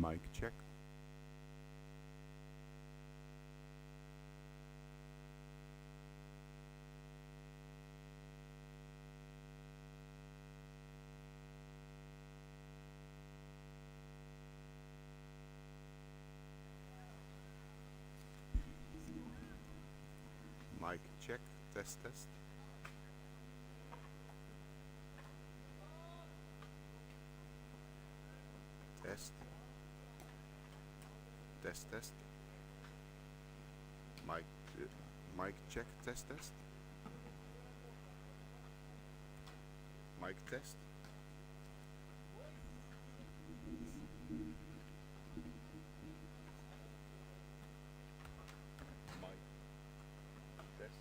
Mic check. Mic check. Test test. Test. Test test. Mic mic check. Test test. Mic test. Mic test.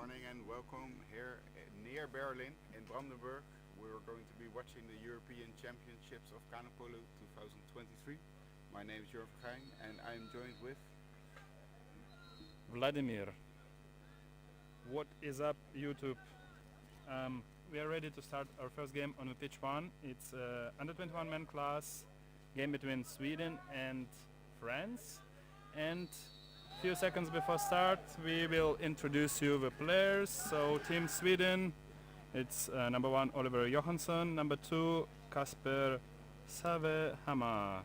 morning and welcome here near Berlin in Brandenburg. We're going to be watching the European Championships of Canoe Polo 2023. My name is Jörg Gein and I'm joined with... Vladimir. What is up, YouTube? We are ready to start our first game on the pitch 1. It's under 21 man class game between Sweden and France. And few seconds before start we will introduce you the players. So Team Sweden, it's number 1 Oliver Johansson, number 2 Kasper Savehammar,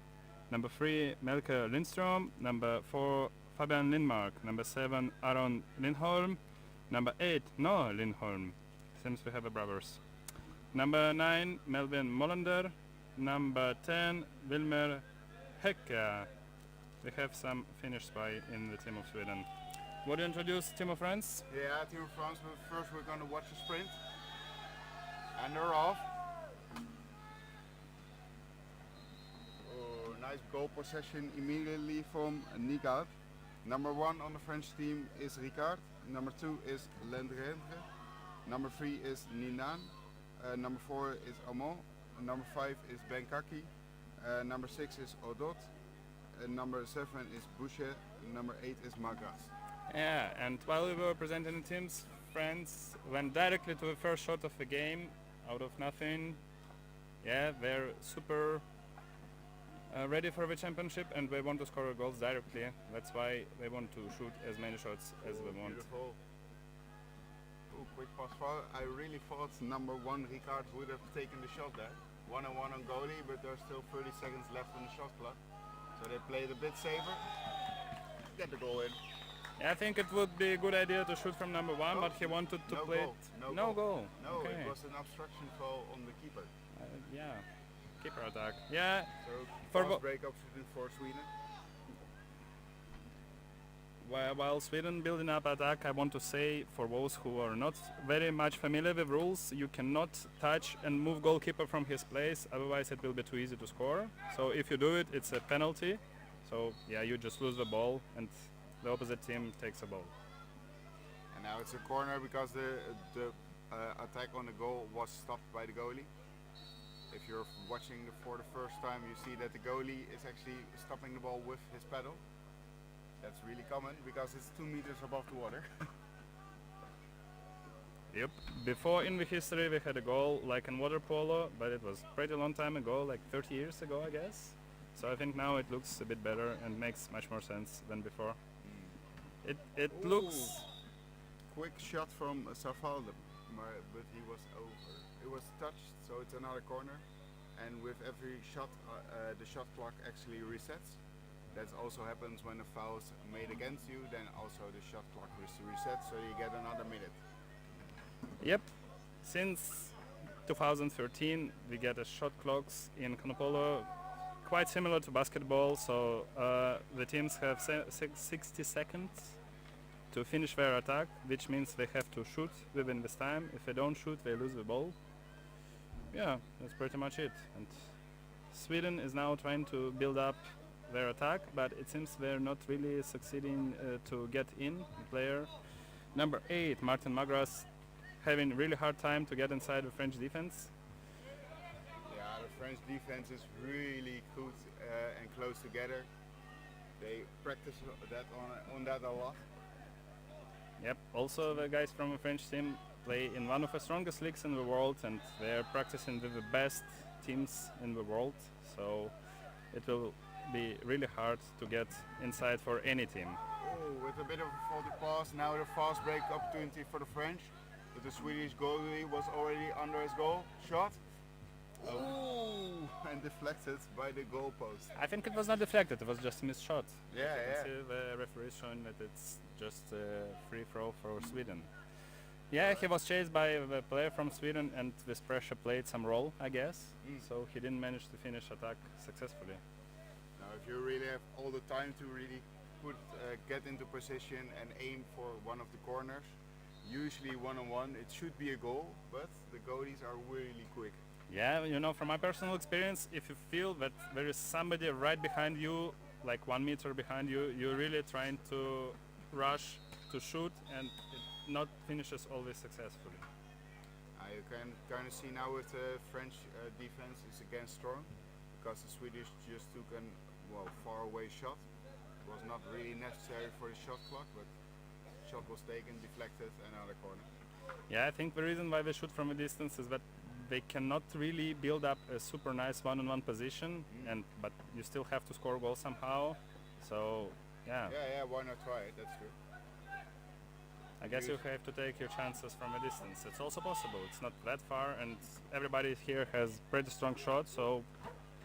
number 3 Melker Lindström, number 4 Fabian Lindmark, number 7 Aron Lindholm, number 8 Noah Lindholm, seems we have a brothers, number 9 Melvin Molander, number 10 Wilmer Hecke. We have some Finnish spy in the team of Sweden. Would you introduce team of France? Yeah, Team of France, but first we're going to watch a sprint. And they're off. Oh, nice goal possession immediately from Nigard. Number 1 on the French team is Ricard. Number 2 is Lendrendre. Number 3 is Ninan. Number 4 is Amon. Number 5 is Benkaki. Number 6 is Odot. Number 7 is Boucher. Number 8 is Magras. Yeah, and while we were presenting the teams, France went directly to the first shot of the game out of nothing. Yeah, they're super ready for the championship and they want to score goals directly. That's why they want to shoot as many shots as they want. Beautiful. Oh, quick pass forward. I really thought number 1 Ricard would have taken the shot there. 1-1 on goalie, but there's still 30 seconds left on the shot clock. So they played a bit safer. Get the goal in. Yeah, I think it would be a good idea to shoot from number 1, but he wanted to no play goal. it. No goal. No, okay. It was an obstruction foul on the keeper. Yeah, keeper attack. Yeah. So For fast break up for Sweden. While Sweden building up attack, I want to say for those who are not very much familiar with rules, you cannot touch and move goalkeeper from his place, otherwise it will be too easy to score. So if you do it, it's a penalty. So yeah, you just lose the ball and the opposite team takes a ball. And now it's a corner because the attack on the goal was stopped by the goalie. If you're watching for the first time, you see that the goalie is actually stopping the ball with his pedal. That's really common because it's 2 meters above the water. Yep. Before in the history we had a goal like in water polo, but it was pretty long time ago, like 30 years ago I guess. So I think now it looks a bit better and makes much more sense than before. It looks... Quick shot from Savalde, but he was over. It was touched, so it's another corner. And with every shot, the shot clock actually resets. That also happens when a foul is made against you, then also the shot clock resets, so you get another minute. Yep. Since 2013 we get a shot clocks in Canoe Polo quite similar to basketball, so the teams have 60 seconds to finish their attack, which means they have to shoot within this time. If they don't shoot, they lose the ball. Yeah, that's pretty much it. And Sweden is now trying to build up their attack, but it seems they're not really succeeding to get in. Player number 8, Martin Magras, having really hard time to get inside the French defense. Yeah, the French defense is really good and close together. They practice that on that a lot. Yep, also the guys from the French team play in one of the strongest leagues in the world and they're practicing with the best teams in the world, so it will be really hard to get inside for any team. Oh, with a bit of a faulty pass, now the fast break opportunity for the French, but the Swedish goalie was already under his goal. Shot. Oh, and deflected by the goalpost. I think it was not deflected, it was just a missed shot. Yeah, you yeah. can see the referee showing that it's just a free throw for Sweden. Yeah, he was chased by the player from Sweden and this pressure played some role, I guess. So he didn't manage to finish attack successfully. Now, if you really have all the time to really get into position and aim for one of the corners, usually one-on-one, it should be a goal, but the goalies are really quick. Yeah, you know, from my personal experience, if you feel that there is somebody right behind you, like 1 meter behind you, you're really trying to rush to shoot and not finishes always successfully. You can kind of see now with the French defense is again strong because the Swedish just took an far away shot. It was not really necessary for the shot clock, but shot was taken, deflected, and another corner. Yeah, I think the reason why they shoot from a distance is that they cannot really build up a super nice one-on-one position, but you still have to score goals somehow. So yeah. Yeah, why not try it? That's true. I guess you have to take your chances from a distance. It's also possible. It's not that far, and everybody here has pretty strong shots, so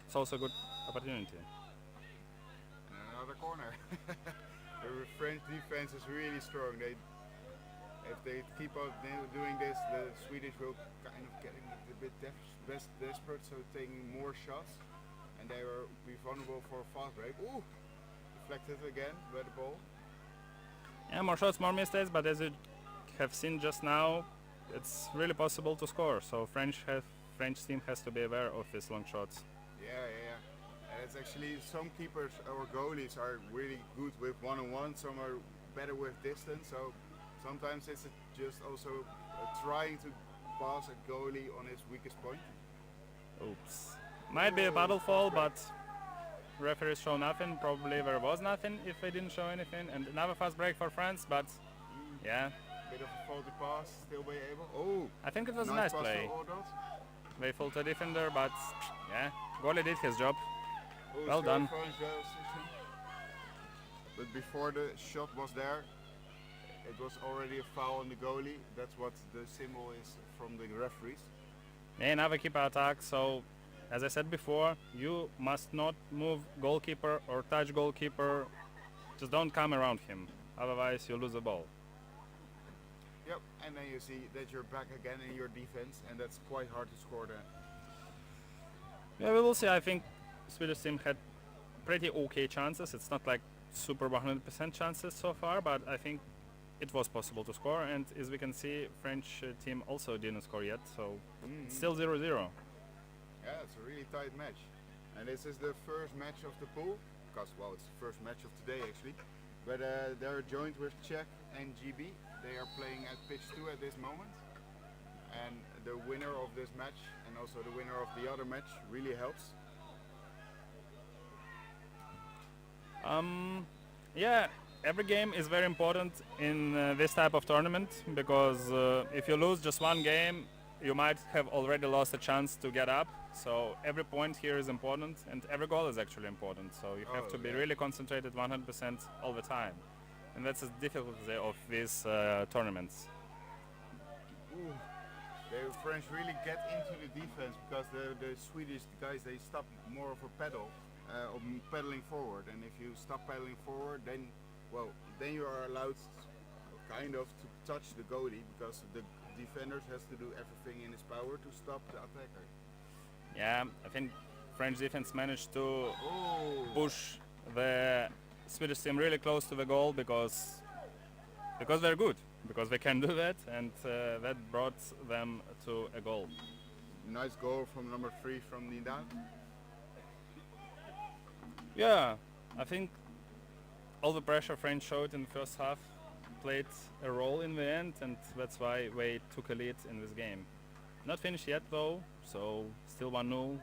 it's also a good opportunity. And another corner. The French defense is really strong. If they keep on doing this, the Swedish will kind of getting a bit desperate, so taking more shots, and they will be vulnerable for a fast break. Ooh, deflected again by the ball. Yeah, more shots, more mistakes, but as you have seen just now, it's really possible to score. So French team has to be aware of these long shots. Yeah. And it's actually some keepers or goalies are really good with one-on-one. Some are better with distance. So sometimes it's just also trying to pass a goalie on his weakest point. Oops. Might be a battle fall, but referees show nothing. Probably there was nothing if they didn't show anything. And another fast break for France, but yeah. Bit of a faulty pass, still be able. Oh, I think it was a nice pass play. to Ordot. They fooled the defender, but yeah, goalie did his job. Oh, Well still done. French position. But before the shot was there, it was already a foul on the goalie. That's what the symbol is from the referees. Yeah, another keeper attack. So, as I said before, you must not move goalkeeper or touch goalkeeper. Just don't come around him. Otherwise, you lose the ball. Yep, and then you see that you're back again in your defense, and that's quite hard to score there. Yeah, we will see. I think Swedish team had pretty okay chances. It's not like super 100% chances so far, but I think it was possible to score. And as we can see, French team also didn't score yet, so it's still 0-0. Yeah, it's a really tight match. And this is the first match of the pool, because, well, it's the first match of today actually. But they're joined with Czech and GB. They are playing at pitch 2 at this moment. And the winner of this match and also the winner of the other match really helps. Yeah, every game is very important in this type of tournament because if you lose just one game, you might have already lost a chance to get up. So every point here is important, and every goal is actually important. So you have to be really concentrated 100% all the time, and that's the difficulty of these tournaments. Ooh. The French really get into the defense because the Swedish guys, they stop more of a pedal, of pedaling forward. And if you stop pedaling forward, then you are allowed kind of to touch the goalie because the defender has to do everything in his power to stop the attacker. Yeah, I think French defense managed to push the Swedish team really close to the goal because they're good, because they can do that, and that brought them to a goal. Nice goal from number 3 from Nidan. Yeah, I think all the pressure French showed in the first half played a role in the end, and that's why they took a lead in this game. Not finished yet though, so still 1-0.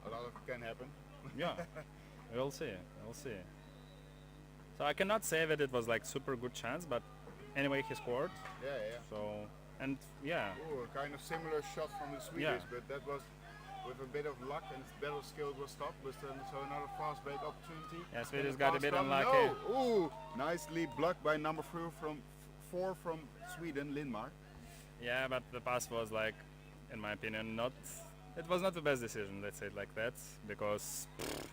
A lot of can happen. Yeah, we'll see. So I cannot say that it was like super good chance, but anyway he scored. Yeah. So, and yeah. Ooh, a kind of similar shot from the Swedish, but that was with a bit of luck and a bit of skill it was stopped. But so another fast break opportunity. Yeah, Swedish got a bit unlucky. No. Ooh, nicely blocked by number 4 from Sweden, Lindmark. Yeah, but the pass was like, in my opinion, it was not the best decision, let's say it like that, because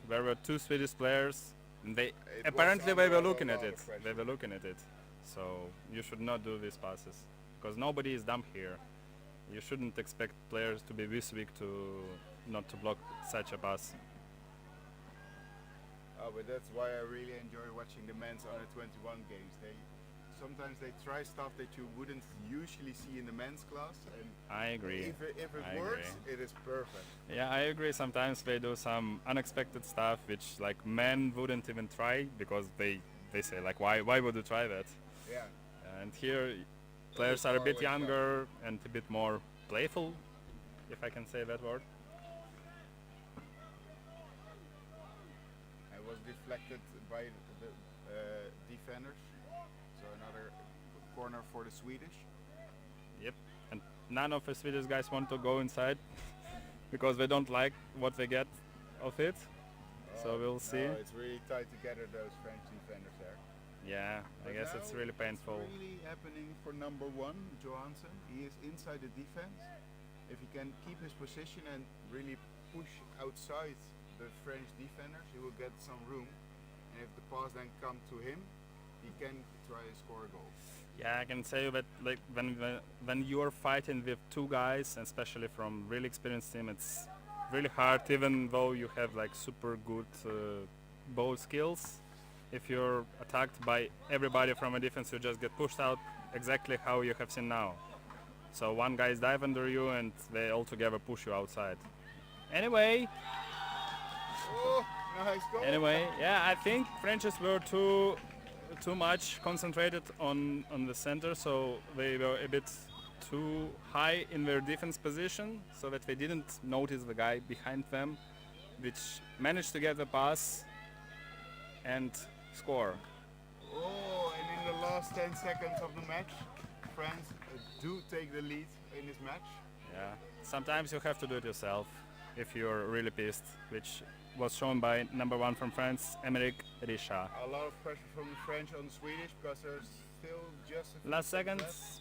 there were 2 Swedish players, and they were looking at it. They were looking at it. So you should not do these passes, because nobody is dumb here. You shouldn't expect players to be this weak to not to block such a pass. Oh, but that's why I really enjoy watching the men's under 21 games. Sometimes they try stuff that you wouldn't usually see in the men's class, and I agree. If it works, it is perfect. Yeah, I agree. Sometimes they do some unexpected stuff which like men wouldn't even try because they say like why would you try that? Yeah. And here players are a bit younger and a bit more playful, if I can say that word. It was deflected by the defenders. So another corner for the Swedish. Yep. And none of the Swedish guys want to go inside because they don't like what they get of it. So we'll see. No, it's really tight together, those French defenders there. Yeah, I But guess now it's really painful. It's really happening for number one, Johansson. He is inside the defense. If he can keep his position and really push outside the French defenders, he will get some room. And if the pass then comes to him, he can try to score a goal. Yeah, I can say that like when you are fighting with two guys, especially from really experienced team, it's really hard. Even though you have like super good ball skills, if you're attacked by everybody from a defense, you just get pushed out exactly how you have seen now. So one guy dive under you and they all together push you outside. Anyway, Oh, nice goal! Anyway, yeah, I think Frenches were too much concentrated on the center, so they were a bit too high in their defense position, so that they didn't notice the guy behind them, which managed to get the pass and score. Oh, and in the last 10 seconds of the match, France do take the lead in this match. Yeah, sometimes you have to do it yourself if you're really pissed, which was shown by number one from France, Emeric Richard. A lot of pressure from the French on the Swedish because there's still just a few Last seconds seconds,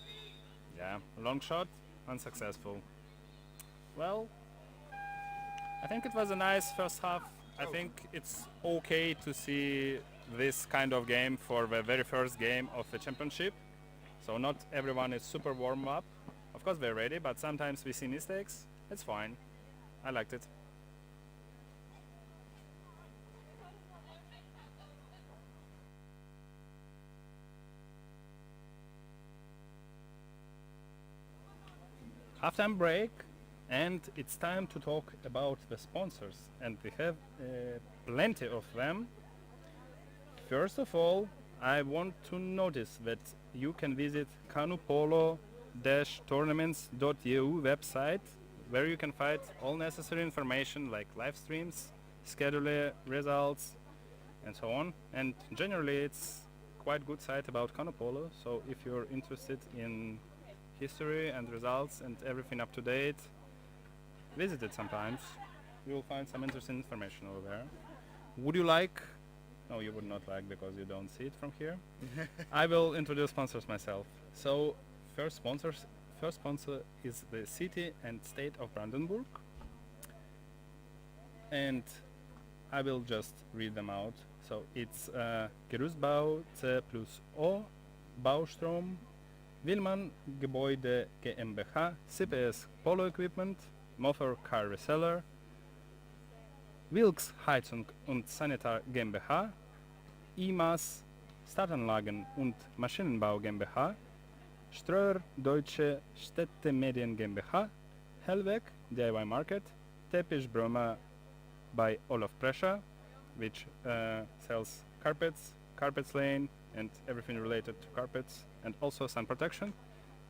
yeah, long shot, unsuccessful. Well, I think it was a nice first half. I think it's okay to see this kind of game for the very first game of the championship. So not everyone is super warm up. Of course they're ready, but sometimes we see mistakes. It's fine. I liked it. Halftime break, and it's time to talk about the sponsors, and we have plenty of them. First of all, I want to notice that you can visit canoepolo-tournaments.eu website, where you can find all necessary information like live streams, schedule, results, and so on. And generally it's quite good site about canoe polo, so if you're interested in history and results and everything up to date, visit it sometimes. You will find some interesting information over there. Would you like? No, you would not like because you don't see it from here. I will introduce sponsors myself. So first sponsor is the city and state of Brandenburg, and I will just read them out. So it's Gerüstbau C+O, Baustrom, Willmann Gebäude GmbH, CPS Polo Equipment, Motor Car Reseller, Wilks Heizung und Sanitar GmbH, IMAS Startanlagen und Maschinenbau GmbH, Ströer Deutsche Städtemedien GmbH, Hellweg DIY Market, Teppich Broma by Olaf Prescher, which sells carpets, carpet slaying, and everything related to carpets, and also sun protection,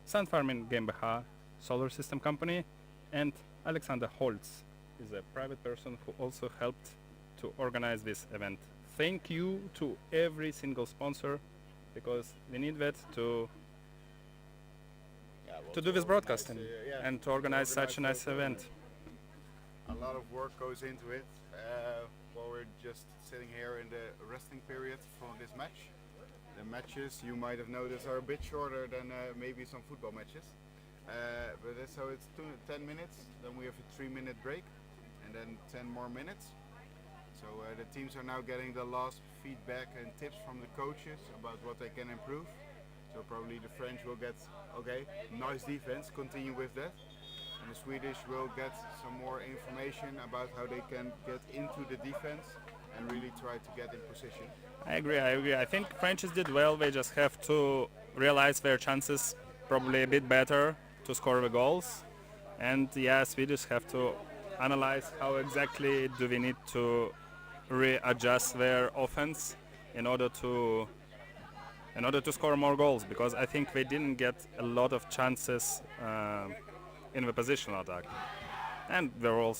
Sun Farming GmbH, solar system company, and Alexander Holz is a private person who also helped to organize this event. Thank you to every single sponsor, because we need that to do this broadcasting and to organize such a nice event. A lot of work goes into it. While we're just sitting here in the resting period for this match. The matches, you might have noticed, are a bit shorter than maybe some football matches. But so it's 10 minutes, then we have a 3-minute break, and then 10 more minutes. So the teams are now getting the last feedback and tips from the coaches about what they can improve. So probably the French will get, okay, nice defense, continue with that. And the Swedish will get some more information about how they can get into the defense and really try to get in position. I agree. I think Frenchies did well. They just have to realize their chances probably a bit better to score the goals. And yeah, Swedish have to analyze how exactly do we need to readjust their offense in order to in order to score more goals, because I think they didn't get a lot of chances in the positional attack, and there were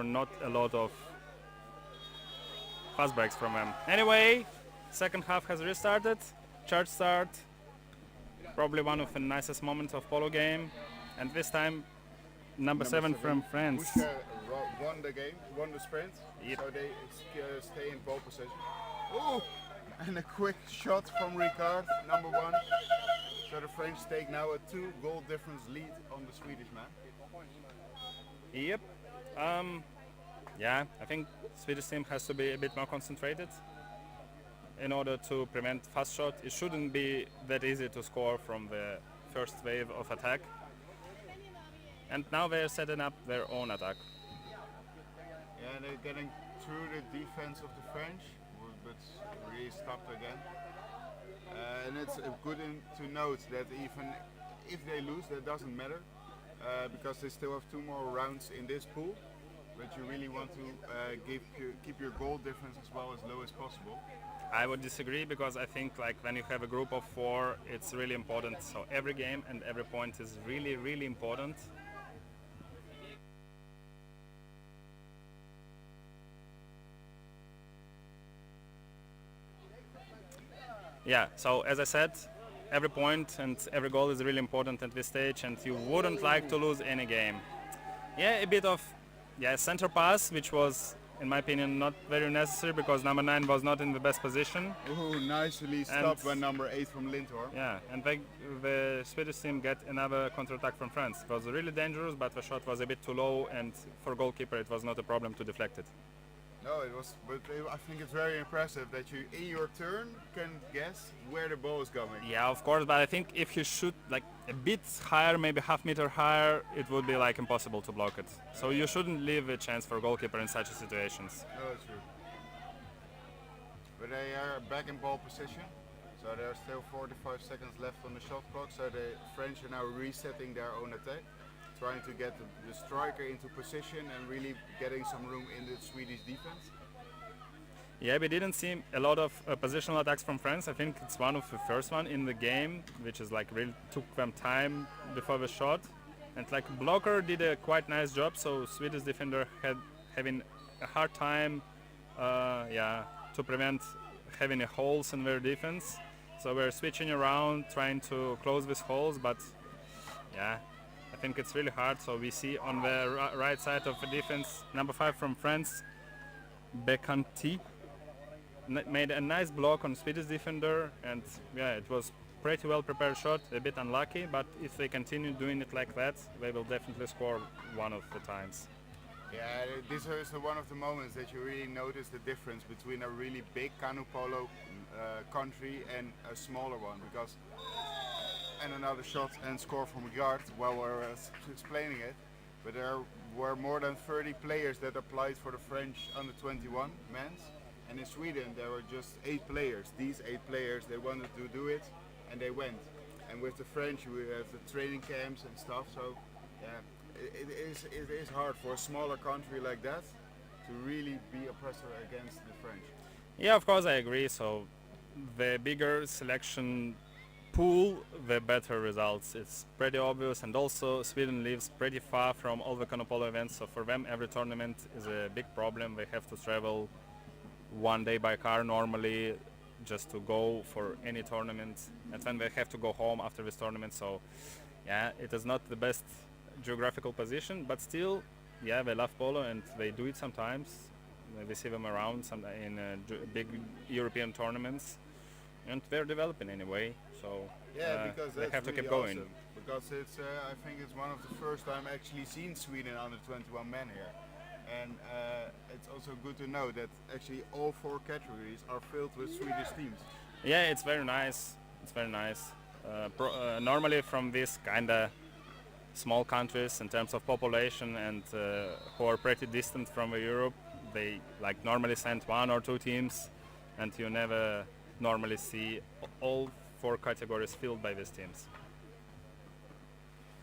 not a lot of fast breaks from them. Anyway, second half has restarted. Charge start, probably one of the nicest moments of polo game, and this time number 7 from France. Busca won the game, won the sprint, Yep. so they stay in pole position. Ooh! And a quick shot from Ricard, number 1. So the French take now a 2-goal difference lead on the Swedish man. Yep. Yeah, I think Swedish team has to be a bit more concentrated in order to prevent fast shot. It shouldn't be that easy to score from the first wave of attack. And now they're setting up their own attack. Yeah, they're getting through the defense of the French, but really stopped again. And it's good to note that even if they lose, that doesn't matter, because they still have 2 more rounds in this pool. But you really want to keep your goal difference as low as possible. I would disagree, because I think like when you have a group of 4, it's really important. So every game and every point is really, really important. Yeah, so as I said, every point and every goal is really important at this stage, and you wouldn't like to lose any game. Yeah, a bit of center pass, which was, in my opinion, not very necessary, because number 9 was not in the best position. Ooh, nicely stopped by number 8 from Lindor. Yeah, and the Swedish team get another counter-attack from France. It was really dangerous, but the shot was a bit too low, and for goalkeeper it was not a problem to deflect it. No, it was, but I think it's very impressive that you, in your turn, can guess where the ball is going. Yeah, of course, but I think if you shoot like a bit higher, maybe half meter higher, it would be like impossible to block it. So you shouldn't leave a chance for goalkeeper in such situations. No, it's true. But they are back in ball position, so there are still 45 seconds left on the shot clock, so the French are now resetting their own attack, trying to get the striker into position and really getting some room in the Swedish defense. Yeah, we didn't see a lot of positional attacks from France. I think it's one of the first one in the game, which is like really took them time before the shot. And like blocker did a quite nice job, so Swedish defender having a hard time to prevent having a holes in their defense. So we're switching around, trying to close these holes, but yeah, I think it's really hard. So we see on the right side of the defense, number 5 from France, Becanti, made a nice block on Swedish defender, and yeah, it was pretty well prepared shot, a bit unlucky, but if they continue doing it like that, they will definitely score one of the times. Yeah, this is one of the moments that you really notice the difference between a really big canoe polo country and a smaller one, because and another shot and score from Yard while we're explaining it, but there were more than 30 players that applied for the French under 21 men's, and in Sweden there were just 8 players. These 8 players, they wanted to do it and they went. And with the French we have the training camps and stuff, so yeah, it is hard for a smaller country like that to really be oppressor against the French. Yeah, of course I agree. So the bigger selection pool, the better results. It's pretty obvious, and also Sweden lives pretty far from all the canoe polo events, so for them every tournament is a big problem. They have to travel one day by car normally just to go for any tournament, and then they have to go home after this tournament. So yeah, it is not the best geographical position, but still, yeah, they love polo and they do it sometimes. We see them around in big European tournaments, and they're developing anyway. So yeah, because they have to really keep going. awesome. Because it's, I think it's one of the first time actually seen Sweden under 21 men here, and it's also good to know that actually all 4 categories are filled with Swedish teams. Yeah, it's very nice. It's very nice. Normally from these kinda small countries in terms of population and who are pretty distant from Europe, they like normally send 1 or 2 teams, and you never normally see all 4 categories filled by these teams.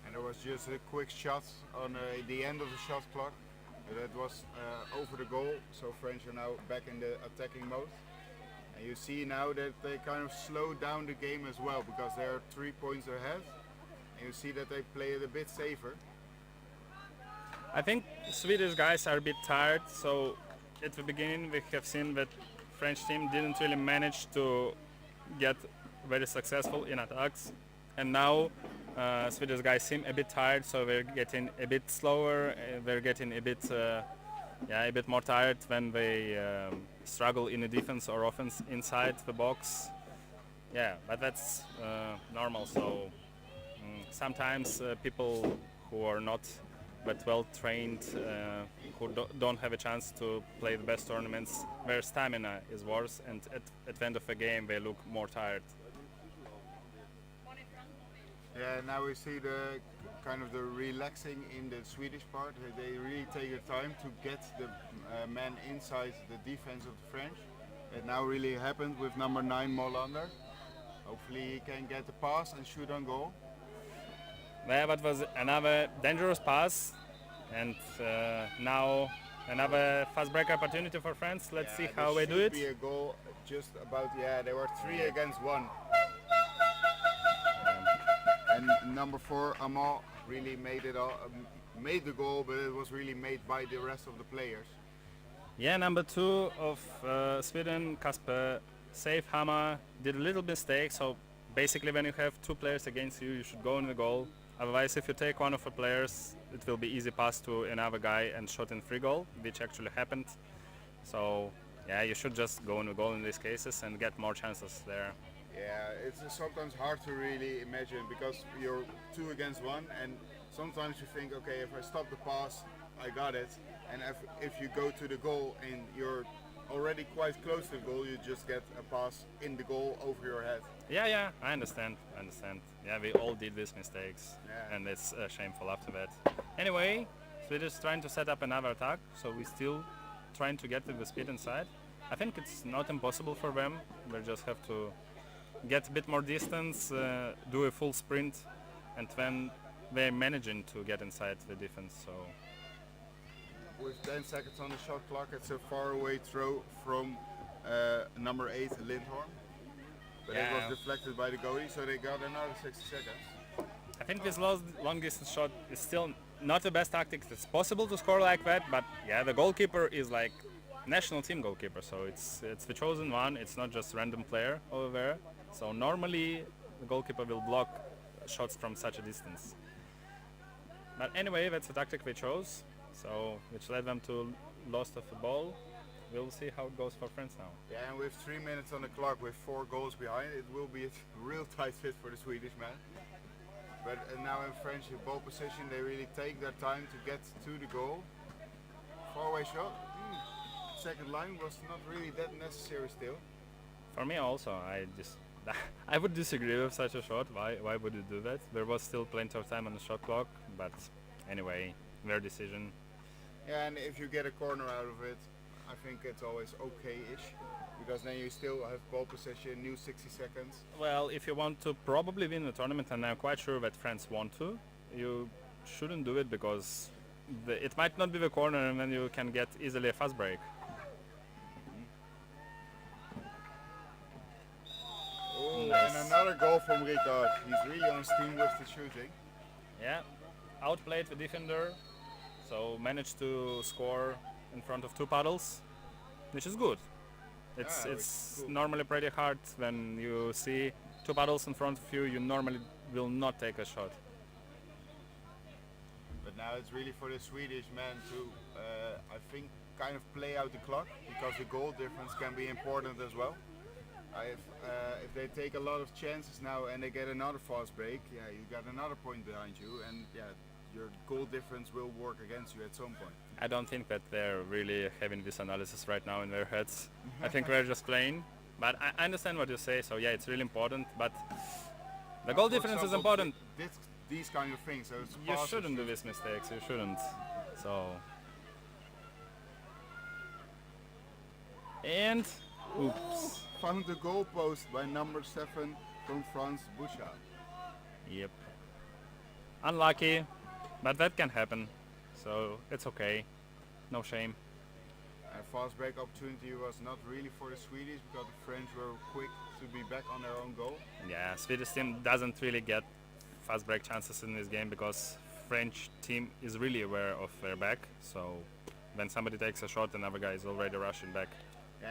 And there was just a quick shot on the end of the shot clock. That was over the goal, so French are now back in the attacking mode. And you see now that they kind of slow down the game as well because they are 3 points ahead. And you see that they play it a bit safer. I think Swedish guys are a bit tired, so at the beginning we have seen that French team didn't really manage to get very successful in attacks, and now Swedish guys seem a bit tired, so they're getting a bit slower. They're getting a bit more tired when they struggle in the defense or offense inside the box. Yeah, but that's normal. So sometimes people who are not but well trained, who don't have a chance to play the best tournaments, their stamina is worse, and at the end of the game they look more tired. Yeah, now we see the kind of the relaxing in the Swedish part. They really take their time to get the man inside the defense of the French. It now really happened with number 9 Molander. Hopefully he can get the pass and shoot on goal. Yeah, that was another dangerous pass, and now another fast break opportunity for France. Let's see how they do it. Be a goal just about, they were 3 against 1. And number 4 Amal really made made the goal, but it was really made by the rest of the players. Yeah, number 2 of Sweden, Kasper Safehammer, did a little mistake. So basically, when you have 2 players against you, you should go in the goal. Otherwise, if you take one of the players, it will be easy pass to another guy and shot in free goal, which actually happened. So yeah, you should just go in the goal in these cases and get more chances there. Yeah, it's sometimes hard to really imagine because you're 2 against 1, and sometimes you think, okay, if I stop the pass, I got it. And if you go to the goal and you're already quite close to the goal, you just get a pass in the goal over your head. Yeah, I understand. Yeah, we all did these mistakes, and it's shameful after that. Anyway, Sweden is trying to set up another attack, so we're still trying to get to the speed inside. I think it's not impossible for them. They just have to get a bit more distance, do a full sprint, and then they're managing to get inside the defense. So with 10 seconds on the shot clock, it's a faraway throw from number 8 Lindholm, but it was deflected by the goalie, so they got another 60 seconds. I think this long distance shot is still not the best tactic. It's possible to score like that, but yeah, the goalkeeper is like national team goalkeeper, so it's the chosen one. It's not just random player over there. So normally the goalkeeper will block shots from such a distance. But anyway, that's the tactic they chose, so which led them to loss of the ball. We'll see how it goes for France now. Yeah, and with 3 minutes on the clock, with 4 goals behind, it will be a real tight fit for the Swedish man. But now in French ball position, they really take their time to get to the goal. Faraway shot. Second line was not really that necessary still. For me also, I would disagree with such a shot. Why would you do that? There was still plenty of time on the shot clock, but anyway, their decision. Yeah, and if you get a corner out of it, I think it's always okay-ish, because then you still have ball possession, new 60 seconds. Well, if you want to probably win the tournament, and I'm quite sure that France want to, you shouldn't do it because it might not be the corner, and then you can get easily a fast break. Oh, nice. And another goal from Ricard. He's really on steam with the shooting. Yeah, outplayed the defender, so managed to score in front of 2 paddles, which is good. It's cool. Normally pretty hard when you see 2 paddles in front of you. You normally will not take a shot. But now it's really for the Swedish man to, I think, kind of play out the clock, because the goal difference can be important as well. If they take a lot of chances now and they get another fast break, you got another point behind you, and your goal difference will work against you at some point. I don't think that they're really having this analysis right now in their heads. I think they're just playing. But I understand what you say, so yeah, it's really important. But the goal difference is important. These kind of things. So you shouldn't do these mistakes. You shouldn't. So. And oops. Found the goal post by number 7 from France, Bouchard. Yep. Unlucky, but that can happen. So it's okay. No shame. fast break opportunity was not really for the Swedes because the French were quick to be back on their own goal. Yeah, Swedish team doesn't really get fast break chances in this game because French team is really aware of their back. So when somebody takes a shot, another guy is already rushing back.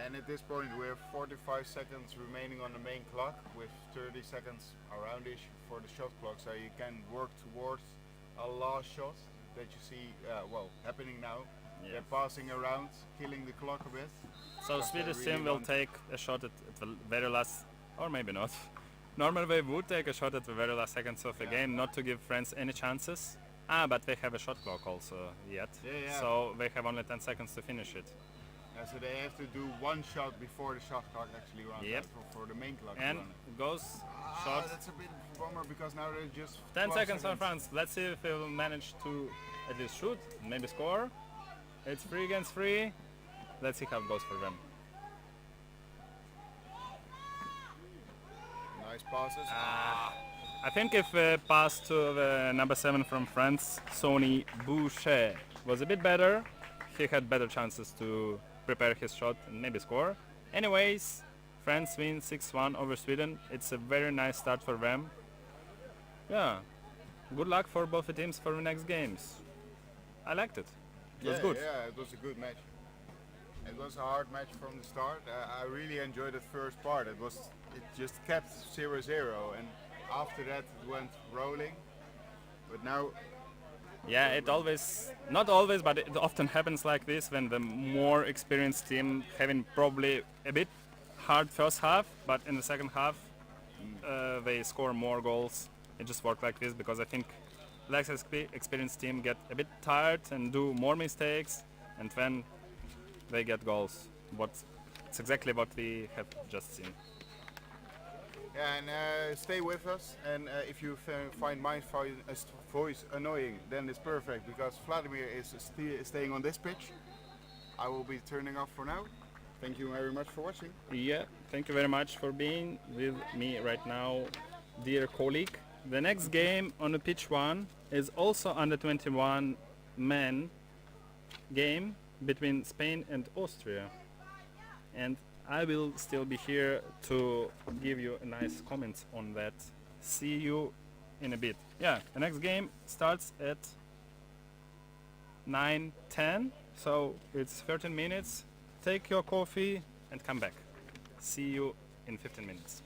And at this point we have 45 seconds remaining on the main clock with 30 seconds around-ish for the shot clock, so you can work towards a last shot that you see happening now. Yeah. They're passing around, killing the clock a bit. So because they Swedish really team will want- take a shot at the very last, or maybe not. Normally they would take a shot at the very last seconds of the game, not to give France any chances. But they have a shot clock also yet. Yeah. So they have only 10 seconds to finish it. Yeah, so they have to do one shot before the shot clock actually runs Yep. out for the main clock to And run. goes shot. That's a bit of a bummer because now they're just 10 12 seconds on France. Let's see if they will manage to at least shoot, maybe score. It's 3 against 3. Let's see how it goes for them. Nice passes. I think if pass to the number 7 from France, Sonny Boucher, was a bit better, he had better chances to prepare his shot and maybe score. Anyways, France wins 6-1 over Sweden. It's a very nice start for them. Yeah, good luck for both the teams for the next games. I liked it. It was good. Yeah, it was a good match. It was a hard match from the start. I really enjoyed the first part. It just kept 0-0 and after that it went rolling. But now Yeah, it always, not always, but it often happens like this when the more experienced team having probably a bit hard first half, but in the second half they score more goals. It just worked like this because I think less experienced team get a bit tired and do more mistakes, and then they get goals. It's exactly what we have just seen. yeah, and stay with us. And if you find my voice annoying, then it's perfect because Vladimir is staying on this pitch. I will be turning off for now. Thank you very much for watching. Yeah, thank you very much for being with me right now, dear colleague. The next game on the pitch 1 is also under 21 men game between Spain and Austria. And I will still be here to give you a nice comments on that. See you in a bit. Yeah, the next game starts at 9:10, so it's 13 minutes. Take your coffee and come back. See you in 15 minutes.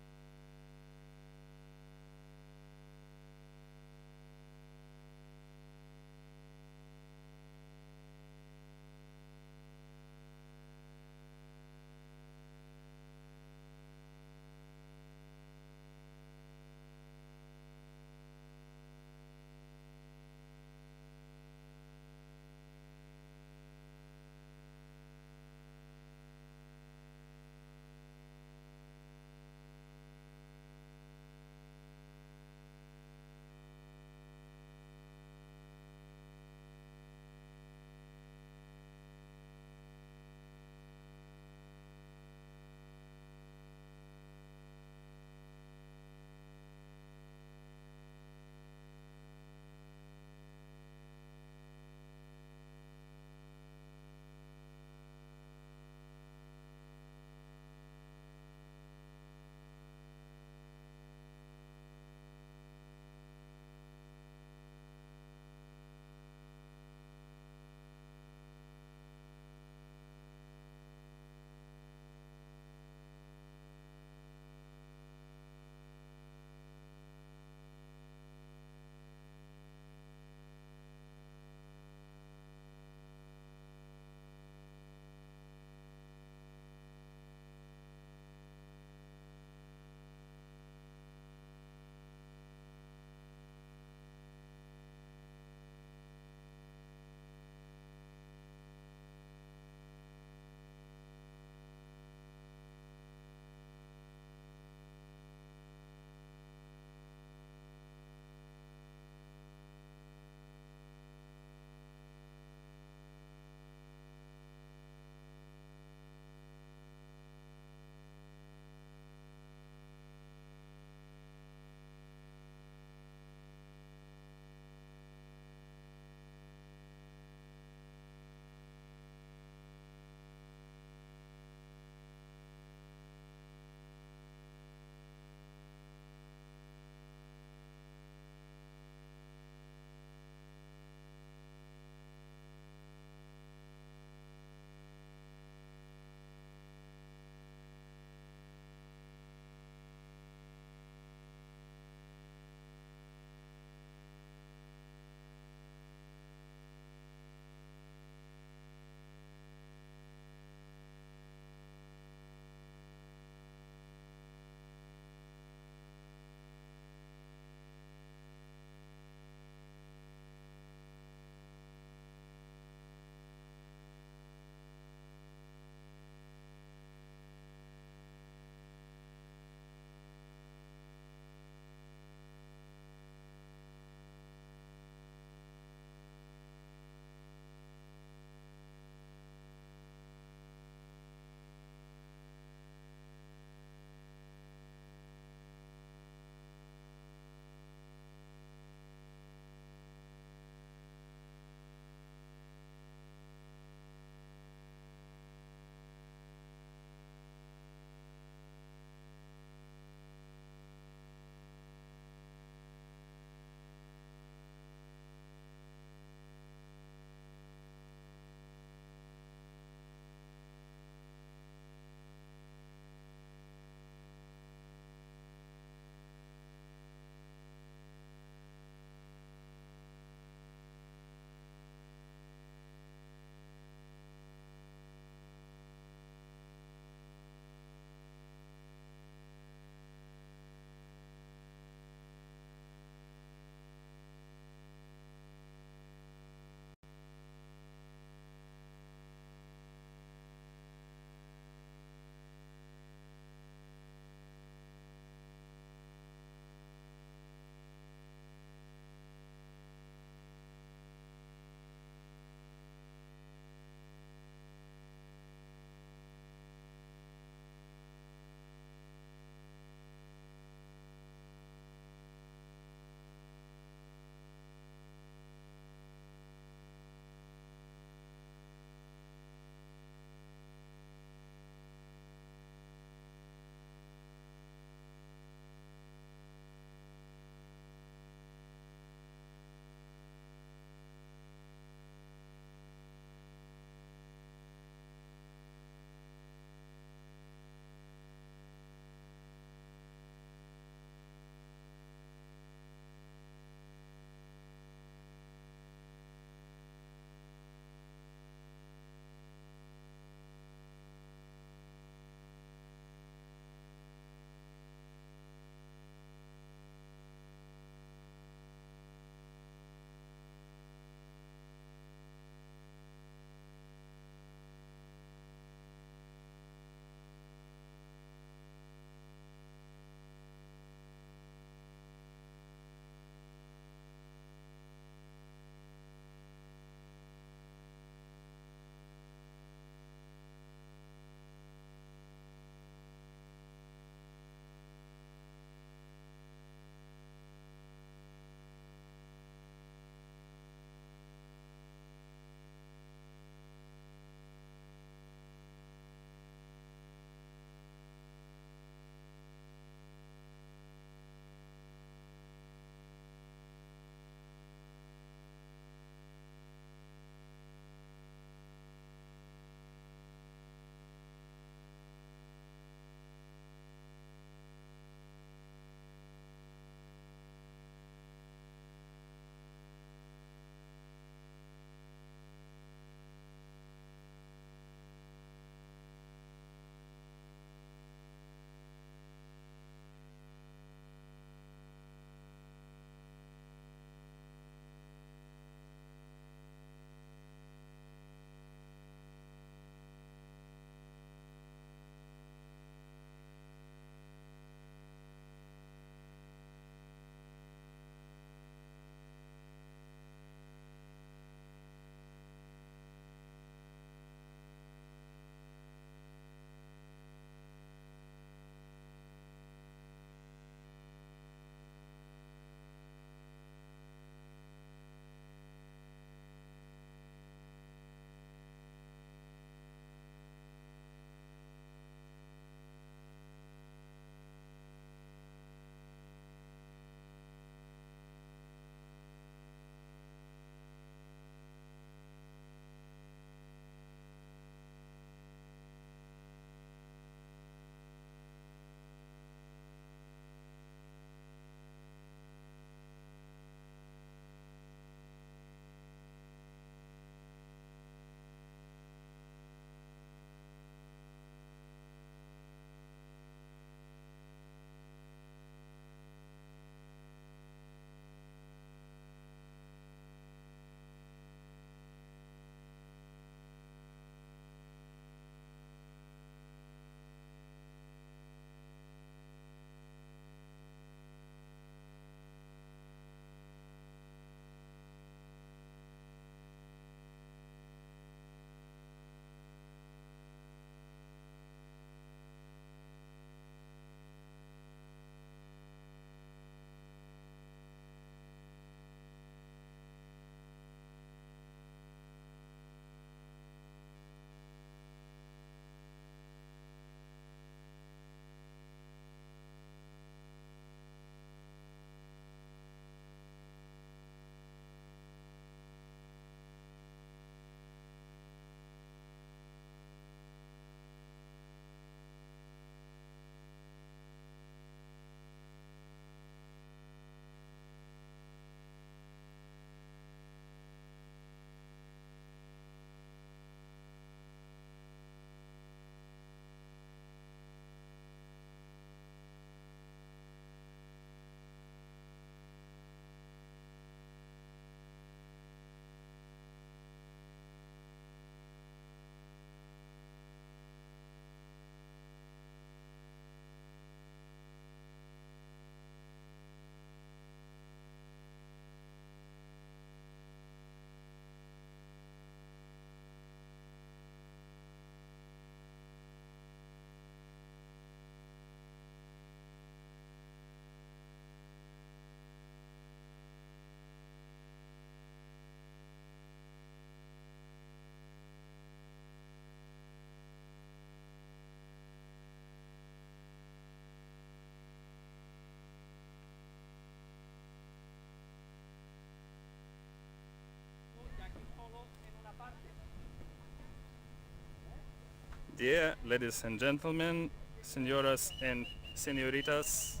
Dear ladies and gentlemen, señoras and señoritas,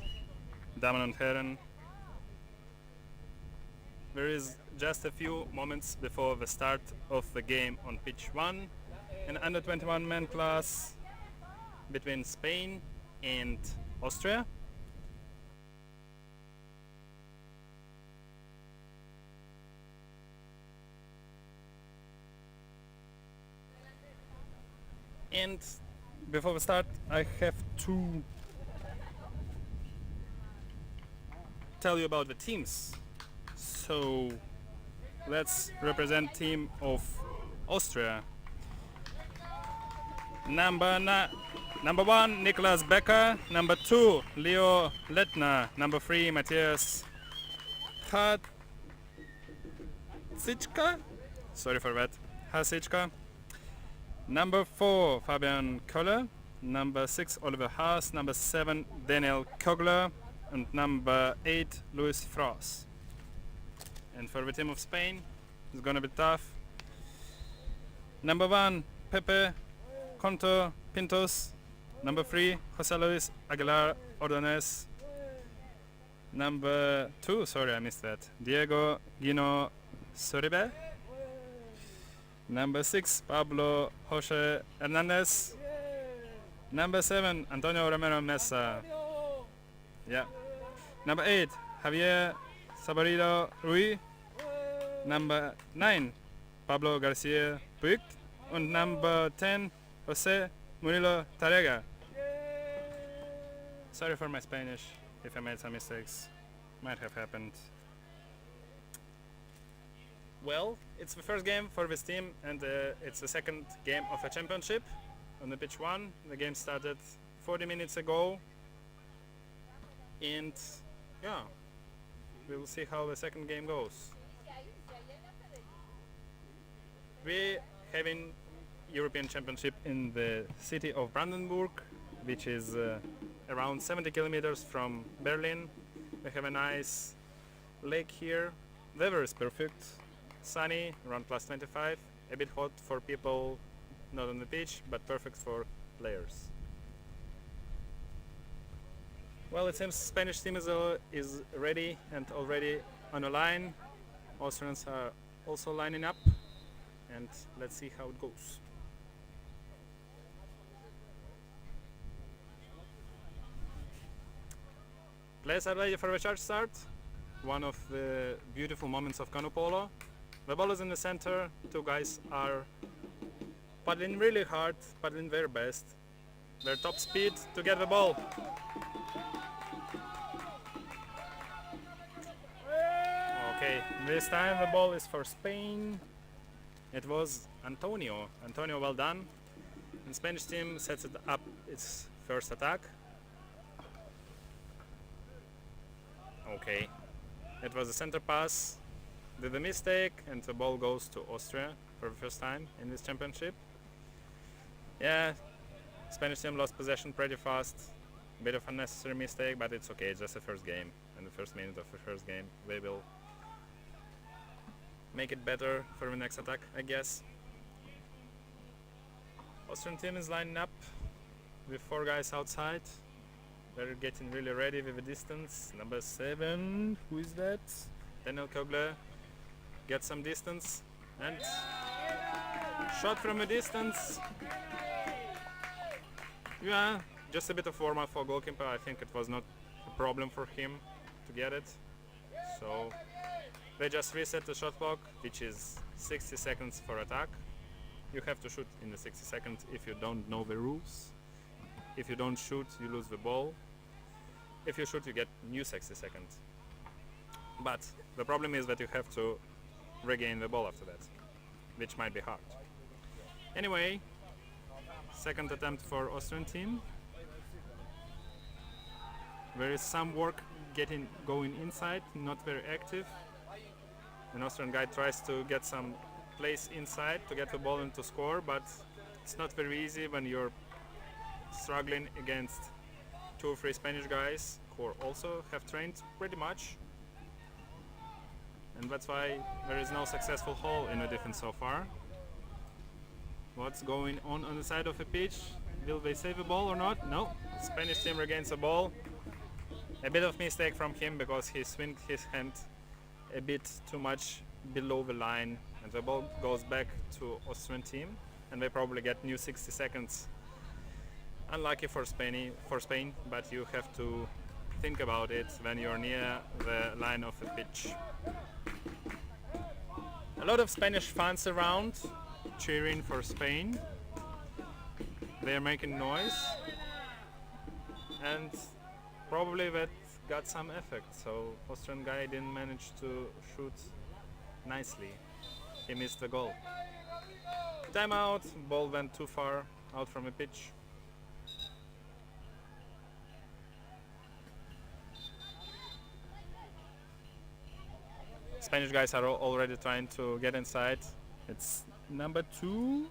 Damen und Herren, there is just a few moments before the start of the game on pitch 1, an under 21 man class between Spain and Austria. And before we start, I have to tell you about the teams. So let's represent team of Austria. Number 1, Niklas Becker. Number 2, Leo Lettner. Number 3, Matthias Hatzicka. Sorry for that. Hasicka. Number 4, Fabian Köller. Number 6, Oliver Haas. Number 7, Daniel Kogler. And number 8, Luis Frost. And for the team of Spain, it's gonna be tough. Number 1, Pepe Conto Pintos. Number 3, Jose Luis Aguilar Ordonez. Number 2, sorry I missed that, Diego Gino Soribe. Number 6, Pablo Jose Hernandez. Number 7, Antonio Romero Mesa. Yeah. Number 8, Javier Sabarido Rui. Number 9, Pablo Garcia Puig. And number 10, Jose Murilo Tarrega. Sorry for my Spanish if I made some mistakes. Might have happened. Well, it's the first game for this team, and it's the second game of a championship on the pitch 1. The game started 40 minutes ago, and yeah, we will see how the second game goes. We having European Championship in the city of Brandenburg, which is around 70 kilometers from Berlin. We have a nice lake here. Weather is perfect. Sunny, around plus 25. A bit hot for people not on the pitch, but perfect for players. Well, it seems Spanish team is ready and already on a line. Austrians are also lining up, and let's see how it goes. Players are ready for the charge start. One of the beautiful moments of Canoe Polo. The ball is in the center. Two guys are paddling really hard, paddling their best. Their top speed to get the ball. Okay, this time the ball is for Spain. It was Antonio. Antonio, well done. The Spanish team sets it up its first attack. Okay, it was a center pass, did a mistake, and the ball goes to Austria for the first time in this championship. Yeah, Spanish team lost possession pretty fast, a bit of unnecessary mistake, but it's okay, it's just the first game, and the first minute of the first game. They will make it better for the next attack, I guess. Austrian team is lining up with 4 guys outside. They're getting really ready with the distance. Number 7, who is that? Daniel Kogler gets some distance and shot from a distance. Yeah, just a bit of warm up for goalkeeper. I think it was not a problem for him to get it. So they just reset the shot clock, which is 60 seconds for attack. You have to shoot in the 60 seconds if you don't know the rules. If you don't shoot, you lose the ball. If you shoot, you get new 60 seconds. But the problem is that you have to regain the ball after that, which might be hard. Anyway, second attempt for Austrian team. There is some work going inside, not very active. An Austrian guy tries to get some place inside to get the ball and to score, but it's not very easy when you're struggling against 2 or 3 Spanish guys who also have trained pretty much, and that's why there is no successful haul in the defense so far. What's going on the side of the pitch? Will they save the ball or not? No. Spanish team regains the ball. A bit of mistake from him because he swinged his hand a bit too much below the line, and the ball goes back to Austrian team, and they probably get new 60 seconds. Unlucky for Spain, but you have to think about it when you're near the line of the pitch. A lot of Spanish fans around cheering for Spain. They're making noise, and probably that got some effect. So Austrian guy didn't manage to shoot nicely. He missed the goal. Timeout, ball went too far out from the pitch. Spanish guys are already trying to get inside. It's number 2,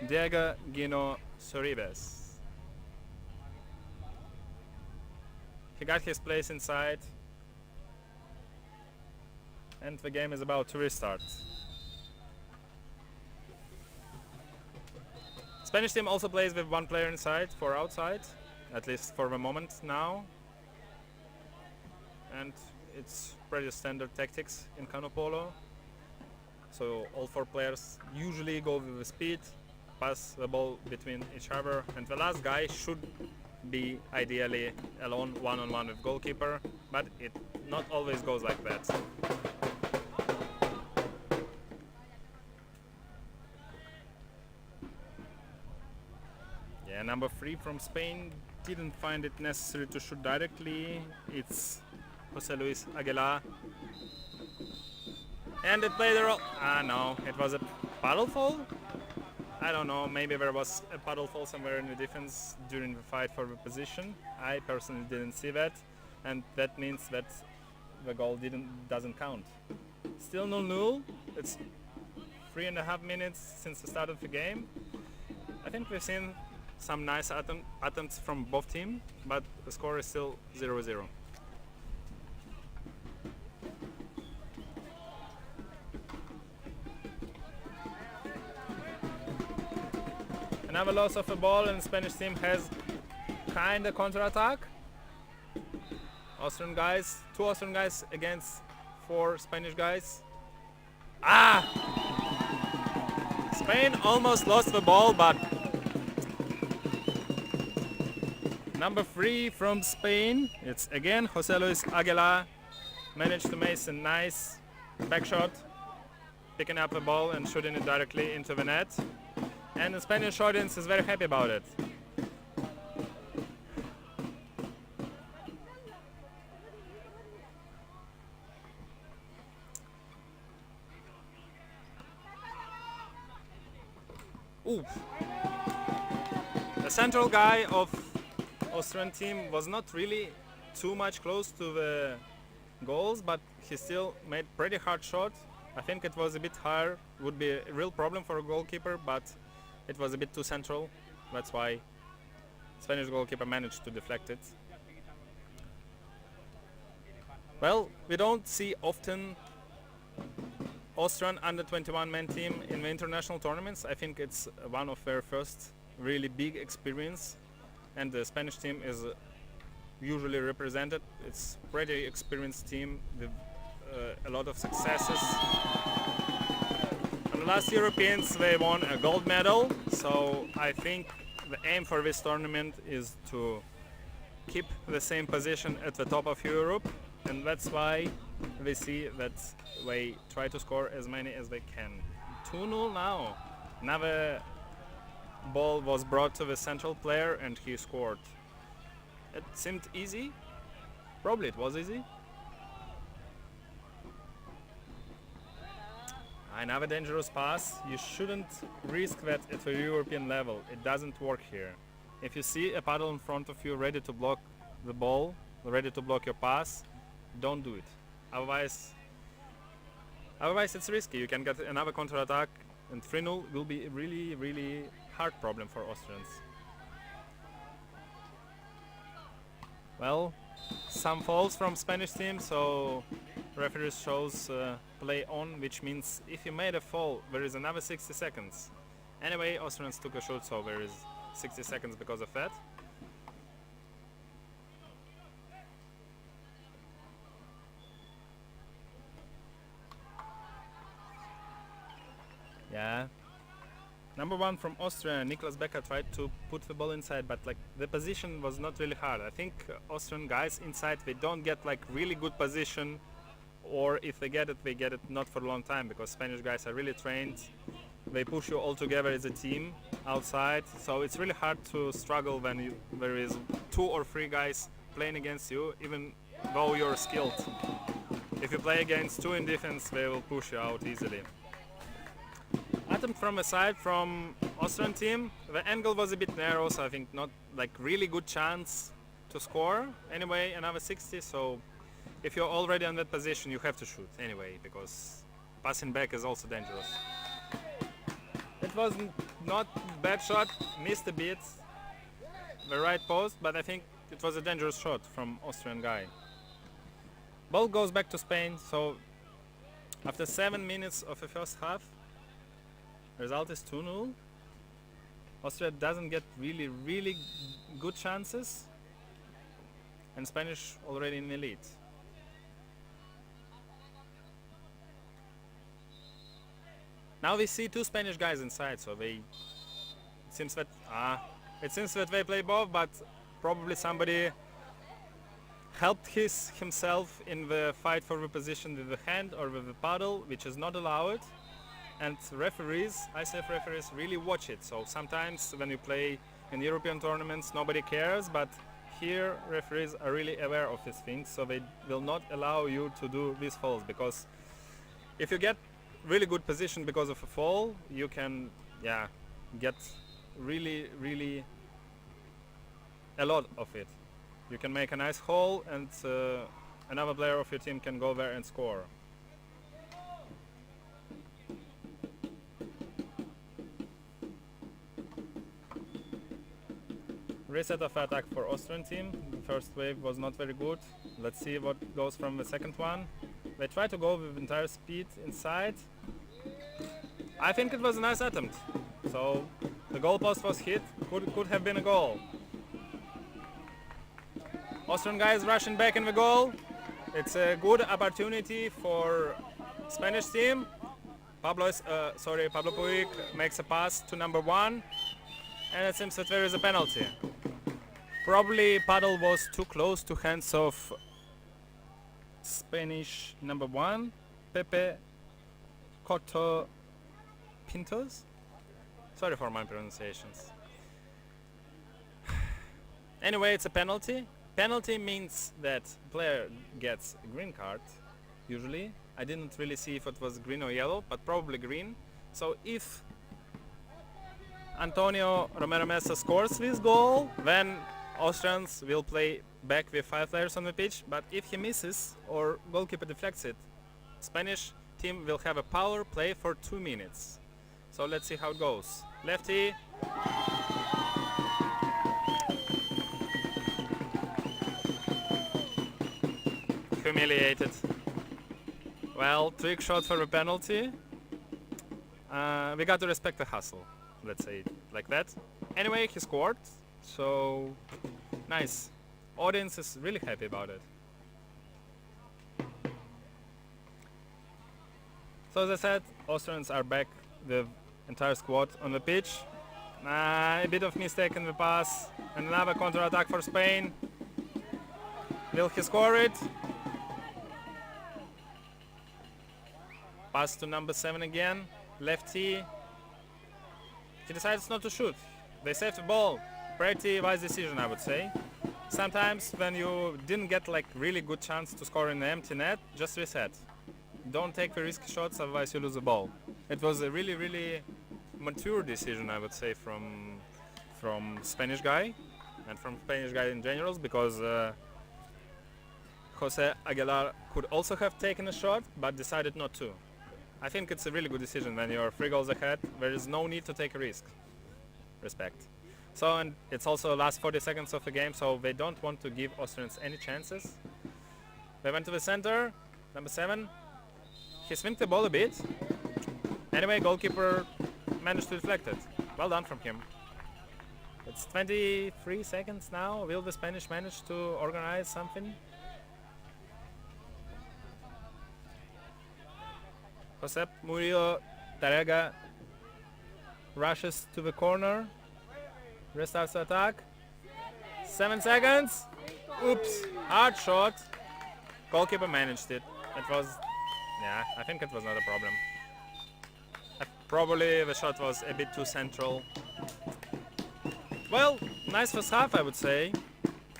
Diego Gino Soribes. He got his place inside, and the game is about to restart. Spanish team also plays with one player inside for outside, at least for the moment now. And it's pretty standard tactics in Canoe Polo. So all 4 players usually go with the speed, pass the ball between each other, and the last guy should be ideally alone one-on-one with goalkeeper, but it not always goes like that. Yeah, number 3 from Spain didn't find it necessary to shoot directly. It's Jose Luis Aguilar. And it played a role. No, it was a paddle fall? I don't know, maybe there was a paddle fall somewhere in the defense during the fight for the position. I personally didn't see that, and that means that the goal doesn't count. Still 0-0. It's 3.5 minutes since the start of the game. I think we've seen some nice attempts from both teams, but the score is still 0-0. Another loss of the ball, and the Spanish team has kind of counter-attack. Austrian guys, 2 Austrian guys against 4 Spanish guys. Spain almost lost the ball, but number 3 from Spain, it's again Jose Luis Aguilar, managed to make a nice back shot, picking up the ball and shooting it directly into the net. And the Spanish audience is very happy about it. Ooh. The central guy of Austrian team was not really too much close to the goals, but he still made pretty hard shot. I think it was a bit higher, would be a real problem for a goalkeeper, but it was a bit too central. That's why Spanish goalkeeper managed to deflect it. Well, we don't see often Austrian under-21 men team in the international tournaments. I think it's one of their first really big experience, and the Spanish team is usually represented. It's pretty experienced team with a lot of successes. And the last Europeans, they won a gold medal, so I think the aim for this tournament is to keep the same position at the top of Europe, and that's why we see that they try to score as many as they can. 2-0 now. Another ball was brought to the central player and he scored. It seemed easy. Probably it was easy. Another dangerous pass. You shouldn't risk that at a European level. It doesn't work here. If you see a paddle in front of you ready to block the ball, ready to block your pass, don't do it. Otherwise it's risky. You can get another counter-attack, and 3-0 will be a really, really hard problem for Austrians. Well, some fouls from Spanish team, so referee shows play on, which means if you made a foul, there is another 60 seconds. Anyway, Austrians took a shoot, so there is 60 seconds because of that. Yeah. Number one from Austria, Niklas Becker, tried to put the ball inside, but like the position was not really hard. I think Austrian guys inside, they don't get like really good position, or if they get it not for a long time, because Spanish guys are really trained. They push you all together as a team outside, so it's really hard to struggle when there is 2 or 3 guys playing against you, even though you're skilled. If you play against 2 in defense, they will push you out easily. Attempt from a side from Austrian team. The angle was a bit narrow, so I think not like really good chance to score. Anyway, another 60, so if you're already on that position, you have to shoot anyway, because passing back is also dangerous. It was not bad shot, missed a bit the right post, but I think it was a dangerous shot from Austrian guy. Ball goes back to Spain, so after 7 minutes of the first half, result is 2-0. Austria doesn't get really good chances, and Spanish already in the lead. Now we see 2 Spanish guys inside, so it seems that they play both, but probably somebody helped himself in the fight for the position with the hand or with the paddle, which is not allowed. And referees, ICF referees, really watch it. So sometimes when you play in European tournaments, nobody cares, but here referees are really aware of these things, so they will not allow you to do these fouls, because if you get really good position because of a fall, you can get really a lot of it. You can make a nice hole, and another player of your team can go there and score. Reset of attack for Austrian team. The first wave was not very good. Let's see what goes from the second one. They try to go with entire speed inside. I think it was a nice attempt. So the goalpost was hit. Could have been a goal. Austrian guys rushing back in the goal. It's a good opportunity for Spanish team. Pablo Puig makes a pass to number 1, and it seems that there is a penalty. Probably paddle was too close to hands of Spanish number 1, Pepe Coto Pintos. Sorry for my pronunciations. Anyway, it's a penalty. Penalty means that player gets a green card, usually. I didn't really see if it was green or yellow, but probably green. So if Antonio Romero Mesa scores this goal, then Austrians will play back with 5 players on the pitch, but if he misses or goalkeeper deflects it, Spanish team will have a power play for 2 minutes. So let's see how it goes. Lefty. Humiliated. Well, trick shot for a penalty. We got to respect the hustle, let's say it like that. Anyway, he scored, so nice. Audience is really happy about it. So as I said, Austrians are back, the entire squad on the pitch. A bit of mistake in the pass, and another counter-attack for Spain. Will he score it? Pass to number 7 again, lefty. He decides not to shoot. They saved the ball. Pretty wise decision, I would say. Sometimes when you didn't get like really good chance to score in the empty net, just reset. Don't take the risky shots, otherwise you lose the ball. It was a really mature decision, I would say, from Spanish guy and from Spanish guy in general, because Jose Aguilar could also have taken a shot, but decided not to. I think it's a really good decision when you're 3 goals ahead. There is no need to take a risk. Respect. So, and it's also the last 40 seconds of the game, so they don't want to give Austrians any chances. They went to the center, number 7. He swinged the ball a bit. Anyway, goalkeeper managed to deflect it. Well done from him. It's 23 seconds now. Will the Spanish manage to organize something? Josep Murillo Tarrega rushes to the corner, restarts the attack. 7 seconds. Oops, hard shot. Goalkeeper managed it. It was, yeah, I think it was not a problem. Probably the shot was a bit too central. Well, nice first half, I would say.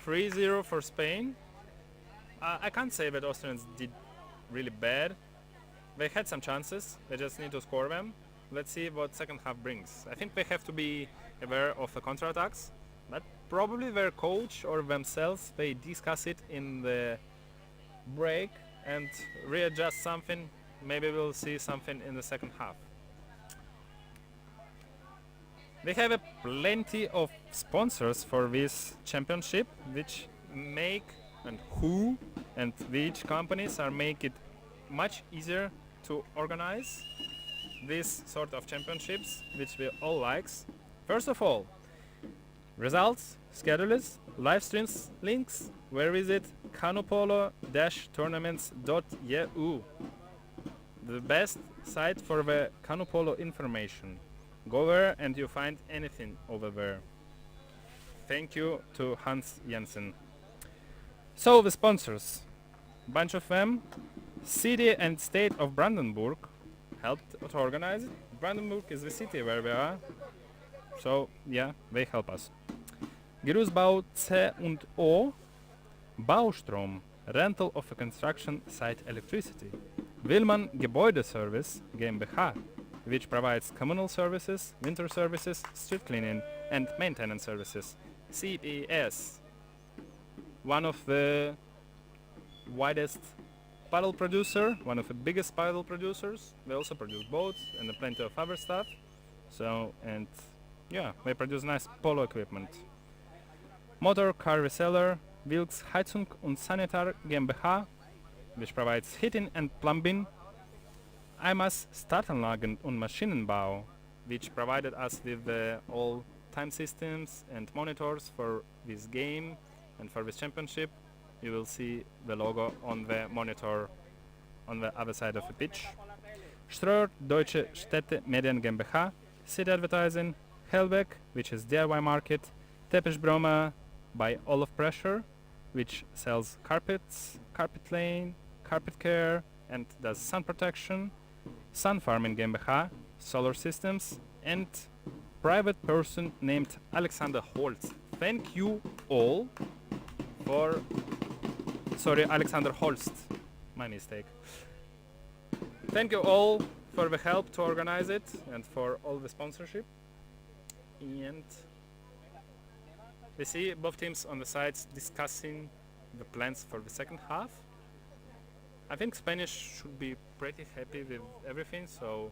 3-0 for Spain. I can't say that Austrians did really bad. They had some chances, they just need to score them. Let's see what second half brings. I think they have to be aware of the counterattacks, but probably their coach or themselves, they discuss it in the break and readjust something. Maybe we'll see something in the second half. We have plenty of sponsors for this championship, which make and who and which companies are make it much easier to organize these sort of championships, which we all likes. First of all, results, schedules, live streams, links. Where is it? canoepolo-tournaments.eu, the best site for the canoe polo information. Go there and you find anything over there. Thank you to Hans Jensen. So the sponsors, bunch of them. City and State of Brandenburg helped to organize it. Brandenburg is the city where we are, so yeah, they help us. Gerüstbau C&O, Baustrom, rental of a construction site electricity. Willmann Gebäudeservice GmbH, which provides communal services, winter services, street cleaning and maintenance services. CPS, one of the widest paddle producer, one of the biggest paddle producers. They also produce boats and plenty of other stuff. So, and yeah, they produce nice polo equipment. Motor car reseller Wilks Heizung und Sanitar GmbH, which provides heating and plumbing. IMAS Startanlagen und Maschinenbau, which provided us with all time systems and monitors for this game and for this championship. You will see the logo on the monitor on the other side of the pitch. Ströer Deutsche Städte Medien GmbH, City Advertising, Hellbeck, which is DIY market, Teppichbroma by Olaf Pressure, which sells carpets, carpet lane, carpet care and does sun protection, Sun Farming GmbH, solar systems, and private person named Alexander Holz. Thank you all for... Sorry, Alexander Holst. My mistake. Thank you all for the help to organize it and for all the sponsorship. And we see both teams on the sides discussing the plans for the second half. I think Spanish should be pretty happy with everything, so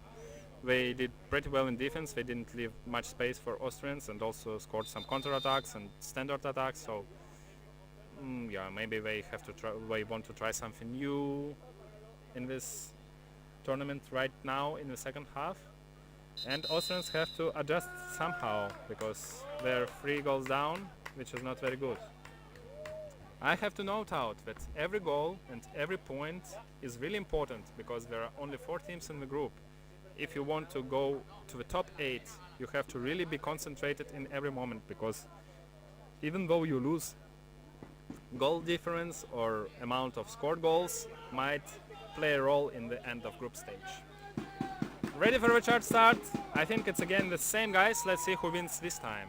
they did pretty well in defense. They didn't leave much space for Austrians and also scored some counter-attacks and standard attacks, so yeah, maybe they have to try, they want to try something new in this tournament right now in the second half. And Austrians have to adjust somehow because they're 3 goals down, which is not very good. I have to note out that every goal and every point is really important because there are only 4 teams in the group. If you want to go to the top 8, you have to really be concentrated in every moment because even though you lose, goal difference or amount of scored goals might play a role in the end of group stage. Ready for the chart start? I think it's again the same guys. Let's see who wins this time.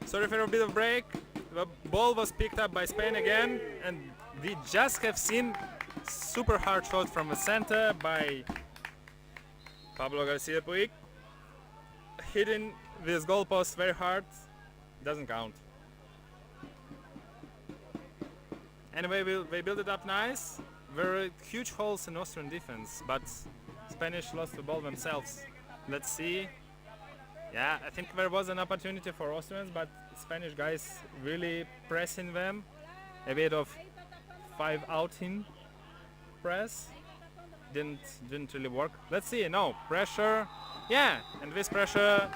Sorry for a bit of break. The ball was picked up by Spain again, and we just have seen super hard shot from the center by Pablo Garcia Puig hitting this goalpost very hard. Doesn't count. Anyway, they build it up nice. There are huge holes in Austrian defense, but Spanish lost the ball themselves. Let's see. Yeah, I think there was an opportunity for Austrians, but Spanish guys really pressing them. A bit of 5-out-in press. Didn't really work. Let's see. No pressure. Yeah, and this pressure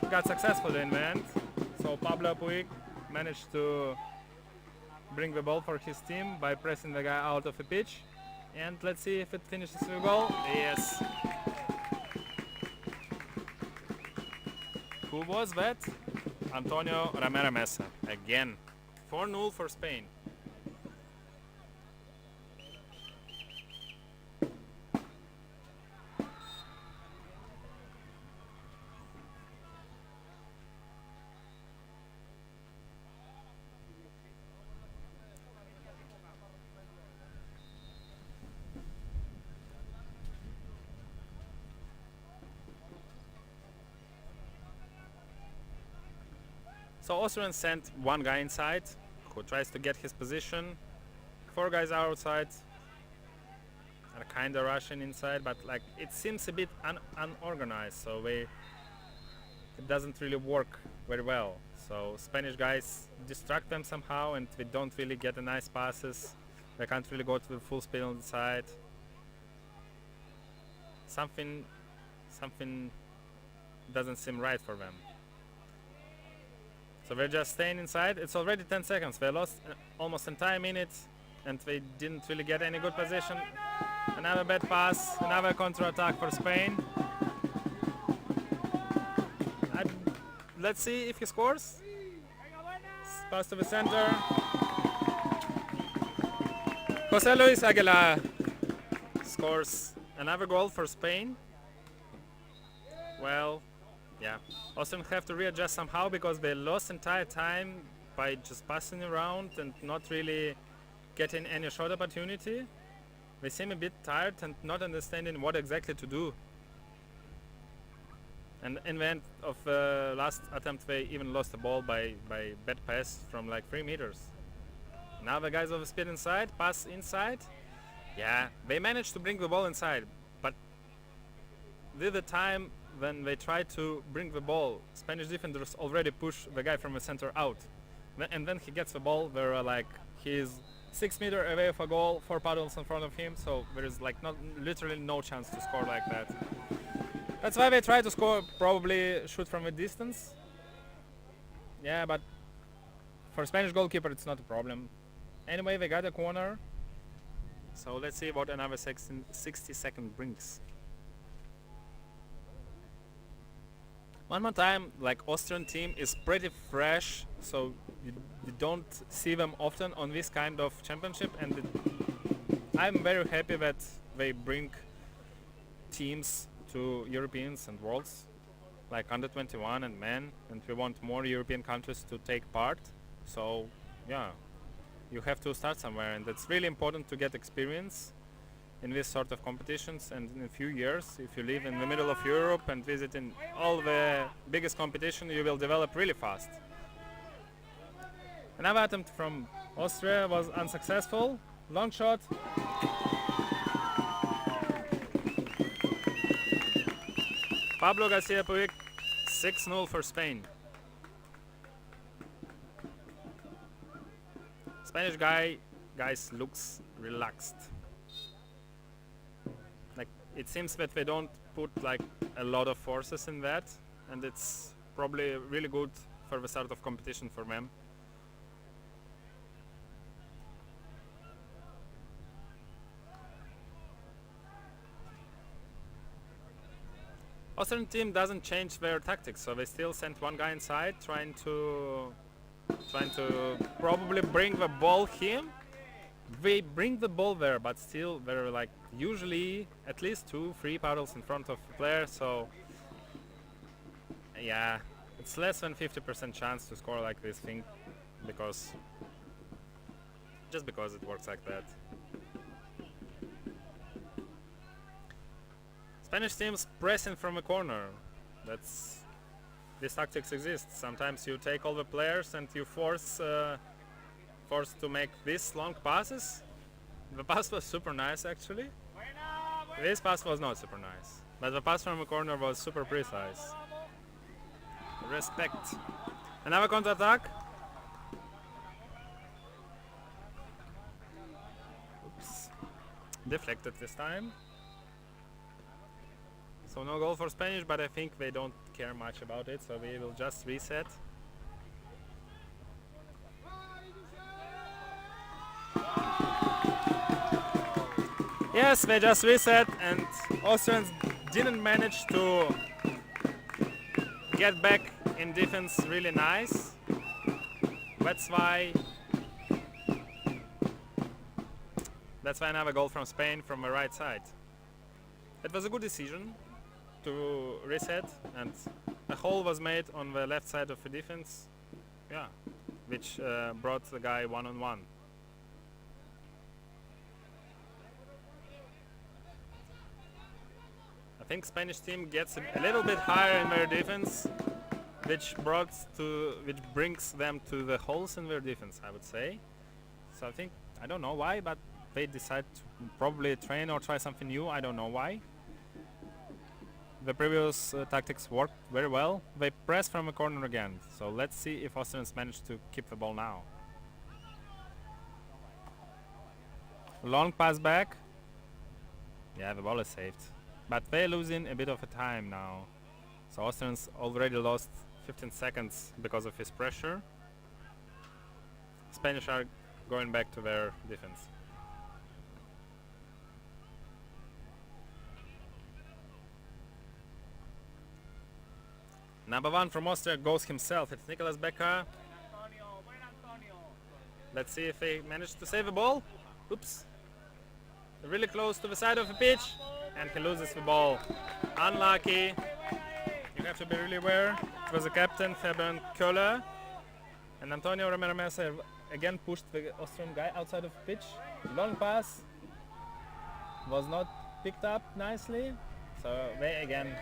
got successful in the end. So Pablo Puig managed to bring the ball for his team by pressing the guy out of the pitch. And let's see if it finishes with a goal. Yes. Who was that? Antonio Ramera Mesa. Again. 4-0 for Spain. So Austrians sent one guy inside who tries to get his position. 4 guys are outside are kind of rushing inside, but like it seems a bit unorganized, so it doesn't really work very well. So Spanish guys distract them somehow, and we don't really get the nice passes. They can't really go to the full speed on the side. Something doesn't seem right for them. So they're just staying inside. It's already 10 seconds. They lost almost entire minute, and they didn't really get any good position. Another bad pass, another counter-attack for Spain. Let's see if he scores. Pass to the center. Jose Luis Aguilar scores another goal for Spain. Well, yeah, Austrians have to readjust somehow because they lost entire time by just passing around and not really getting any shot opportunity. They seem a bit tired and not understanding what exactly to do. And in the end of the last attempt, they even lost the ball by bad pass from like 3 meters. Now the guys of the speed inside, pass inside. Yeah, they managed to bring the ball inside, but with the time when they try to bring the ball, Spanish defenders already push the guy from the center out. And then he gets the ball, they're like, he's 6 meters away of a goal, 4 paddles in front of him, so there is like literally no chance to score like that. That's why they try to score, probably shoot from a distance. Yeah, but for Spanish goalkeeper it's not a problem. Anyway, they got a corner, so let's see what another 60 seconds brings. One more time, like Austrian team is pretty fresh, so you don't see them often on this kind of championship, and I'm very happy that they bring teams to Europeans and Worlds, like under 21 and men, and we want more European countries to take part. So yeah, you have to start somewhere, and it's really important to get experience in this sort of competitions, and in a few years, if you live in the middle of Europe and visit in all the biggest competition, you will develop really fast. Another attempt from Austria was unsuccessful. Long shot. Pablo Garcia Puig, 6-0 for Spain. Spanish guys looks relaxed. Like it seems that they don't put like a lot of forces in that, and it's probably really good for the start of competition for them. Austrian team doesn't change their tactics, so they still sent one guy inside, trying to probably bring the ball him. They bring the ball there, but still they're like usually at least 2-3 paddles in front of the player, so yeah, it's less than 50% chance to score like this thing, just because it works like that. Spanish teams pressing from a corner. That's these tactics exist. Sometimes you take all the players and you force to make these long passes. The pass was super nice actually. This pass was not super nice, but the pass from a corner was super precise. Respect. Another counter-attack. Oops. Deflected this time. So no goal for Spanish, but I think they don't care much about it, so we will just reset. Yes, they just reset, and Austrians didn't manage to get back in defense really nice. That's why another goal from Spain from the right side. It was a good decision to reset, and a hole was made on the left side of the defense, yeah, which brought the guy one-on-one. I think Spanish team gets a little bit higher in their defense, which brings them to the holes in their defense, I would say. So I don't know why, but they decide to probably train or try something new. I don't know why. The previous tactics worked very well. They press from a corner again. So let's see if Austrians manage to keep the ball now. Long pass back. Yeah, the ball is saved. But they're losing a bit of a time now. So Austrians already lost 15 seconds because of his pressure. Spanish are going back to their defense. Number 1 from Austria goes himself. It's Nicolas Becker. Let's see if they manage to save the ball. Oops. Really close to the side of the pitch. And he loses the ball. Unlucky. You have to be really aware. It was the captain, Fabian Köhler. And Antonio Romero Mesa again pushed the Austrian guy outside of the pitch. Long pass. Was not picked up nicely. So they again...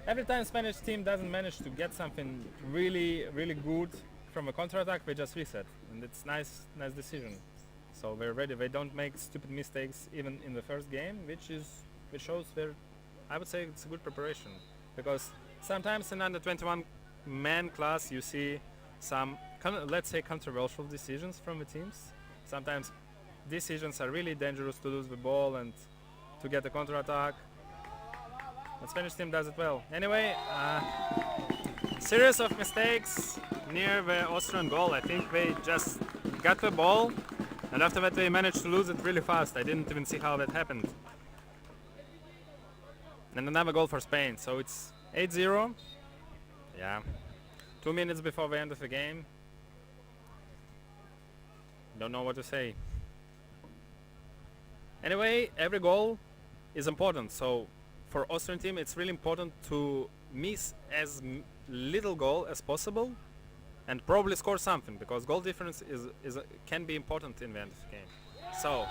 Every time Spanish team doesn't manage to get something really, really good from a counter-attack, they just reset. And it's nice decision. So they're ready. They don't make stupid mistakes even in the first game, which shows I would say it's a good preparation. Because sometimes in under 21 man class you see some, let's say, controversial decisions from the teams. Sometimes decisions are really dangerous to lose the ball and to get a counter-attack. The Spanish team does it well. Anyway, series of mistakes near the Austrian goal. I think they just got the ball, and after that they managed to lose it really fast. I didn't even see how that happened. And another goal for Spain, so it's 8-0. Yeah, 2 minutes before the end of the game. Don't know what to say. Anyway, every goal is important, so for Austrian team it's really important to miss as little goal as possible and probably score something, because goal difference can be important in the end of the game. So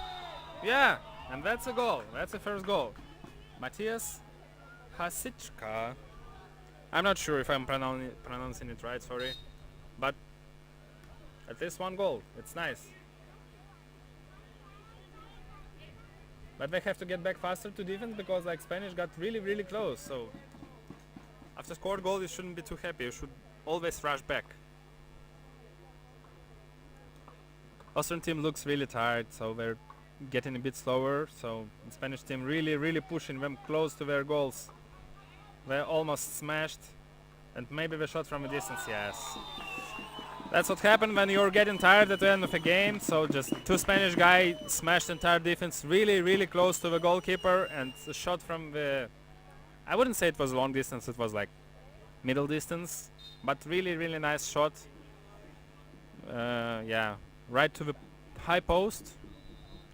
yeah, and that's a goal. That's the first goal. Matthias Hasichka. I'm not sure if I'm pronouncing it right, sorry, but at least one goal. It's nice. But they have to get back faster to defense, because like Spanish got really, really close. So after scored goal you shouldn't be too happy. You should always rush back. Austrian team looks really tired, so they're getting a bit slower. So the Spanish team really, really pushing them close to their goals. They're almost smashed, and maybe the shot from a distance, yes. That's what happened when you're getting tired at the end of a game. So just 2 Spanish guys smashed entire defense really, really close to the goalkeeper, and the shot from the... I wouldn't say it was long distance, it was like middle distance, but really, really nice shot. Yeah, right to the high post,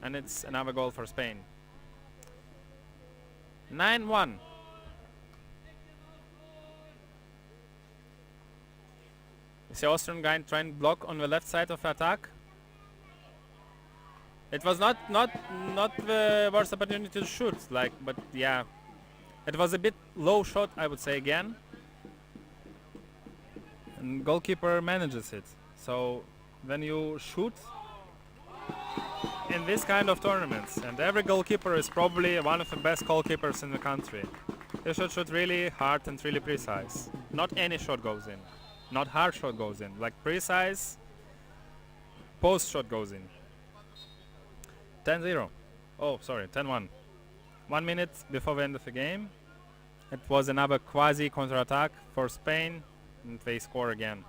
and it's another goal for Spain. 9-1. You see Austrian guy trying to block on the left side of the attack. It was not the worst opportunity to shoot, but yeah, It was a bit low shot, I would say, again. And goalkeeper manages it. So when you shoot in this kind of tournaments, and every goalkeeper is probably one of the best goalkeepers in the country, you should shoot really hard and really precise. Not any shot goes in. Not hard shot goes in. Like precise post shot goes in. 10-0. Oh, sorry, 10-1. 1 minute before the end of the game. It was another quasi counter-attack for Spain, and they score again.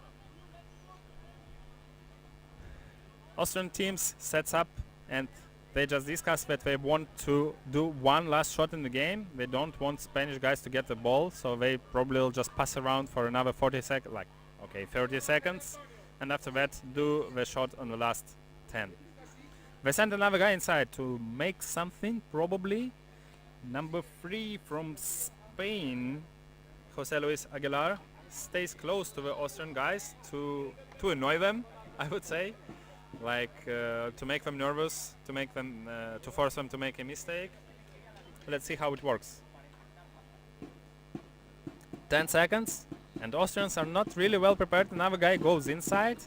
Austrian teams sets up, and they just discussed that they want to do one last shot in the game. They don't want Spanish guys to get the ball, so they probably will just pass around for another 40 seconds, like, okay, 30 seconds, and after that do the shot on the last 10. They sent another guy inside to make something, probably. Number 3 from Spain, Jose Luis Aguilar, stays close to the Austrian guys to annoy them, I would say. Like to make them nervous, to make them to force them to make a mistake. Let's see how it works. 10 seconds, and Austrians are not really well prepared. Another guy goes inside.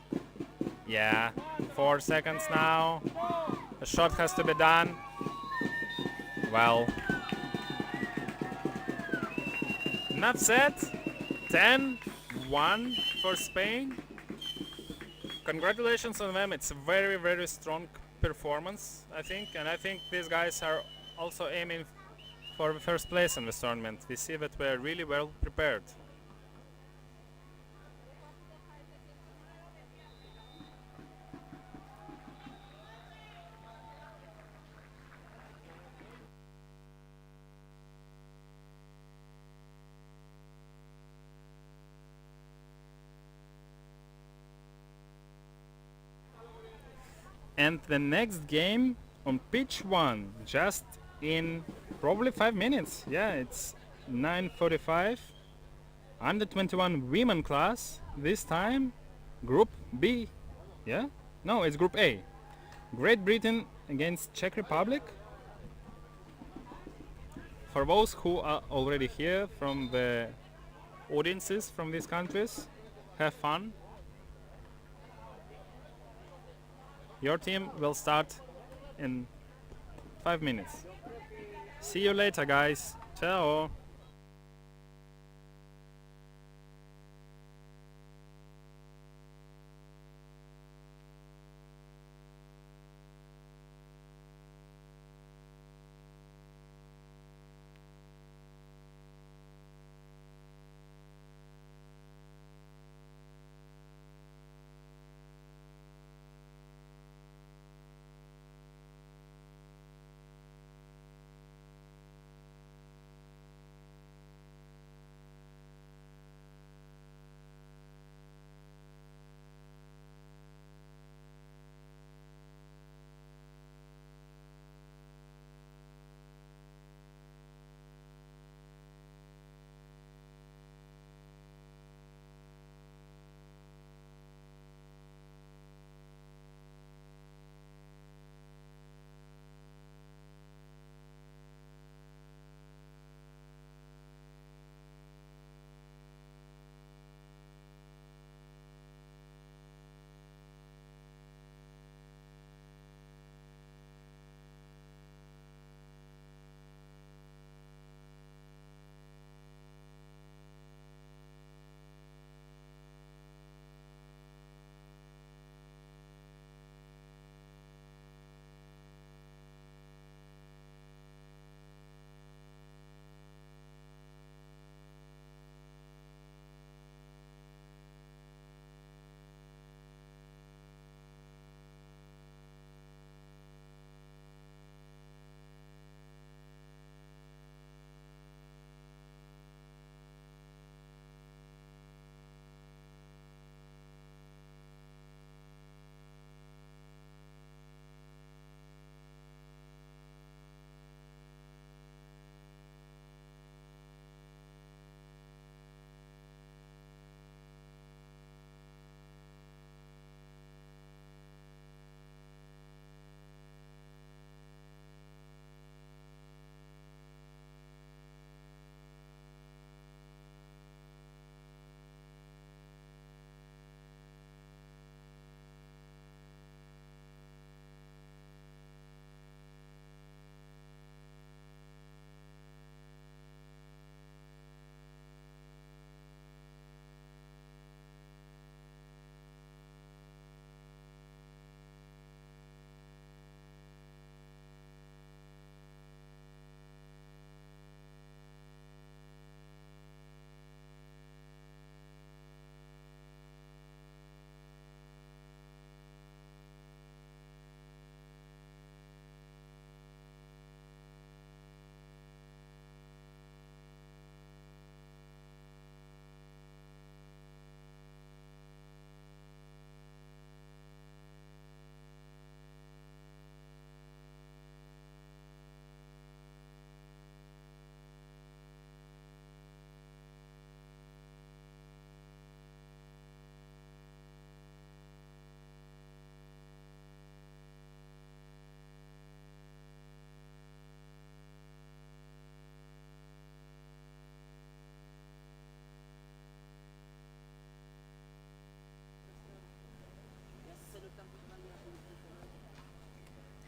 Yeah, 4 seconds now. A shot has to be done. Well, enough said. 10-1 for Spain. Congratulations on them. It's a very, very strong performance, I think, and I think these guys are also aiming for the first place in this tournament. We see that we're really well prepared. And the next game on pitch 1, just in probably 5 minutes. Yeah, it's 9:45. Under 21 women class. This time, Group B. Yeah? No, it's Group A. Great Britain against Czech Republic. For those who are already here from the audiences from these countries, have fun. Your team will start in 5 minutes. See you later, guys. Ciao.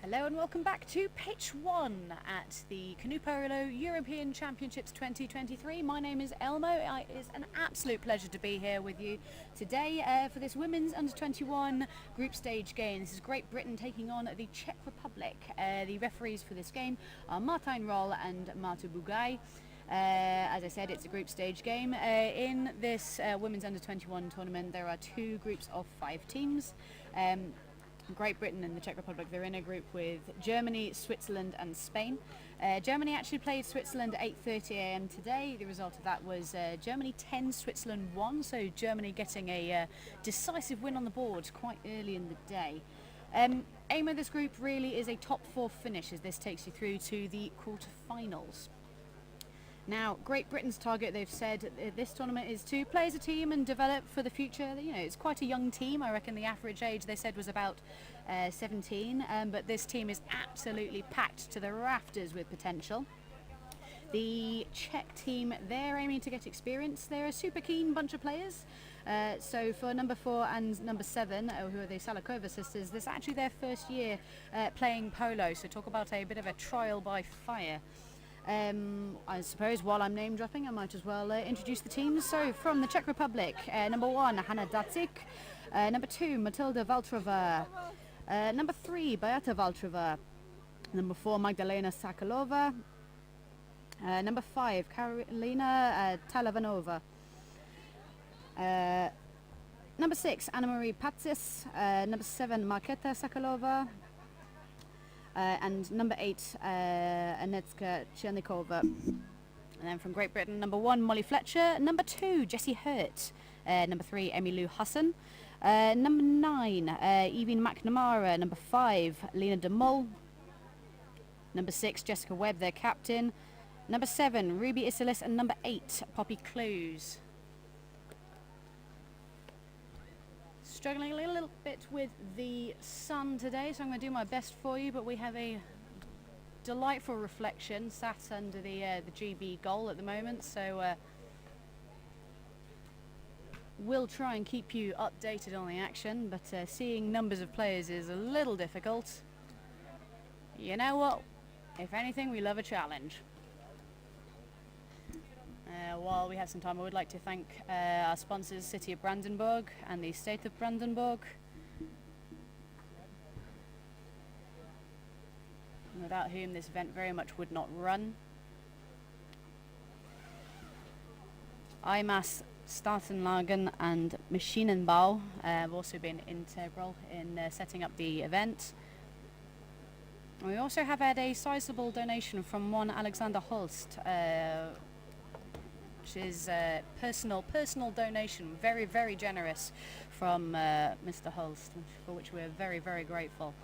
Hello and welcome back to pitch 1 at the Canoe Polo European Championships 2023. My name is Elmo. It is an absolute pleasure to be here with you today for this women's under-21 group stage game. This is Great Britain taking on the Czech Republic. The referees for this game are Martijn Rol and Marta Bugaj. As I said, it's a group stage game. In this women's under-21 tournament, there are 2 groups of 5 teams. Great Britain and the Czech Republic, they're in a group with Germany, Switzerland and Spain. Germany actually played Switzerland at 8:30 a.m. today. The result of that was Germany 10, Switzerland 1, so Germany getting a decisive win on the board quite early in the day. Aim of this group really is a top 4 finish, as this takes you through to the quarter-finals. Now, Great Britain's target, they've said this tournament is to play as a team and develop for the future. You know, it's quite a young team. I reckon the average age they said was about 17, but this team is absolutely packed to the rafters with potential. The Czech team, they're aiming to get experience. They're a super keen bunch of players. So for number 4 and number 7, who are the Salakova sisters, this is actually their first year playing polo. So talk about a bit of a trial by fire. I suppose while I'm name dropping, I might as well introduce the teams. So from the Czech Republic, number 1, Hanna Dacik, number 2, Matilda Valtrova, number 3, Beata Valtrova, number 4, Magdalena Sakalova, number 5, Karolina Talavanova, number 6, Anna-Marie Patsis, number 7, Marketa Sakalova, and number 8, Anetska Chernikova. And then from Great Britain, number 1, Molly Fletcher, number 2, Jessie Hurt, number 3, Emmylou Hassan, number 9, Evie McNamara, number 5, Lena de Mol, number 6, Jessica Webb, their captain, number 7, Ruby Isilis, and number 8, Poppy Clues. Struggling a little bit with the sun today, so I'm going to do my best for you, but we have a delightful reflection sat under the GB goal at the moment, so we'll try and keep you updated on the action, but seeing numbers of players is a little difficult. You know what? If anything, we love a challenge. While we have some time, I would like to thank our sponsors, City of Brandenburg and the State of Brandenburg, without whom this event very much would not run. IMAS, Startenlagen and Maschinenbau have also been integral in setting up the event. We also have had a sizable donation from one Alexander Holst, which is a personal donation, very, very generous from Mr. Holst, for which we're very, very grateful.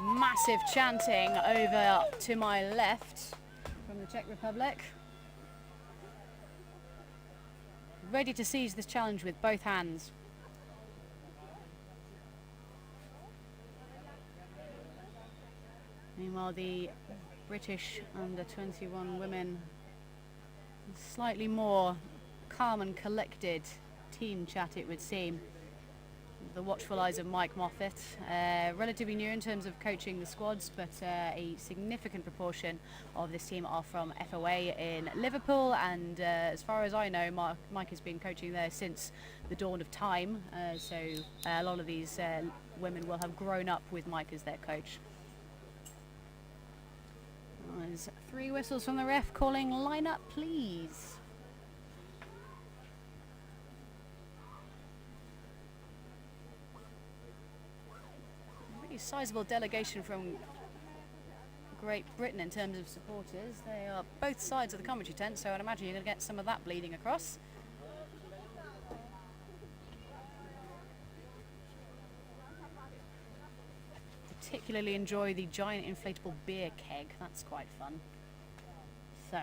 Massive chanting over to my left from the Czech Republic. Ready to seize this challenge with both hands. Meanwhile, the British under-21 women, slightly more calm and collected team chat, it would seem. The watchful eyes of Mike Moffat, relatively new in terms of coaching the squads, but a significant proportion of this team are from FOA in Liverpool, and as far as I know, Mike has been coaching there since the dawn of time, so a lot of these women will have grown up with Mike as their coach. There's 3 whistles from the ref calling line up, please. Really sizable delegation from Great Britain in terms of supporters. They are both sides of the commentary tent, so I'd imagine you're going to get some of that bleeding across. Particularly enjoy the giant inflatable beer keg. That's quite fun. So,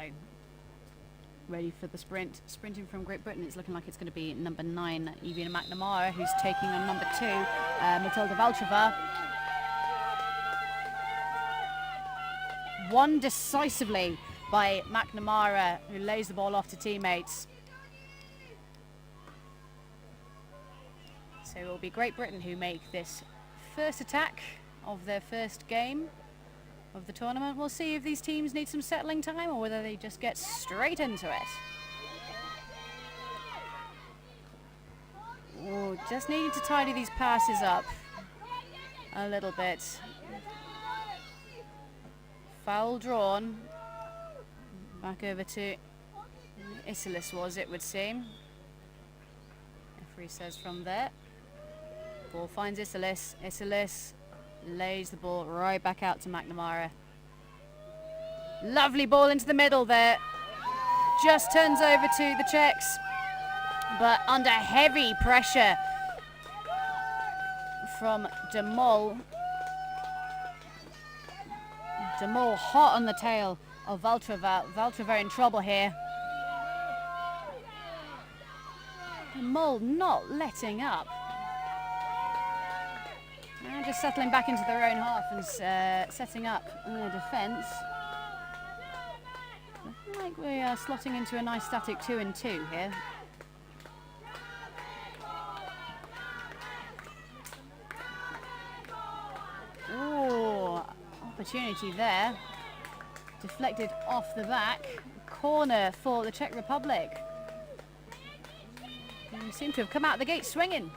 ready for the sprint. Sprinting from Great Britain, it's looking like it's going to be number 9, Evie McNamara, who's taking on number 2, Matilda Valtrova. Won decisively by McNamara, who lays the ball off to teammates. So it will be Great Britain who make this first attack of their first game of the tournament. We'll see if these teams need some settling time or whether they just get straight into it. Oh, just needing to tidy these passes up a little bit. Foul drawn. Back over to Isilis, was it would seem. Referee says from there. Ball finds Isilis. Isilis lays the ball right back out to McNamara. Lovely ball into the middle there. Just turns over to the Czechs, but under heavy pressure from De Mol. De Mol hot on the tail of Valtreva. Valtreva in trouble here. De Mol not letting up. Now just settling back into their own half and setting up their defence. Looking like we are slotting into a nice static 2-2 here. Ooh, opportunity there. Deflected off the back. Corner for the Czech Republic. They seem to have come out the gate swinging.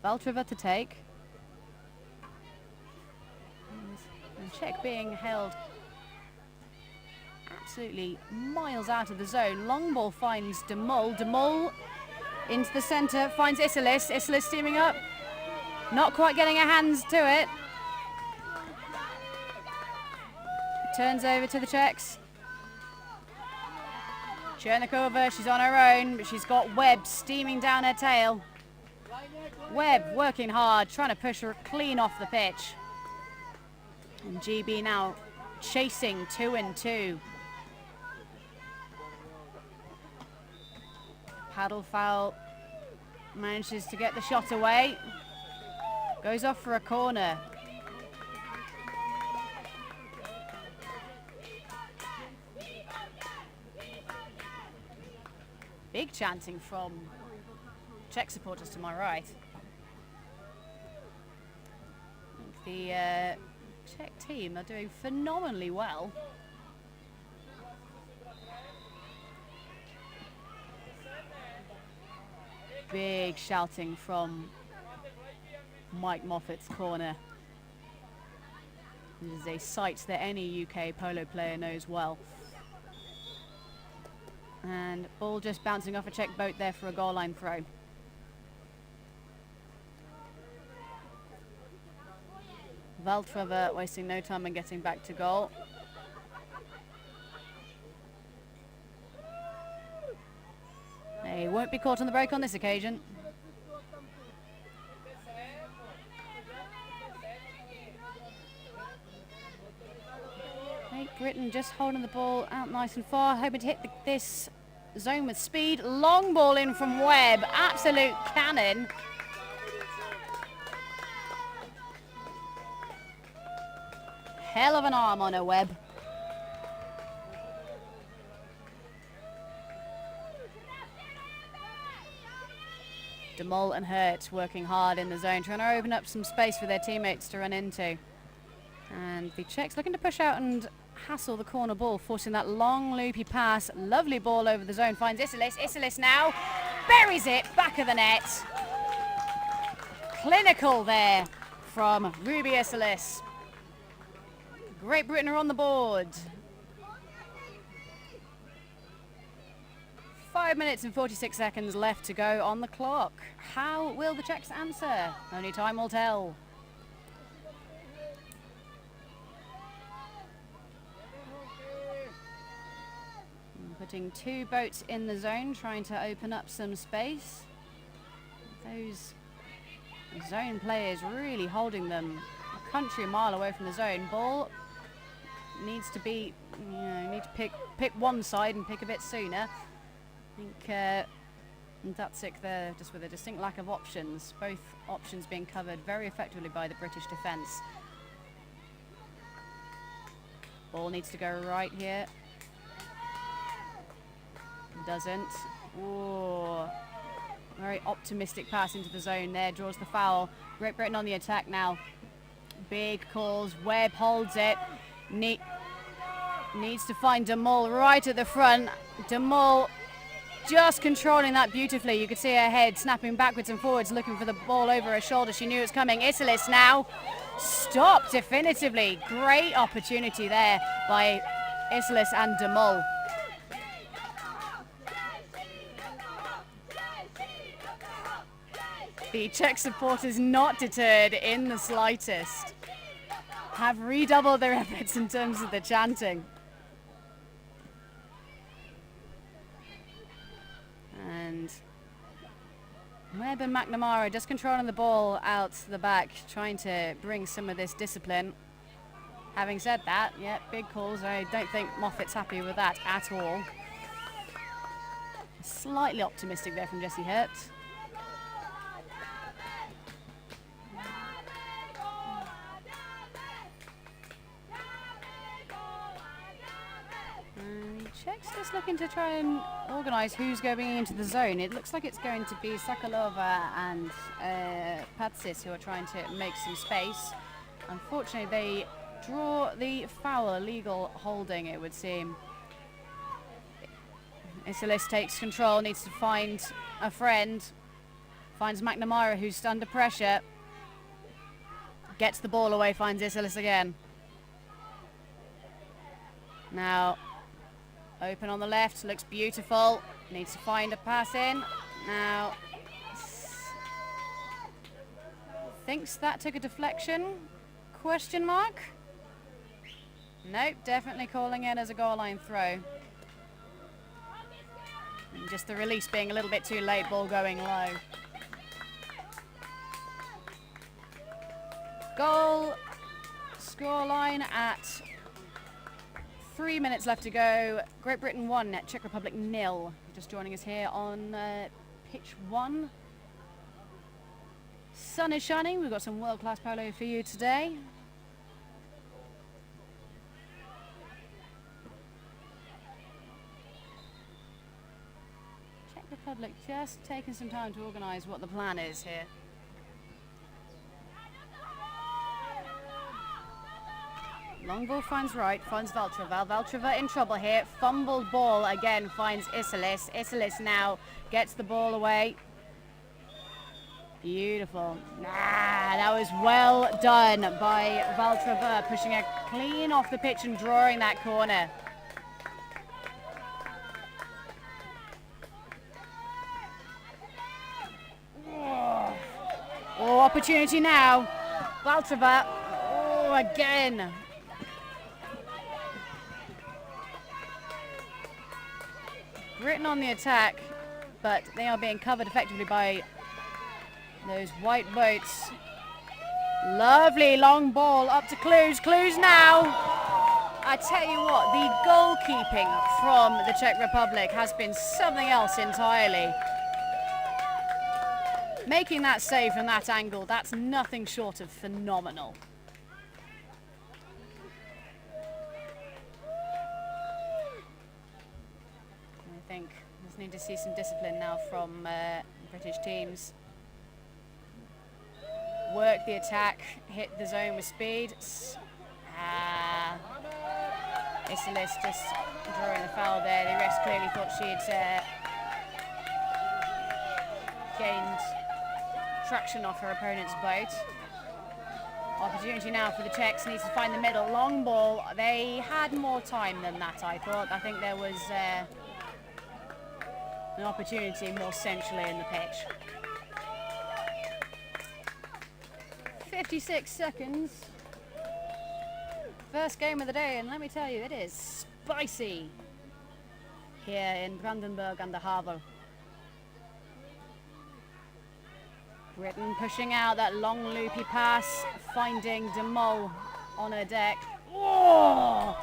Valtreva to take. And Czech being held absolutely miles out of the zone. Long ball finds De Mol. De Mol into the centre, finds Isilis. Isilis steaming up. Not quite getting her hands to it. Turns over to the Czechs. Chernikova, she's on her own, but she's got Webb steaming down her tail. Webb working hard, trying to push her clean off the pitch. And GB now chasing 2-2. Paddle foul manages to get the shot away. Goes off for a corner. Big chanting from Czech supporters to my right. I think the Czech team are doing phenomenally well. Big shouting from Mike Moffat's corner. This is a sight that any UK polo player knows well. And ball just bouncing off a Czech boat there for a goal line throw. Valtreva wasting no time in getting back to goal. They won't be caught on the break on this occasion. Great Britain just holding the ball out nice and far, hoping to hit this zone with speed. Long ball in from Webb, absolute cannon. Hell of an arm on her, Webb. De Mol and Hurt working hard in the zone, trying to open up some space for their teammates to run into. And the Czechs looking to push out and hassle the corner ball, forcing that long loopy pass. Lovely ball over the zone, finds Isilis. Isilis now buries it, back of the net. Clinical there from Ruby Isilis. Great Britain are on the board. 5 minutes and 46 seconds left to go on the clock. How will the Czechs answer? Only time will tell. Putting two boats in the zone, trying to open up some space. Those zone players really holding them a country mile away from the zone. Ball needs to be, need to pick one side and pick a bit sooner. I think Datsik there just with a distinct lack of options. Both options being covered very effectively by the British defence. Ball needs to go right here. doesn't. Ooh. Very optimistic pass into the zone there. Draws the foul. Great Britain on the attack now. Big calls. Webb holds it. Needs to find DeMol right at the front. DeMol just controlling that beautifully. You could see her head snapping backwards and forwards, looking for the ball over her shoulder. She knew it was coming. Isilis now stopped definitively. Great opportunity there by Isilis and DeMol. The Czech supporters not deterred in the slightest. Have redoubled their efforts in terms of the chanting. And Webb and McNamara just controlling the ball out the back, trying to bring some of this discipline. Having said that, yeah, big calls. I don't think Moffat's happy with that at all. Slightly optimistic there from Jessie Hurt. Czechs just looking to try and organise who's going into the zone. It looks like it's going to be Sakalova and Patsis who are trying to make some space. Unfortunately, they draw the foul, illegal holding, it would seem. Isilis takes control, needs to find a friend. Finds McNamara, who's under pressure. Gets the ball away, finds Isilis again. Now, open on the left, looks beautiful. Needs to find a pass in. Now, thinks that took a deflection? Question mark? Nope, definitely calling it as a goal line throw. And just the release being a little bit too late, ball going low. Goal scoreline at 3 minutes left to go. Great Britain 1, Czech Republic 0. Just joining us here on pitch 1. Sun is shining. We've got some world-class polo for you today. Czech Republic just taking some time to organise what the plan is here. Long ball finds right, finds Valtrova. Valtrova in trouble here. Fumbled ball again, finds Isilis. Isilis now gets the ball away. Beautiful. That was well done by Valtrova, pushing her clean off the pitch and drawing that corner. Oh, opportunity now. Valtrova. Oh, again. Britain on the attack, but they are being covered effectively by those white boats. Lovely long ball up to Clues. Clues now. I tell you what, the goalkeeping from the Czech Republic has been something else entirely. Making that save from that angle, that's nothing short of phenomenal. I think we just need to see some discipline now from British teams. Work the attack, hit the zone with speed. Isilis just drawing the foul there. The refs clearly thought she'd gained traction off her opponent's boat. Opportunity now for the Czechs, needs to find the middle. Long ball, they had more time than that, I thought. I think there was an opportunity more centrally in the pitch. 56 seconds. First game of the day, and let me tell you, it is spicy here in Brandenburg and the Havel. Britain pushing out that long loopy pass, finding DeMol on her deck. Oh!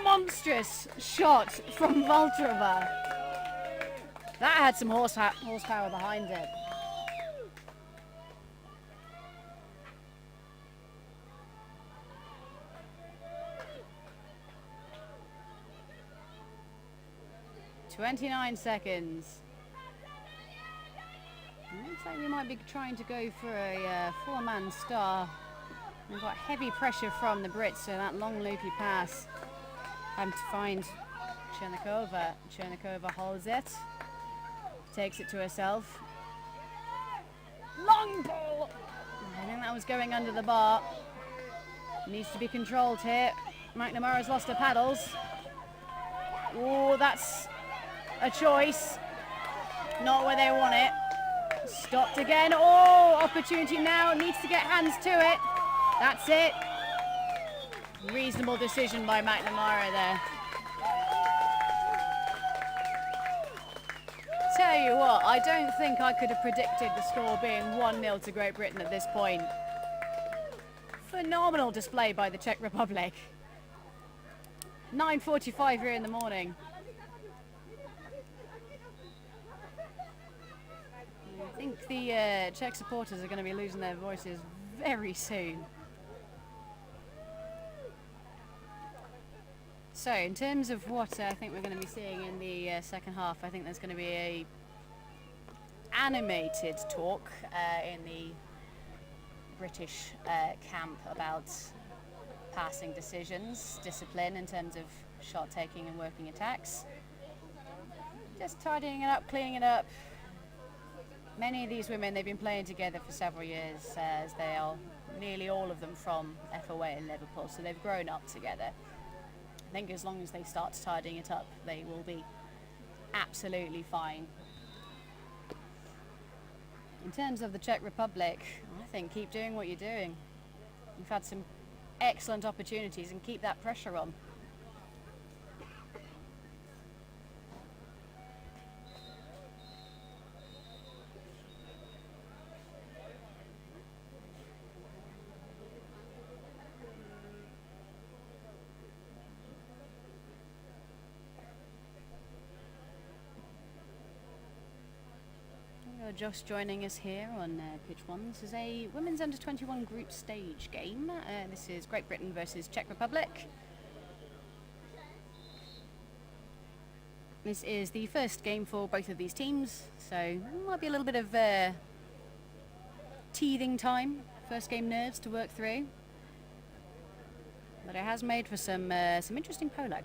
Monstrous shot from Valtrova. That had some horsepower behind it. 29 seconds. Looks like we might be trying to go for a four-man star. We've got heavy pressure from the Brits, so that long loopy pass. Time to find Chernikova. Chernikova holds it. Takes it to herself. Long ball! I think that was going under the bar. Needs to be controlled here. McNamara's lost her paddles. Oh, that's a choice. Not where they want it. Stopped again. Oh, opportunity now. Needs to get hands to it. That's it. Reasonable decision by McNamara there. Tell you what, I don't think I could have predicted the score being 1-0 to Great Britain at this point. Phenomenal display by the Czech Republic. 9:45 here in the morning. I think the Czech supporters are going to be losing their voices very soon. So, in terms of what I think we're going to be seeing in the second half, I think there's going to be a animated talk in the British camp about passing decisions, discipline in terms of shot taking and working attacks. Just tidying it up, cleaning it up. Many of these women, they've been playing together for several years, as they are nearly all of them from FOA in Liverpool, so they've grown up together. I think as long as they start tidying it up, they will be absolutely fine. In terms of the Czech Republic, I think keep doing what you're doing. You've had some excellent opportunities and keep that pressure on. Just joining us here on pitch one. This is a women's under-21 group stage game. This is Great Britain versus Czech Republic. This is the first game for both of these teams, so there might be a little bit of teething time, first game nerves to work through. But it has made for some interesting polo.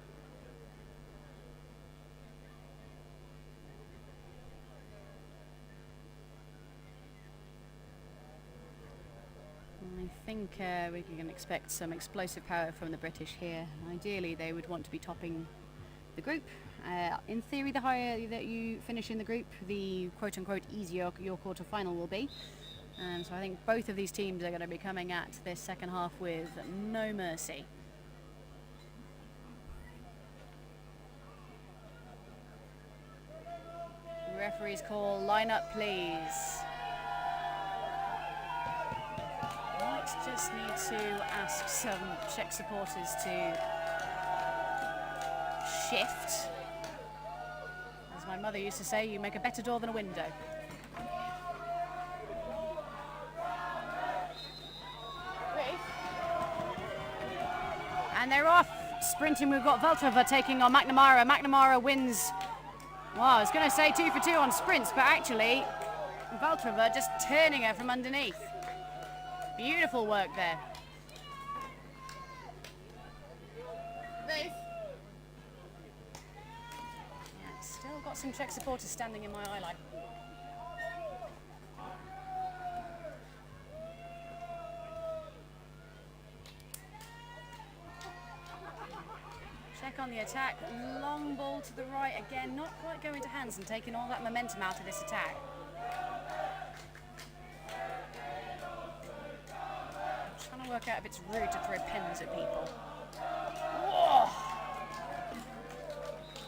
I think we can expect some explosive power from the British here. Ideally, they would want to be topping the group. In theory, the higher that you finish in the group, the quote-unquote easier your quarter-final will be. So I think both of these teams are going to be coming at this second half with no mercy. The referees call, line up please. Just need to ask some Czech supporters to shift. As my mother used to say, you make a better door than a window. And they're off. Sprinting, we've got Veltova taking on McNamara. McNamara wins. Well, I was going to say 2 for 2 on sprints, but actually Veltova just turning her from underneath. Beautiful work there. Yeah, still got some Czech supporters standing in my eye line. Czech on the attack, long ball to the right again, not quite going to hands and taking all that momentum out of this attack. Trying to work out if it's rude to throw pens at people. Whoa!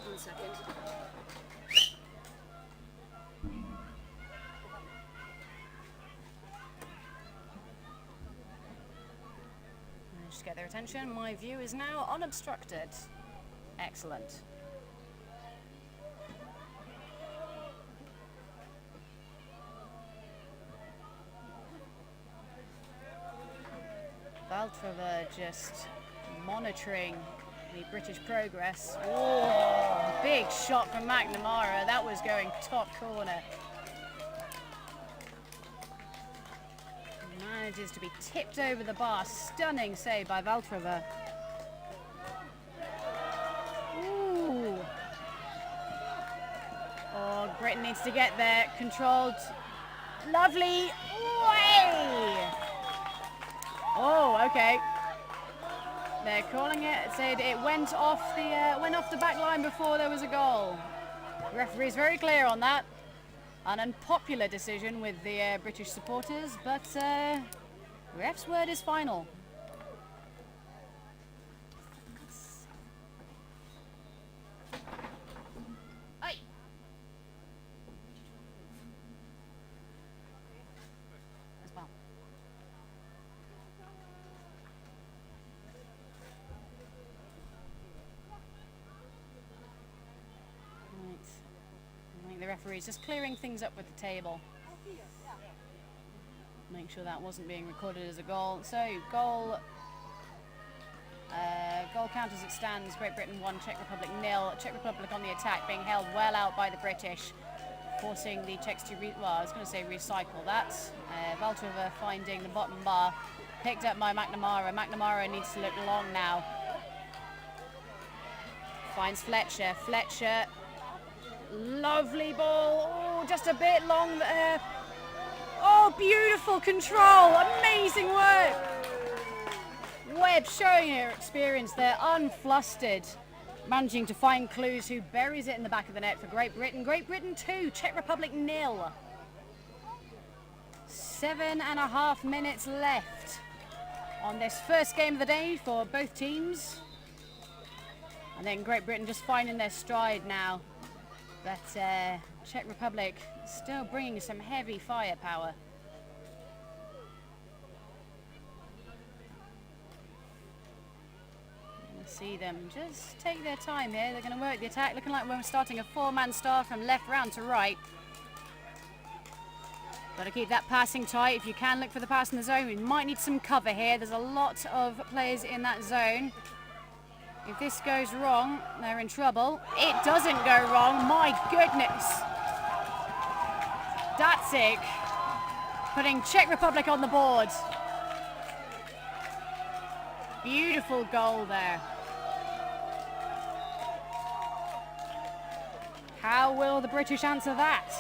1 second. Just get their attention. My view is now unobstructed. Excellent. Veltova just monitoring the British progress. Oh, big shot from McNamara. That was going top corner. Manages to be tipped over the bar. Stunning save by Valtrova. Ooh. Oh, Britain needs to get there. Controlled. Lovely. Way. Oh, okay. They're calling it. It said it went off the back line before there was a goal. The referee's very clear on that. An unpopular decision with the British supporters, but ref's word is final. Aye. As well. I think the referee's just clearing things up with the table. Make sure that wasn't being recorded as a goal. So, goal count as it stands. Great Britain 1, Czech Republic 0. Czech Republic on the attack, being held well out by the British, forcing the Czechs to, recycle that. Valtrova finding the bottom bar, picked up by McNamara. McNamara needs to look long now. Finds Fletcher. Fletcher. Lovely ball. Oh, just a bit long there. Oh, beautiful control. Amazing work. Webb showing her experience there, unflustered. Managing to find clues, who buries it in the back of the net for Great Britain. Great Britain 2, Czech Republic 0. 7.5 minutes left on this first game of the day for both teams. And then Great Britain just finding their stride now. But Czech Republic still bringing some heavy firepower. See them just take their time here. They're going to work the attack, looking like we're starting a 4-man start from left round to right. Got to keep that passing tight. If you can, look for the pass in the zone. We might need some cover here. There's a lot of players in that zone. If this goes wrong, they're in trouble. It doesn't go wrong. My goodness. Datsik putting Czech Republic on the board. Beautiful goal there. How will the British answer that?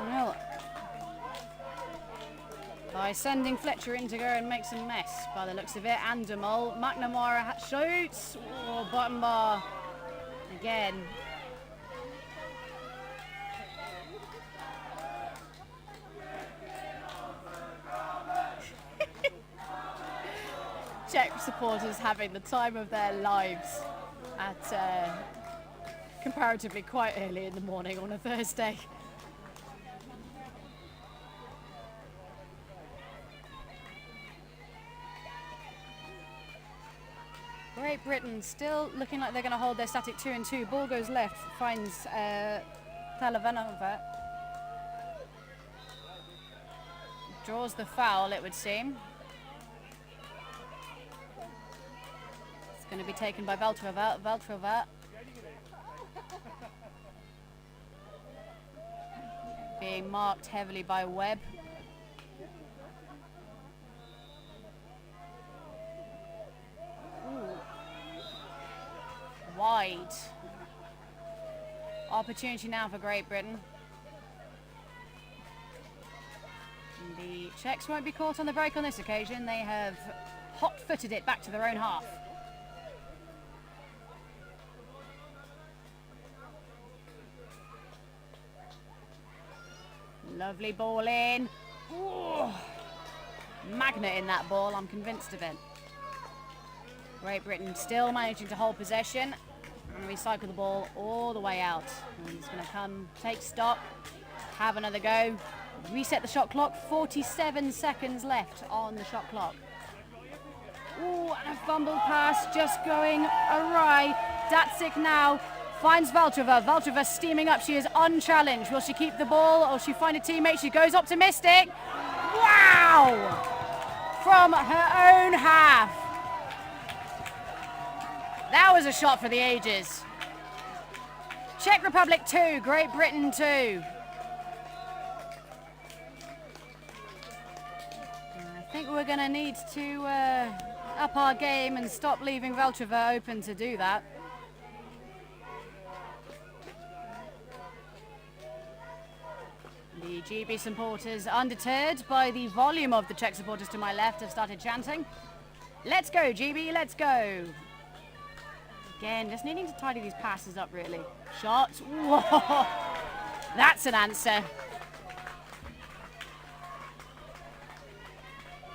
Well, by sending Fletcher in to go and make some mess by the looks of it. Andermol, McNamara shoots. Oh, bottom bar again. Czech supporters having the time of their lives at comparatively quite early in the morning on a Thursday. Great Britain still looking like they're going to hold their static 2-2. Ball goes left, finds Talavanova. Draws the foul, it would seem. It's going to be taken by Valtrova. Valtrova being marked heavily by Webb. Ooh. Wide. Opportunity now for Great Britain. And the Czechs won't be caught on the break on this occasion. They have hot-footed it back to their own half. Lovely ball in. Ooh. Magnet in that ball, I'm convinced of it. Great Britain still managing to hold possession and recycle the ball all the way out. And he's going to come, take stock, have another go, reset the shot clock. 47 seconds left on the shot clock. Ooh, and a fumble pass just going awry. Datsik now finds Valtrova. Valtrova steaming up. She is unchallenged. Will she keep the ball or will she find a teammate? She goes optimistic. Wow! From her own half. That was a shot for the ages. Czech Republic 2, Great Britain 2. I think we're going to need to up our game and stop leaving Veltrova open to do that. The GB supporters, undeterred by the volume of the Czech supporters to my left, have started chanting. Let's go, GB, let's go. Again, just needing to tidy these passes up, really. Shots. Whoa. That's an answer.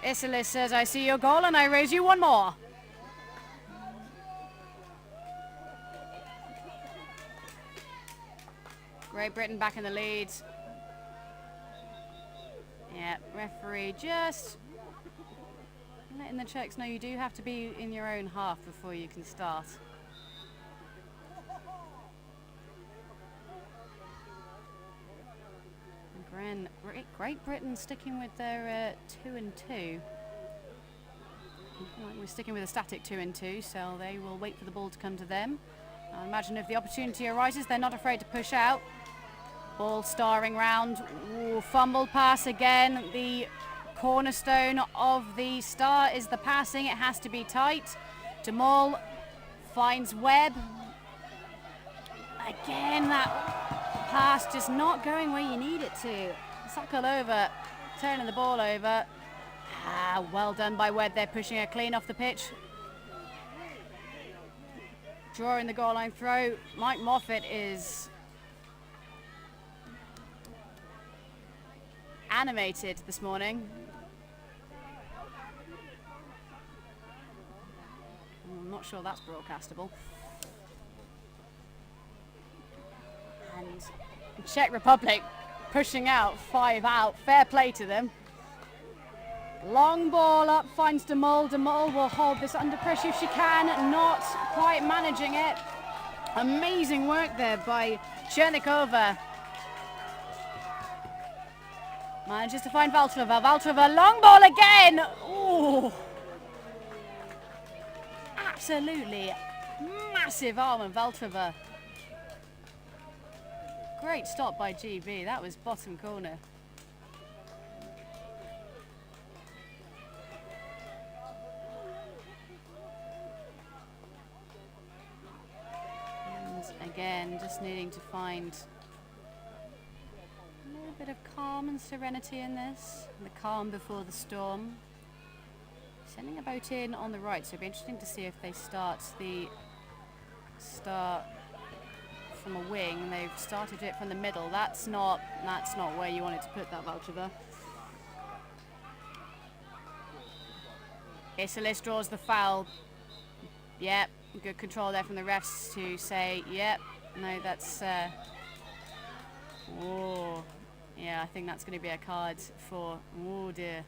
Isilis says, I see your goal and I raise you one more. Great Britain back in the lead. Yeah, referee just letting the Czechs know you do have to be in your own half before you can start. Great Britain sticking with their 2 and 2. We're sticking with a static 2 and 2, so they will wait for the ball to come to them. I imagine if the opportunity arises, they're not afraid to push out. Ball starring round. Ooh, fumbled pass again. The cornerstone of the star is the passing. It has to be tight. Jamal finds Webb. Again, that pass just not going where you need it to. Sokolova turning the ball over. Well done by Webb. They're pushing her clean off the pitch. Drawing the goal line throw. Mike Moffat is animated this morning. I'm not sure that's broadcastable. And Czech Republic pushing out, 5 out. Fair play to them. Long ball up, finds Demol. Demol will hold this under pressure if she can. Not quite managing it. Amazing work there by Chernikova. Manages to find Valtrova. Valtrova, long ball again. Ooh. Absolutely massive arm on Valtrova. Great stop by GB. That was bottom corner. And again, just needing to find a little bit of calm and serenity in this. The calm before the storm. Sending a boat in on the right, so it'll be interesting to see if they start from a wing. They've started it from the middle. That's not where you wanted to put that, Valtrova. Isilis draws the foul. Yep, good control there from the refs to say, yep, no, that's oh, yeah, I think that's going to be a card for, oh dear,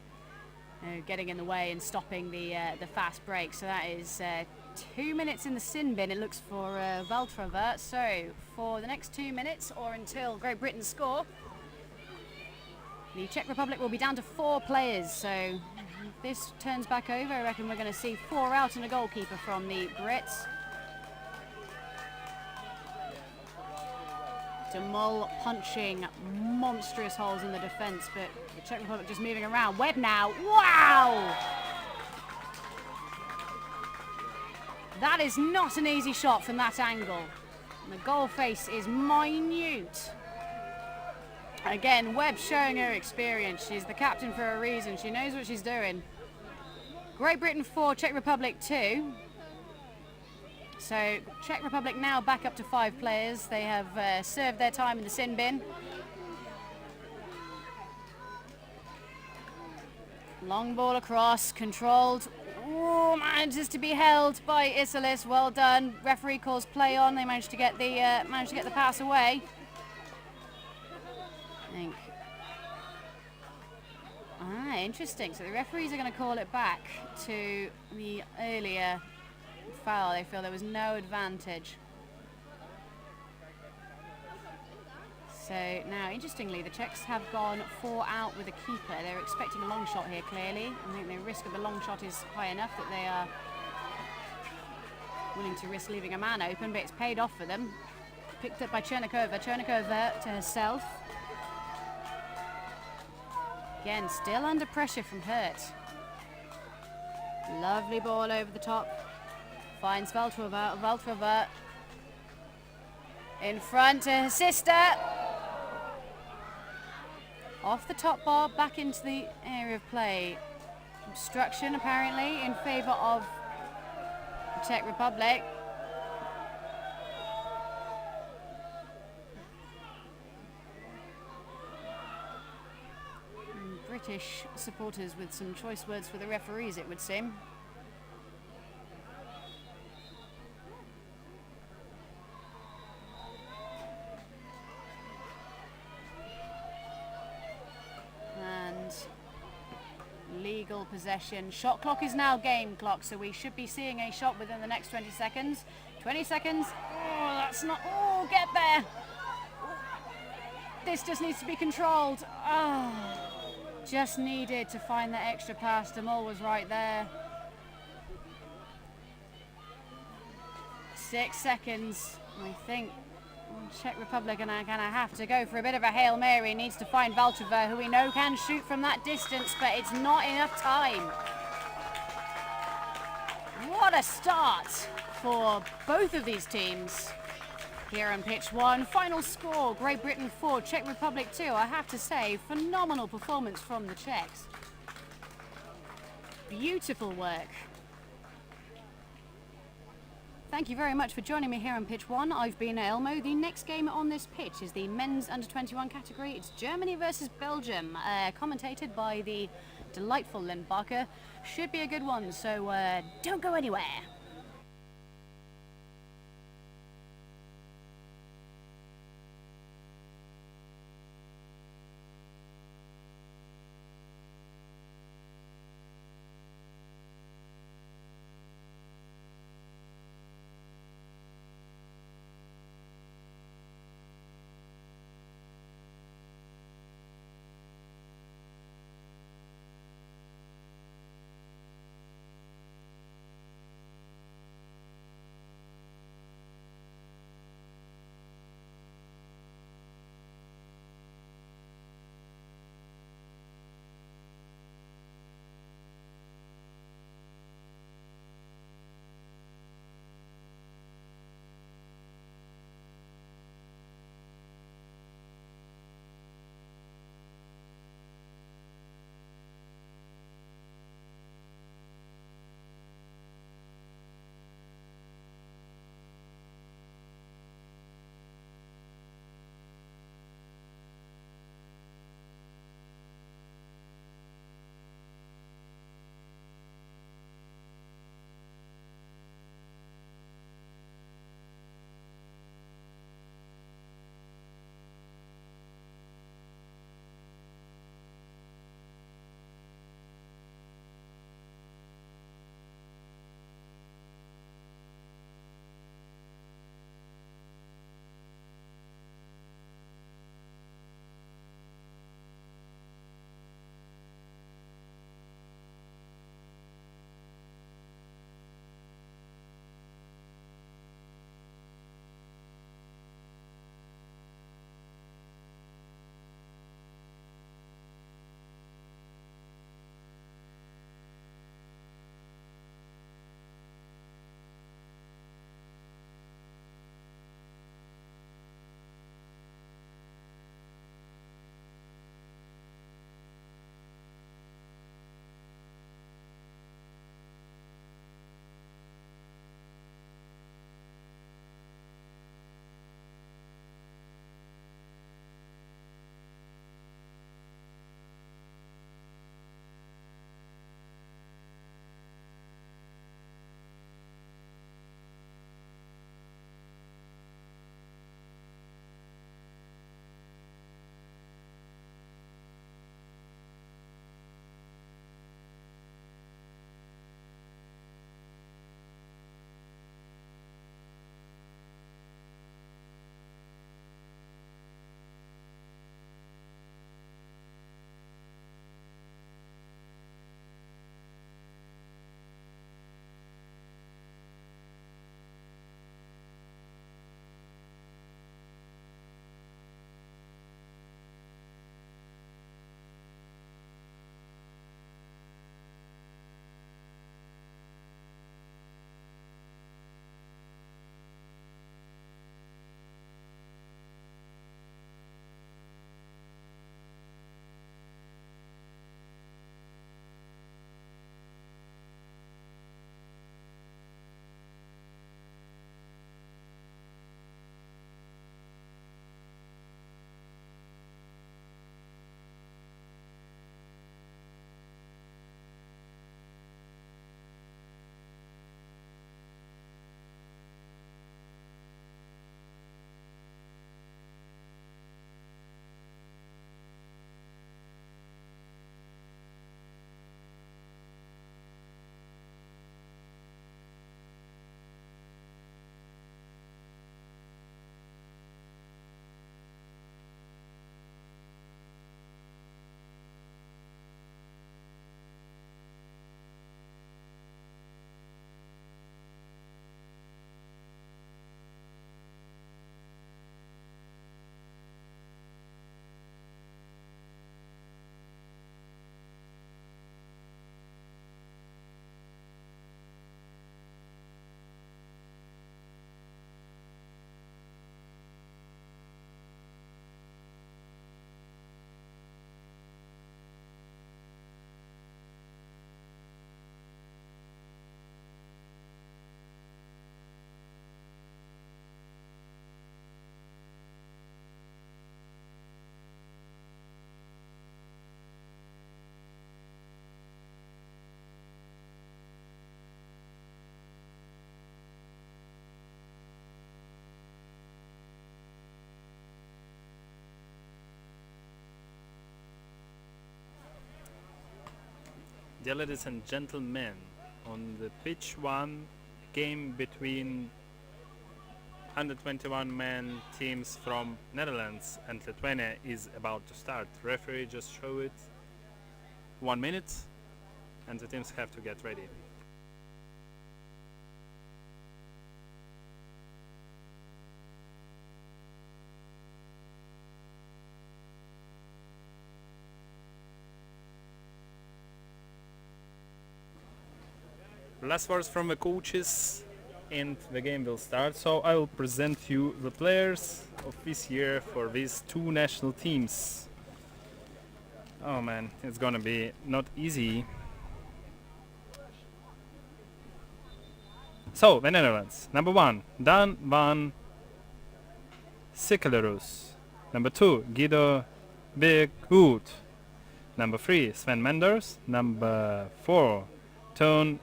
no, getting in the way and stopping the fast break. So that is 2 minutes in the sin bin, it looks, for Valtrova. So for the next 2 minutes, or until Great Britain score, the Czech Republic will be down to 4 players. So if this turns back over, I reckon we're going to see 4 out and a goalkeeper from the Brits. Demol punching monstrous holes in the defence, but the Czech Republic just moving around. Webb now, wow! That is not an easy shot from that angle. And the goal face is minute. Again, Webb showing her experience. She's the captain for a reason. She knows what she's doing. Great Britain 4, Czech Republic 2. So Czech Republic now back up to 5 players. They have served their time in the sin bin. Long ball across, controlled. Ooh, manages to be held by Isilis. Well done. Referee calls play on. They managed to get the pass away. I think. Interesting. So the referees are going to call it back to the earlier foul. They feel there was no advantage. So now, interestingly, the Czechs have gone 4 out with a keeper. They're expecting a long shot here, clearly. I think the risk of the long shot is high enough that they are willing to risk leaving a man open, but it's paid off for them. Picked up by Chernikova. Chernikova to herself. Again, still under pressure from Hurt. Lovely ball over the top. Finds Valtrova. Valtrova in front to her sister. Off the top bar, back into the area of play. Obstruction apparently in favour of the Czech Republic. British supporters with some choice words for the referees, it would seem. And legal possession. Shot clock is now game clock, so we should be seeing a shot within the next 20 seconds. 20 seconds. Oh, that's not... Oh, get there. This just needs to be controlled. Oh, just needed to find the extra pass. Demol was right there. 6 seconds. I think Czech Republic are gonna have to go for a bit of a Hail Mary. Needs to find Valtrova, who we know can shoot from that distance, but it's not enough time. What a start for both of these teams here on pitch 1. Final score, Great Britain 4, Czech Republic 2. I have to say, phenomenal performance from the Czechs. Beautiful work. Thank you very much for joining me here on pitch 1. I've been Elmo. The next game on this pitch is the men's under-21 category. It's Germany versus Belgium, commentated by the delightful Lindbacher. Should be a good one, so don't go anywhere. Dear ladies and gentlemen, on the pitch 1, game between under 21 man teams from Netherlands and Lithuania is about to start. Referee just showed it 1 minute and the teams have to get ready. Last words from the coaches and the game will start. So I will present you the players of this year for these two national teams. Oh man, it's gonna be not easy. So, the Netherlands. Number 1, Dan van Sikkelerus. Number 2, Guido Beekhout. Number 3, Sven Menders. Number 4, Toon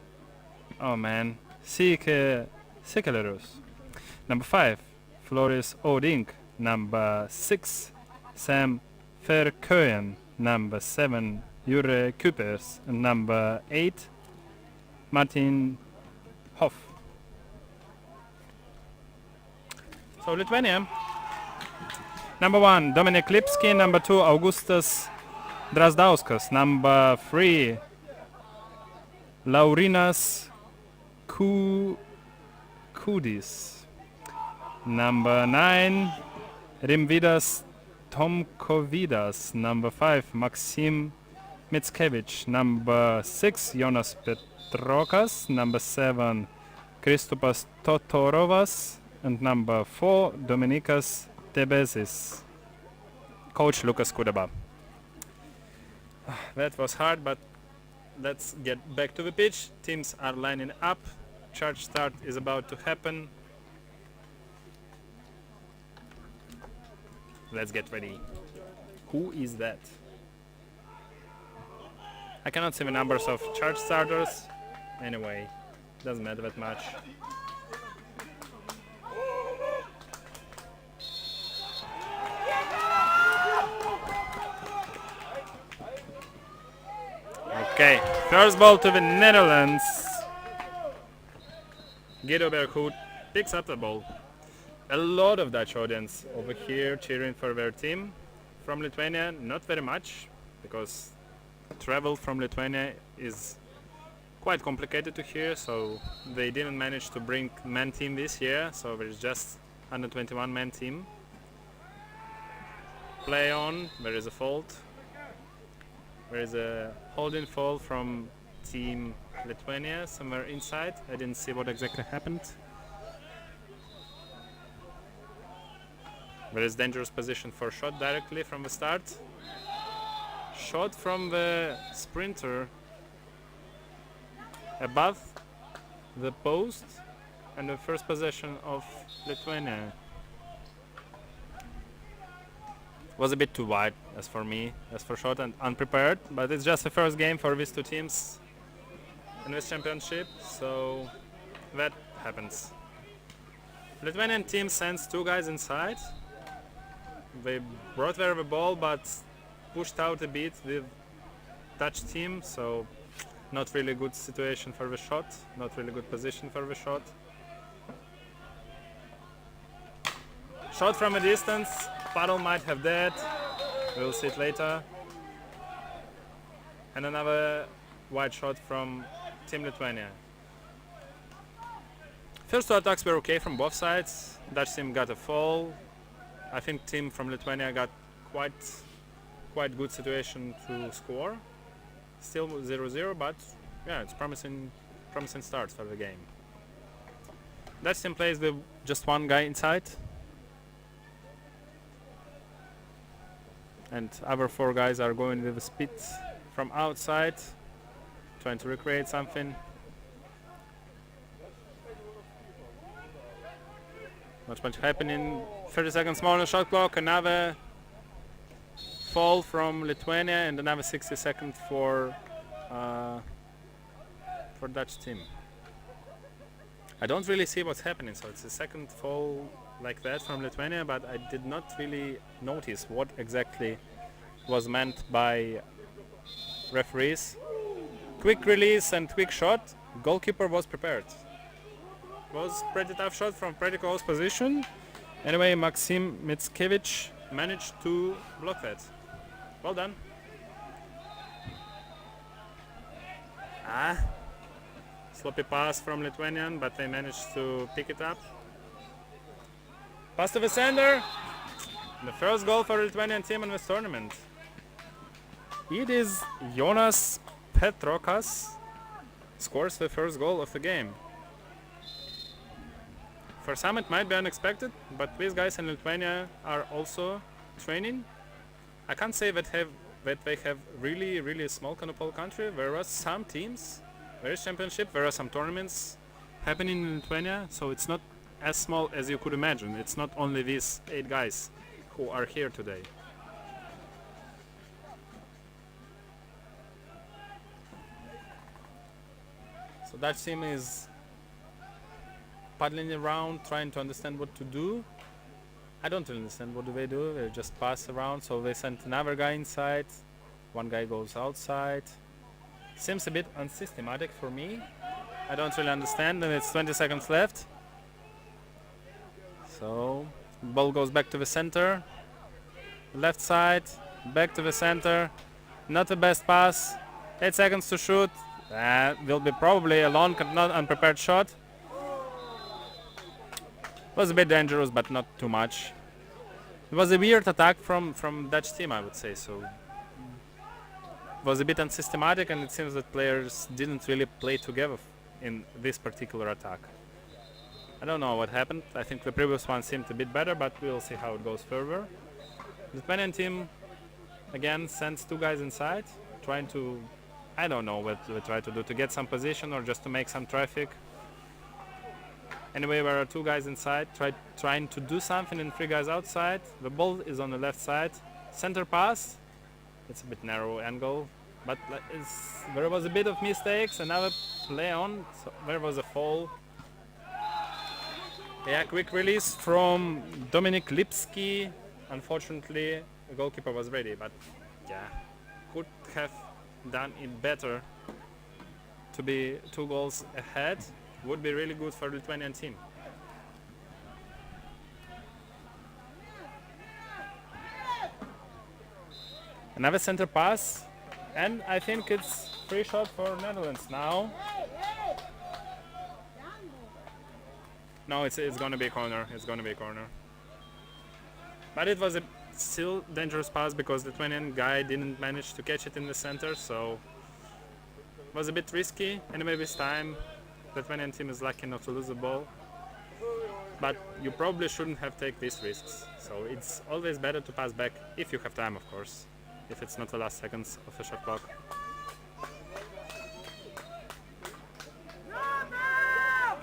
Sikkelerus. Number 5, Floris Odink. Number 6, Sam Verkeuyen. Number 7, Jure Kuipers. And number 8, Martin Hoff. So Lithuania. Number 1, Dominik Lipski. Number 2, Augustas Drasdauskas. Number 3, Laurinas Kudis. Number 9, Rimvidas Tomkovidas. Number 5, Maxim Mickiewicz. Number 6, Jonas Petrokas. Number 7, Kristupas Totorovas. And number 4, Dominikas Debesis. Coach Lukas Kudaba. That was hard, but let's get back to the pitch. Teams are lining up. Charge start is about to happen. Let's get ready. Who is that? I cannot see the numbers of charge starters. Anyway, doesn't matter that much. Okay, first ball to the Netherlands. Guido Beekhout picks up the ball. A lot of Dutch audience over here cheering for their team. From Lithuania, not very much, because travel from Lithuania is quite complicated to here, so they didn't manage to bring man team this year, so there's just under 21 man team. Play on, there is a fault. There is a holding fall from team Lithuania somewhere inside. I didn't see what exactly happened. There is dangerous position for shot directly from the start. Shot from the sprinter above the post and the first possession of Lithuania. Was a bit too wide as for me, as for shot and unprepared, but it's just the first game for these two teams in this championship, so that happens. Lithuanian team sends 2 guys inside. They brought there the ball but pushed out a bit the Dutch team, so not really good situation for the shot, not really good position for the shot. Shot from a distance, Paddle might have that, we'll see it later. And another wide shot from Team Lithuania. First 2 attacks were okay from both sides. Dutch team got a fall. I think team from Lithuania got quite good situation to score. Still 0-0, but yeah, it's promising start for the game. Dutch team plays with just 1 guy inside. And other 4 guys are going with the speed from outside, trying to recreate something. Not much happening. 30 seconds more on the shot clock. Another fall from Lithuania and another 60 seconds for Dutch team. I don't really see what's happening, so it's a second fall like that from Lithuania, but I did not really notice what exactly was meant by referees. quick release and quick shot. Goalkeeper was prepared. Was pretty tough shot from pretty close position. Anyway, Maxim Mickiewicz managed to block that. Well done. Sloppy pass from Lithuanian, but they managed to pick it up. Pass to the center. The first goal for the Lithuanian team in this tournament. It is Jonas Petrokas scores the first goal of the game. For some it might be unexpected, but these guys in Lithuania are also training. I can't say that they have really small canoe polo country. There are some teams, there is championship, there are some tournaments happening in Lithuania, so it's not as small as you could imagine. It's not only these 8 guys who are here today. So that team is paddling around, trying to understand what to do. I don't really understand what do they do. They just pass around, so they send another guy inside. One guy goes outside. Seems a bit unsystematic for me. I don't really understand, and it's 20 seconds left. So, ball goes back to the center. Left side, back to the center. Not the best pass. 8 seconds to shoot. That will be probably a long, not unprepared shot. Was a bit dangerous, but not too much. It was a weird attack from Dutch team, I would say. So it was a bit unsystematic, and it seems that players didn't really play together in this particular attack. I don't know what happened. I think the previous one seemed a bit better, but we'll see how it goes further. The Lithuanian team again sends 2 guys inside, trying to, I don't know what they try to do, to get some position or just to make some traffic. Anyway, there are 2 guys inside trying to do something and 3 guys outside. The ball is on the left side. Center pass. It's a bit narrow angle, but there was a bit of mistakes. Another play on. So there was a fall. Yeah, quick release from Dominik Lipski. Unfortunately, the goalkeeper was ready, but yeah, could have done it better to be 2 goals ahead. Would be really good for the Lithuanian team. Another center pass, and I think it's free shot for Netherlands now. No, it's gonna be a corner. It's gonna be a corner. But it was a still dangerous pass because the Lithuanian guy didn't manage to catch it in the center, so it was a bit risky. Anyway, this time the Lithuanian team is lucky not to lose the ball, but you probably shouldn't have taken these risks. So it's always better to pass back if you have time, of course, if it's not the last seconds of the shot clock.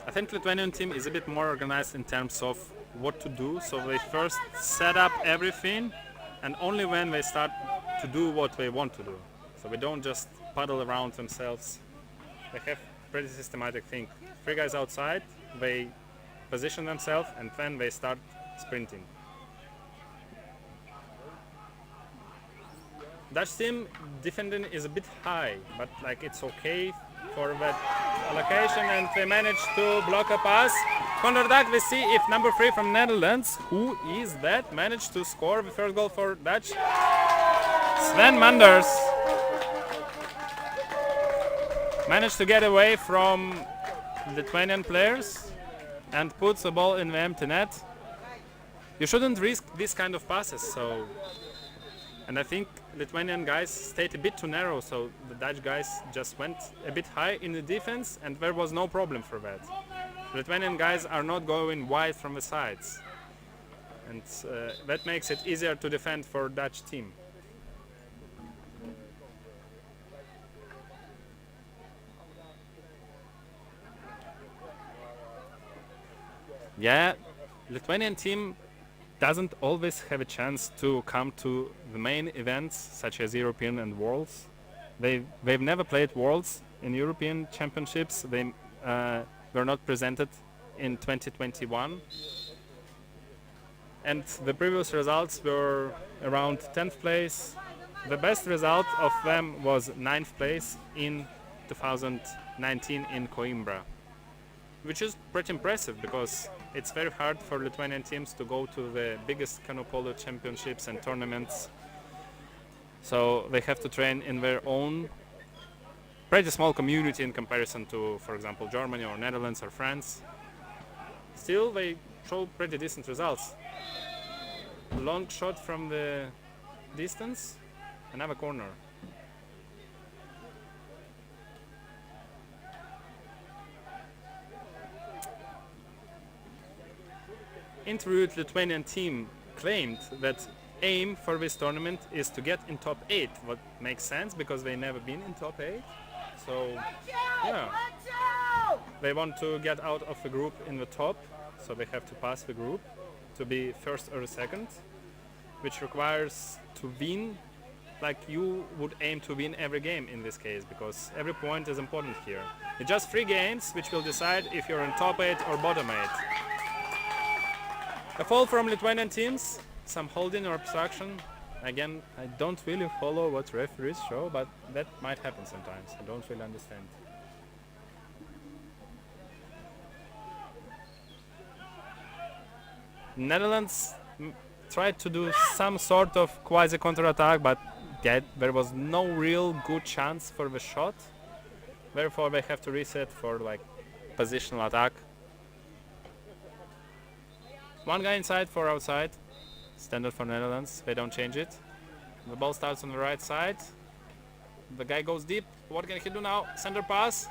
I think the Lithuanian team is a bit more organized in terms of what to do, so they first set up everything, and only when they start to do what they want to do. So they don't just paddle around themselves. They have pretty systematic thing. 3 guys outside, they position themselves, and then they start sprinting. Dutch team defending is a bit high, but like it's okay for that allocation, and they manage to block a pass. Counter-attack, we see if number 3 from Netherlands, who is that, managed to score the first goal for Dutch. Sven Manders managed to get away from Lithuanian players and puts the ball in the empty net. You shouldn't risk this kind of passes, so, and I think Lithuanian guys stayed a bit too narrow, so the Dutch guys just went a bit high in the defense, and there was no problem for that. The Lithuanian guys are not going wide from the sides, and that makes it easier to defend for Dutch team. Yeah, Lithuanian team doesn't always have a chance to come to the main events such as European and Worlds. They've never played Worlds in European Championships. They were not presented in 2021. And the previous results were around 10th place. The best result of them was 9th place in 2019 in Coimbra, which is pretty impressive because it's very hard for Lithuanian teams to go to the biggest canoe polo championships and tournaments. So they have to train in their own pretty small community in comparison to, for example, Germany or Netherlands or France. Still, they show pretty decent results. Long shot from the distance, another corner. Interviewed Lithuanian team claimed that aim for this tournament is to get in top 8, what makes sense because they never been in top 8. So yeah, they want to get out of the group in the top, so they have to pass the group to be first or second, which requires to win like you would aim to win every game in this case, because every point is important here. It's just 3 games which will decide if you're in top 8 or bottom 8. A foul from Lithuanian teams, some holding or obstruction. Again, I don't really follow what referees show, but that might happen sometimes. I don't really understand. Netherlands tried to do some sort of quasi counter-attack, but there was no real good chance for the shot. Therefore, they have to reset for like positional attack. One guy inside, 4 outside. Standard for Netherlands. They don't change it. The ball starts on the right side. The guy goes deep. What can he do now? Center pass.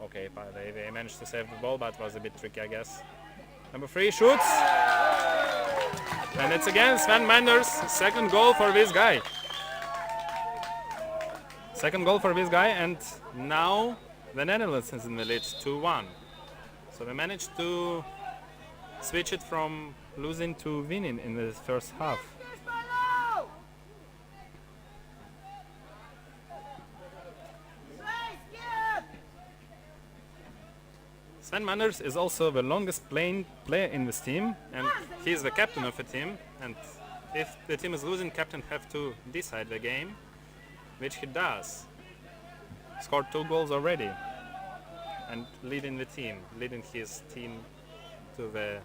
Okay, they managed to save the ball, but it was a bit tricky, I guess. Number 3 shoots. And it's again Sven Menders. Second goal for this guy. Second goal for this guy, and now the Netherlands is in the lead 2-1. So they managed to switch it from losing to winning in the first half. Sven Manders is also the longest playing player in this team, and he's the captain of the team, and if the team is losing, captain have to decide the game, which he does. Scored 2 goals already and leading his team to the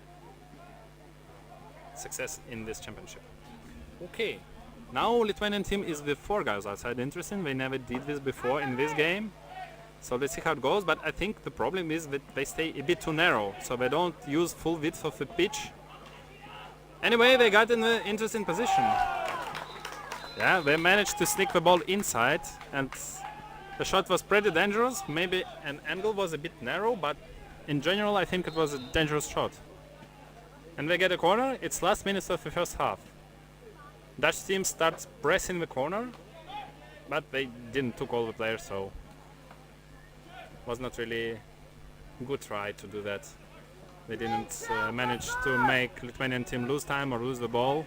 success in this championship. Okay, now Lithuanian team is with 4 guys outside. Interesting, they never did this before in this game. So let's see how it goes, but I think the problem is that they stay a bit too narrow, so they don't use full width of the pitch. Anyway, they got in an interesting position. Yeah, they managed to sneak the ball inside, and the shot was pretty dangerous. Maybe an angle was a bit narrow, but in general I think it was a dangerous shot. And they get a corner. It's last minutes of the first half. Dutch team starts pressing the corner, but they didn't took all the players, so was not really a good try to do that. They didn't manage to make Lithuanian team lose time or lose the ball.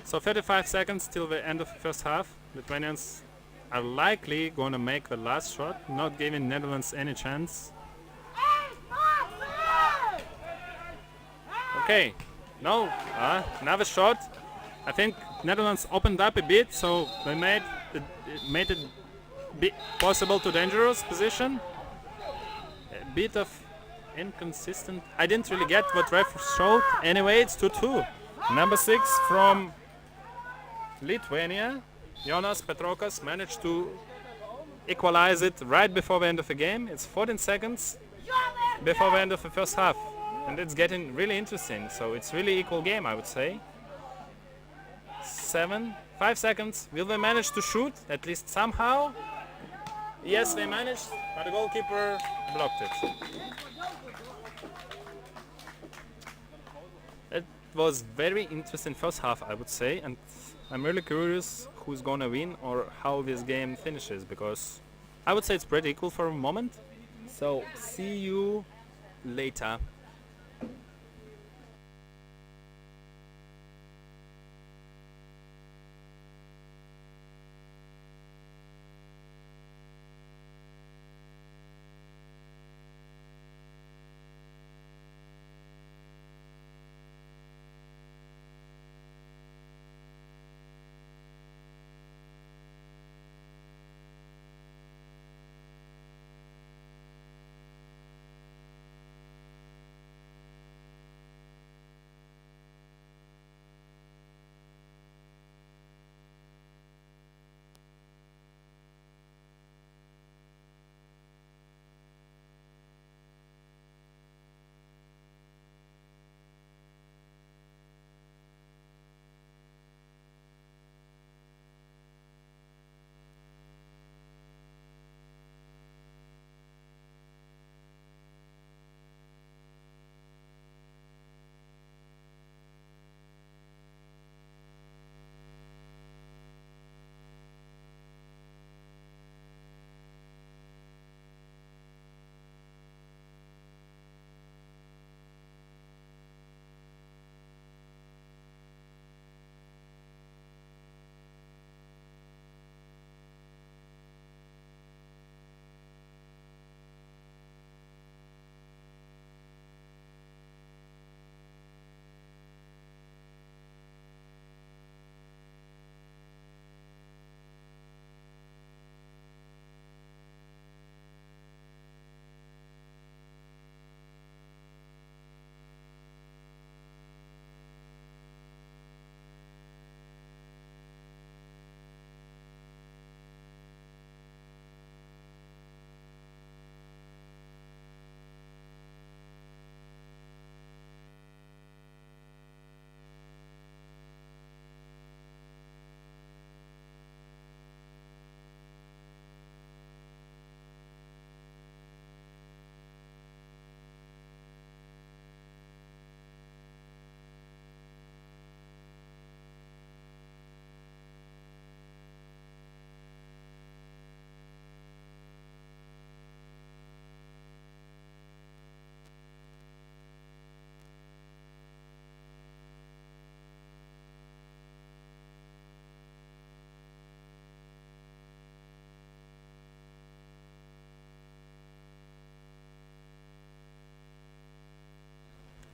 So 35 seconds till the end of the first half. Lithuanians are likely going to make the last shot, not giving Netherlands any chance. Okay, no, another shot. I think Netherlands opened up a bit, so they made it possible to dangerous position. A bit of inconsistent. I didn't really get what ref showed. Anyway, it's 2-2. Number 6 from Lithuania, Jonas Petrokas, managed to equalize it right before the end of the game. It's 14 seconds before the end of the first half, and it's getting really interesting. So it's really equal game, I would say. 5 seconds. Will they manage to shoot at least somehow? Yes, they managed, but the goalkeeper blocked it. It was very interesting first half, I would say, and I'm really curious who's gonna win or how this game finishes, because I would say it's pretty equal for a moment. So see you later.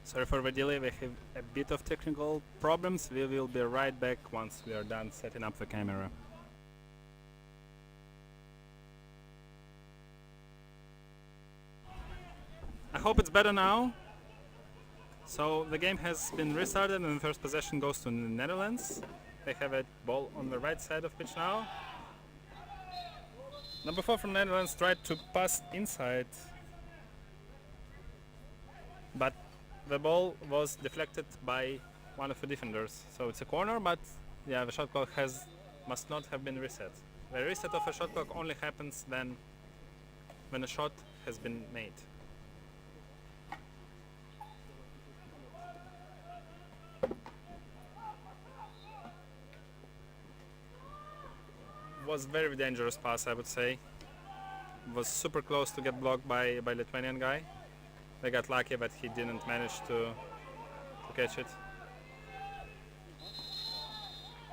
Sorry for the delay, we have a bit of technical problems. We will be right back once we are done setting up the camera. I hope it's better now. So the game has been restarted and the first possession goes to the Netherlands. They have a ball on the right side of pitch now. Number 4 from Netherlands tried to pass inside, but the ball was deflected by one of the defenders. So it's a corner, but yeah, the shot clock must not have been reset. The reset of a shot clock only happens then when a shot has been made. Was very dangerous pass, I would say. Was super close to get blocked by Lithuanian guy. They got lucky, but he didn't manage to catch it.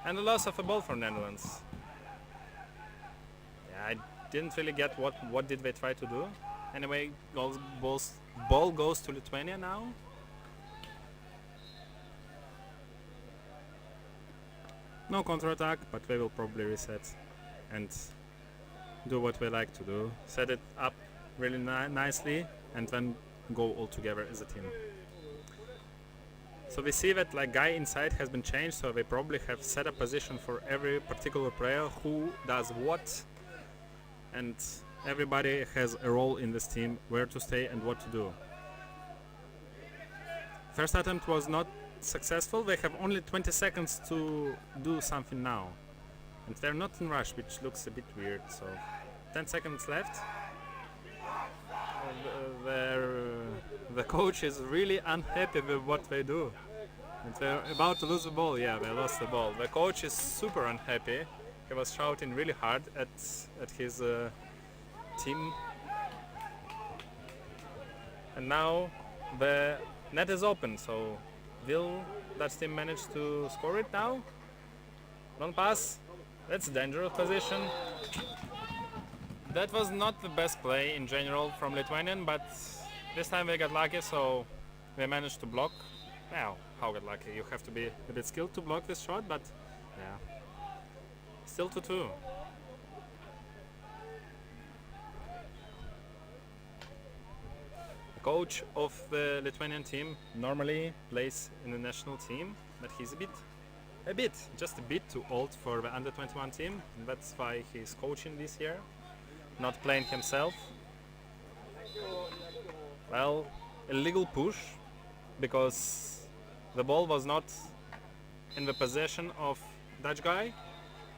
And the loss of a ball for Netherlands. Yeah, I didn't really get what did they try to do. Anyway, ball goes to Lithuania now. No counter-attack, but they will probably reset and do what we like to do. Set it up really nicely and then go all together as a team. So we see that like guy inside has been changed, so they probably have set a position for every particular player who does what, and everybody has a role in this team, where to stay and what to do. First attempt was not successful. They have only 20 seconds to do something now. And they're not in rush, which looks a bit weird, so 10 seconds left. The coach is really unhappy with what they do. And they're about to lose the ball. Yeah, they lost the ball. The coach is super unhappy. He was shouting really hard at his team. And now the net is open, so will that team manage to score it now? Long pass. That's a dangerous position. That was not the best play in general from Lithuanian, but this time they got lucky, so they managed to block. Well, how got lucky? You have to be a bit skilled to block this shot, but yeah. Still 2-2. The coach of the Lithuanian team normally plays in the national team, but he's just a bit too old for the under-21 team, and that's why he's coaching this year, not playing himself. Well, illegal push, because the ball was not in the possession of Dutch guy,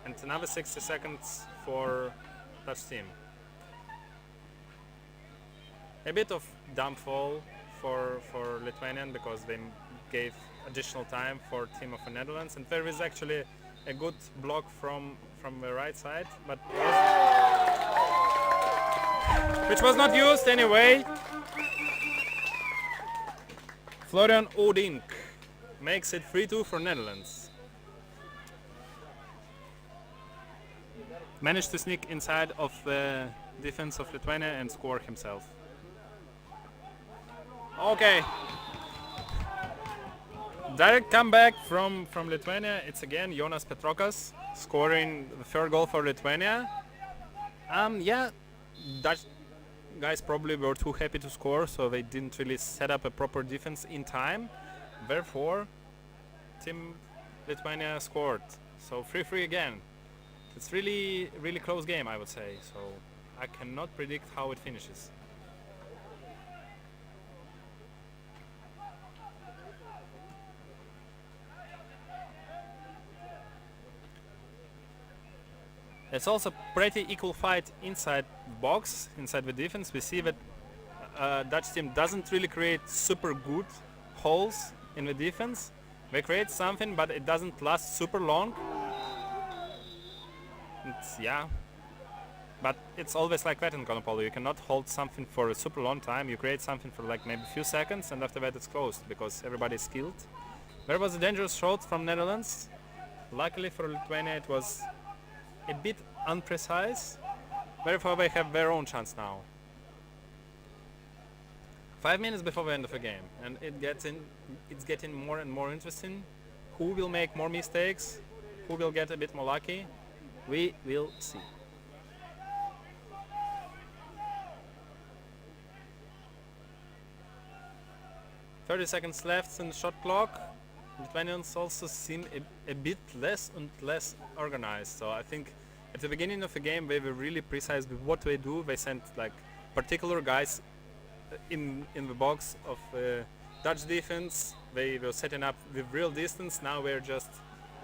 and another 60 seconds for Dutch team. A bit of dumb fall for Lithuanian, because they gave additional time for team of the Netherlands, and there is actually a good block from the right side, but which was not used anyway. Florian Odink makes it 3-2 for Netherlands. Managed to sneak inside of the defense of Lithuania and score himself. Okay. Direct comeback from Lithuania. It's again Jonas Petrokas scoring the third goal for Lithuania. Yeah, Dutch guys probably were too happy to score, so they didn't really set up a proper defense in time. Therefore, Team Lithuania scored. So 3-3 again. It's really close game, I would say. So I cannot predict how it finishes. It's also pretty equal fight inside box, inside the defense. We see that Dutch team doesn't really create super good holes in the defense. They create something, but it doesn't last super long. Yeah, but it's always like that in Canoe Polo. You cannot hold something for a super long time. You create something for like maybe a few seconds, and after that it's closed because everybody is skilled. There was a dangerous shot from Netherlands. Luckily for Lithuania, it was a bit unprecise. Therefore, they have their own chance now. 5 minutes before the end of the game, and it's getting more and more interesting. Who will make more mistakes? Who will get a bit more lucky? We will see. "30 seconds left in the shot clock." Lithuanians also seem a bit less and less organized. So I think at the beginning of the game they were really precise with what they do. They sent like particular guys in the box of Dutch defense. They were setting up with real distance. Now we're just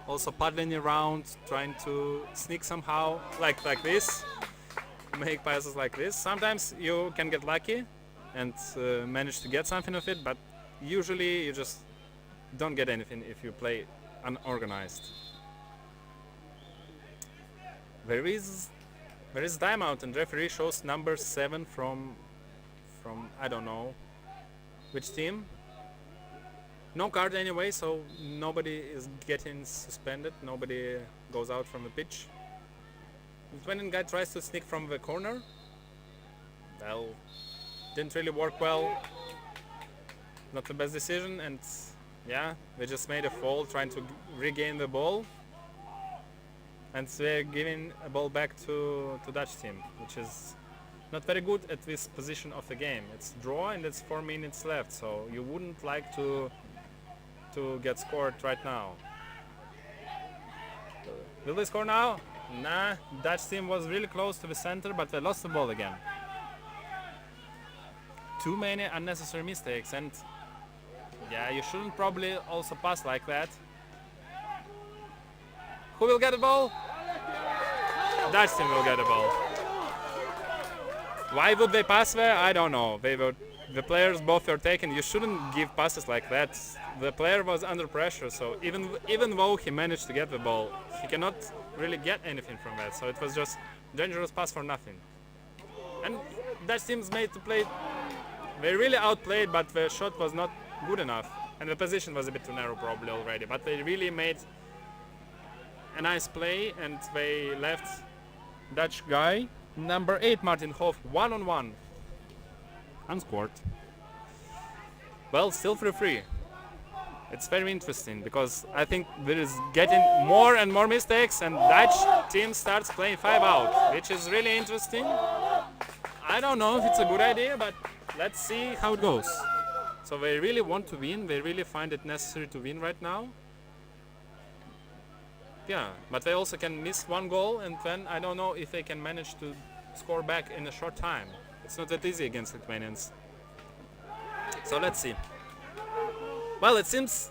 also paddling around, trying to sneak somehow, like this, make passes like this. Sometimes you can get lucky and manage to get something of it, but usually you just don't get anything if you play unorganized. There is timeout, and referee shows number 7 from I don't know which team. No card anyway, so nobody is getting suspended. Nobody goes out from the pitch. The Lithuanian guy tries to sneak from the corner. Well, didn't really work well. Not the best decision, and yeah, they just made a fall trying to regain the ball. And they're giving a ball back to Dutch team, which is not very good at this position of the game. It's draw and it's 4 minutes left, so you wouldn't like to get scored right now. Will they score now? Nah, Dutch team was really close to the center, but they lost the ball again. Too many unnecessary mistakes, and yeah, you shouldn't probably also pass like that. Who will get the ball? Dutch team will get the ball. Why would they pass there? I don't know. The players both were taken. You shouldn't give passes like that. The player was under pressure, so even though he managed to get the ball, he cannot really get anything from that. So it was just dangerous pass for nothing. And Dutch team's made to play. They really outplayed, but the shot was not good enough, and the position was a bit too narrow probably already. But they really made a nice play, and they left Dutch guy number 8 Martin Hoff 1-on-1 unscored. Well, still 3-3. It's very interesting because I think there is getting more and more mistakes, and Dutch team starts playing 5 out, which is really interesting. I don't know if it's a good idea, but let's see how it goes. So they really want to win. They really find it necessary to win right now. Yeah, but they also can miss 1 goal, and then I don't know if they can manage to score back in a short time. It's not that easy against Lithuanians. So let's see. Well, it seems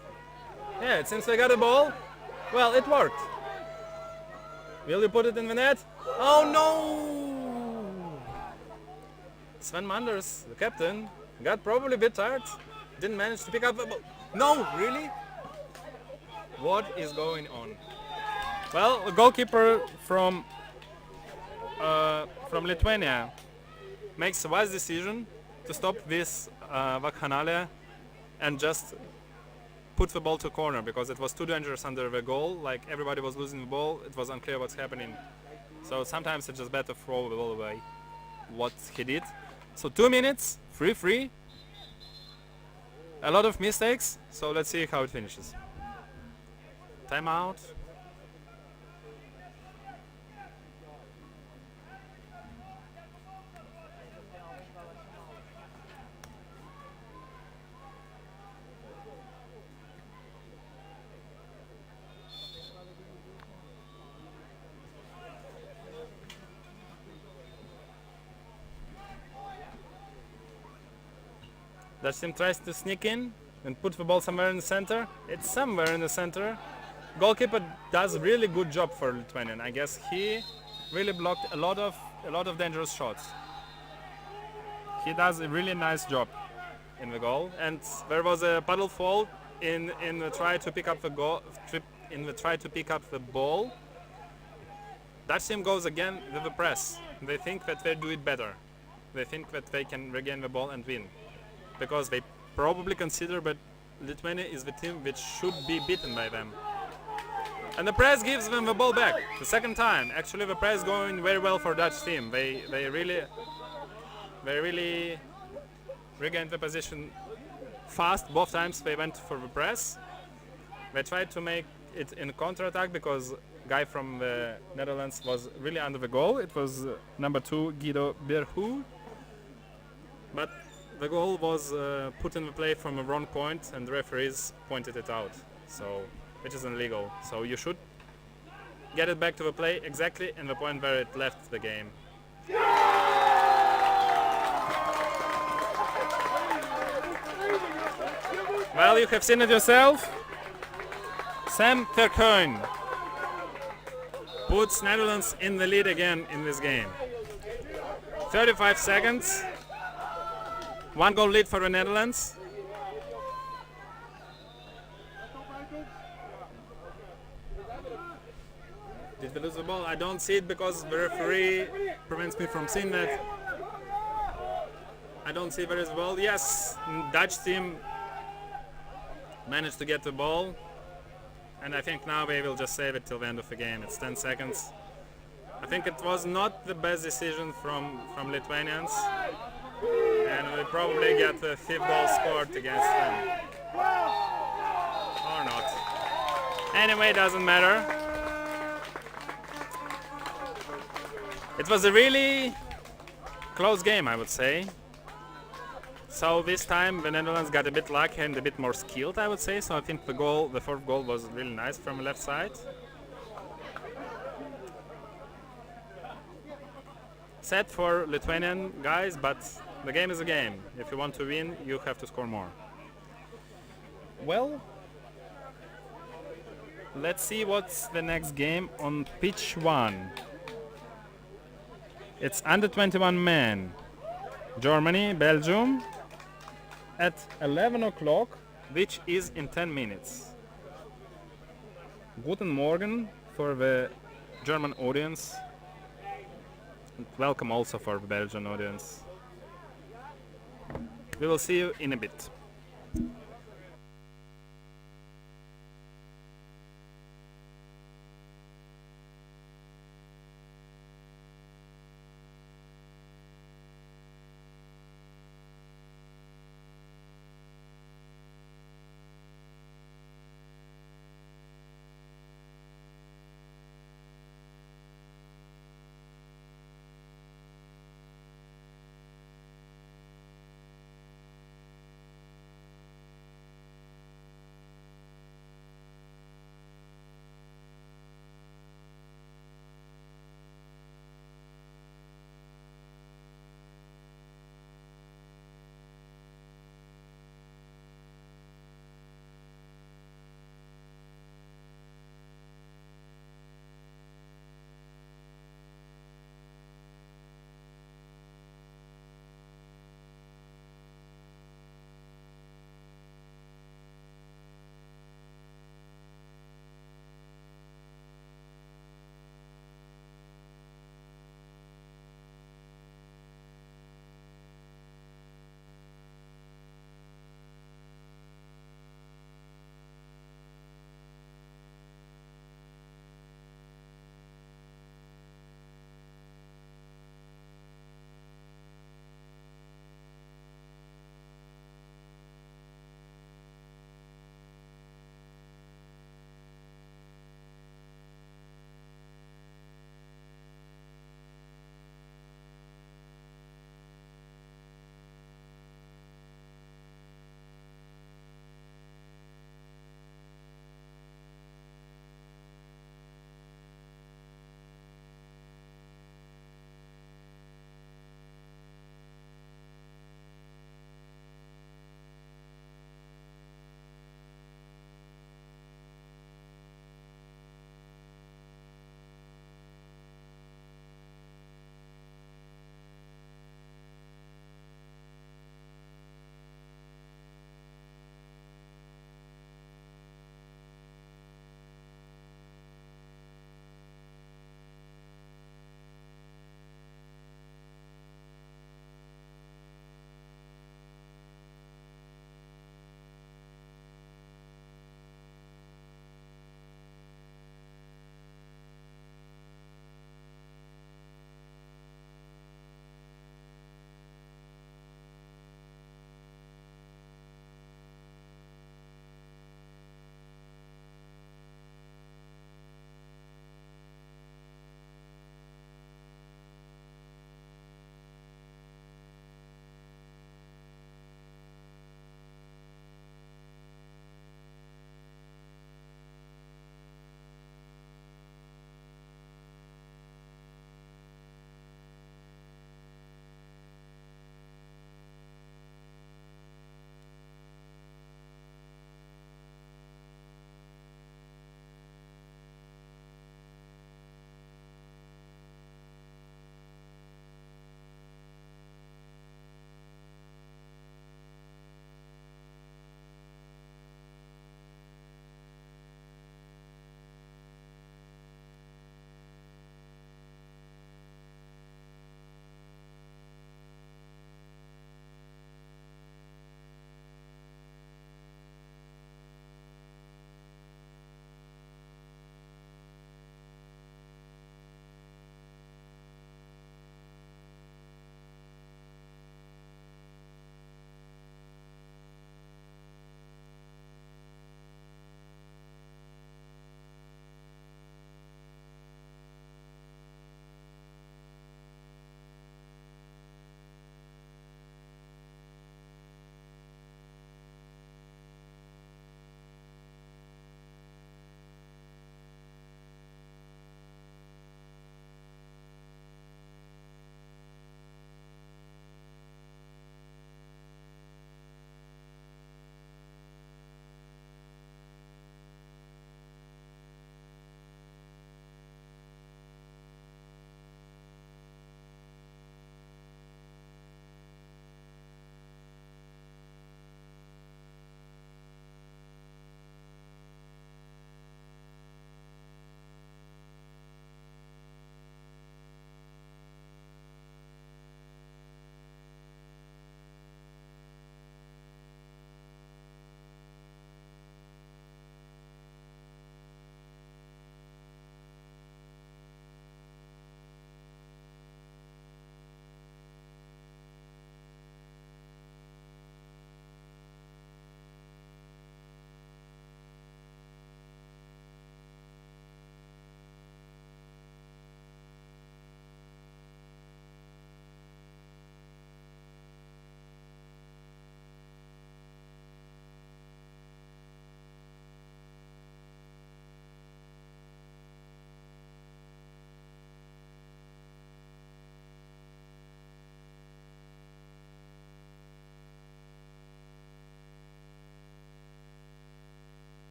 they got a ball. Well, it worked. Will you put it in the net? Oh no! Sven Manders, the captain, got probably a bit tired. Didn't manage to pick up the ball. No, really? What is going on? Well, a goalkeeper from Lithuania makes a wise decision to stop this vacchanalia and just put the ball to corner, because it was too dangerous under the goal. Like, everybody was losing the ball. It was unclear what's happening. So sometimes it's just better throw the ball away. What he did. So 2 minutes, 3-3. A lot of mistakes. So let's see how it finishes. Timeout. Dutch team tries to sneak in and put the ball somewhere in the center. It's somewhere in the center. Goalkeeper does really good job for Lithuanian. I guess he really blocked a lot of dangerous shots. He does a really nice job in the goal. And there was a puddle fall in the try to pick up the ball. Dutch team goes again with the press. They think that they do it better. They think that they can regain the ball and win, because they probably consider that Lithuania is the team which should be beaten by them. And the press gives them the ball back the second time. Actually, the press going very well for Dutch team. They really regained the position fast. Both times they went for the press. They tried to make it in counter-attack because guy from the Netherlands was really under the goal. It was number 2 Guido Berhu. But the goal was put in the play from a wrong point and the referees pointed it out. So, which is illegal. So you should get it back to the play exactly in the point where it left the game. Well, you have seen it yourself. Sam Verkeuyn puts Netherlands in the lead again in this game. 35 seconds. 1 goal lead for the Netherlands. Did we lose the ball? I don't see it because the referee prevents me from seeing that. I don't see where is the ball. Yes, Dutch team managed to get the ball. And I think now we will just save it till the end of the game. It's 10 seconds. I think it was not the best decision from Lithuanians. And we'll probably get the 5th goal scored against them. Or not. Anyway, it doesn't matter. It was a really close game, I would say. So this time the Netherlands got a bit lucky and a bit more skilled, I would say. So I think the 4th goal was really nice from the left side. Sad for Lithuanian guys, but the game is a game. If you want to win, you have to score more. Well, let's see what's the next game on pitch 1. It's under 21 men. Germany, Belgium at 11 o'clock, which is in 10 minutes. Guten Morgen for the German audience. And welcome also for the Belgian audience. We will see you in a bit.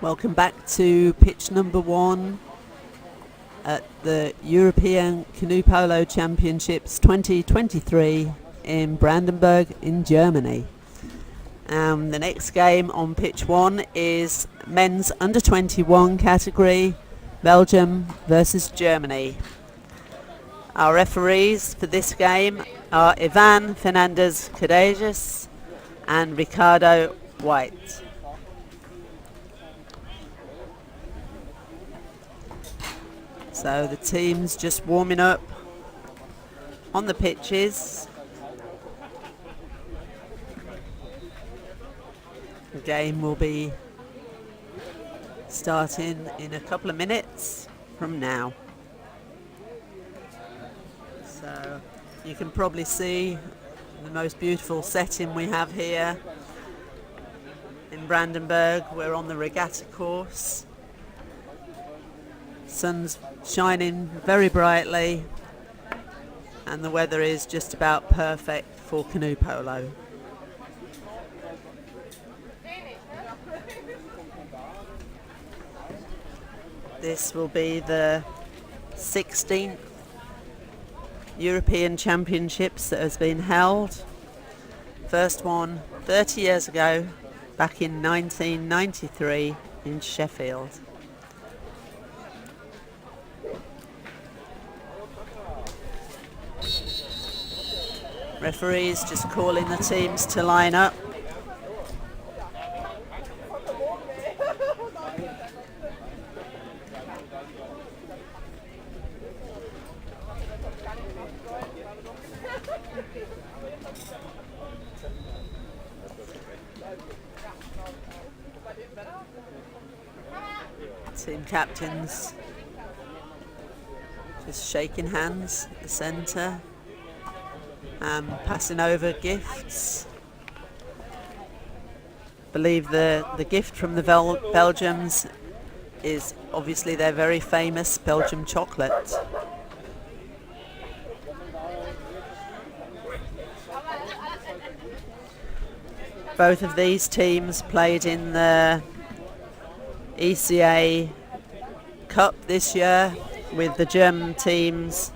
Welcome back to pitch number 1 at the European Canoe Polo Championships 2023 in Brandenburg in Germany. The next game on pitch 1 is men's under 21 category, Belgium versus Germany. Our referees for this game are Ivan Fernandez Cadejas and Ricardo White. So the team's just warming up on the pitches. The game will be starting in a couple of minutes from now. So you can probably see the most beautiful setting we have here in Brandenburg. We're on the regatta course. Sun's shining very brightly and the weather is just about perfect for canoe polo. This will be the 16th European Championships that has been held. First one 30 years ago, back in 1993 in Sheffield. Referees just calling the teams to line up. Team captains just shaking hands at the centre. Passing over gifts. Believe the gift from the Belgians is obviously their very famous Belgium chocolate. Both of these teams played in the ECA Cup this year, with the German teams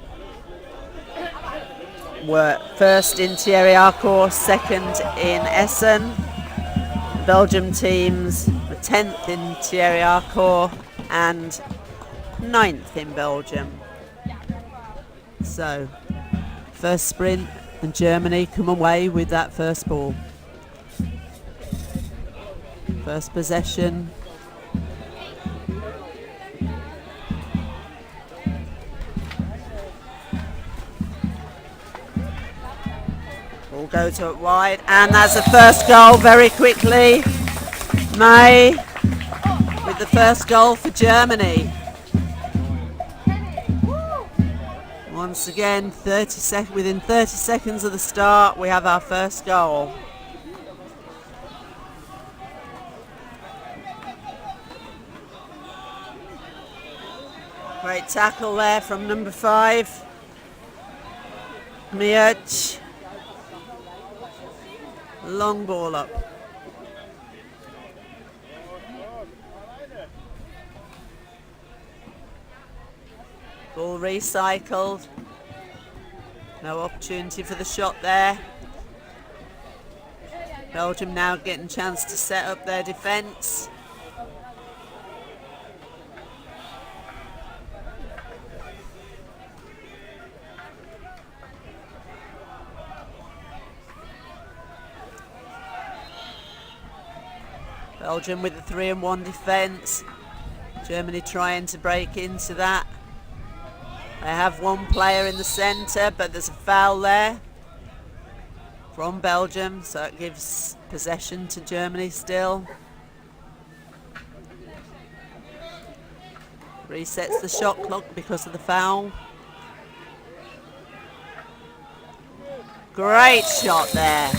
were first in Thierry Arcourt, second in Essen. The Belgium teams were 10th in Thierry Arcourt and 9th in Belgium. So, first sprint and Germany come away with that first ball. First possession. Ball goes up wide, and that's the first goal very quickly. May with the first goal for Germany. Once again, within 30 seconds of the start, we have our first goal. Great tackle there from number 5, Miach. Long ball up. Ball recycled. No opportunity for the shot there. Belgium now getting a chance to set up their defence. Belgium with the 3-1 defence. Germany trying to break into that. They have one player in the centre, but there's a foul there from Belgium, so it gives possession to Germany still. Resets the shot clock because of the foul. Great shot there.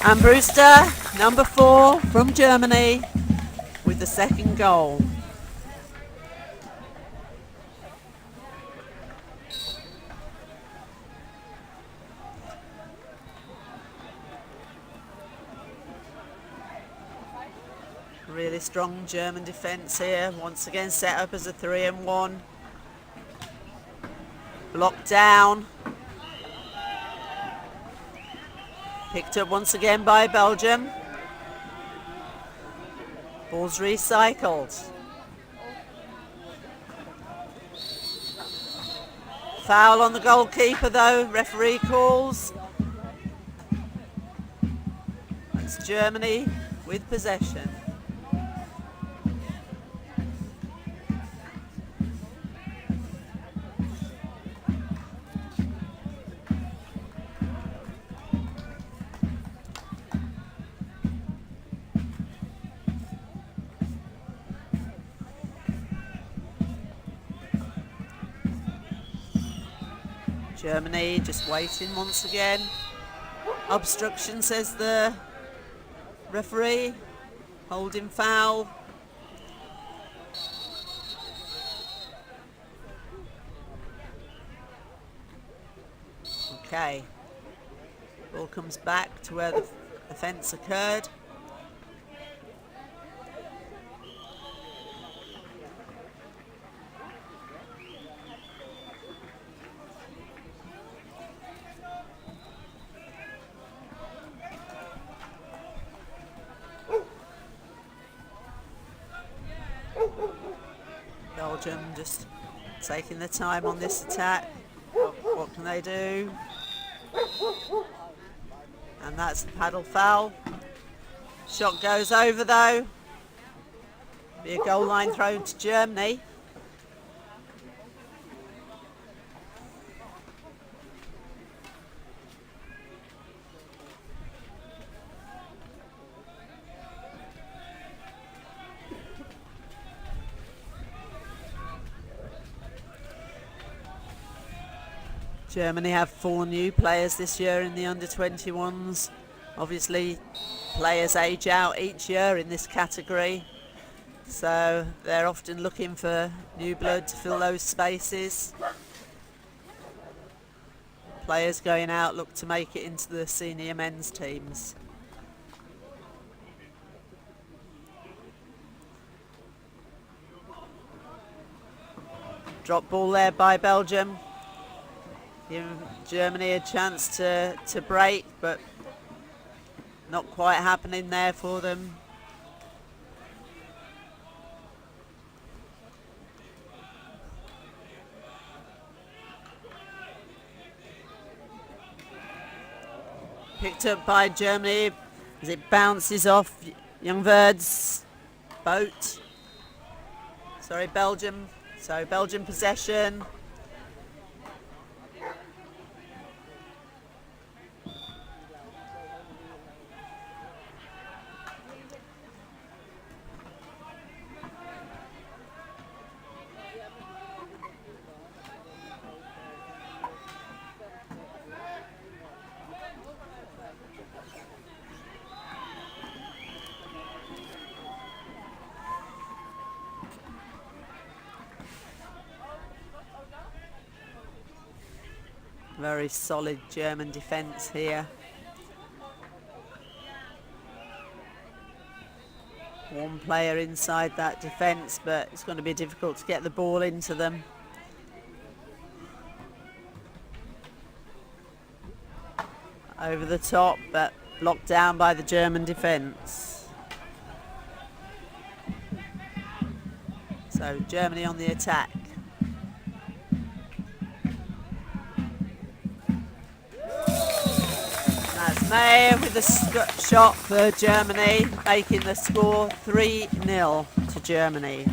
And Brewster, number 4 from Germany, with the second goal. Really strong German defence here. Once again set up as a 3-and-1. Blocked down. Picked up once again by Belgium. Ball's recycled. Foul on the goalkeeper though, referee calls. That's Germany with possession. Germany just waiting once again. Obstruction, says the referee. Holding foul. Okay. Ball comes back to where the offence occurred. Belgium just taking the time on this attack. What can they do? And that's the paddle foul. Shot goes over though. Be a goal line throw to Germany. Germany have 4 new players this year in the under-21s. Obviously, players age out each year in this category, so they're often looking for new blood to fill those spaces. Players going out look to make it into the senior men's teams. Drop ball there by Belgium. Giving Germany a chance to break, but not quite happening there for them. Picked up by Germany as it bounces off Youngverd's boat. Sorry, Belgium. So Belgium possession. Very solid German defence here. One player inside that defence, but it's going to be difficult to get the ball into them. Over the top, but blocked down by the German defence. So Germany on the attack. That's Mayer with the shot for Germany, making the score 3-0 to Germany.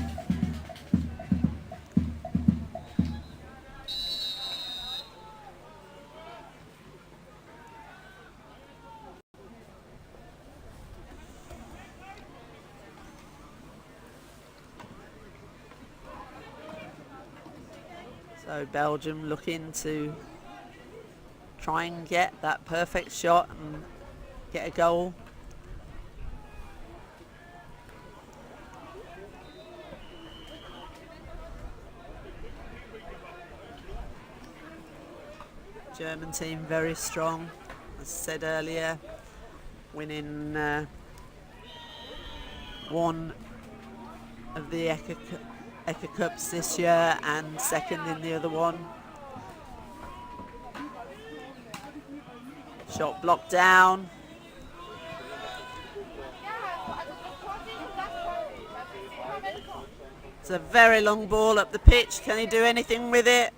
So Belgium looking to try and get that perfect shot and get a goal. German team very strong, as I said earlier, winning 1 of the ECA Cups this year and second in the other one. Shot blocked down. It's a very long ball up the pitch. Can he do anything with it?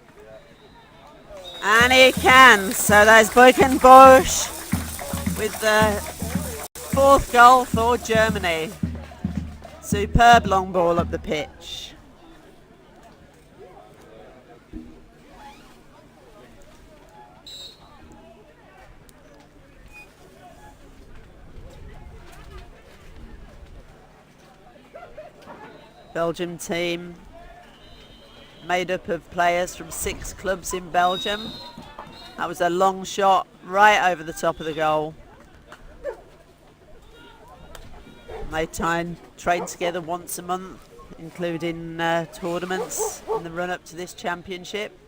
And he can. So there's Boykenbosch with the 4th goal for Germany. Superb long ball up the pitch. Belgium team made up of players from 6 clubs in Belgium. That was a long shot right over the top of the goal. They try and train together once a month, including tournaments in the run-up to this championship.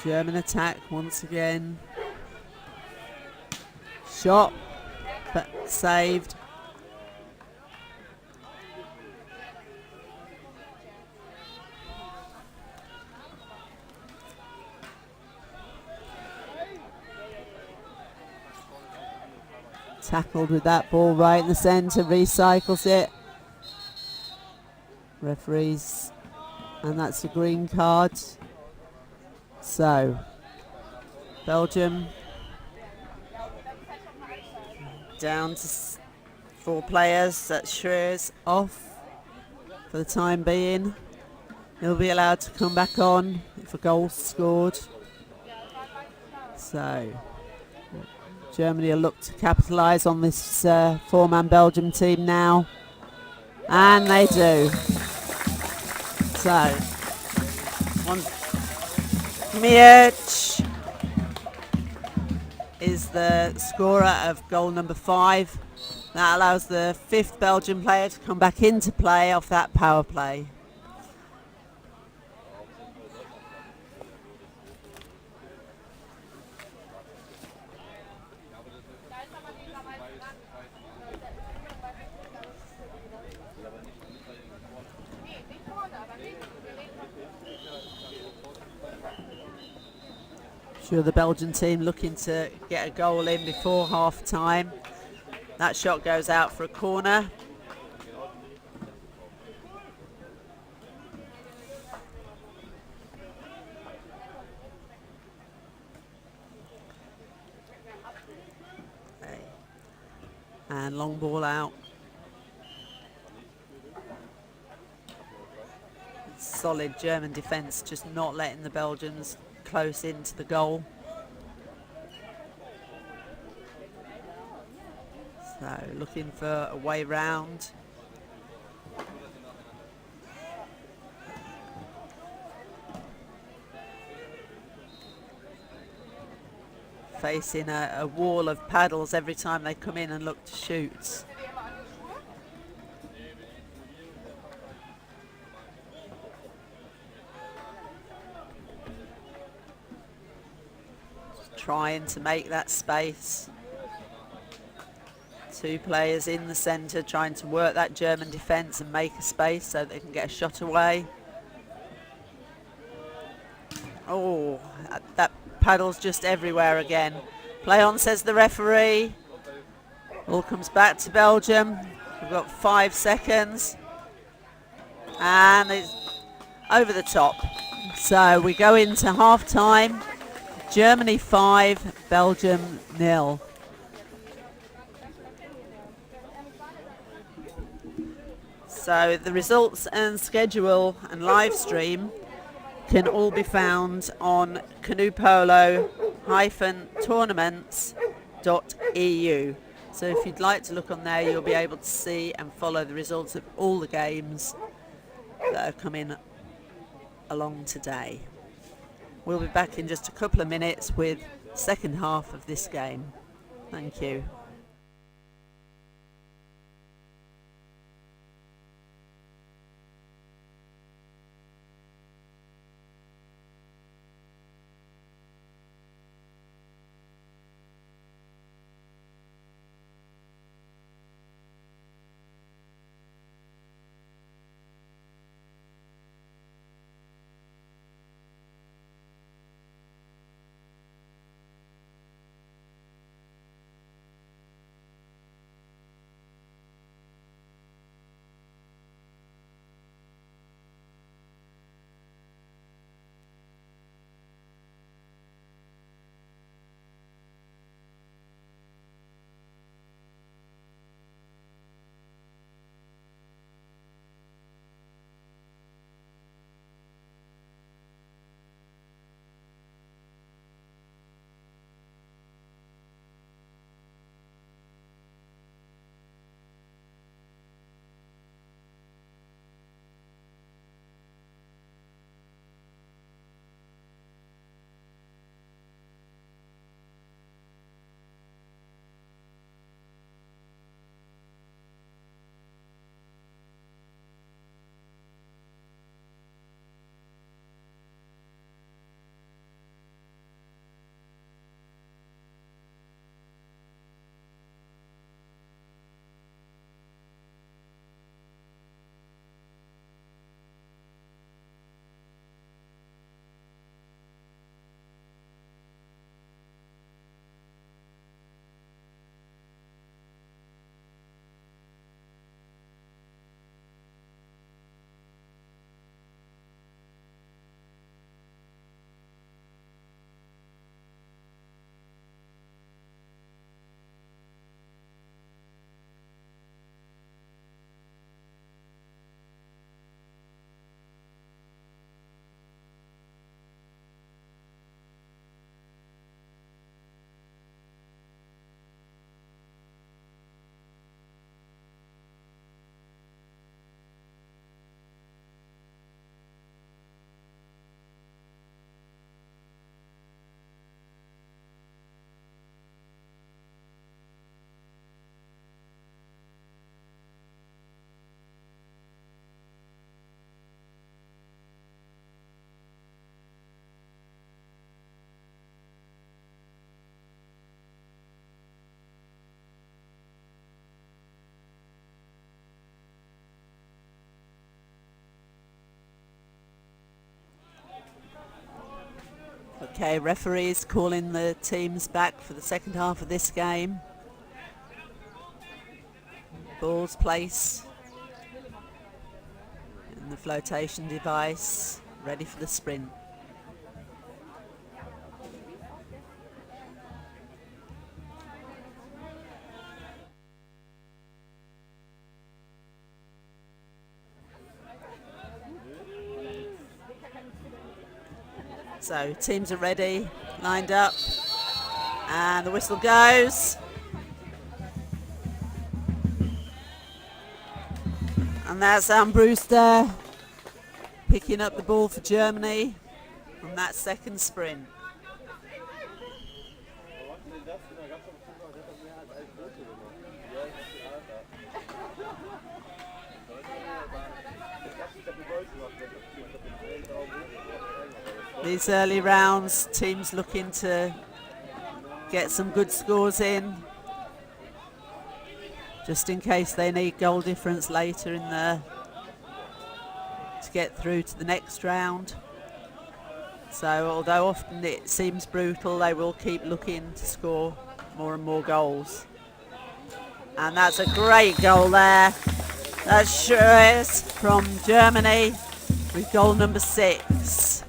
German attack once again. Shot, but saved. Tackled with that ball right in the centre, recycles it. Referees, and that's a green card. So, Belgium down to 4 players. That's Schreers off for the time being. He'll be allowed to come back on if a goal's scored. So, Germany will look to capitalise on this 4-man Belgium team now. And they do. So, Miech is the scorer of goal number 5. That allows the 5th Belgian player to come back into play off that power play. Sure, the Belgian team looking to get a goal in before half time. That shot goes out for a corner. Okay. And long ball out. Solid German defence, just not letting the Belgians close into the goal. So looking for a way round. Facing a wall of paddles every time they come in and look to shoot. Trying to make that space. 2 players in the centre trying to work that German defence and make a space so they can get a shot away. Oh, that paddle's just everywhere again. Play on, says the referee. All comes back to Belgium. We've got 5 seconds. And it's over the top. So we go into half time. Germany 5, Belgium 0. So the results and schedule and live stream can all be found on canoepolo-tournaments.eu. So if you'd like to look on there, you'll be able to see and follow the results of all the games that are coming along today. We'll be back in just a couple of minutes with the second half of this game. Thank you. Okay, referees calling the teams back for the second half of this game. Balls placed in the flotation device, ready for the sprint. So teams are ready, lined up, and the whistle goes. And that's Anne Brewster picking up the ball for Germany from that second sprint. These early rounds, teams looking to get some good scores in, just in case they need goal difference later in the to get through to the next round. So although often it seems brutal, they will keep looking to score more and more goals. And that's a great goal there. That's Schurz from Germany with goal number 6.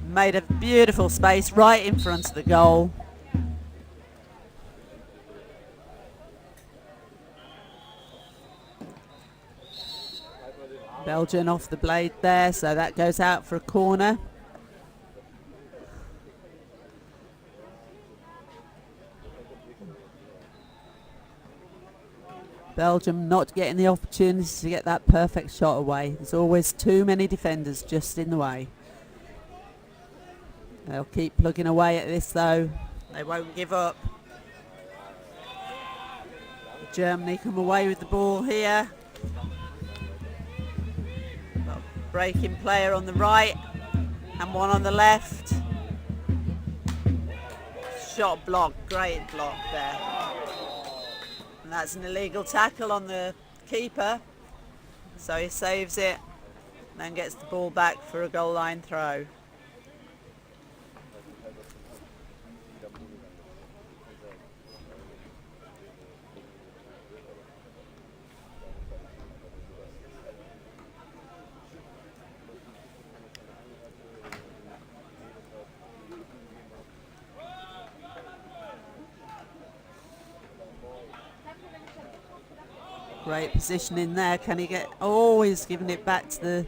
Made a beautiful space right in front of the goal. Belgian off the blade there, so that goes out for a corner. Belgium not getting the opportunity to get that perfect shot away. There's always too many defenders just in the way. They'll keep plugging away at this though. They won't give up. Germany come away with the ball here. Got a breaking player on the right and one on the left. Shot block, great block there. And that's an illegal tackle on the keeper. So he saves it and then gets the ball back for a goal line throw. Great positioning there. Can he get... Always giving it back to the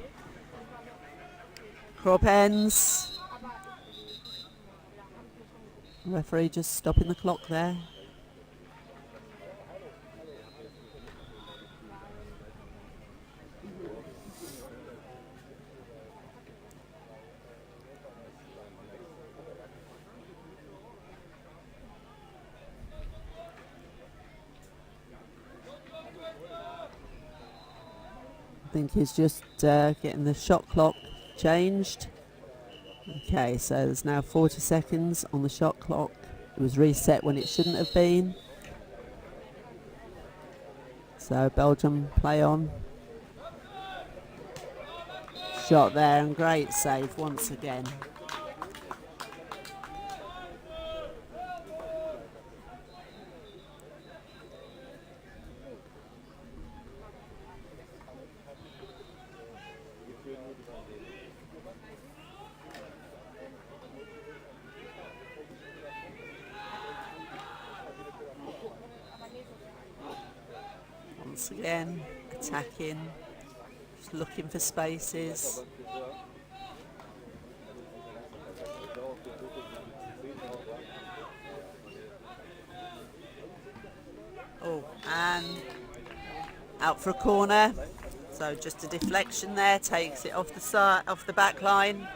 crop ends. Referee just stopping the clock there. I think he's just getting the shot clock changed. Okay, so there's now 40 seconds on the shot clock. It was reset when it shouldn't have been. So Belgium play on. Shot there and great save once again. Once again, attacking, just looking for spaces. Oh, and out for a corner. So just a deflection there, takes it off the side, off the back line.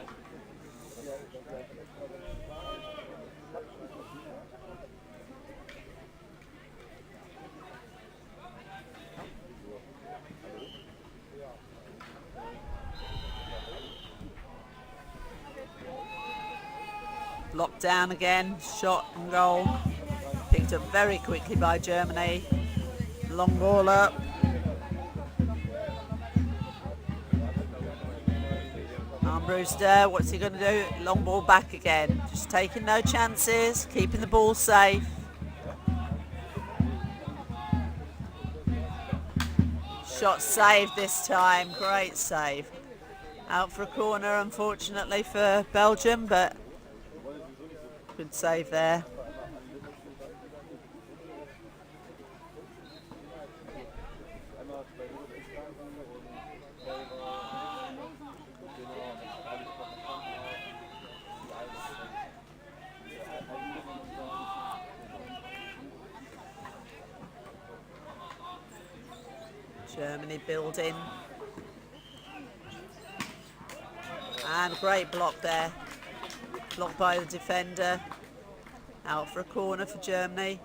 Locked down again, shot and goal. Picked up very quickly by Germany. Long ball up. Brewster, what's he going to do? Long ball back again. Just taking no chances, keeping the ball safe. Shot saved this time, great save. Out for a corner, unfortunately for Belgium, but good save there. Germany building. And great block there. Blocked by the defender. Out for a corner for Germany.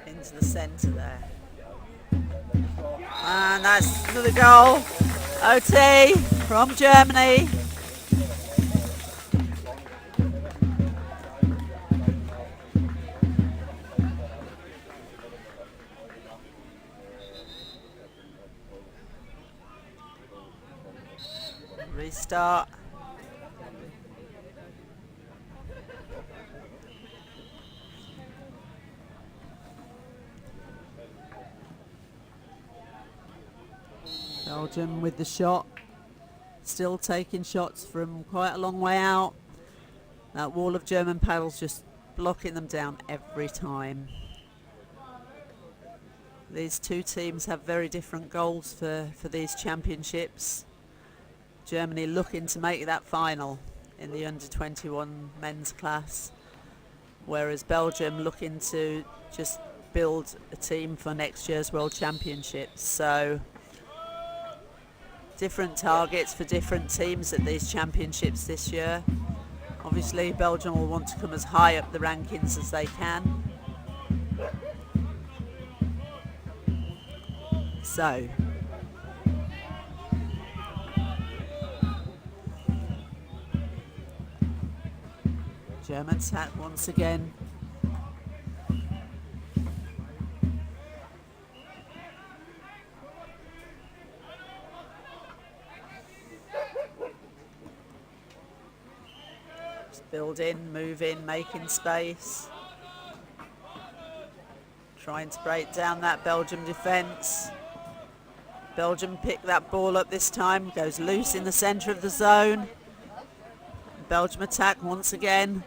Into the centre there. And that's another goal. OT from Germany. Restart. Belgium with the shot, still taking shots from quite a long way out. That wall of German paddles just blocking them down every time. These two teams have very different goals for these championships. Germany looking to make that final in the under-21 men's class, whereas Belgium looking to just build a team for next year's World Championships. So different targets for different teams at these championships this year. Obviously Belgium will want to come as high up the rankings as they can. So German attack once again. Building, moving, making space. Trying to break down that Belgium defence. Belgium pick that ball up this time, goes loose in the centre of the zone. Belgium attack once again.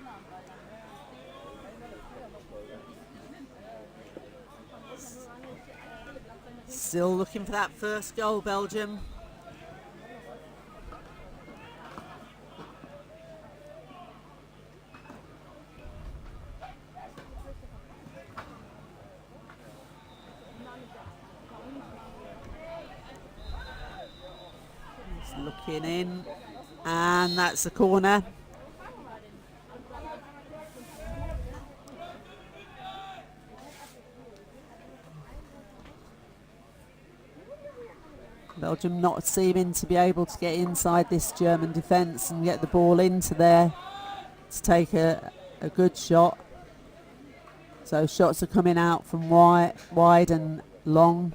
Still looking for that first goal, Belgium. Looking in, and that's the corner. Belgium not seeming to be able to get inside this German defence and get the ball into there to take a good shot. So shots are coming out from wide and long.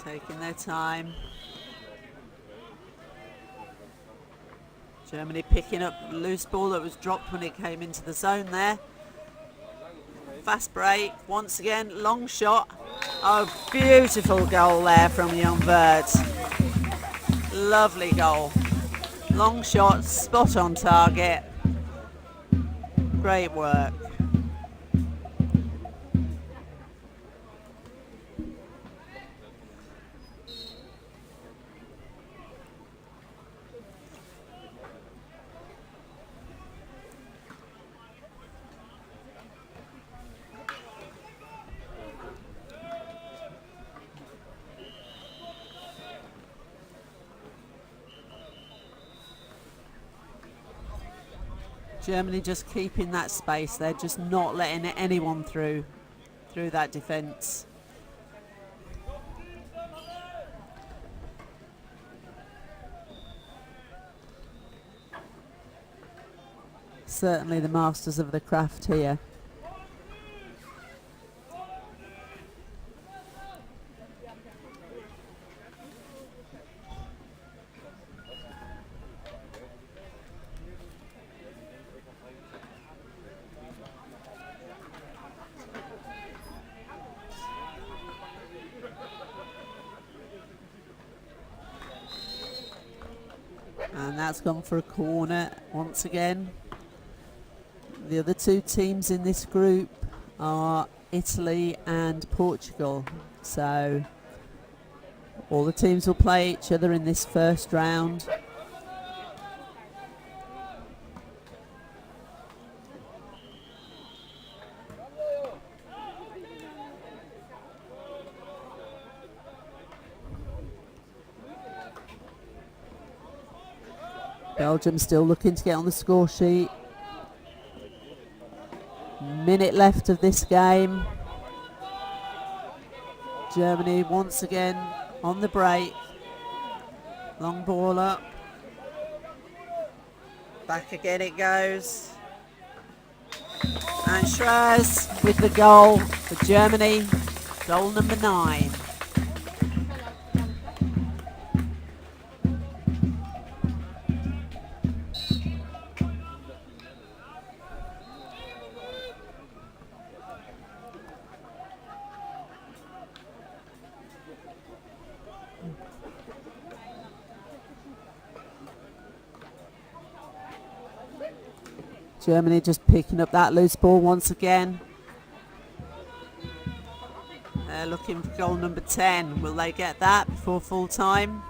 Taking their time. Germany picking up the loose ball that was dropped when it came into the zone there. Fast break, once again, long shot. Oh, beautiful goal there from Jan Vert. Lovely goal. Long shot, spot on target. Great work. Germany just keeping that space. They're just not letting anyone through that defence. Certainly the masters of the craft here. And that's gone for a corner once again. The other two teams in this group are Italy and Portugal. So all the teams will play each other in this first round. Belgium still looking to get on the score sheet. Minute left of this game. Germany once again on the break. Long ball up. Back again it goes. And Schraz with the goal for Germany. Goal number 9. Germany just picking up that loose ball once again. They're looking for goal number 10. Will they get that before full time?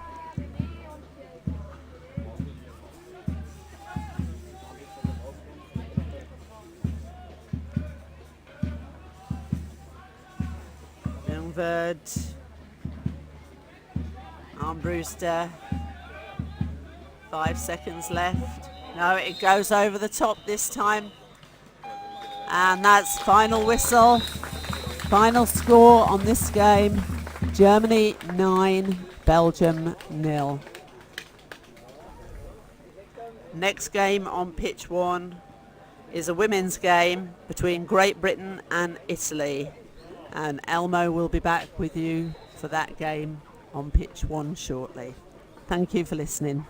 Youngverd. Armbruster. 5 seconds left. No, it goes over the top this time. And that's final whistle. Final score on this game. Germany 9, Belgium 0. Next game on pitch 1 is a women's game between Great Britain and Italy. And Elmo will be back with you for that game on pitch 1 shortly. Thank you for listening.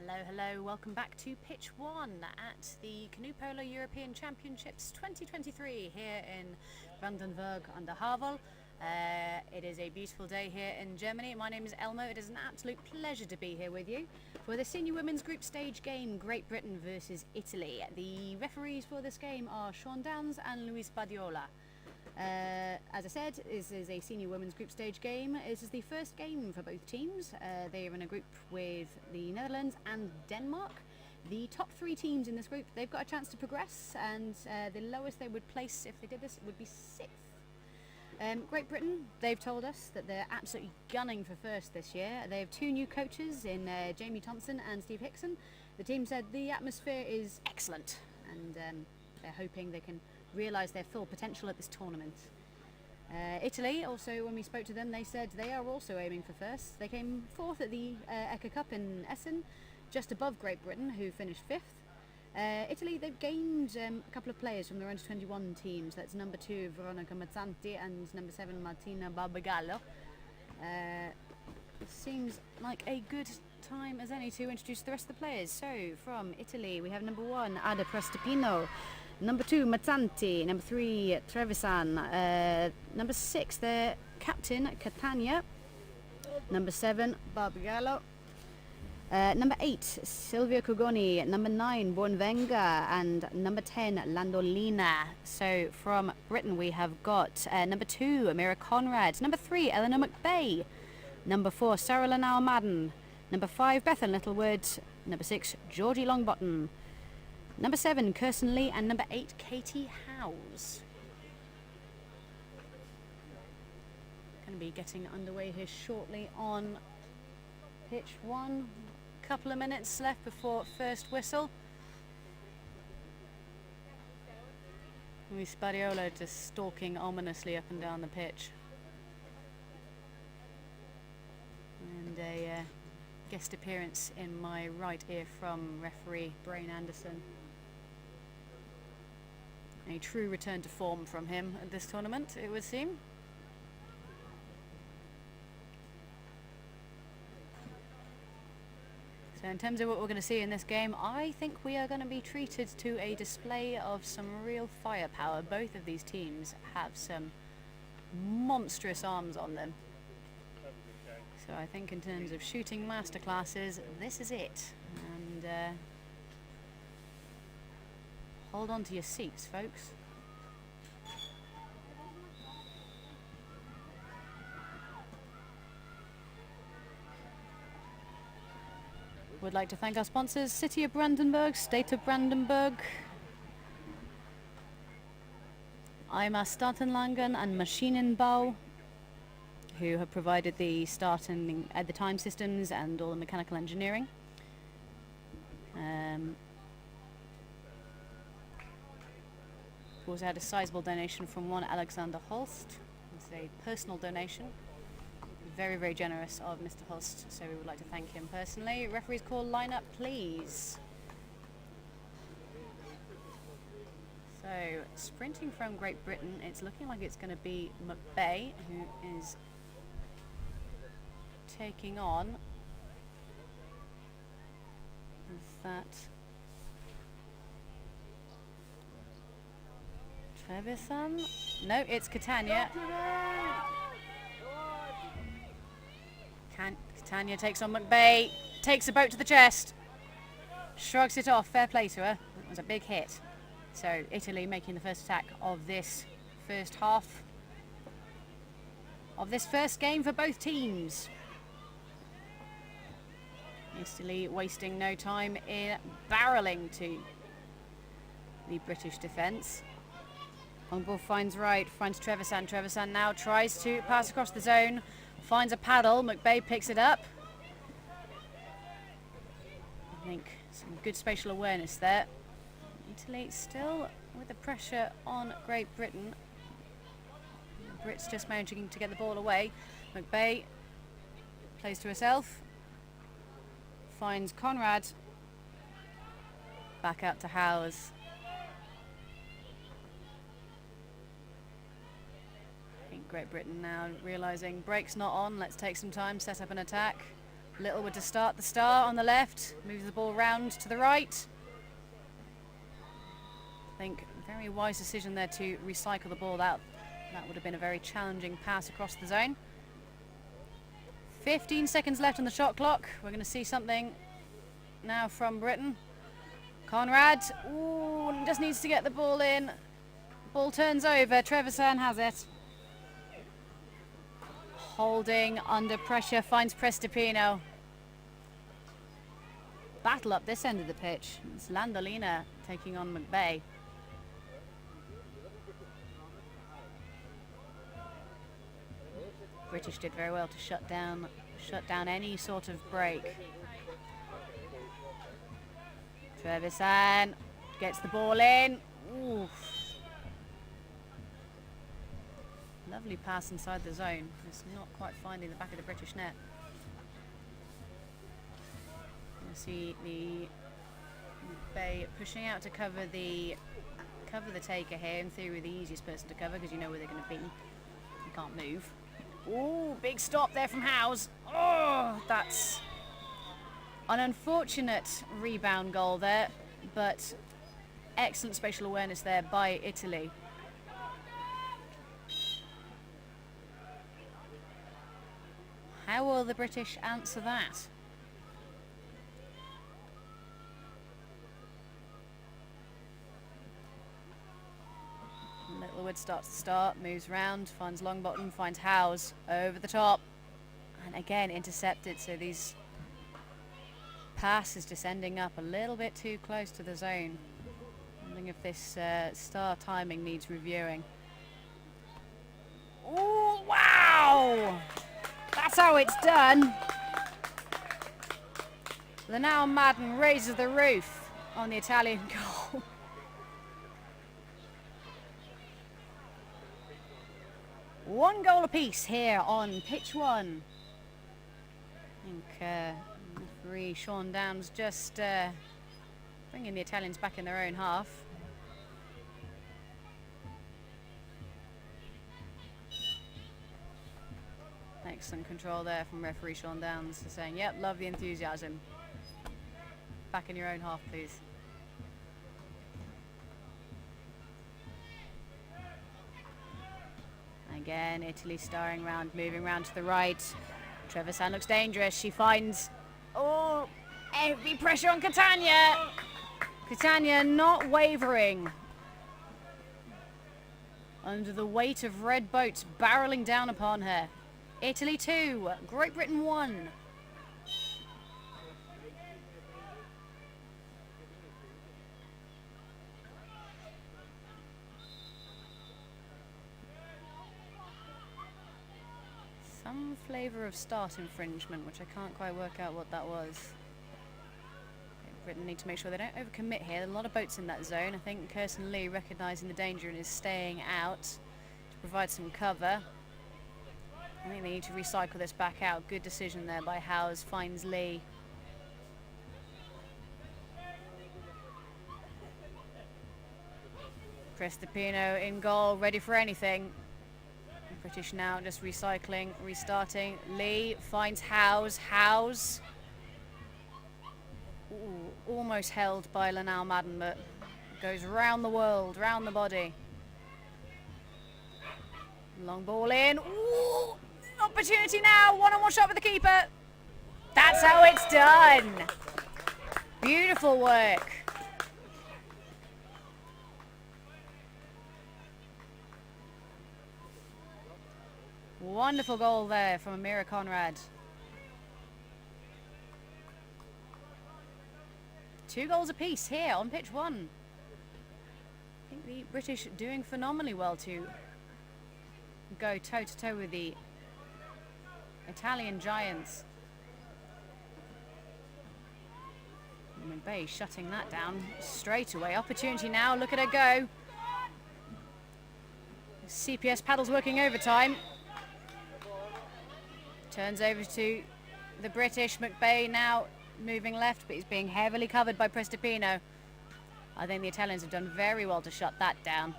Hello, hello, welcome back to Pitch 1 at the Canoe Polo European Championships 2023 here in Brandenburg an der Havel. It is a beautiful day here in Germany. My name is Elmo. It is an absolute pleasure to be here with you for the senior women's group stage game, Great Britain versus Italy. The referees for this game are Sean Downs and Luis Badiola. As I said, this is a senior women's group stage game. This is the first game for both teams. They are in a group with the Netherlands and Denmark. The top 3 teams in this group, they've got a chance to progress, and the lowest they would place if they did this would be 6th. Great Britain, they've told us that they're absolutely gunning for first this year. They have 2 new coaches in Jamie Thompson and Steve Hickson. The team said the atmosphere is excellent, and they're hoping they can realise their full potential at this tournament. Italy, also when we spoke to them, they said they are also aiming for first. They came 4th at the ECA Cup in Essen, just above Great Britain, who finished 5th. Italy, they've gained a couple of players from their under-21 teams. That's number 2 Veronica Mazzanti and number 7 Martina Barbagallo. Seems like a good time as any to introduce the rest of the players. So from Italy we have number 1 Ada Prestipino, number 2 Mazzanti, number 3 Trevisan, number 6 their captain Catania, number 7 Barbagallo, number 8 Silvia Cugoni, number 9 Bornvenga, and number 10 Landolina. So from Britain we have got number 2 Amira Conrad, number 3 Eleanor McBay, number 4 Sarah Lanau Madden, number 5 Bethan Littlewood, number 6 Georgie Longbottom, number 7 Kirsten Lee, and number 8 Katie Howes. Going to be getting underway here shortly on pitch 1. Couple of minutes left before first whistle. Luis Badiola just stalking ominously up and down the pitch. And a guest appearance in my right ear from referee Brain Anderson. A true return to form from him at this tournament, it would seem. So in terms of what we're going to see in this game, I think we are going to be treated to a display of some real firepower. Both of these teams have some monstrous arms on them. So I think in terms of shooting masterclasses, this is it. And hold on to your seats, folks. Would like to thank our sponsors, City of Brandenburg, State of Brandenburg, IMA Startenlangen and Maschinenbau, who have provided the start and the time systems and all the mechanical engineering. We've also had a sizable donation from one Alexander Holst. It's a personal donation. Very, very generous of Mr. Holst, so we would like to thank him personally. Referees call lineup, please. So, sprinting from Great Britain, it's looking like it's going to be McBay, who is taking on. Is that Trevisan? No, it's Catania. Catania takes on McBay, takes the boat to the chest, shrugs it off. Fair play to her. It was a big hit. So Italy making the first attack of this first half of this first game for both teams. Italy wasting no time in barreling to the British defence. Long ball finds right, finds Trevisan. Trevisan now tries to pass across the zone, finds a paddle. McBay picks it up. I think some good spatial awareness there. Italy still with the pressure on Great Britain. The Brits just managing to get the ball away. McBay plays to herself, finds Conrad, back out to Howes. I think Great Britain now realising break's not on, let's take some time, set up an attack. Littlewood to start the start on the left, moves the ball round to the right. I think very wise decision there to recycle the ball out. That would have been a very challenging pass across the zone. 15 seconds left on the shot clock. We're going to see something now from Britain. Conrad, ooh, just needs to get the ball in. Ball turns over, Trevisan has it. Holding under pressure, finds Prestipino. Battle up this end of the pitch. It's Landolina taking on McBay. British did very well to shut down any sort of break. Trevisan gets the ball in. Oof. Lovely pass inside the zone. It's not quite finding the back of the British net. You see the Bay pushing out to cover the taker here. In theory, the easiest person to cover because you know where they're going to be. You can't move. Ooh, big stop there from Howes. Oh, that's an unfortunate rebound goal there, but excellent spatial awareness there by Italy. How will the British answer that? Littlewood starts to start, moves round, finds Longbottom, finds Howes over the top, and again intercepted. So these passes just ending up a little bit too close to the zone. Wondering if this star timing needs reviewing. Oh wow! That's how it's done. Lanao Madden raises the roof on the Italian goal. One goal apiece here on pitch one. I think referee Sean Downs just bringing the Italians back in their own half. Excellent control there from referee Sean Downs, saying, yep, love the enthusiasm. Back in your own half, please. Again, Italy starring round, moving round to the right. Trevisan looks dangerous. She finds, oh, heavy pressure on Catania. Catania not wavering under the weight of red boats barreling down upon her. Italy 2, Great Britain 1. Some flavour of start infringement, which I can't quite work out what that was. Britain need to make sure they don't overcommit here. There are a lot of boats in that zone. I think Kirsten Lee recognising the danger and is staying out to provide some cover. I think they need to recycle this back out. Good decision there by Howes, finds Lee. Prestipino in goal, ready for anything. British now just recycling, restarting. Lee finds Howes. Howes. Ooh, almost held by Lanao Madden, but goes round the world, round the body. Long ball in. Ooh, opportunity now. One-on-one shot with the keeper. That's how it's done. Beautiful work. Wonderful goal there from Amira Conrad. 2 goals apiece here on pitch one. I think the British doing phenomenally well to go toe-to-toe with the Italian giants. McBay shutting that down straight away. Opportunity now, look at her go. CPS paddles working overtime. Turns over to the British. McBay now moving left, but he's being heavily covered by Prestipino. I think the Italians have done very well to shut that down.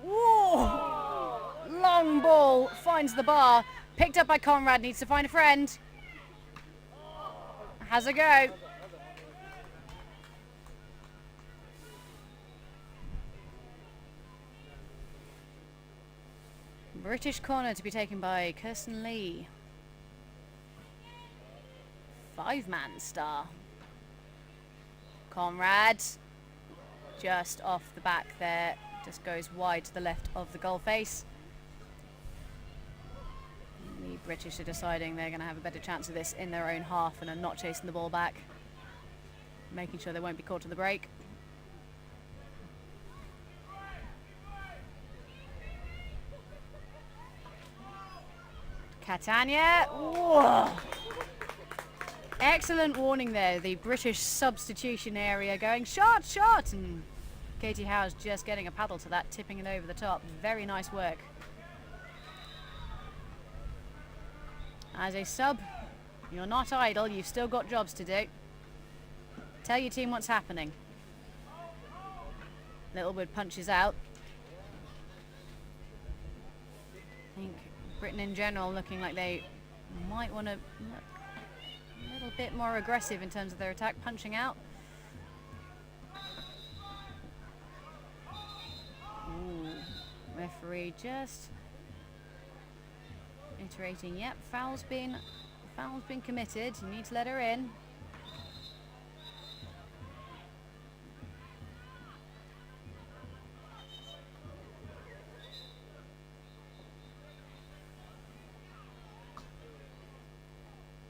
Whoa! Long ball finds the bar. picked up by Conrad, needs to find a friend. Has a go. British corner to be taken by Kirsten Lee. 5-man star. Conrad, just off the back there, just goes wide to the left of the goal face. The British are deciding they're going to have a better chance of this in their own half and are not chasing the ball back, making sure they won't be caught on the break. Catania. Whoa. Excellent warning there. The British substitution area going shot, shot, and Katie Howe's just getting a paddle to that, tipping it over the top. Very nice work. As a sub, you're not idle. You've still got jobs to do. Tell your team what's happening. Littlewood punches out. I think Britain in general looking like they might want to look a little bit more aggressive in terms of their attack, punching out. Ooh, referee just iterating. Yep, foul's been committed. You need to let her in.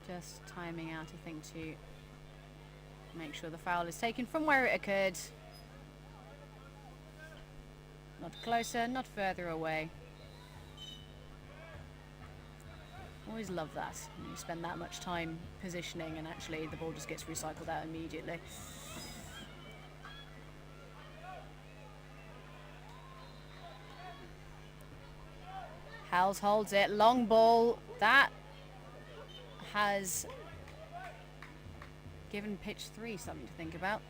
Just timing out, I think, to make sure the foul is taken from where it occurred. Not closer, not further away. Always love that. You spend that much time positioning and actually the ball just gets recycled out immediately. Howes holds it, long ball. That has given pitch 3 something to think about.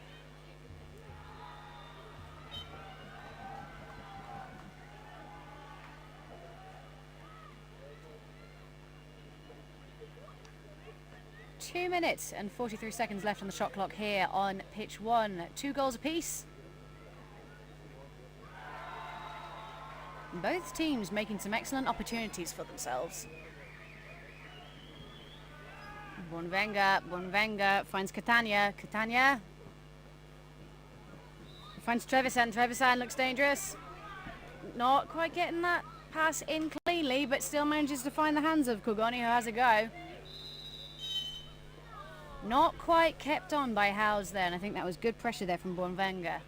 Two minutes and 43 seconds left on the shot clock here on pitch 1. 2 goals apiece. Both teams making some excellent opportunities for themselves. Bonvenga finds Catania. Catania finds Trevisan. Trevisan looks dangerous. Not quite getting that pass in cleanly, but still manages to find the hands of Kugoni, who has a go. Not quite kept on by Howes there, and I think that was good pressure there from Bonvenga.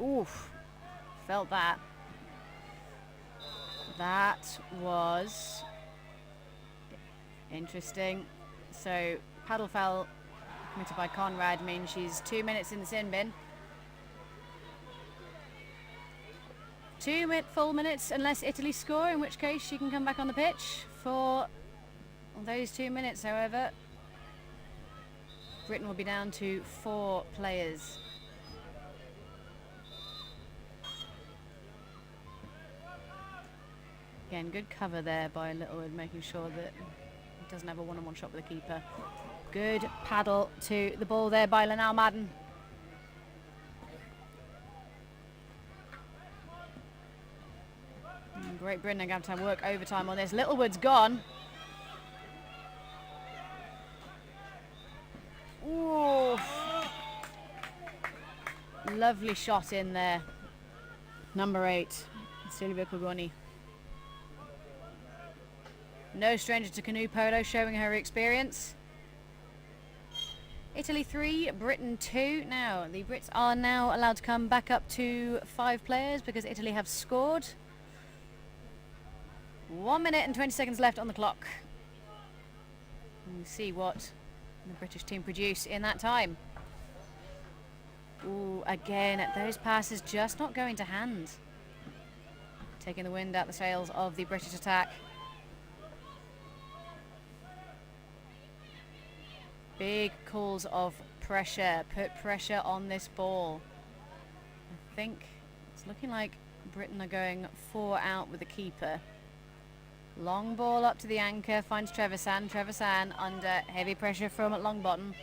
Oof, felt that. That was interesting. So paddle foul committed by Conrad means she's 2 minutes in the sin bin. 2 full minutes unless Italy score, in which case she can come back on the pitch. For those 2 minutes, however, Britain will be down to 4 players. Again, good cover there by Littlewood, making sure that he doesn't have a one-on-one shot with the keeper. Good paddle to the ball there by Lanelle Madden. Great Britain are going to have to work overtime on this. Littlewood's gone. Ooh. Lovely shot in there. Number 8, Silvia Cugoni. No stranger to canoe polo, showing her experience. Italy 3, Britain 2. Now, the Brits are now allowed to come back up to 5 players because Italy have scored. 1 minute and 20 seconds left on the clock. We'll see what the British team produce in that time. Ooh, again, those passes just not going to hand. Taking the wind out the sails of the British attack. Big calls of pressure. Put pressure on this ball. I think it's looking like Britain are going 4 out with the keeper. Long ball up to the anchor, finds Trevisan. Trevisan under heavy pressure from Longbottom.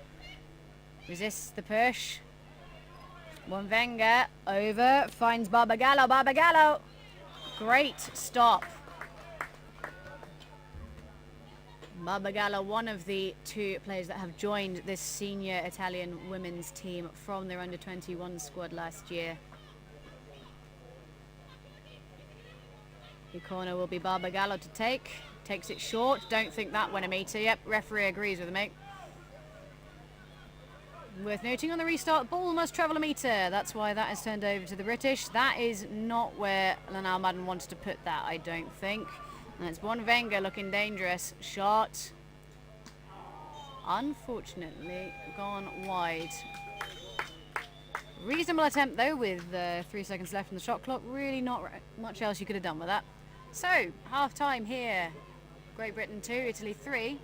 Resists the push. One Wenger over, finds Barbagallo. Barbagallo! Great stop. Barbagallo, one of the 2 players that have joined this senior Italian women's team from their under-21 squad last year. The corner will be Barbagallo to take. Takes it short. Don't think that went a metre. Yep, referee agrees with me. Worth noting on the restart, ball must travel a metre. That's why that is turned over to the British. That is not where Lanal Madden wanted to put that, I don't think. And it's Bon Wenger looking dangerous. Shot. Unfortunately, gone wide. Reasonable attempt though, with 3 seconds left on the shot clock. Really not much else you could have done with that. So, half time here. Great Britain 2, Italy 3.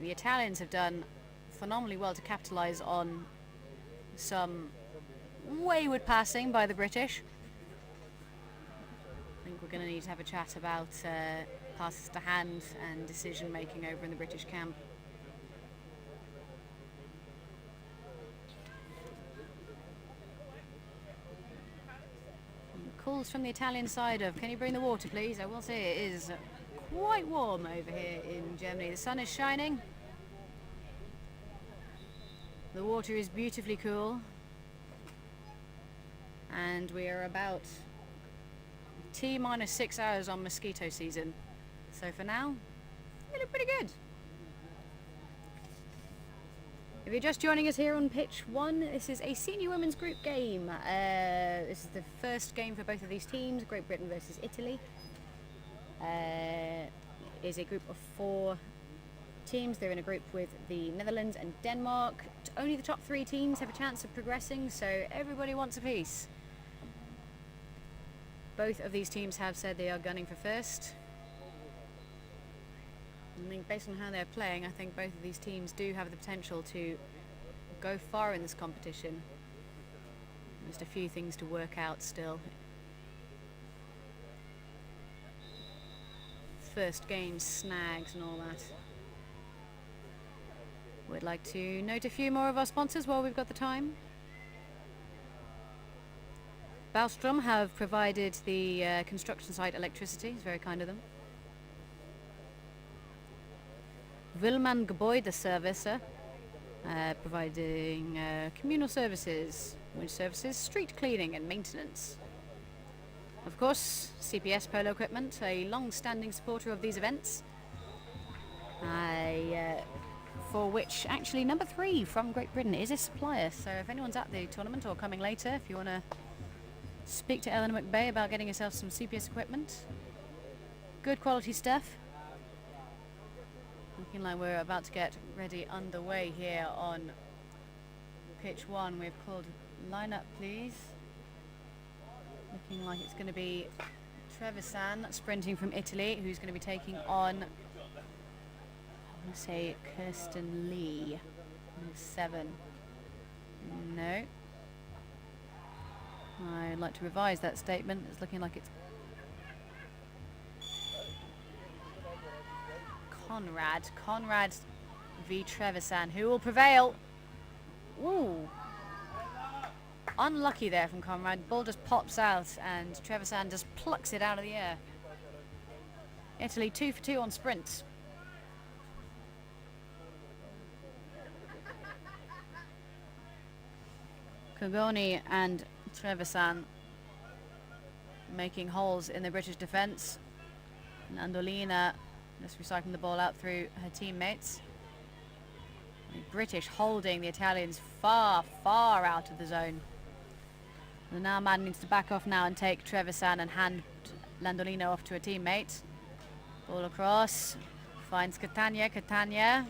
The Italians have done phenomenally well to capitalise on some wayward passing by the British. I think we're going to need to have a chat about passes to hand and decision making over in the British camp. Calls from the Italian side of, can you bring the water please? I will say it is quite warm over here in Germany. The sun is shining. The water is beautifully cool. And we are about T-minus 6 hours on mosquito season. So for now, we look pretty good. If you're just joining us here on pitch 1, this is a senior women's group game. This is the first game for both of these teams, Great Britain versus Italy. Is a group of 4 teams. They're in a group with the Netherlands and Denmark. Only the top 3 teams have a chance of progressing, so everybody wants a piece. Both of these teams have said they are gunning for first. I think based on how they're playing, I think both of these teams do have the potential to go far in this competition. Just a few things to work out still. First game snags and all that. We'd like to note a few more of our sponsors while we've got the time. Ballstrom have provided the construction site electricity. It's very kind of them. Willmann Gebäudeservice, providing communal services, which services street cleaning and maintenance. Of course, CPS Polo Equipment, a long-standing supporter of these events, for which actually number 3 from Great Britain is a supplier. So if anyone's at the tournament or coming later, if you want to speak to Eleanor McBay about getting yourself some CPS equipment, good quality stuff. Looking like we're about to get ready underway here on pitch 1. We've called line up please. Looking like it's going to be Trevisan sprinting from Italy, who's going to be taking on, I want to say Kirsten Lee, 7. No. I'd like to revise that statement. It's looking like it's Conrad v Trevisan. Who will prevail? Ooh. Unlucky there from Conrad. Ball just pops out and Trevisan just plucks it out of the air. Italy 2 for 2 on sprints. Cogoni and Trevisan making holes in the British defence. Nandolina just recycling the ball out through her teammates. The British holding the Italians far, far out of the zone. The now man needs to back off now and take Trevisan and hand Landolino off to a teammate. Ball across, finds Catania. Catania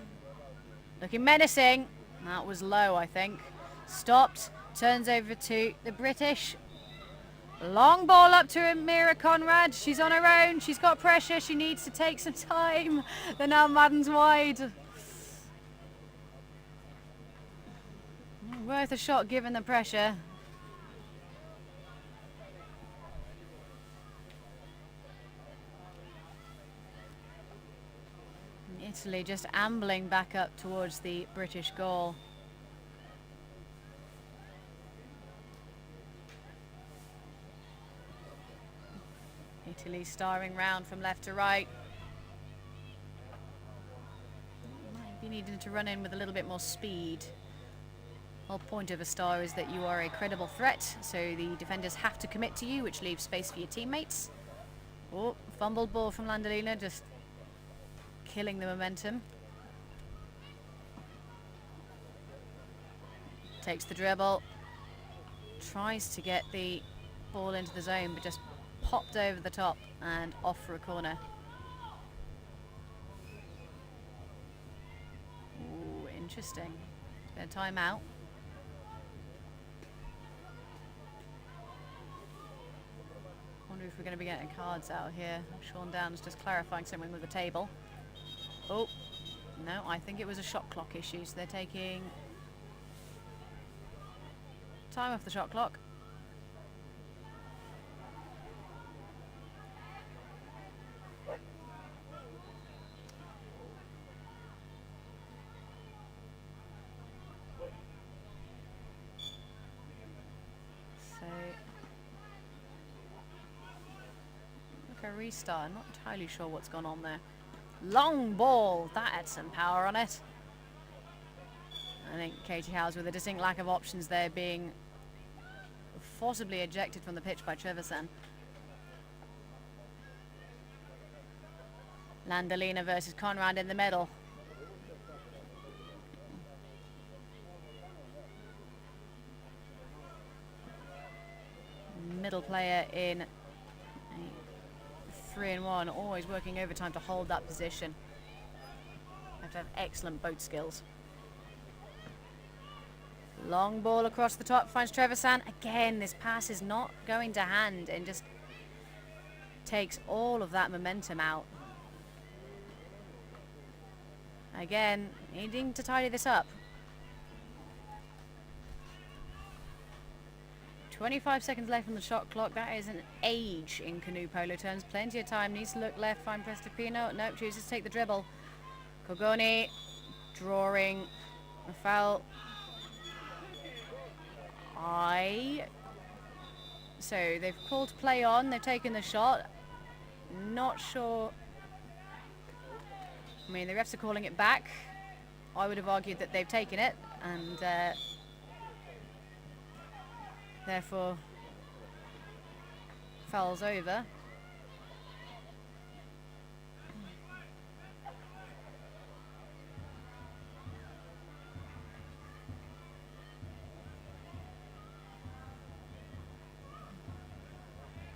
looking menacing. That was low, I think. Stopped, turns over to the British. Long ball up to Amira Conrad. She's on her own. She's got pressure. She needs to take some time. They're now Madden's wide. Worth a shot given the pressure. Italy just ambling back up towards the British goal. Italy starring round from left to right. Might be needing to run in with a little bit more speed. Whole point of a star is that you are a credible threat, so the defenders have to commit to you, which leaves space for your teammates. Oh, fumbled ball from Landolina, just killing the momentum. Takes the dribble, tries to get the ball into the zone, but just popped over the top and off for a corner. Ooh, interesting. Bit of timeout. Wonder if we're going to be getting cards out here. Sean Down's just clarifying something with the table. Oh, no, I think it was a shot clock issue, so they're taking time off the shot clock. A restart. I'm not entirely sure what's gone on there. Long ball. That had some power on it. I think Katie Howes with a distinct lack of options there, being forcibly ejected from the pitch by Trevisan. Landolina versus Conrad in the middle. Middle player in 3-1, always working overtime to hold that position. Have to have excellent boat skills. Long ball across the top, finds Trevisan. Again, this pass is not going to hand and just takes all of that momentum out. Again, needing to tidy this up. 25 seconds left on the shot clock. That is an age in canoe polo terms. Plenty of time. Needs to look left, find Prestipino. Nope, chooses to take the dribble. Cogoni drawing a foul. So they've called play on. They've taken the shot. Not sure. I mean, the refs are calling it back. I would have argued that they've taken it and therefore foul's over.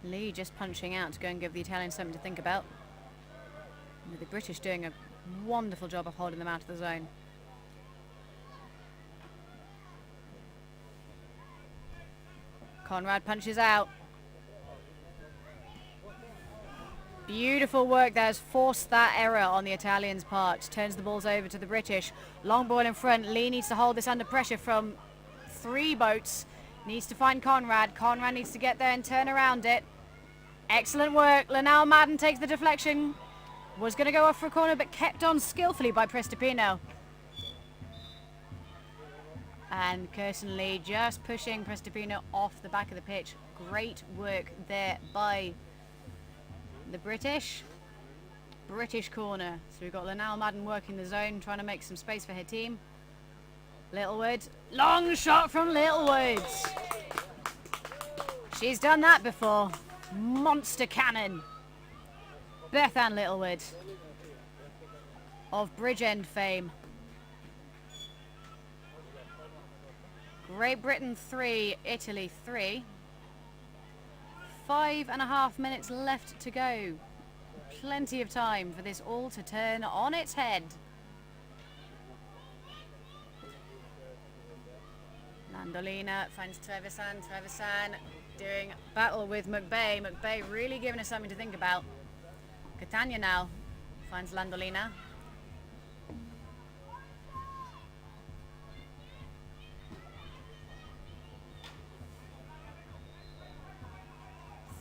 Lee just punching out to go and give the Italians something to think about. With the British doing a wonderful job of holding them out of the zone. Conrad punches out. Beautiful work there, has forced that error on the Italians' part. Turns the balls over to the British. Long ball in front. Lee needs to hold this under pressure from 3 boats. Needs to find Conrad. Conrad needs to get there and turn around it. Excellent work. Linnell Madden takes the deflection. Was going to go off for a corner, but kept on skillfully by Prestipino. And Kirsten Lee just pushing Prestipino off the back of the pitch. Great work there by the British. British corner. So we've got Linnell Madden working the zone, trying to make some space for her team. Littlewood. Long shot from Littlewood. She's done that before. Monster cannon. Beth Ann Littlewood of Bridgend fame. Great Britain 3, Italy 3. 5.5 minutes left to go. Plenty of time for this all to turn on its head. Landolina finds Trevisan. Trevisan doing battle with McBay. McBay really giving us something to think about. Catania now finds Landolina.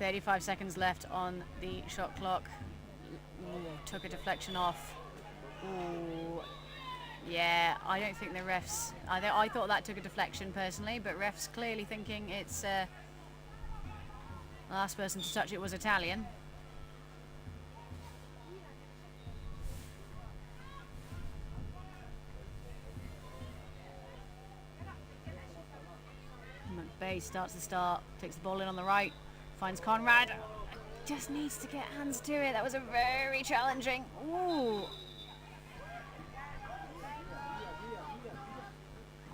$35 left on the shot clock. Ooh, took a deflection off. Ooh. Yeah, I don't think the refs... I thought that took a deflection personally, but refs clearly thinking it's... the last person to touch it was Italian. McBay starts the start, takes the ball in on the right, finds Conrad. Just needs to get hands to it. That was a very challenging... Ooh.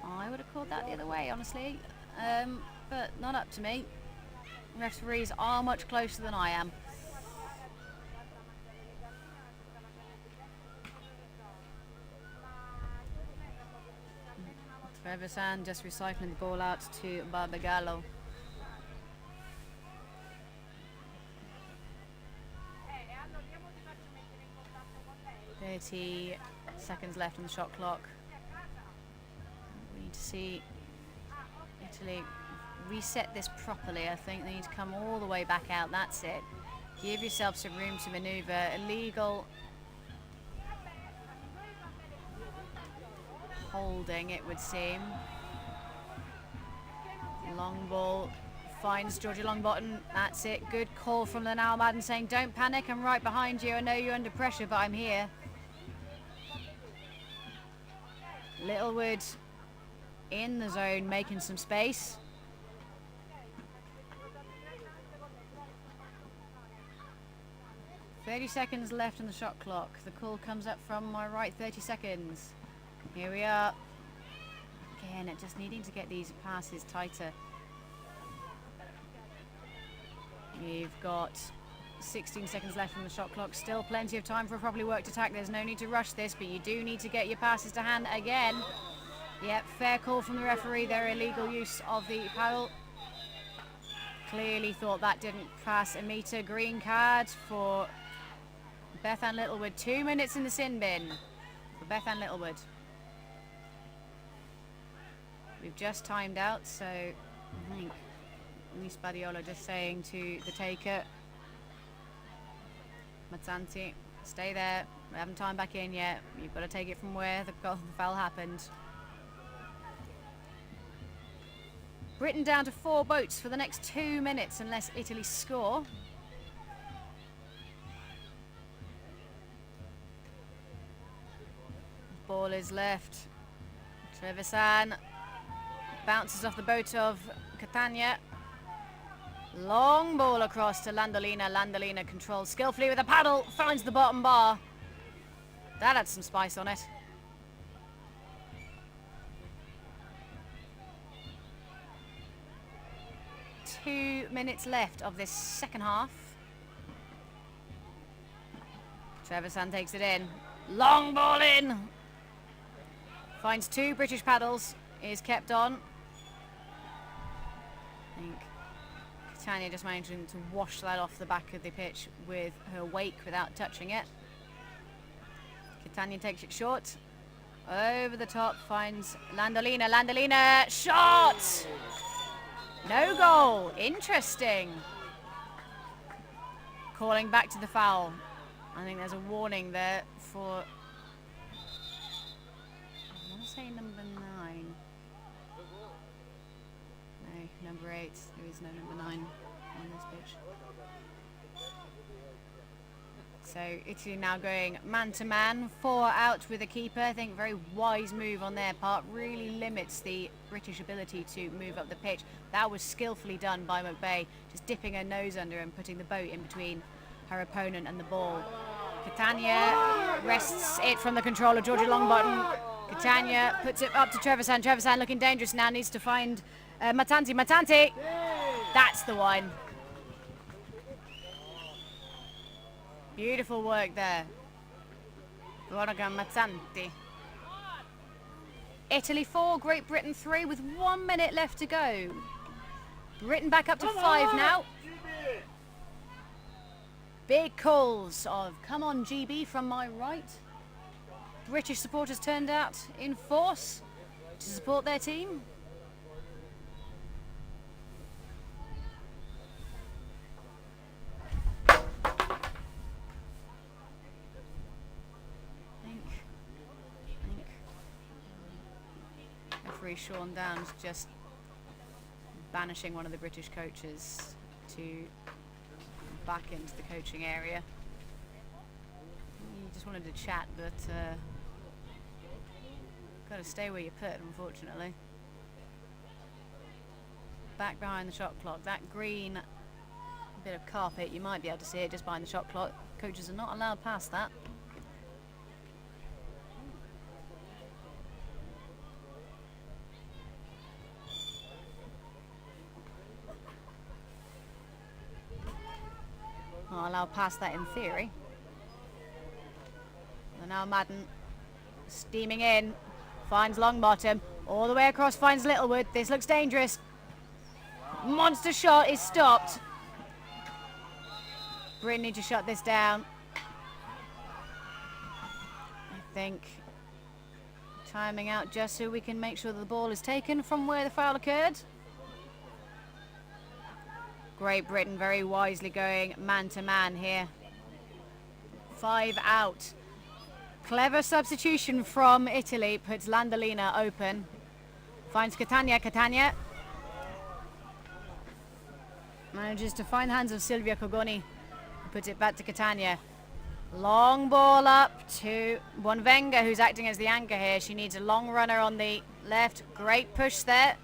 I would have called that the other way, honestly, but not up to me. Referees are much closer than I am. Trevisan just recycling the ball out to Barbagallo. $30 left on the shot clock. We need to see Italy reset this properly. I think they need to come all the way back out. That's it. Give yourself some room to maneuver. Illegal holding, it would seem. Long ball finds Georgia Longbottom. That's it. Good call from the now Madden saying, don't panic, I'm right behind you. I know you're under pressure, but I'm here. Littlewood in the zone, making some space. $30 left on the shot clock. The call comes up from my right, 30 seconds. Here we are. Again, just needing to get these passes tighter. You've got 16 seconds left on the shot clock. Still plenty of time for a properly worked attack. There's no need to rush this, but you do need to get your passes to hand again. Yep, fair call from the referee. Their illegal use of the paddle. Clearly thought that didn't pass a meter. Green card for Bethan Littlewood. 2 minutes in the sin bin for Bethan Littlewood. We've just timed out, so I think Luis Badiola just saying to the taker, Mazzanti, stay there. We haven't timed back in yet. You've got to take it from where the foul happened. Britain down to 4 boats for the next 2 minutes unless Italy score. Ball is left. Trevisan bounces off the boat of Catania. Long ball across to Landolina. Landolina controls skillfully with a paddle. Finds the bottom bar. That had some spice on it. Two minutes left of this second half. Trevisan takes it in. Long ball in. Finds 2 British paddles. Is kept on. I think Catania just managing to wash that off the back of the pitch with her wake without touching it. Catania takes it short. Over the top finds Landolina. Landolina, shot! No goal. Interesting. Calling back to the foul. I think there's a warning there for, I want to say number 9. No, number 8. There is no number 9 on this pitch. So Italy now going man to man, 4 out with a keeper. I think very wise move on their part. Really limits the British ability to move up the pitch. That was skillfully done by McBay, just dipping her nose under and putting the boat in between her opponent and the ball. Catania wrests it from the control of Georgia Longbottom. Catania puts it up to Trevisan. Trevisan looking dangerous now, needs to find Matanti. Matanti! That's the one. Beautiful work there. Veronica Mazzanti. Italy 4, Great Britain 3 with 1 minute left to go. Britain back up to 5 now. Big calls of "come on GB" from my right. British supporters turned out in force to support their team. Referee Sean Downs just banishing one of the British coaches to back into the coaching area. He just wanted to chat, but got to stay where you put, unfortunately. Back behind the shot clock, that green bit of carpet, you might be able to see it just behind the shot clock. Coaches are not allowed past that. Not allowed past that in theory. And now Madden steaming in, finds Longbottom, all the way across, finds Littlewood. This looks dangerous. Monster shot is stopped. Britain need to shut this down. I think timing out just so we can make sure that the ball is taken from where the foul occurred. Great Britain very wisely going man to man here. 5 out. Clever substitution from Italy puts Landolina open. Finds Catania. Catania manages to find the hands of Silvia Cogoni. Puts it back to Catania. Long ball up to Bonvenga, who's acting as the anchor here. She needs a long runner on the left. Great push there.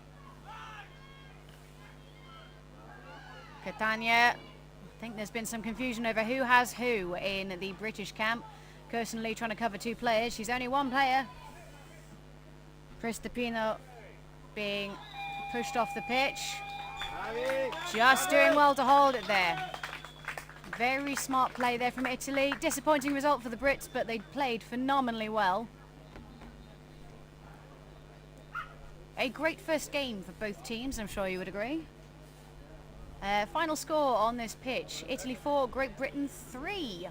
Catania. I think there's been some confusion over who has who in the British camp. Kirsten Lee trying to cover 2 players. She's only 1 player. Pristipino being pushed off the pitch. Just doing well to hold it there. Very smart play there from Italy. Disappointing result for the Brits, but they played phenomenally well. A great first game for both teams, I'm sure you would agree. Final score on this pitch: Italy 4, Great Britain 3.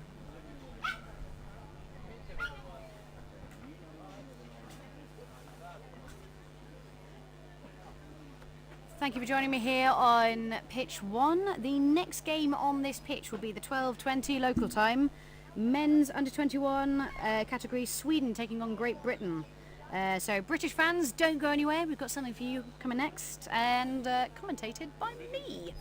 Thank you for joining me here on pitch 1. The next game on this pitch will be the 12:20 local time. Men's under 21 category, Sweden taking on Great Britain. So British fans, don't go anywhere. We've got something for you coming next, and commentated by me.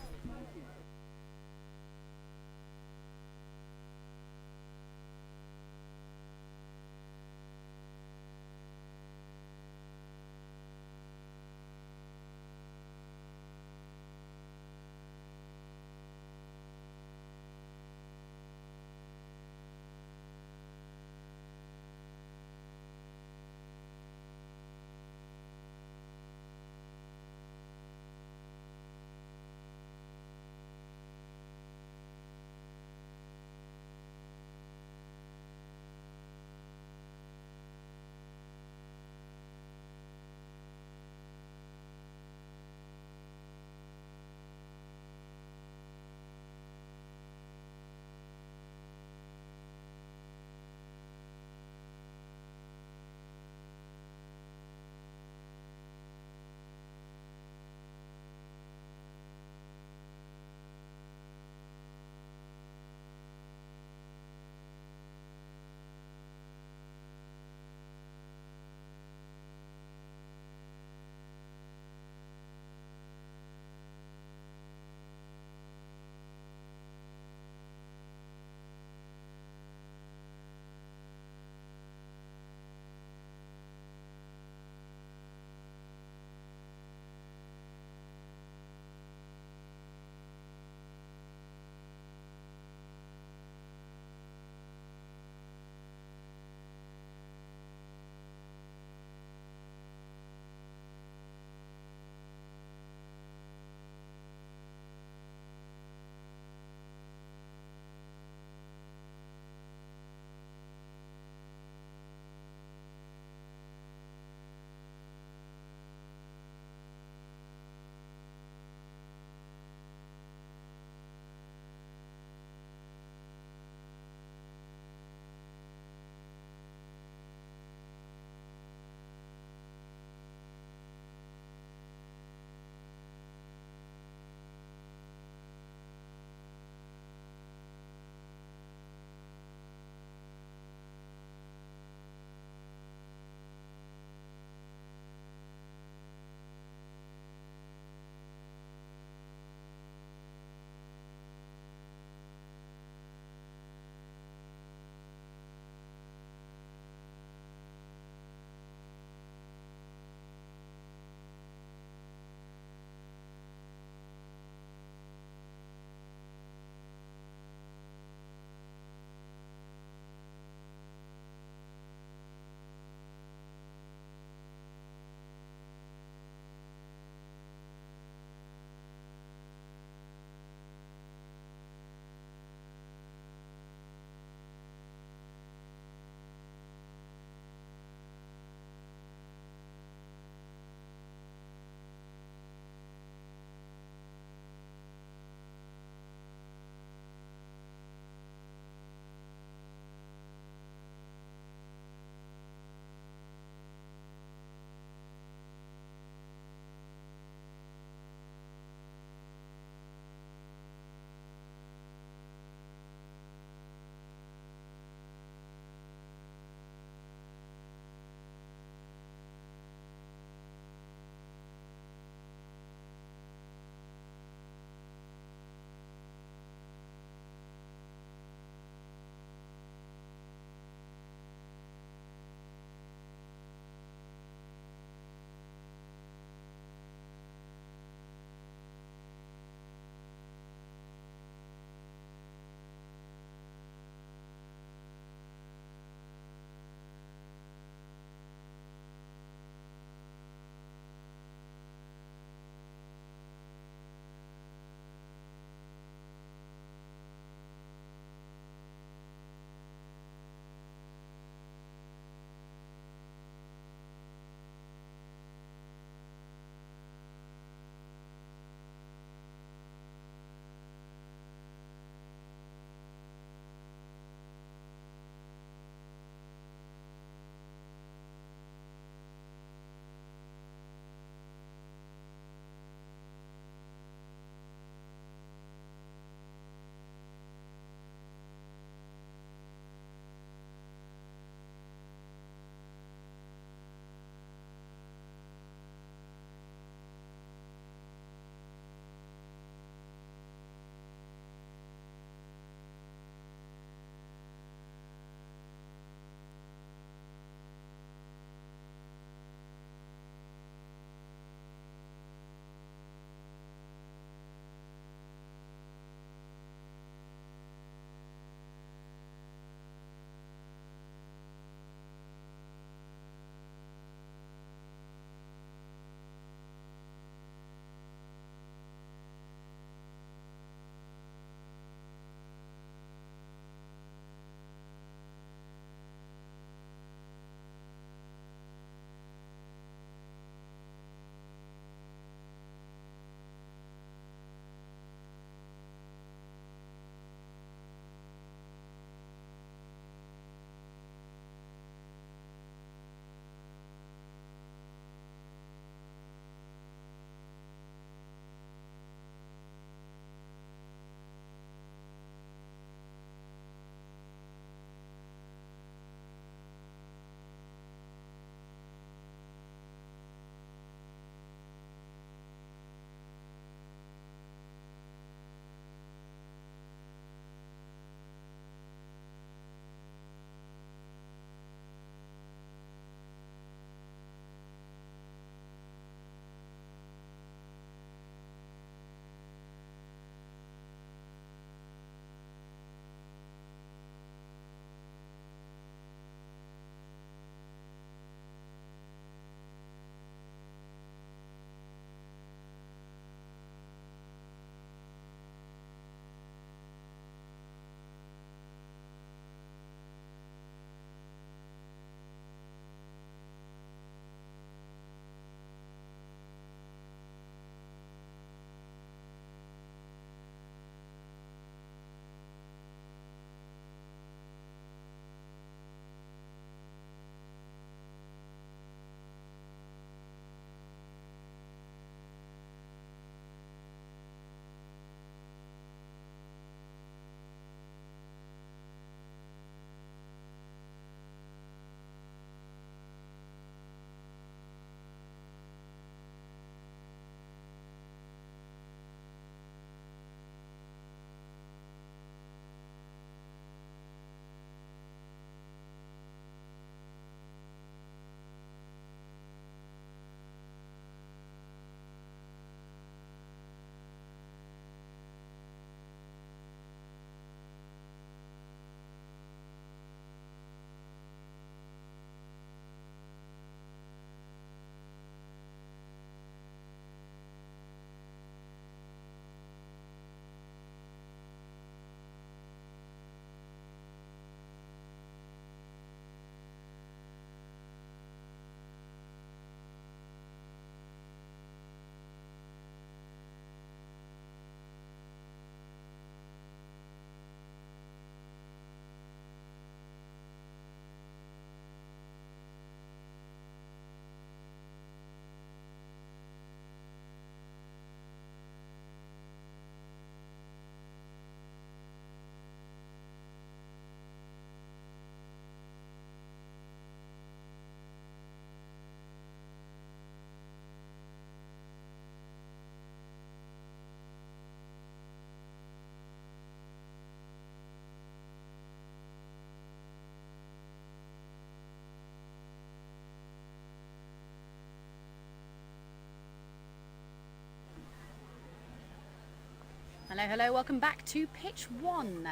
Hello, hello, welcome back to pitch 1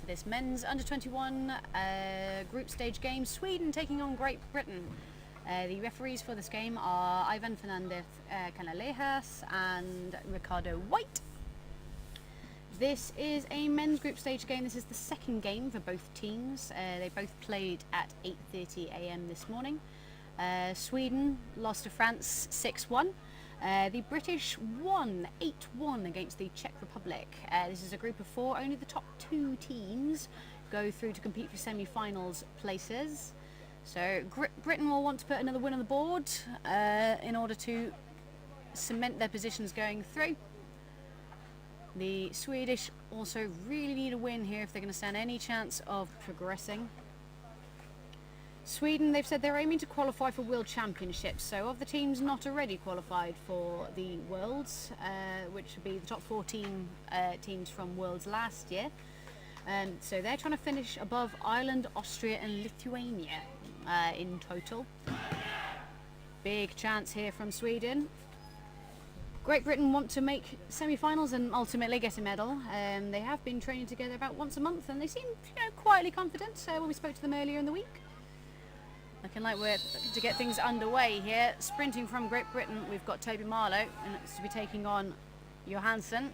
for this men's under-21 group stage game. Sweden taking on Great Britain. The referees for this game are Ivan Fernandez Canalejas and Ricardo White. This is a men's group stage game. This is the second game for both teams. They both played at 8:30 a.m. this morning. Sweden lost to France 6-1. The British won 8-1 against the Czech Republic. This is a group of 4. Only the top 2 teams go through to compete for semi-finals places. So Britain will want to put another win on the board in order to cement their positions going through. The Swedish also really need a win here if they're going to stand any chance of progressing. Sweden, they've said they're aiming to qualify for World Championships. So of the teams not already qualified for the Worlds, which would be the top 14 teams from Worlds last year. So they're trying to finish above Ireland, Austria and Lithuania in total. Big chance here from Sweden. Great Britain want to make semi-finals and ultimately get a medal. They have been training together about once a month and they seem quietly confident when we spoke to them earlier in the week. Looking like we're to get things underway here. Sprinting from Great Britain, we've got Toby Marlow, and it's to be taking on Johansson.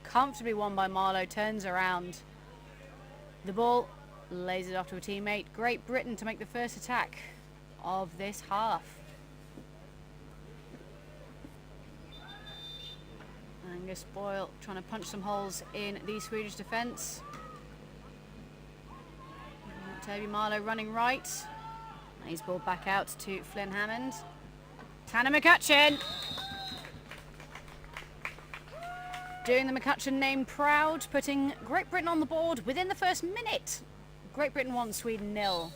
Comfortably won by Marlow, turns around the ball, lays it off to a teammate. Great Britain to make the first attack of this half. Angus Boyle trying to punch some holes in the Swedish defence. Toby Marlow running right. He's ball back out to Flynn Hammond. Tanner McCutcheon. Doing the McCutcheon name proud, putting Great Britain on the board within the first minute. Great Britain 1, Sweden 0.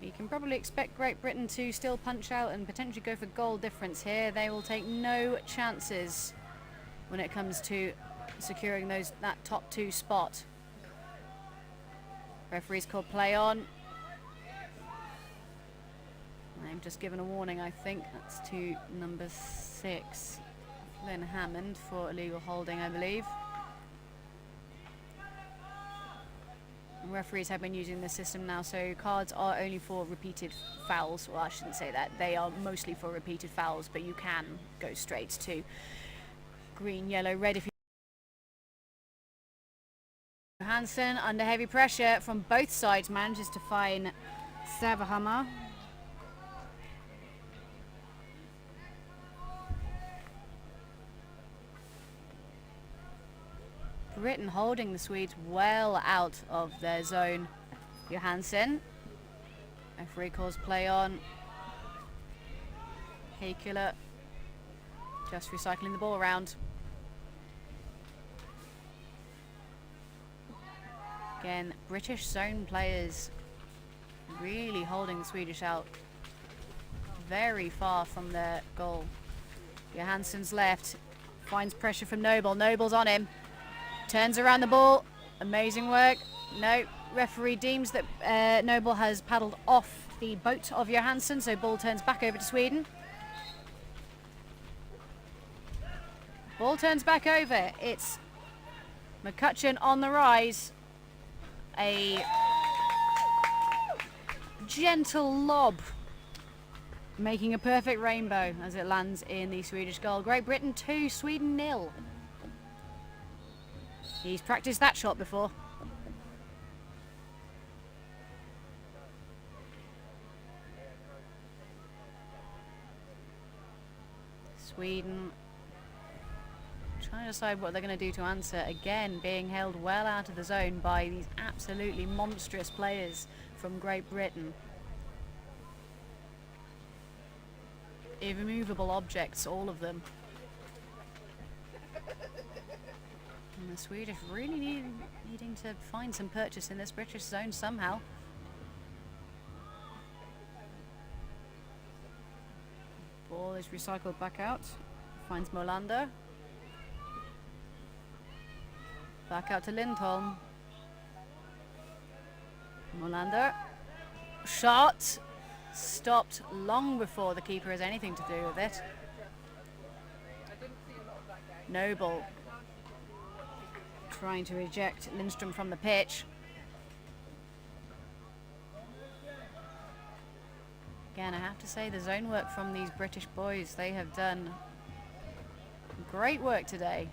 We can probably expect Great Britain to still punch out and potentially go for goal difference here. They will take no chances when it comes to securing that top 2 spot. Referee's called play on. I'm just given a warning, I think. That's to number 6, Flynn Hammond, for illegal holding, I believe. Referees have been using this system now, so cards are only for repeated fouls. Well, I shouldn't say that. They are mostly for repeated fouls, but you can go straight to green, yellow, red if you... Johansson, under heavy pressure from both sides, manages to find Sävehammar. Britain holding the Swedes well out of their zone. Johansson. Referee calls play on. Heikkilä just recycling the ball around. Again, British zone players really holding the Swedish out very far from their goal. Johansson's left, finds pressure from Noble. Noble's on him, turns around the ball. Amazing work. No, referee deems that Noble has paddled off the boat of Johansson, so ball turns back over to Sweden. Ball turns back over. It's McCutcheon on the rise. A gentle lob, making a perfect rainbow as it lands in the Swedish goal. Great Britain 2, Sweden 0. He's practiced that shot before. Sweden trying to decide what they're going to do to answer. Again, being held well out of the zone by these absolutely monstrous players from Great Britain. Immovable objects, all of them. And the Swedish really needing to find some purchase in this British zone somehow. Ball is recycled back out. Finds Molander. Back out to Lindholm. Molander. Shot. Stopped long before the keeper has anything to do with it. Noble trying to eject Lindstrom from the pitch. Again, I have to say the zone work from these British boys, they have done great work today.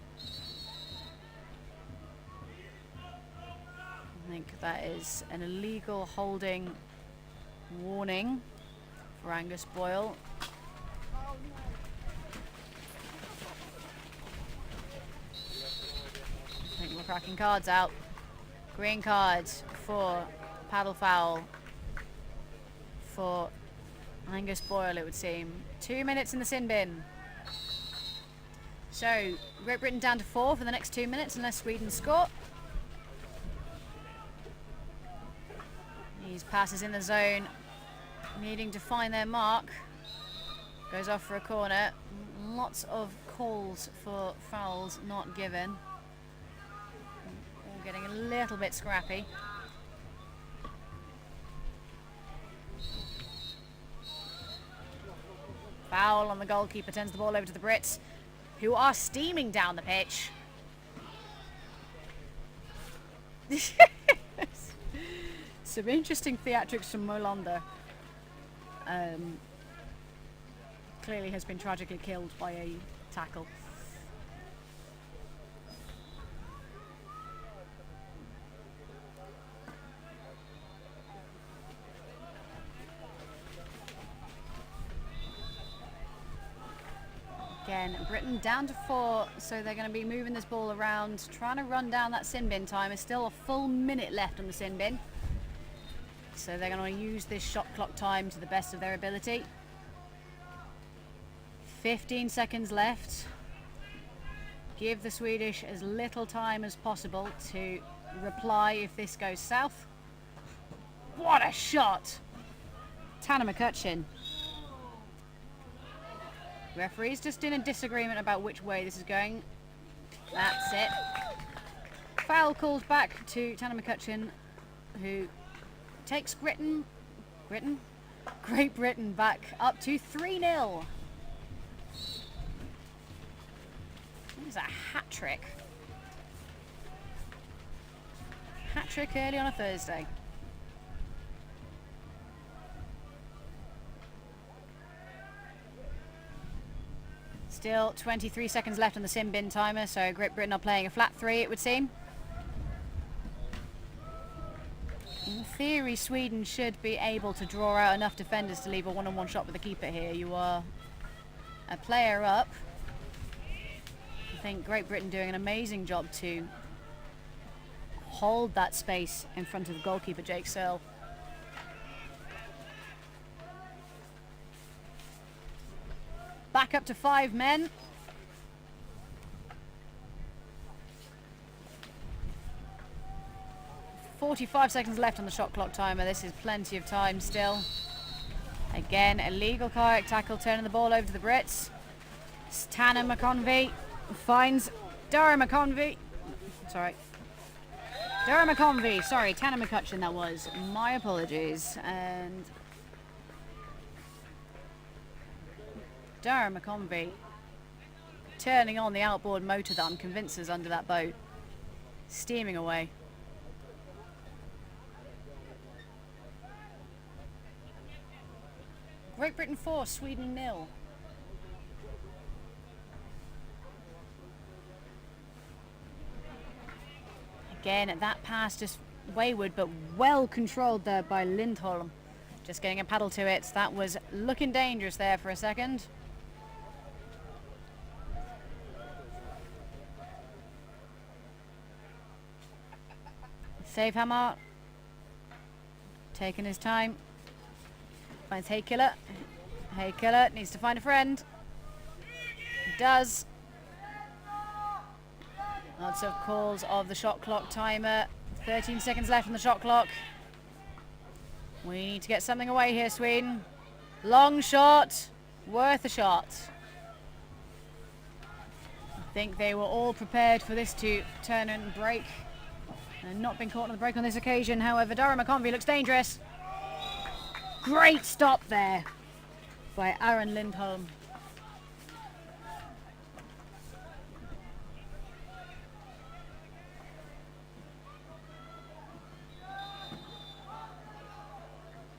I think that is an illegal holding warning for Angus Boyle. I think we're cracking cards out. Green card for paddle foul for Angus Boyle, it would seem. 2 minutes in the sin bin. So, Great Britain down to 4 for the next 2 minutes unless Sweden score. These passes in the zone, needing to find their mark. Goes off for a corner. Lots of calls for fouls not given. All getting a little bit scrappy. Foul on the goalkeeper, turns the ball over to the Brits, who are steaming down the pitch. Some interesting theatrics from Molander. Clearly has been tragically killed by a tackle. Again, Britain down to 4, so they're going to be moving this ball around, trying to run down that sin bin time. There's still a full minute left on the sin bin, so they're going to use this shot clock time to the best of their ability. 15 seconds left. Give the Swedish as little time as possible to reply if this goes south. What a shot! Tanner McCutcheon. Referee's just in a disagreement about which way this is going. That's it. Foul called back to Tanner McCutcheon, who takes Great Britain back up to 3-0. This is a hat trick. Hat trick early on a Thursday. Still 23 seconds left on the sin bin timer, so Great Britain are playing a flat 3, it would seem. In theory, Sweden should be able to draw out enough defenders to leave a one-on-one shot with the keeper here. You are a player up. I think Great Britain doing an amazing job to hold that space in front of goalkeeper Jake Searle. Back up to 5 men. "45 seconds left on the shot clock timer. This is plenty of time still. Again, illegal kayak tackle, turning the ball over to the Brits. Tanner McConvey finds Dara McConvey. Sorry. Dara McConvey. Sorry, Tanner McCutcheon that was. My apologies. And Dara McConvey turning on the outboard motor that I'm convinced is under that boat. Steaming away. Great Britain 4, Sweden 0. Again, that pass just wayward, but well controlled there by Lindholm. Just getting a paddle to it. That was looking dangerous there for a second. Save Hammer. Taking his time. Finds Hey Killer. Hey Killer needs to find a friend. He does. Lots of calls of the shot clock timer. 13 seconds left on the shot clock. We need to get something away here, Sweden. Long shot. Worth a shot. I think they were all prepared for this to turn and break. And not been caught on the break on this occasion. However, Dara McConvey looks dangerous. Great stop there by Aaron Lindholm.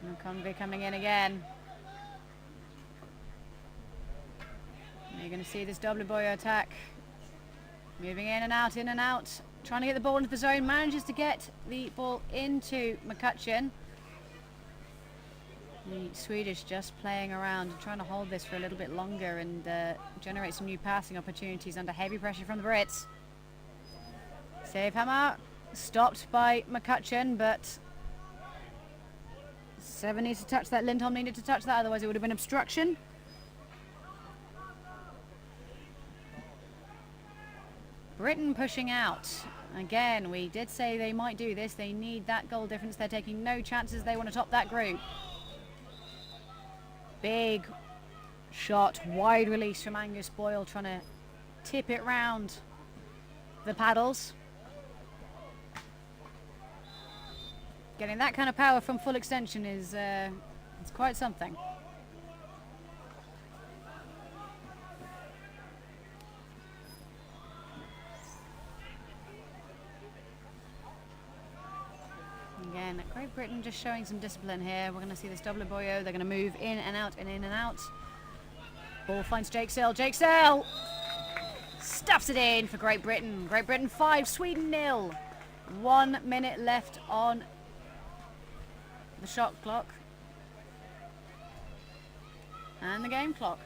McConvey coming in again. You're going to see this WBoyo attack. Moving in and out, in and out. Trying to get the ball into the zone. Manages to get the ball into McCutcheon. The Swedish just playing around and trying to hold this for a little bit longer and generate some new passing opportunities under heavy pressure from the Brits. Save hammer. Stopped by McCutcheon, but Seven needs to touch that. Lindholm needed to touch that, otherwise it would have been obstruction. Britain pushing out. Again, we did say they might do this. They need that goal difference. They're taking no chances. They want to top that group. Big shot, wide release from Angus Boyle, trying to tip it round the paddles. Getting that kind of power from full extension is it's quite something. Again, Great Britain just showing some discipline here. We're going to see this double boyo. They're going to move in and out and in and out. Ball finds Jake Sale. Jake Sale stuffs it in for Great Britain. Great Britain 5, Sweden 0. 1 minute left on the shot clock and the game clock.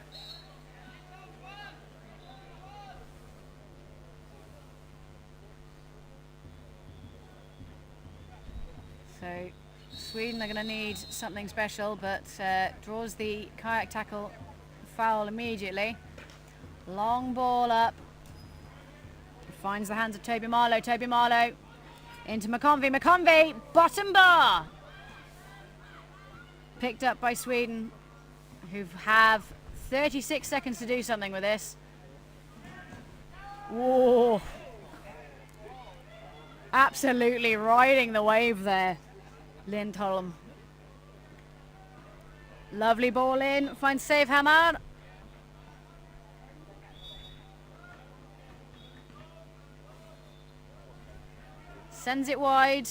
So Sweden are going to need something special, but draws the kayak tackle foul immediately. Long ball up. Finds the hands of Toby Marlowe. Toby Marlowe into McConvey. McConvey, bottom bar. Picked up by Sweden, who have 36 seconds to do something with this. Whoa. Absolutely riding the wave there, Lindholm. Lovely ball in, finds save hammer. Sends it wide.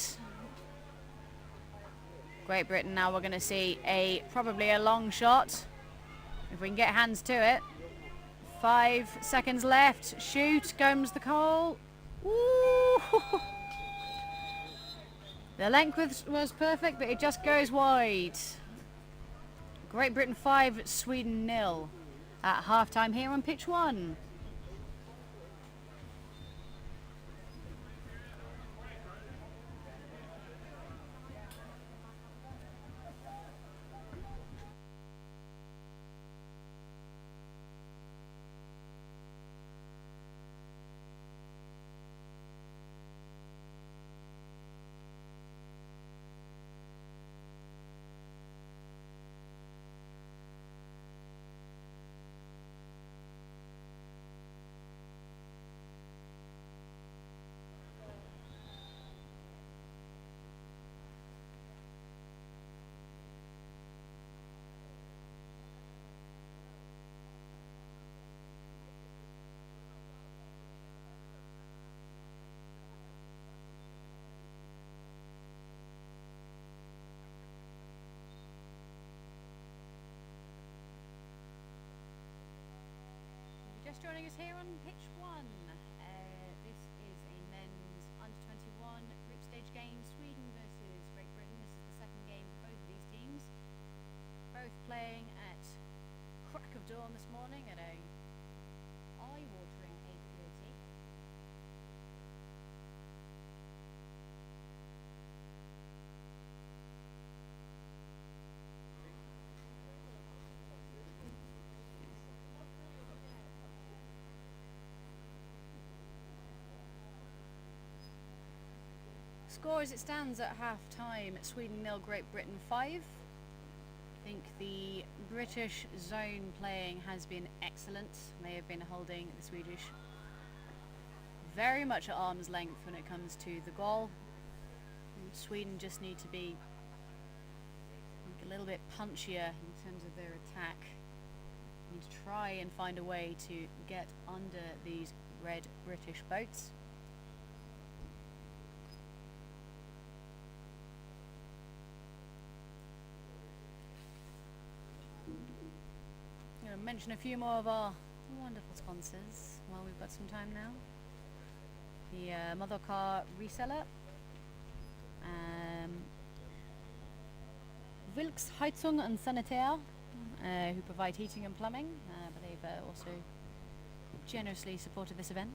Great Britain now we're going to see probably a long shot. If we can get hands to it. 5 seconds left. Shoot, comes the goal. Ooh. The length was perfect, but it just goes wide. Great Britain 5, Sweden 0 at halftime here on pitch 1. Just joining us here on pitch 1. This is a men's under-21 group stage game, Sweden versus Great Britain. This is the second game for both of these teams. Both playing at crack of dawn this morning at a eye-watering 8:30. Score as it stands at half-time, Sweden 0, Great Britain 5. I think the British zone playing has been excellent. They have been holding the Swedish very much at arm's length when it comes to the goal. And Sweden just need to be a little bit punchier in terms of their attack. Need to try and find a way to get under these red British boats. mention a few more of our wonderful sponsors while we've got some time now. The Mother Car Reseller, Wilks Heizung und Sanitär, who provide heating and plumbing, but they've also generously supported this event.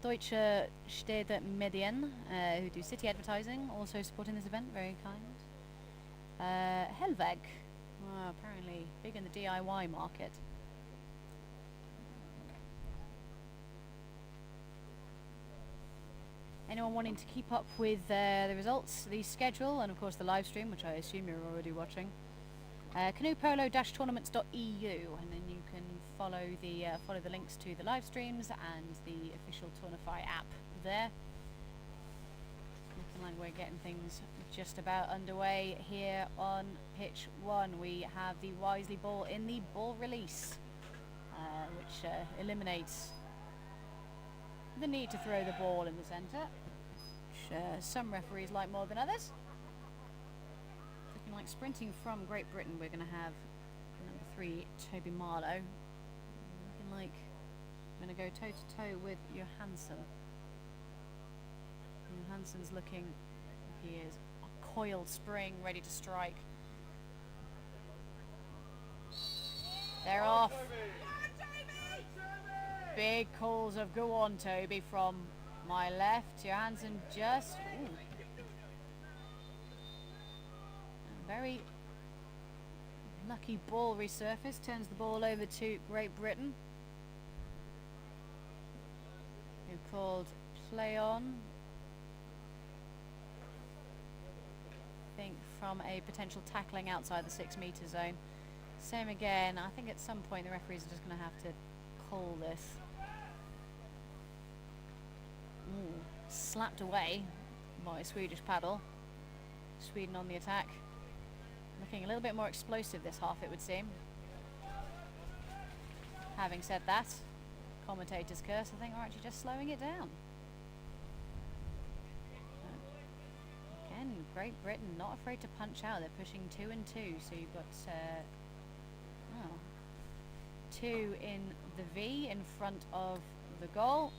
Deutsche Städte Medien, who do city advertising, also supporting this event, very kind. Hellweg, apparently big in the DIY market. Anyone wanting to keep up with the results, the schedule, and of course the live stream, which I assume you're already watching, canoepolo-tournaments.eu, and then you can follow the links to the live streams and the official Tournify app there. Looking like we're getting things just about underway here on pitch 1. We have the Wisely ball in the ball release, which eliminates the need to throw the ball in the centre, which some referees like more than others. Looking like sprinting from Great Britain, we're going to have number 3, Toby Marlowe. Looking like I'm going to go toe to toe with Johansson. Johansson's looking, he is a coiled spring, ready to strike. They're off. Big calls of go on Toby from my left. Johansson just very lucky ball resurface, turns the ball over to Great Britain, who called play on, I think from a potential tackling outside the 6 metre zone. Same again, I think at some point the referees are just going to have to call this. Slapped away by Swedish paddle. Sweden on the attack. Looking a little bit more explosive this half, it would seem. Having said that, commentator's curse, I think we're actually just slowing it down. Again, Great Britain not afraid to punch out. They're pushing 2 and 2, so you've got 2 in the V in front of the goal.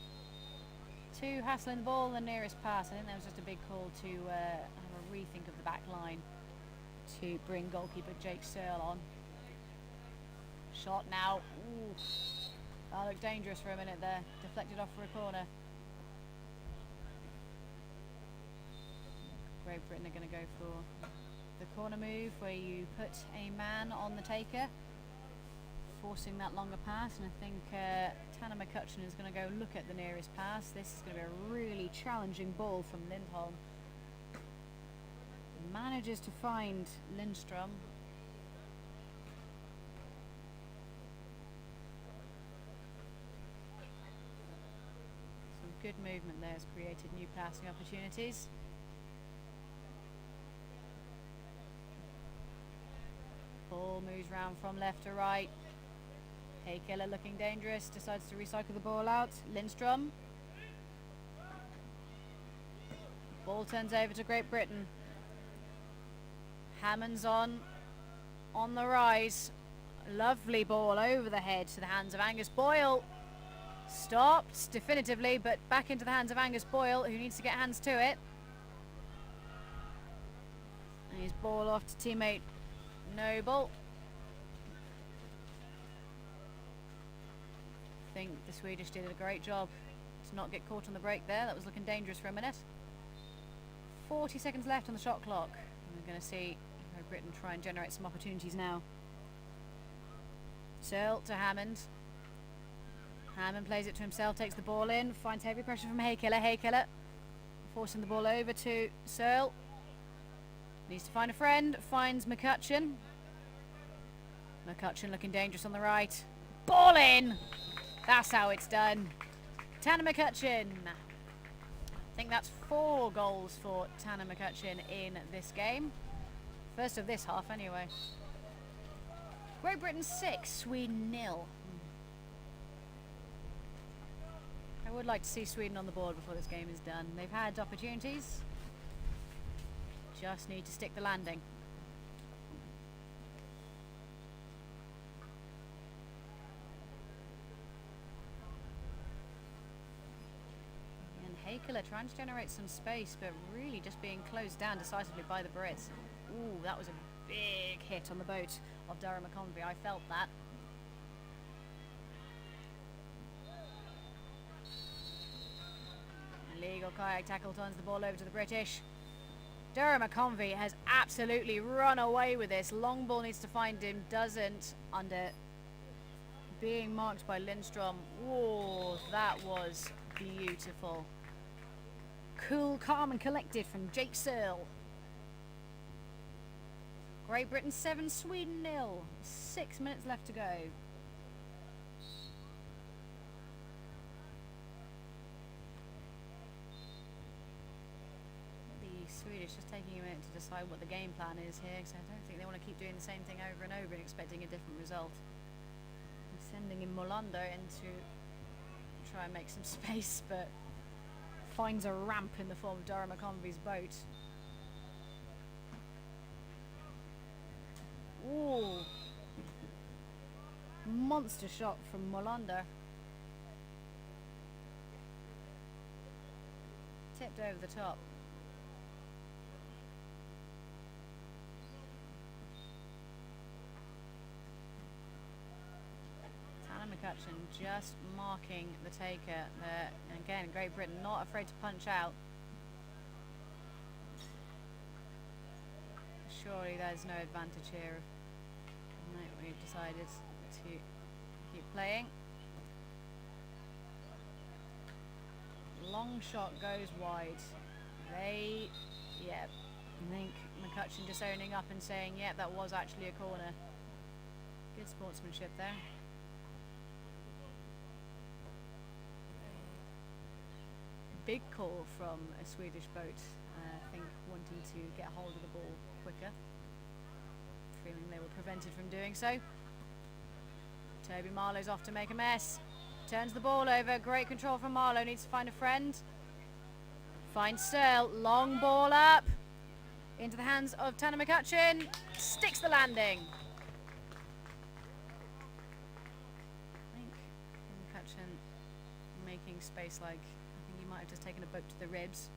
2 hassling the ball in the nearest pass. I think that was just a big call to have a rethink of the back line to bring goalkeeper Jake Searle on. Shot now. Ooh. That looked dangerous for a minute there. Deflected off for a corner. Great Britain are going to go for the corner move where you put a man on the taker, forcing that longer pass, and I think Tanner McCutcheon is going to go look at the nearest pass. This is going to be a really challenging ball from Lindholm. Manages to find Lindstrom. Some good movement there has created new passing opportunities. Ball moves round from left to right. Heikeler looking dangerous, decides to recycle the ball out. Lindstrom. Ball turns over to Great Britain. Hammond's on the rise. Lovely ball over the head to the hands of Angus Boyle. Stopped definitively, but back into the hands of Angus Boyle, who needs to get hands to it. And his ball off to teammate Noble. I think the Swedish did a great job to not get caught on the break there. That was looking dangerous for a minute. 40 seconds left on the shot clock. We're going to see Great Britain try and generate some opportunities now. Searle to Hammond. Hammond plays it to himself, takes the ball in, finds heavy pressure from Heikeler. Heikeler forcing the ball over to Searle. Needs to find a friend, finds McCutcheon. McCutcheon looking dangerous on the right. Ball in! That's how it's done. Tanner McCutcheon. I think that's 4 goals for Tanner McCutcheon in this game. First of this half anyway. Great Britain 6, Sweden 0. I would like to see Sweden on the board before this game is done. They've had opportunities Just need to stick the landing. And Hakeler trying to generate some space, but really just being closed down decisively by the Brits. Ooh, that was a big hit on the boat of Durham McConvey. I felt that. Illegal kayak tackle turns the ball over to the British. Durham McConvey has absolutely run away with this. Long ball needs to find him, doesn't, under being marked by Lindstrom. Whoa, that was beautiful. Cool, calm and collected from Jake Searle. Great Britain 7, Sweden 0. 6 minutes left to go. Swedish just taking a minute to decide what the game plan is here, because I don't think they want to keep doing the same thing over and over and expecting a different result. I'm sending in Molander in to try and make some space, but finds a ramp in the form of Durham McConvey's boat. Ooh, monster shot from Molander. Tipped over the top. McCutcheon just marking the taker there. And again, Great Britain not afraid to punch out. Surely there's no advantage here. No, we've decided to keep playing. Long shot goes wide. I think McCutcheon just owning up and saying, yeah, that was actually a corner. Good sportsmanship there. Big call from a Swedish boat, I think wanting to get hold of the ball quicker, feeling they were prevented from doing so. Toby Marlowe's off to make a mess, turns the ball over, great control from Marlowe, needs to find a friend, finds Searle, long ball up, into the hands of Tanner McCutcheon, sticks the landing. I think McCutcheon making space like, he might have just taken a boat to the ribs.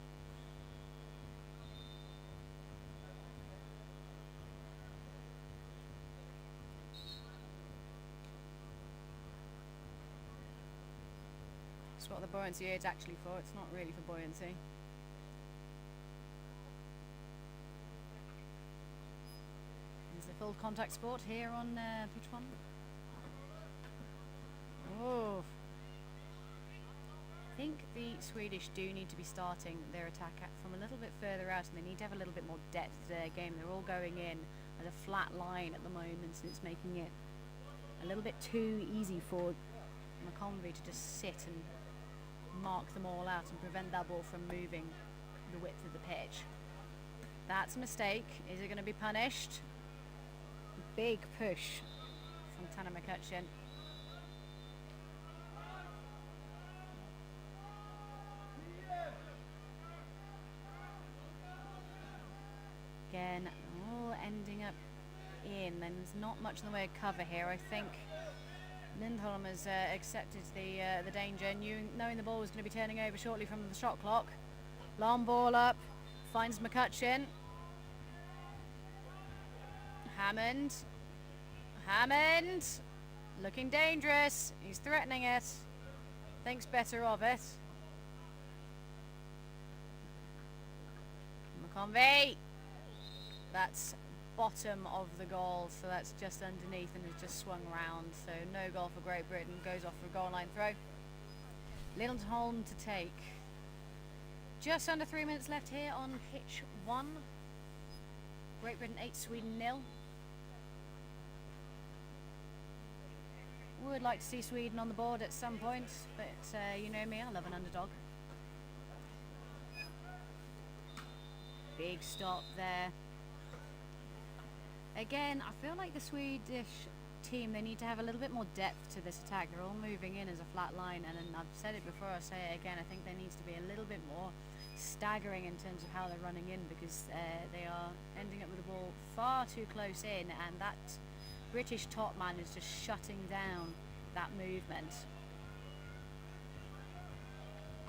That's what the buoyancy is actually for. It's not really for buoyancy. There's the full contact sport here on pitch 1. Oh. I think the Swedish do need to be starting their attack from a little bit further out, and they need to have a little bit more depth to their game. They're all going in at a flat line at the moment, and it's making it a little bit too easy for McConvey to just sit and mark them all out and prevent that ball from moving the width of the pitch. That's a mistake. Is it going to be punished? Big push from Tanner McCutcheon. Again, all ending up in, and there's not much in the way of cover here. I think Lindholm has accepted the danger, knowing the ball was going to be turning over shortly from the shot clock. Long ball up, finds McCutcheon. Hammond, looking dangerous. He's threatening it. Thinks better of it. McConvey. That's bottom of the goal, so that's just underneath and has just swung round. So no goal for Great Britain, goes off for a goal line throw. Lindholm to take. Just under 3 minutes left here on pitch 1. Great Britain 8, Sweden 0. Would like to see Sweden on the board at some point, but you know me, I love an underdog. Big stop there. Again, I feel like the Swedish team, they need to have a little bit more depth to this attack. They're all moving in as a flat line, and I've said it before, I'll say it again, I think there needs to be a little bit more staggering in terms of how they're running in, because they are ending up with the ball far too close in, and that British top man is just shutting down that movement.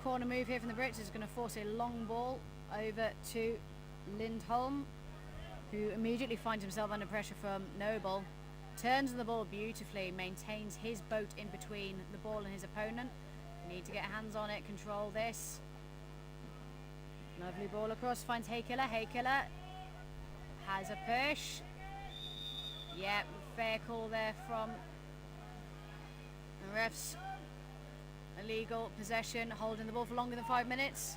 Corner move here from the Brits is going to force a long ball over to Lindholm, who immediately finds himself under pressure from Noble. Turns the ball beautifully, maintains his boat in between the ball and his opponent. Need to get hands on it, control this. Lovely ball across, finds Haykiller. Haykiller has a push. Yeah, fair call there from the refs. Illegal possession, holding the ball for longer than 5 minutes.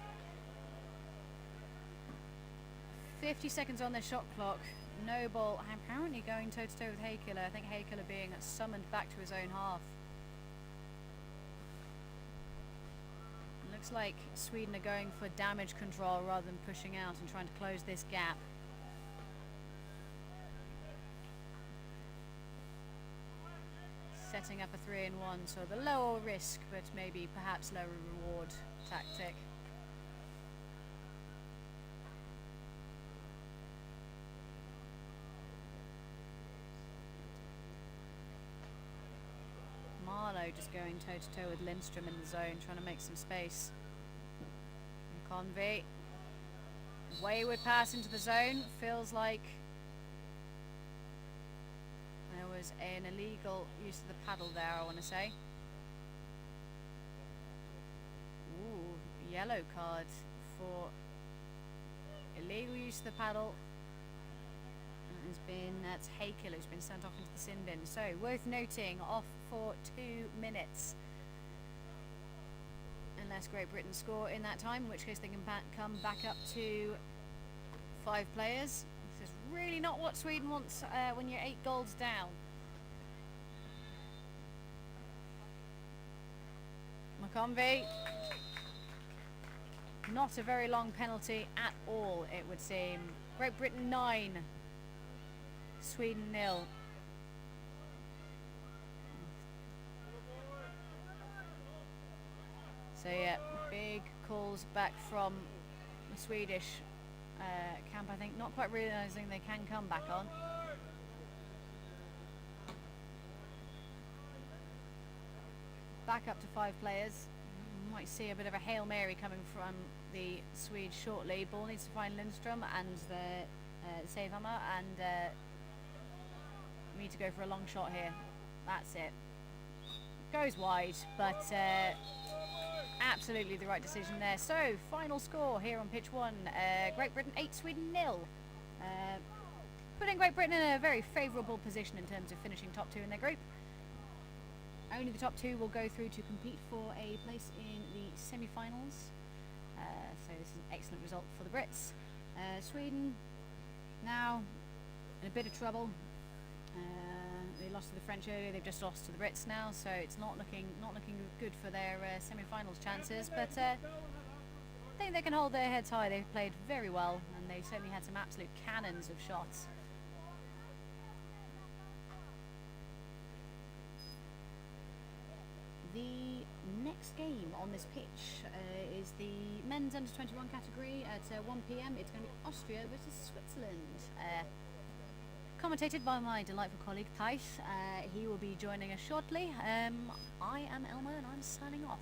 50 seconds on their shot clock. Noble apparently going toe to toe with Haykiller. I think Haykiller being summoned back to his own half. Looks like Sweden are going for damage control rather than pushing out and trying to close this gap. Setting up a 3-in-1, so the lower risk but maybe perhaps lower reward tactic. Marlowe just going toe to toe with Lindstrom in the zone, trying to make some space. And Convey, wayward pass into the zone. Feels like there was an illegal use of the paddle there, I want to say. Ooh, yellow card for illegal use of the paddle. That's Haykiller who's been sent off into the sin bin. So worth noting, off for 2 minutes. Unless Great Britain score in that time, in which case they can come back up to 5 players. This is really not what Sweden wants when you're 8 goals down. McConvey. Not a very long penalty at all, it would seem. Great Britain 9. Sweden 0. So yeah, big calls back from the Swedish camp, I think, not quite realising they can come back on. Back up to 5 players. Might see a bit of a Hail Mary coming from the Swedes shortly. Ball needs to find Lindstrom and the Savehammer, and we need to go for a long shot here. That's it. Goes wide, but absolutely the right decision there. So, final score here on pitch 1. Great Britain 8, Sweden 0. Putting Great Britain in a very favourable position in terms of finishing top 2 in their group. Only the top 2 will go through to compete for a place in the semi-finals. So this is an excellent result for the Brits. Sweden now in a bit of trouble. They lost to the French earlier. They've just lost to the Brits now, so it's not looking good for their semi-finals chances. But I think they can hold their heads high. They've played very well, and they certainly had some absolute cannons of shots. The next game on this pitch is the men's under 21 category at 1 p.m. It's going to be Austria versus Switzerland. Commentated by my delightful colleague Thijs. He will be joining us shortly. I am Elmo and I'm signing off.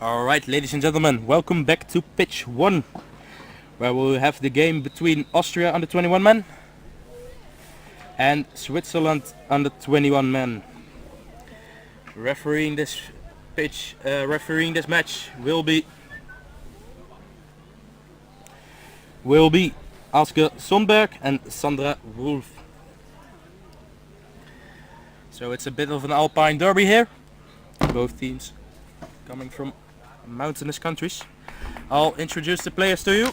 Alright, ladies and gentlemen, welcome back to pitch 1, where we will have the game between Austria under 21 men and Switzerland under 21 men. Refereeing this match will be Aske Sonberg and Sandra Wolf. So it's a bit of an alpine derby here, both teams coming from mountainous countries. I'll introduce the players to you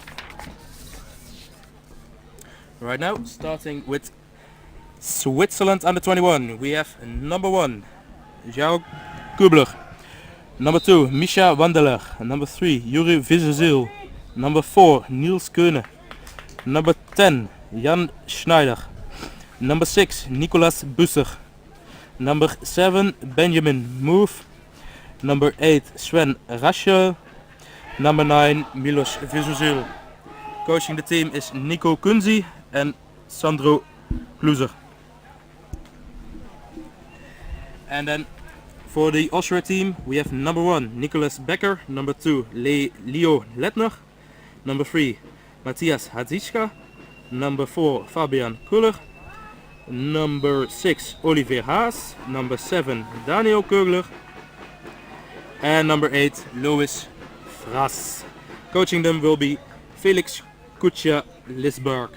right now, starting with Switzerland under 21. We have number 1 João Kubler, number 2 Misha Wandeler, number 3 Juri Vizezil, number 4 Niels Koene, number 10 Jan Schneider, number 6 Nicolas Busser, number 7 Benjamin Move, number 8 Sven Raschel, number 9 Milos Vizuzil. Coaching the team is Nico Kunzi and Sandro Kluser. And then for the Austria team we have number 1 Nicolas Becker, number 2 Leo Lettner, number 3 Matthias Hadziska, number 4 Fabian Kuller, number 6 Olivier Haas, number 7 Daniel Kugler, and number 8 Louis Fras. Coaching them will be Felix Kucha Lisberg.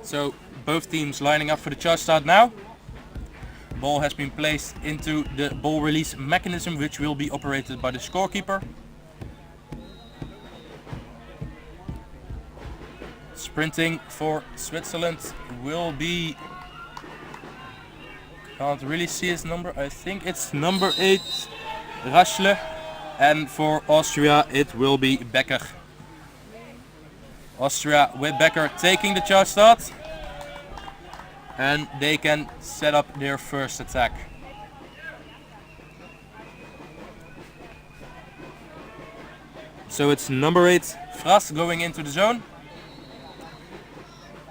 So both teams lining up for the charge start now. Ball has been placed into the ball release mechanism, which will be operated by the scorekeeper. Sprinting for Switzerland will be, can't really see his number, I think it's number 8 Raschle, and for Austria it will be Becker. Austria with Becker taking the charge start, and they can set up their first attack. So it's number 8 Fras going into the zone,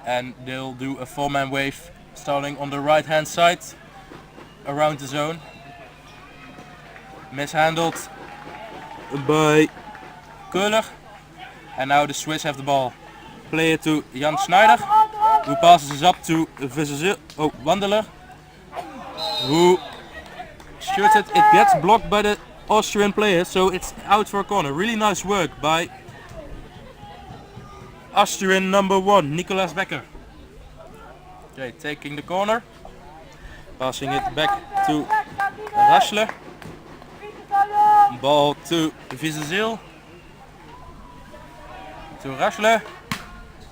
and they'll do a 4-man wave starting on the right hand side around the zone. Mishandled by Köhler, and now the Swiss have the ball. Play it to Jan Schneider, who passes it up to Wandeler, who shoots it. It gets blocked by the Austrian player, so it's out for a corner. Really nice work by Austrian number 1 Nicolas Becker. Okay, taking the corner, passing it back to Raschle. Ball to Vizezil. To Raschle.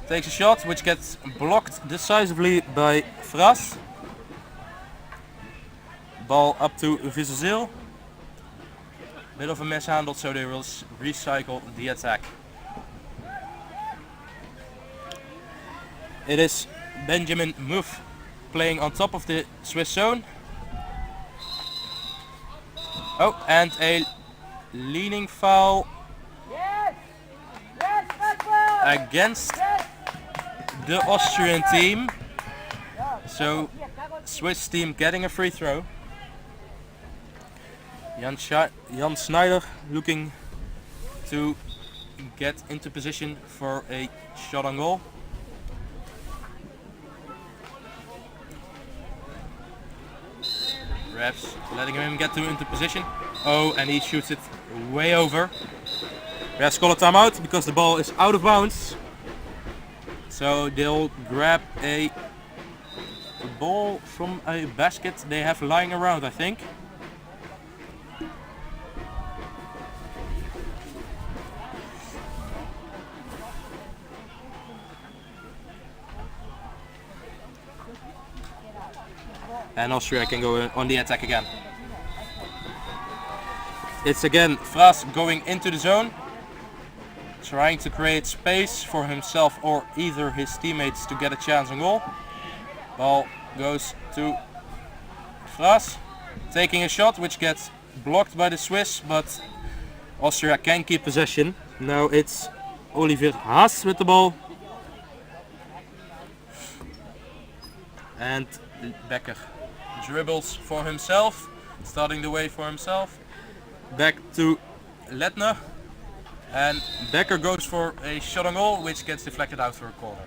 Takes a shot which gets blocked decisively by Fras. Ball up to Vizezil. Bit of a mishandle, so they will recycle the attack. It is Benjamin Muff playing on top of the Swiss zone. Oh, and a leaning foul against the Austrian team. So Swiss team getting a free throw. Jan Schneider looking to get into position for a shot on goal. Refs letting him get into position. Oh, and he shoots it way over. Refs call a timeout because the ball is out of bounds. So they'll grab a ball from a basket they have lying around, I think. And Austria can go on the attack again. It's again Fras going into the zone, trying to create space for himself or either his teammates to get a chance on goal. Ball goes to Fras, taking a shot which gets blocked by the Swiss, but Austria can keep possession. Now it's Olivier Haas with the ball. And Becker dribbles for himself, starting the way for himself, back to Letner. And Becker goes for a shot on goal, which gets deflected out for a corner.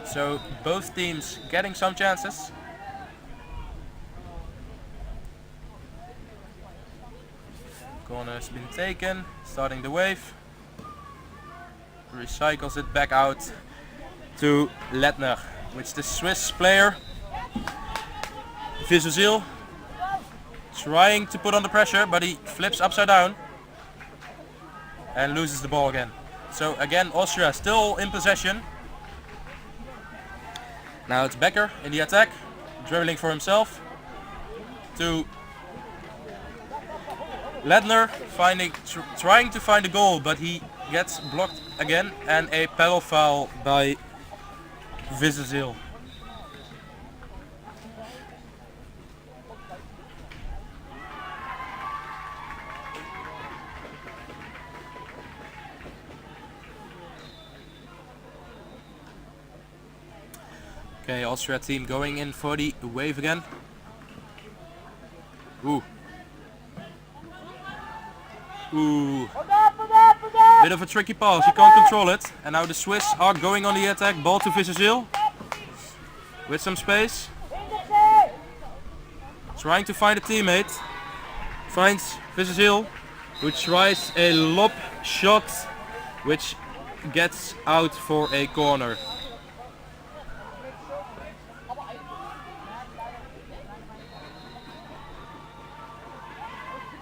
So both teams getting some chances. Corner has been taken, starting the wave. Recycles it back out to Letner, which the Swiss player Vizuzil trying to put on the pressure, but he flips upside down and loses the ball again. So again, Austria still in possession. Now it's Becker in the attack, dribbling for himself to Ledner, trying to find a goal, but he gets blocked again, and a pedal foul by Vizuzil. Okay, Austria team going in for the wave again. Ooh. Ooh. Bit of a tricky pass, you can't control it. And now the Swiss are going on the attack. Ball to Vizuzil. With some space. Trying to find a teammate. Finds Vizuzil, who tries a lob shot, which gets out for a corner.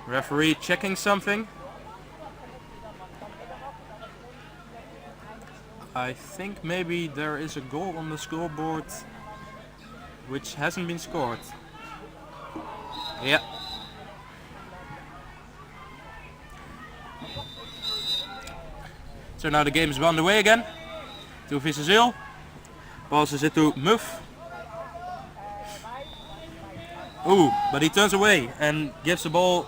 Referee checking something. I think maybe there is a goal on the scoreboard which hasn't been scored. Yeah. So now the game is underway again. To Vizuzil. Passes it to Muff. Ooh, but he turns away and gives the ball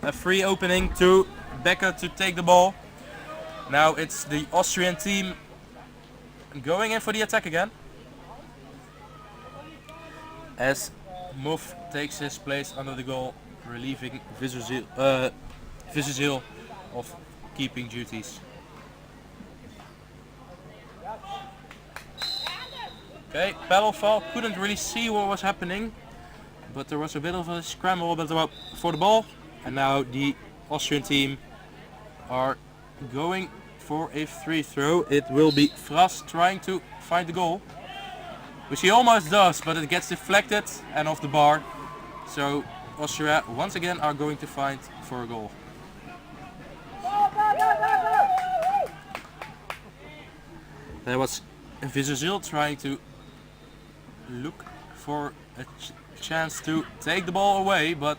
a free opening to Becker to take the ball. Now it's the Austrian team going in for the attack again, as Muff takes his place under the goal, relieving Vizuzil of keeping duties. Okay, pedal foul, couldn't really see what was happening, but there was a bit of a scramble for the ball. And now the Austrian team are going for a free throw. It will be Fras trying to find the goal, which he almost does, but it gets deflected and off the bar. So Austria once again are going to find for a goal. There was Vizuzil trying to look for a chance to take the ball away, but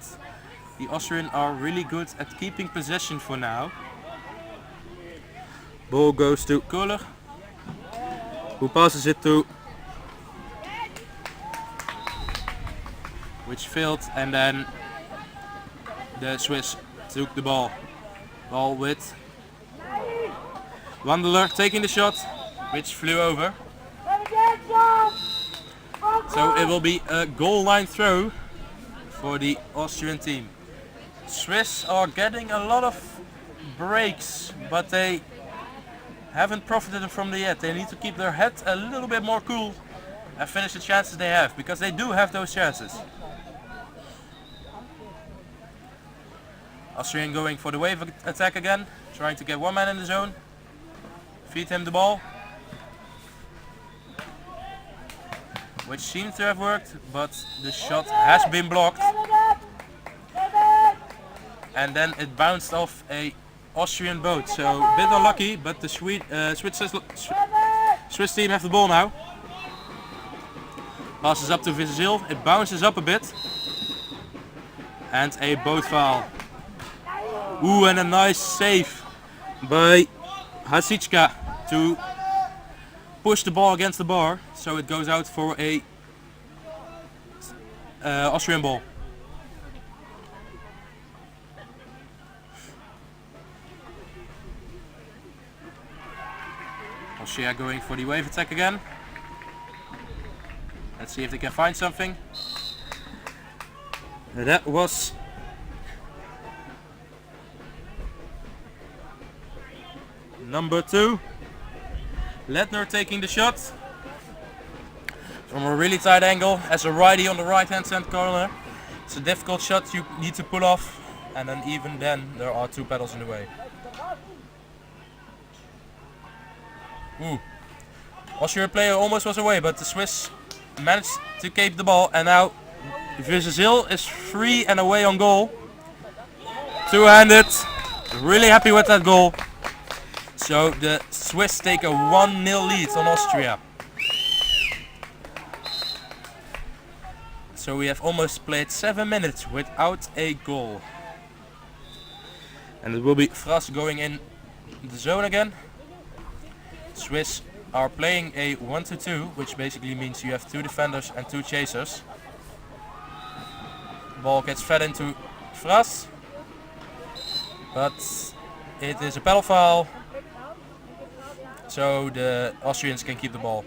the Austrian are really good at keeping possession for now. Ball goes to Kohler, who passes it to, which failed, and then the Swiss took the ball. Ball with Wandeler taking the shot, which flew over. So it will be a goal line throw for the Austrian team. Swiss are getting a lot of breaks, but they haven't profited from them yet. They need to keep their head a little bit more cool and finish the chances they have, because they do have those chances. Austrian going for the wave attack again, trying to get one man in the zone. Feed him the ball, which seems to have worked, but the shot has been blocked. And then it bounced off a Austrian boat, so a bit unlucky, but the Swiss team have the ball now. Passes up to Vizuzil, it bounces up a bit. And a boat foul. Ooh, and a nice save by Hasichka to push the ball against the bar, so it goes out for a Austrian ball. Austria going for the wave attack again. Let's see if they can find something. That was number 2. Ledner taking the shot from a really tight angle as a righty on the right hand side corner. It's a difficult shot you need to pull off, and then even then there are 2 pedals in the way. Ooh. Austrian player almost was away, but the Swiss managed to keep the ball, and now Vizil is free and away on goal. Two-handed. Really happy with that goal. So the Swiss take a 1-0 lead on Austria. So we have almost played 7 minutes without a goal. And it will be Fras going in the zone again. Swiss are playing a 1-2, which basically means you have 2 defenders and 2 chasers. Ball gets fed into Fras, but it is a pedal foul, so the Austrians can keep the ball.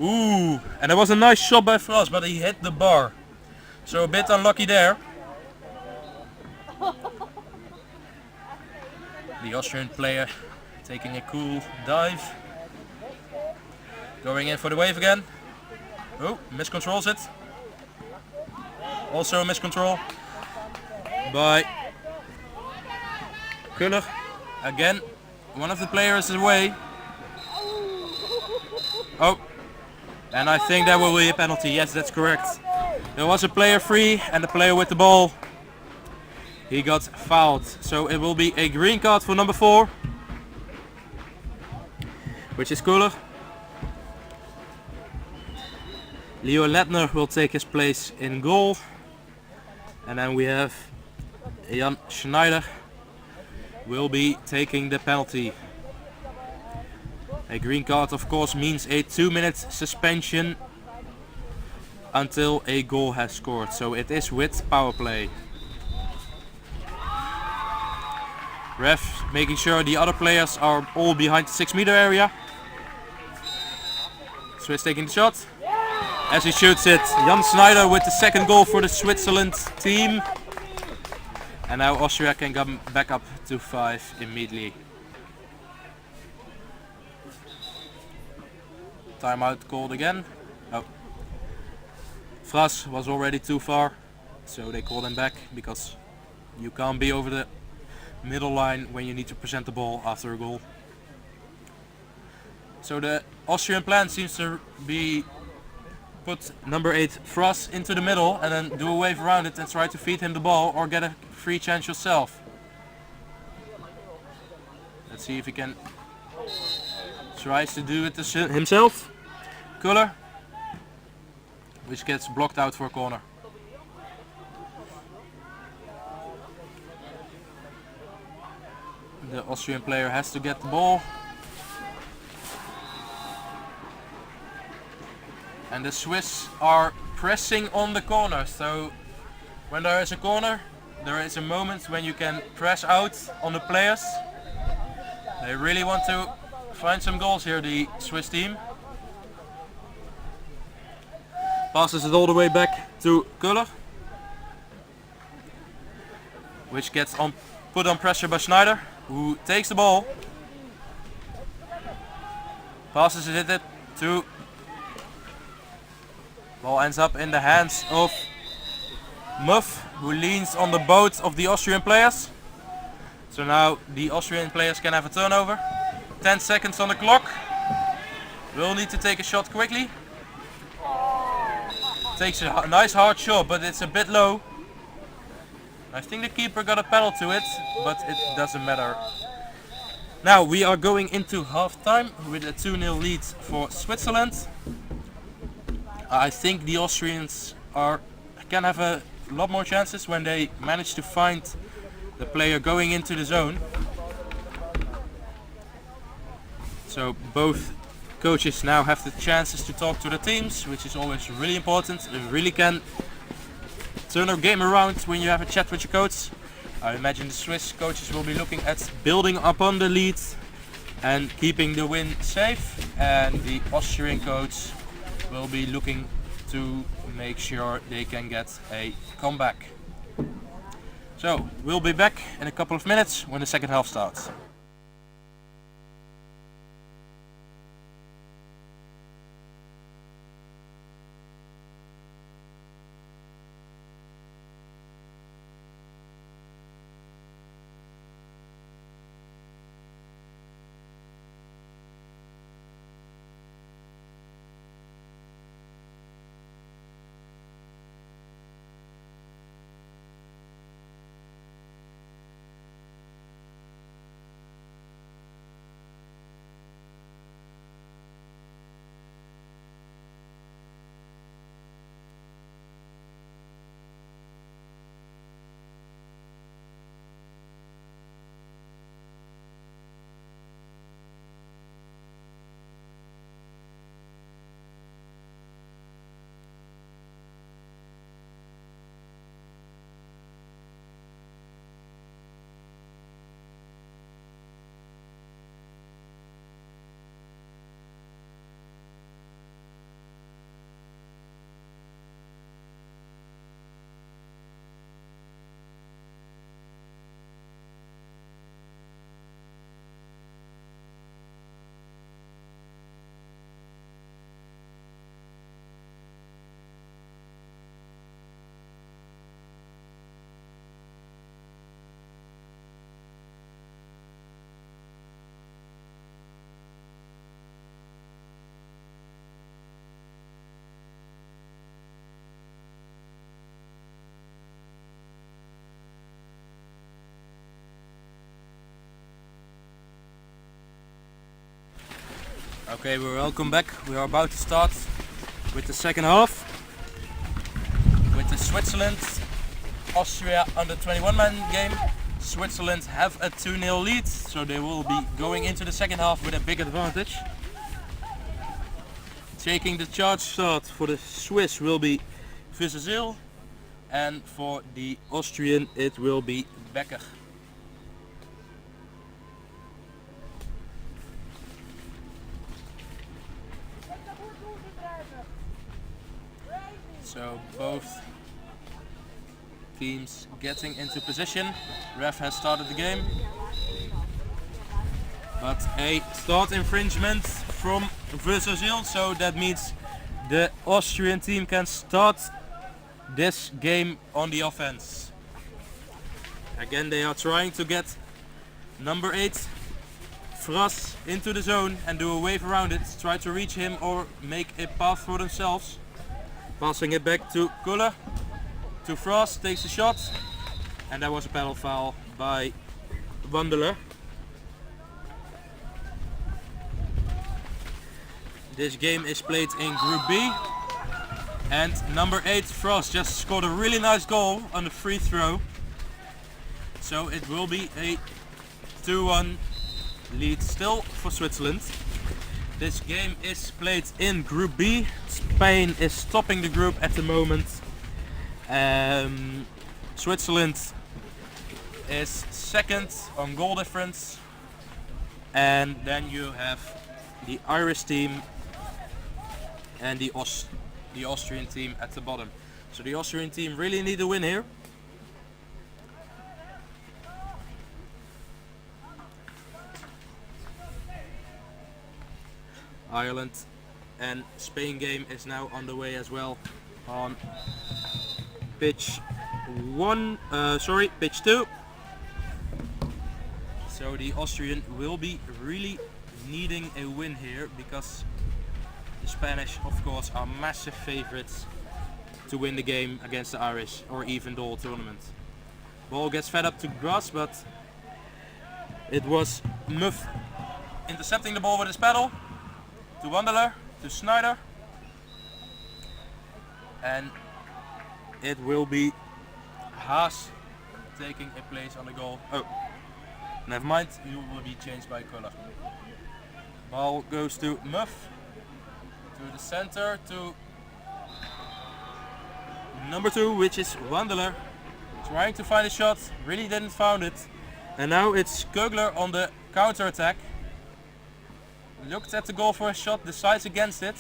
Ooh, and it was a nice shot by Fras, but he hit the bar, so a bit unlucky there. The Austrian player taking a cool dive, going in for the wave again. Oh, miscontrols it. Also a miscontrol by Kuller. Again, one of the players is away. Oh, and I think that will be a penalty. Yes, that's correct. There was a player free, and the player with the ball, he got fouled. So it will be a green card for number 4, which is Kuller. Leo Ledner will take his place in goal. And then we have Jan Schneider will be taking the penalty. A green card of course means a 2-minute suspension until a goal has scored. So it is with power play. Ref making sure the other players are all behind the 6-meter area. Swiss taking the shot. As he shoots it, Jan Schneider with the 2nd goal for the Switzerland team. And now Austria can come back up to 5 immediately. Timeout called again. Oh. Fras was already too far, so they called him back because you can't be over the middle line when you need to present the ball after a goal. So the Austrian plan seems to be put number 8 Fras into the middle and then do a wave around it and try to feed him the ball or get a free chance yourself. Let's see if he can tries to do it himself. Kuller, which gets blocked out for a corner. The Austrian player has to get the ball. And the Swiss are pressing on the corner. So when there is a corner, there is a moment when you can press out on the players. They really want to find some goals here, the Swiss team. Passes it all the way back to Kuller, which gets put on pressure by Schneider, who takes the ball. Passes it to... Ball ends up in the hands of Muff, who leans on the boat of the Austrian players. So now the Austrian players can have a turnover. 10 seconds on the clock. Will need to take a shot quickly. Takes a nice hard shot, but it's a bit low. I think the keeper got a pedal to it, but it doesn't matter. Now we are going into half time with a 2-0 lead for Switzerland. I think the Austrians can have a lot more chances when they manage to find the player going into the zone. So both coaches now have the chances to talk to the teams, which is always really important. It really can turn a game around when you have a chat with your coach. I imagine the Swiss coaches will be looking at building upon the lead and keeping the win safe, and the Austrian coach will be looking to make sure they can get a comeback. So we'll be back in a couple of minutes when the second half starts. Okay, we're welcome back. We are about to start with the second half with the Switzerland Austria under 21 man game. Switzerland have a 2-0 lead, so they will be going into the second half with a big advantage. Taking the charge start for the Swiss will be Vissazil, and for the Austrian it will be Becker. So both teams getting into position. Ref has started the game, but a start infringement from Vissazil, so that means the Austrian team can start this game on the offense. Again, they are trying to get number 8 Fras into the zone and do a wave around it, try to reach him or make a path for themselves. Passing it back to Kuller, to Frost, takes a shot, and that was a penalty foul by Wandeler. This game is played in Group B, and number 8 Frost just scored a really nice goal on the free throw. So it will be a 2-1 lead still for Switzerland. This game is played in Group B. Spain is topping the group at the moment. Switzerland is second on goal difference. And then you have the Irish team and the Austrian team at the bottom. So the Austrian team really need a win here. Ireland and Spain game is now on the way as well on pitch 2. So the Austrian will be really needing a win here, because the Spanish of course are massive favorites to win the game against the Irish, or even the whole tournament. Ball gets fed up to grass, but it was Muff intercepting the ball with his paddle. To Wandeler, to Snyder, and it will be Haas taking a place on the goal. Oh, never mind, you will be changed by Kuller. Ball goes to Muff, to the center, to number 2, which is Wandeler. trying to find a shot, really didn't found it. And now it's Kugler on the counter attack. Looked at the goal for a shot, decides against it.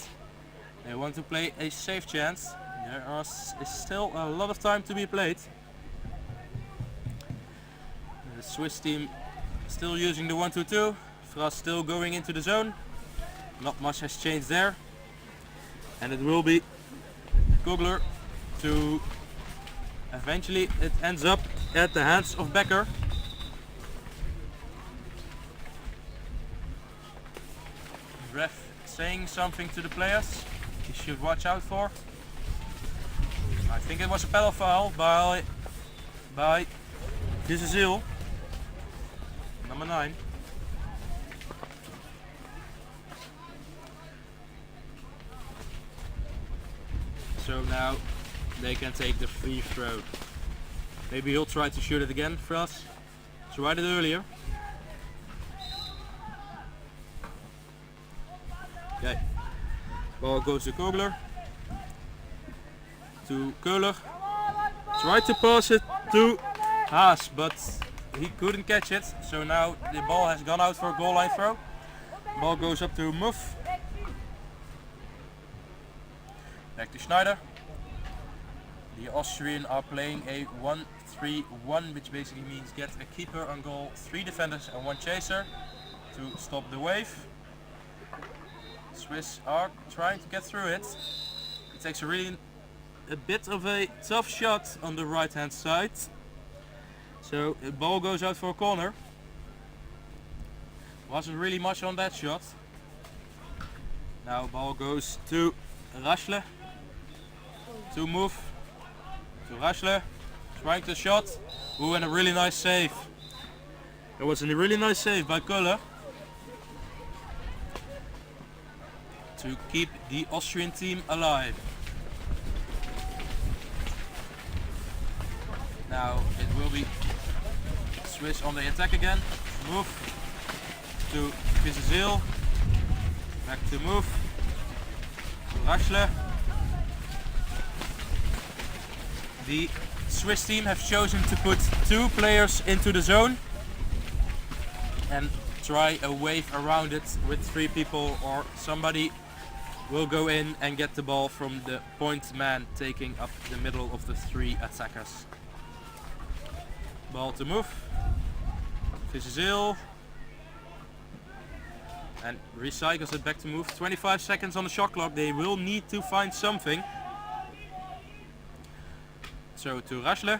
They want to play a safe chance. There is still a lot of time to be played. The Swiss team still using the 1-2-2. Fras still going into the zone. Not much has changed there. And it will be Kugler to eventually it ends up at the hands of Becker. Ref saying something to the players he should watch out for. I think it was a pedal foul by Gizil, number 9. So now they can take the free throw. Maybe he'll try to shoot it again for us. Tried it earlier. Okay. Ball goes to Kogler. To Köhler. Tried to pass it to Haas, but he couldn't catch it. So now the ball has gone out for a goal line throw. Ball goes up to Muff. Back to Schneider. The Austrian are playing a 1-3-1, which basically means get a keeper on goal, 3 defenders and 1 chaser to stop the wave. Swiss are trying to get through it. It takes a bit of a tough shot on the right hand side. So the ball goes out for a corner. Wasn't really much on that shot. Now ball goes to Raschle. To move to Raschle, trying to shot. Ooh, and a really nice save. It was a really nice save by Köhler to keep the Austrian team alive. Now it will be Swiss on the attack again. Move to Gizil. Back to move to Raschle. The Swiss team have chosen to put 2 players into the zone and try a wave around it with 3 people, or somebody will go in and get the ball from the point man taking up the middle of the 3 attackers. Ball to move. Gizil. And recycles it back to move. 25 seconds on the shot clock. They will need to find something. So to Raschle.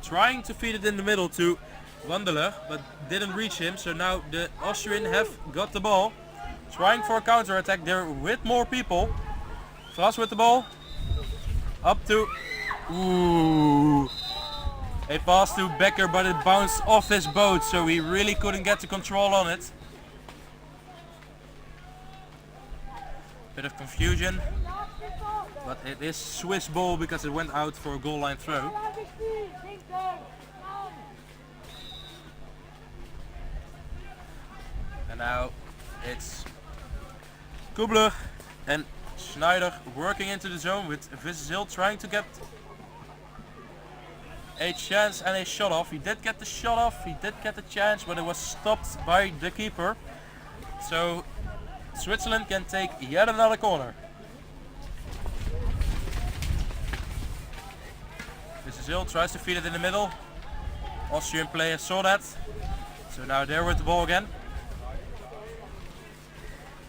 Trying to feed it in the middle to Wandeler, but didn't reach him. So now the Austrian have got the ball. Trying for a counter attack there with more people. Fras with the ball. Up to... Ooh. A pass to Becker, but it bounced off his boat, so he really couldn't get the control on it. Bit of confusion, but it is Swiss ball because it went out for a goal line throw. And now it's Kubler and Schneider working into the zone with Vizil trying to get a chance and a shot off. He did get the shot off, he did get the chance, but it was stopped by the keeper. So Switzerland can take yet another corner. Vizil tries to feed it in the middle. Austrian player saw that. So now they're with the ball again.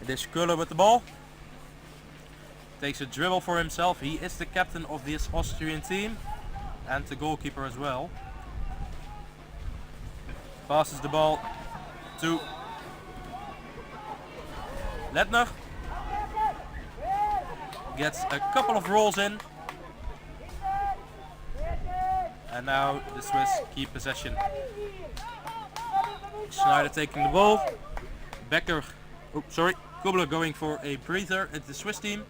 It is Köhler with the ball. Takes a dribble for himself. He is the captain of this Austrian team and the goalkeeper as well. Passes the ball to Lettner. Gets a couple of rolls in. And now the Swiss keep possession. Schneider taking the ball. Becker, Kubler going for a breather at the Swiss team.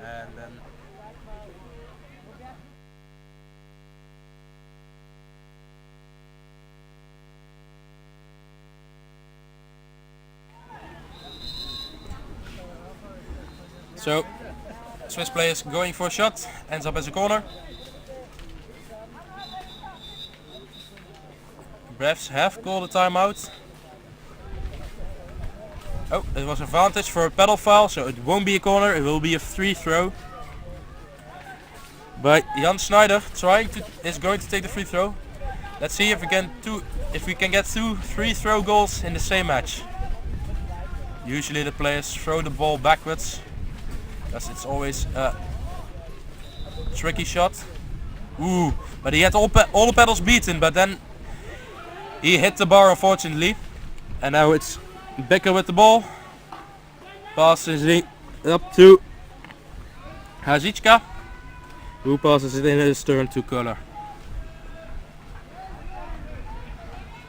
And then So Swiss player is going for a shot, ends up as a corner. Refs have called a timeout. Oh, it was advantage for a pedal foul, so it won't be a corner, it will be a free throw. By Jan Schneider is going to take the free throw. Let's see if we can get 2 free throw goals in the same match. Usually the players throw the ball backwards, because it's always a tricky shot. Ooh, but he had all the pedals beaten, but then he hit the bar unfortunately. And now it's Becker with the ball. Passes it up to Hazichka, who passes it in his turn to Köhler.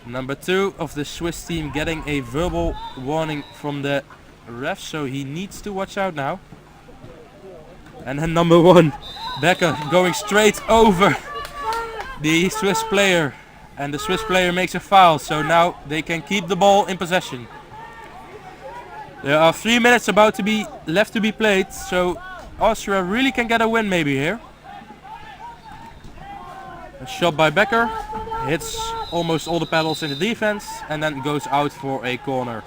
Number 2 of the Swiss team getting a verbal warning from the ref, so he needs to watch out now. And then number 1, Becker, going straight over the Swiss player, and the Swiss player makes a foul, so now they can keep the ball in possession. There are 3 minutes about to be left to be played, so Austria really can get a win maybe here. A shot by Becker, hits almost all the pedals in the defense, and then goes out for a corner.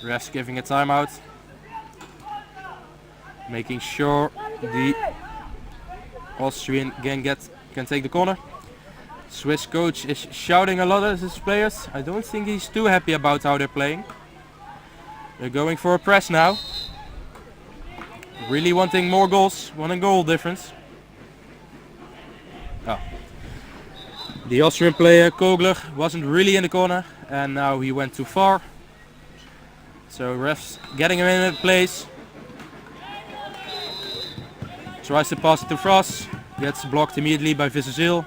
Refs giving a timeout, making sure the Austrian can take the corner. Swiss coach is shouting a lot at his players. I don't think he's too happy about how they're playing. They're going for a press now. Really wanting more goals, 1 goal difference. Oh. The Austrian player Kogler wasn't really in the corner, and now he went too far. So refs getting him in place. Tries to pass it to Frost, gets blocked immediately by Vizazil,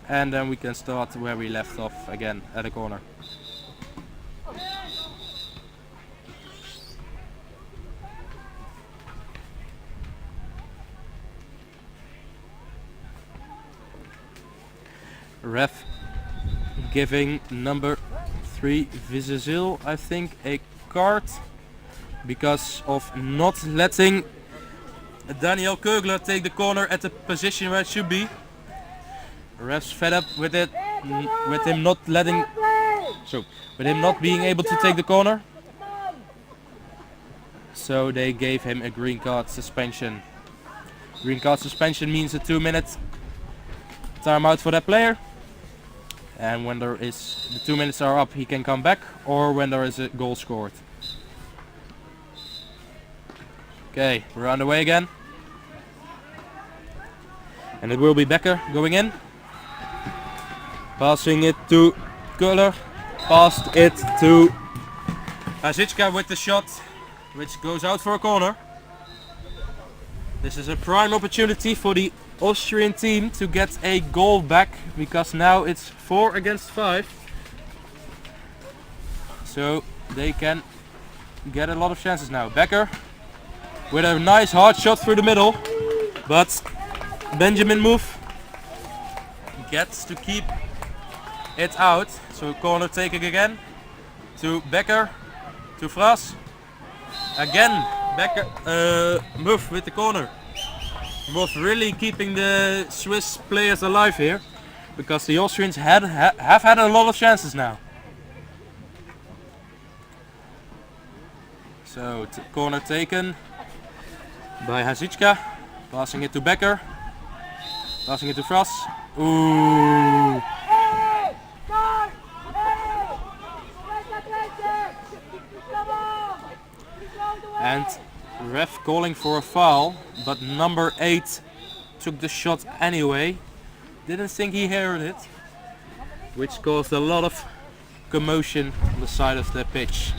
and then we can start where we left off again at the corner. Ref giving number 3 Vizazil, I think, a card because of not letting Daniel Kögler take the corner at the position where it should be. Refs fed up with it, with him not being able to take the corner. So they gave him a green card suspension. Green card suspension means a 2-minute timeout for that player. And when the 2 minutes are up, he can come back, or when there is a goal scored. Okay, we're on the way again. And it will be Becker going in. Passing it to Köhler. Passed it to Hazichka with the shot, which goes out for a corner. This is a prime opportunity for the Austrian team to get a goal back, because now it's 4 against 5. So they can get a lot of chances now. Becker with a nice hard shot through the middle, but Benjamin Move gets to keep it out. So corner taking again to Becker, to Fras. Again Becker, Move with the corner. Move really keeping the Swiss players alive here, because the Austrians have had a lot of chances now. So corner taken by Hazichka, passing it to Becker, passing it to Fras. Ooh. And ref calling for a foul, but number 8 took the shot anyway. Didn't think he heard it, which caused a lot of commotion on the side of the pitch.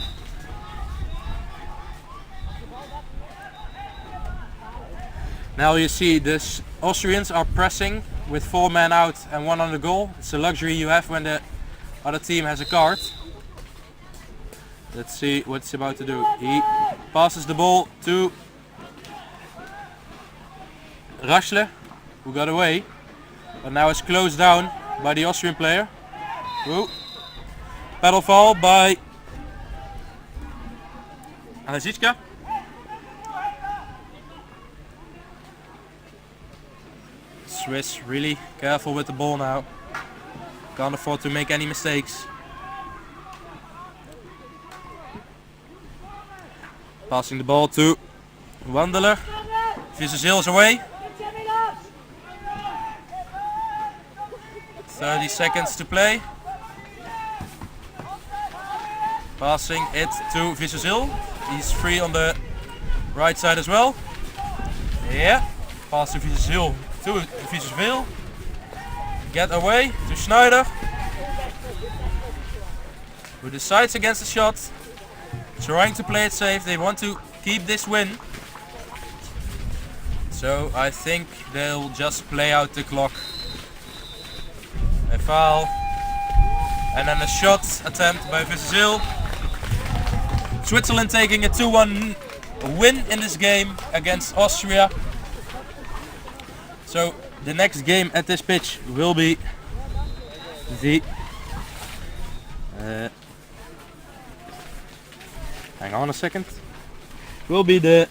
Now you see the Austrians are pressing with 4 men out and 1 on the goal. It's a luxury you have when the other team has a card. Let's see what he's about to do. He passes the ball to Raschle, who got away, but now it's closed down by the Austrian player. Ooh. Paddle foul by Alizicka. Swiss really careful with the ball now. Can't afford to make any mistakes. Passing the ball to Wandeler. Vizazil is away. 30 seconds to play. Passing it to Vizazil. He's free on the right side as well. Yeah. Pass to Vizazil. To Vizazil. Get away to Schneider. Who decides against the shot. Trying to play it safe. They want to keep this win. So I think they'll just play out the clock. A foul. And then a shot attempt by Vizazil. Switzerland taking a 2-1 win in this game against Austria. So the next game at this pitch will be the hang on a second. Will be the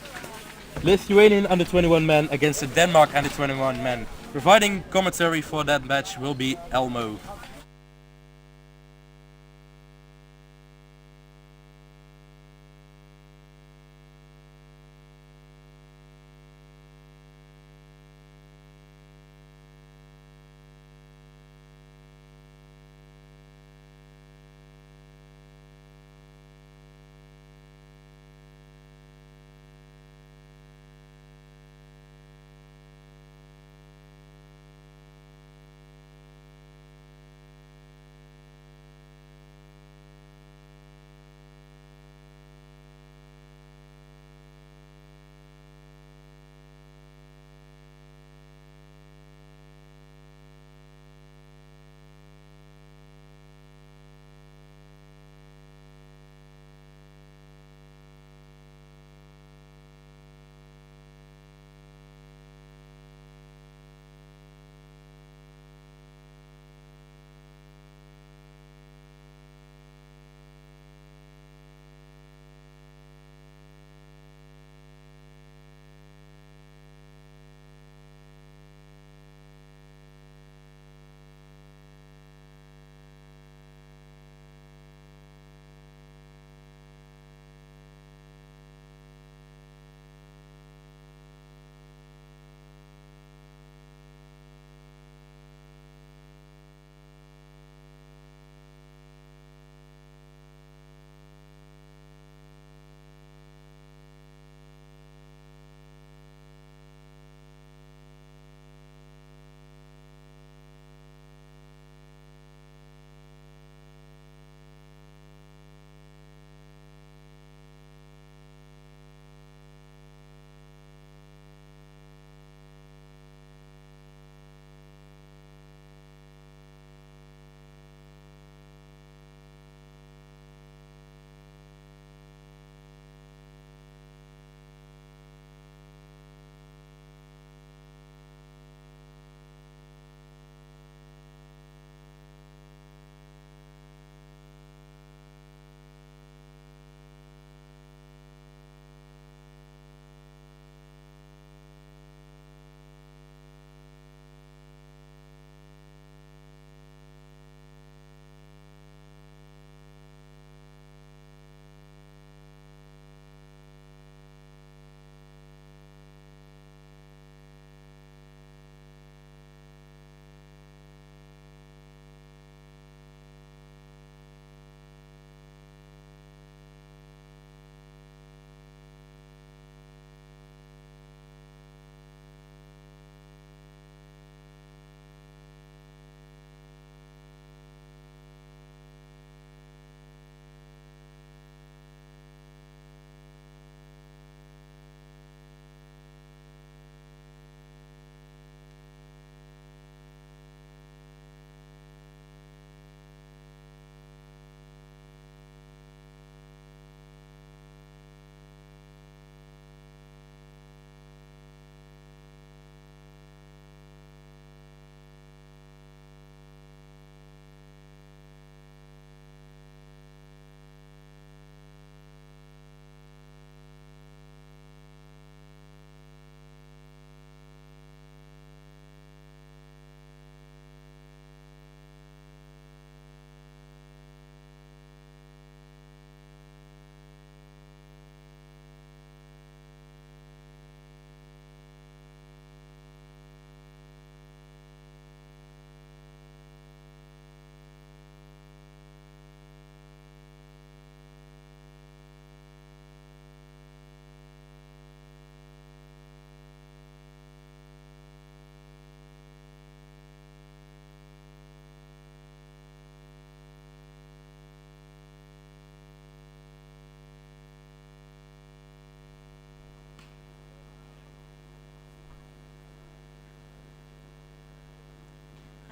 Lithuanian under 21 men against the Denmark under 21 men. Providing commentary for that match will be Elmo.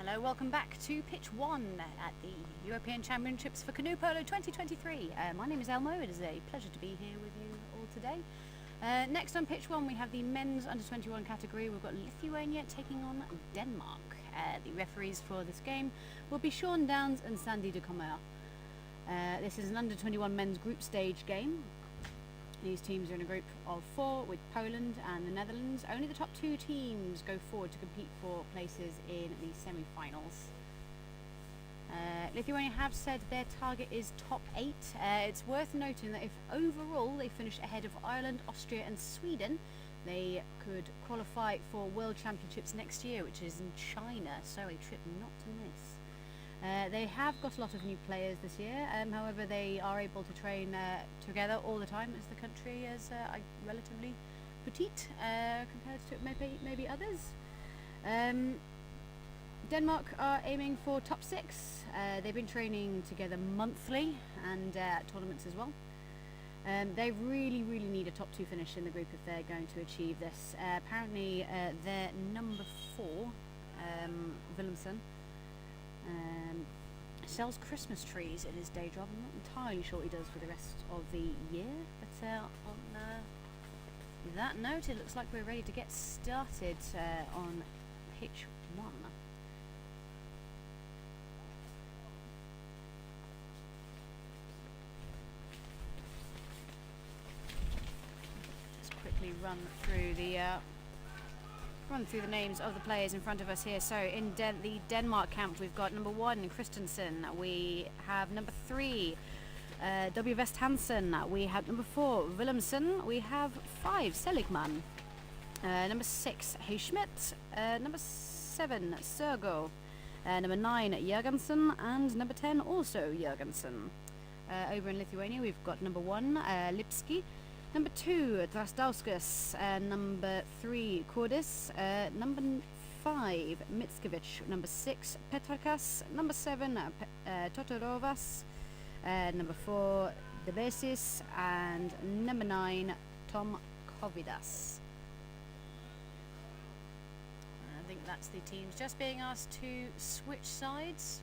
Hello, welcome back to pitch 1 at the European Championships for Canoe Polo 2023. My name is Elmo. It is a pleasure to be here with you all today. Next on pitch 1 we have the men's under 21 category. We've got Lithuania taking on Denmark. The referees for this game will be Sean Downs and Sandy de Comer. This is an under 21 men's group stage game. These teams are in a group of 4 with Poland and the Netherlands. Only the top 2 teams go forward to compete for places in the semi-finals. Lithuania have said their target is top 8. It's worth noting that if overall they finish ahead of Ireland, Austria and Sweden, they could qualify for World Championships next year, which is in China, so a trip not to miss. They have got a lot of new players this year, however they are able to train together all the time, as the country is relatively petite compared to maybe others. Denmark are aiming for top 6. They've been training together monthly and at tournaments as well. They really need a top 2 finish in the group if they're going to achieve this. Apparently their number 4, Willemsen, sells Christmas trees in his day job. I'm not entirely sure what he does for the rest of the year, but on that note, it looks like we're ready to get started on pitch 1. Just quickly run through the names of the players in front of us here. So in the Denmark camp we've got number 1 Christensen, we have number 3 W. West Hansen, we have number 4 Willemsen, we have 5 Seligman, number 6 Heischmidt, number 7 Sergo, number 9 Jørgensen, and number 10 also Jørgensen. Over in Lithuania we've got number 1 Lipski, number 2 Drasdauskas, number 3 Kordis, number 5 Mickiewicz, number 6 Petrakas, number 7 Totorovas, number 4 Debesis, and number 9 Tom Kovidas. I think that's the teams just being asked to switch sides.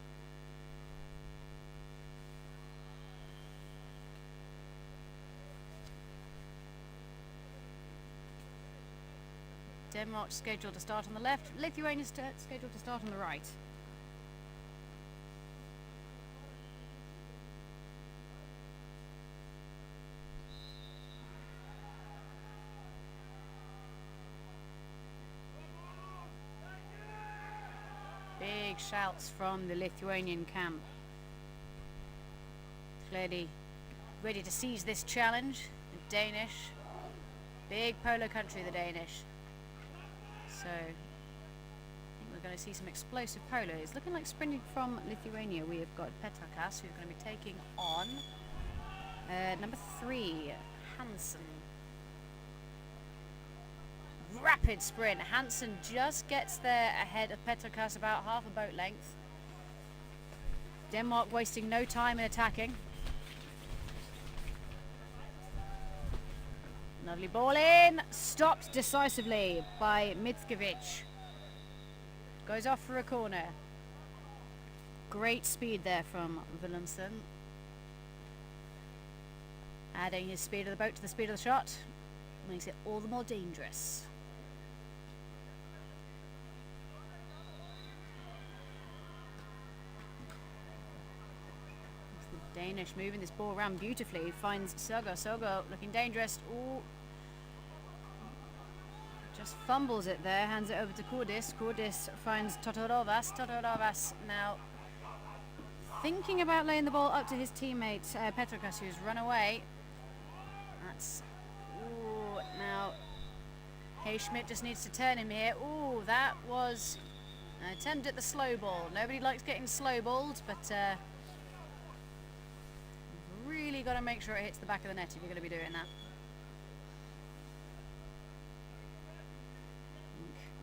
Denmark scheduled to start on the left, Lithuania scheduled to start on the right. Big shouts from the Lithuanian camp. Clearly ready to seize this challenge. The Danish, big polo country, the Danish. So I think we're going to see some explosive polos. Looking like sprinting from Lithuania, we have got Petrakas, who's going to be taking on number 3 Hansen. Rapid sprint. Hansen just gets there ahead of Petrakas about half a boat length. Denmark wasting no time in attacking. Lovely ball in, stopped decisively by Mickiewicz. Goes off for a corner. Great speed there from Willemsen. Adding his speed of the boat to the speed of the shot makes it all the more dangerous. Danish moving this ball around beautifully. Finds Sergo. Sergo looking dangerous. Ooh. Just fumbles it there. Hands it over to Kordis. Kordis finds Totorovas. Totorovas now thinking about laying the ball up to his teammate Petrakas, who's run away. That's... Ooh, now Heischmidt just needs to turn him here. Ooh, that was an attempt at the slow ball. Nobody likes getting slow balled, but really got to make sure it hits the back of the net if you're going to be doing that.